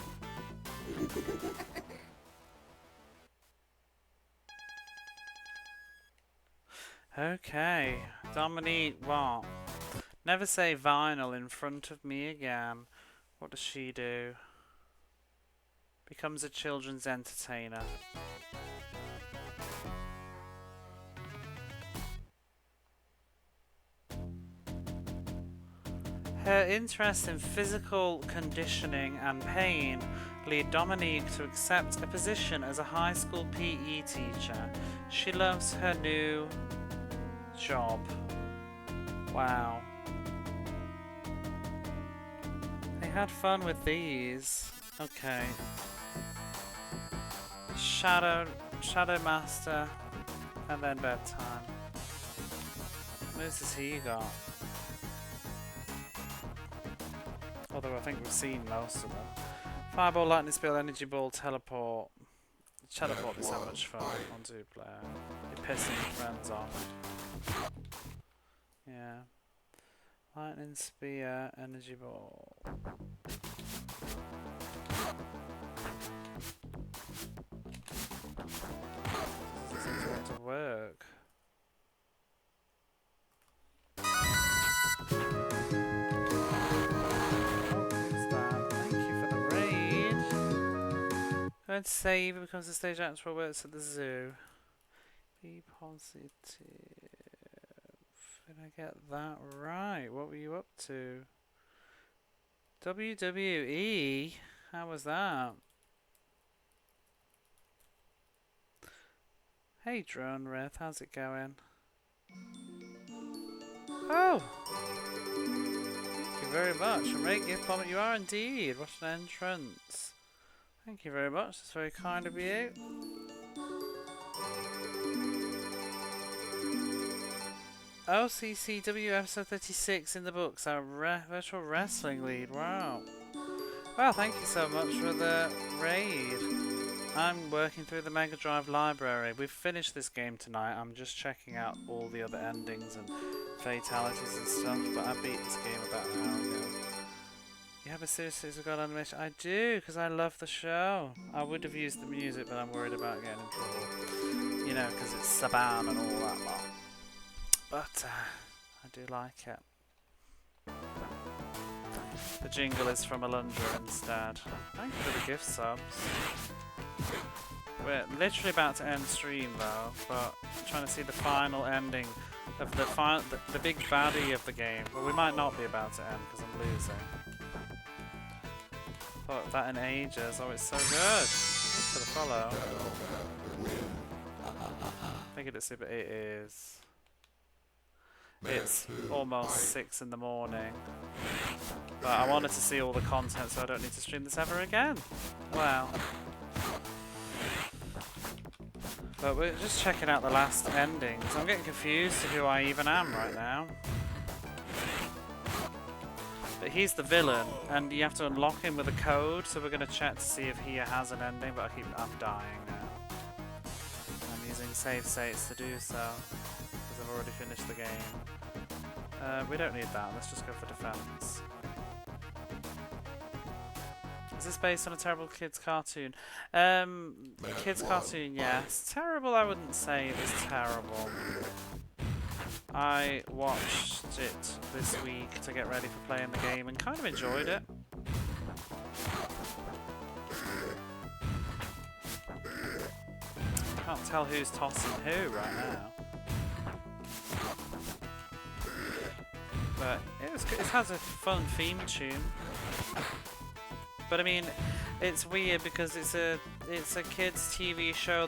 Okay, Dominique what? Never say vinyl in front of me again. What does she do? Becomes a children's entertainer. Her interest in physical conditioning and pain lead Dominique to accept a position as a high school PE teacher. She loves her new job. Wow. They had fun with these. Okay. Shadow Master, and then bedtime. What has he got? Although I think we've seen most of them. Fireball, lightning spill, energy ball, teleport. Teleport is so much fun on 2-player. You're pissing your friends off. Yeah. Lightning spear, energy ball. This doesn't want to work. Going to save, it becomes a stage actor who works at the zoo. Be positive. Did I get that right? What were you up to? WWE? How was that? Hey Drone Wraith, how's it going? Oh! Thank you very much. A great gift comment. You are indeed. What an entrance. Thank you very much. That's very kind of you. OCCW episode 36 in the books. Our virtual wrestling lead. Wow. Well, thank you so much for the raid. I'm working through the Mega Drive library. We've finished this game tonight. I'm just checking out all the other endings and fatalities and stuff. But I beat this game about an hour ago. You have a Series God animation? I do, because I love the show. I would have used the music, but I'm worried about getting in trouble. You know, because it's Saban and all that lot. But I do like it. The jingle is from Alundra instead. Thank you for the gift subs. We're literally about to end stream though, but I'm trying to see the final ending of the big baddie of the game. But we might not be about to end because I'm losing. Thought of that in ages. Oh, it's so good. Thanks for the follow. Figured it is. It's almost 6 in the morning. But I wanted to see all the content so I don't need to stream this ever again. Wow. But we're just checking out the last endings. I'm getting confused to who I even am right now. But he's the villain, and you have to unlock him with a code, so we're going to check to see if he has an ending, but I'm dying now. I'm using save states to do so, because I've already finished the game. We don't need that, let's just go for defense. Is this based on a terrible kids cartoon? Kids cartoon, yes. Terrible, I wouldn't say it was terrible. I watched it this week to get ready for playing the game and kind of enjoyed it. Can't tell who's tossing who right now. But it has a fun theme tune. But I mean, it's weird because it's a kids TV show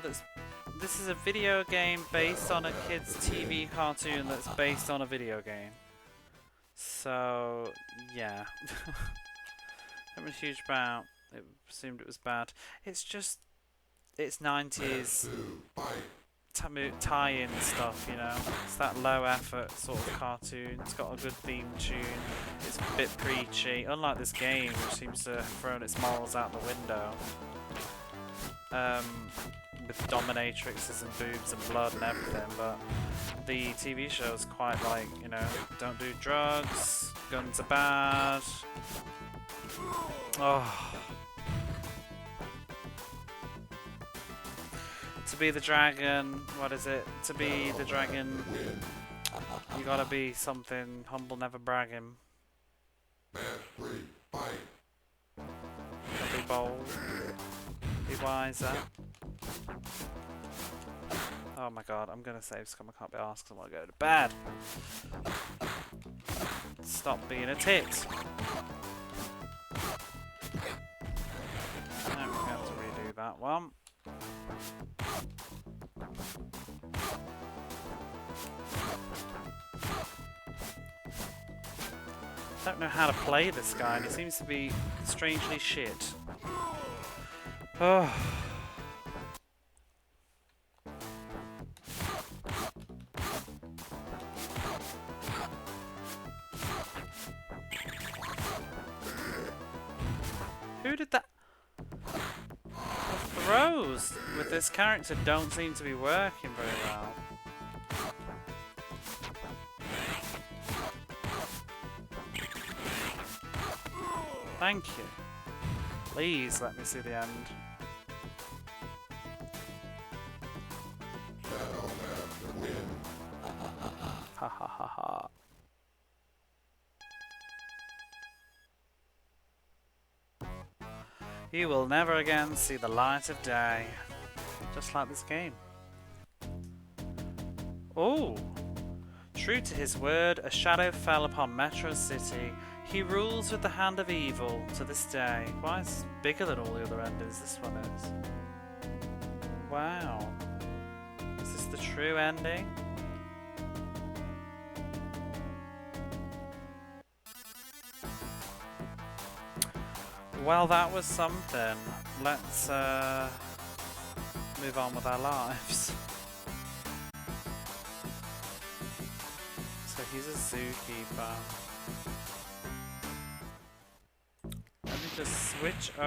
this is a video game based on a kids TV cartoon that's based on a video game. So yeah. I'm a huge about. It assumed it was bad. It's just it's 90s tie-in stuff, you know. It's that low effort sort of cartoon. It's got a good theme tune. It's a bit preachy, unlike this game, which seems to have thrown its morals out the window. With dominatrixes and boobs and blood and everything, but the TV show is quite like, you know, don't do drugs, guns are bad. Oh. To be the dragon, what is it? To be the dragon, you gotta be something humble, never bragging. Gotta be bold. Be wiser. Oh my god, I'm gonna save scum. I can't be asked because I want to go to bed. Stop being a tit. No, we have to redo that one. Don't know how to play this guy, and he seems to be strangely shit. Oh. Who did that? The throws with this character don't seem to be working very well. Thank you. Please let me see the end. Ha ha ha ha. You will never again see the light of day. Just like this game. Oh! True to his word, a shadow fell upon Metro City. He rules with the hand of evil to this day. Why, it's bigger than all the other endings this one is. Wow. Is this the true ending? Well, that was something. Let's move on with our lives. So he's a zookeeper. Let me just switch over.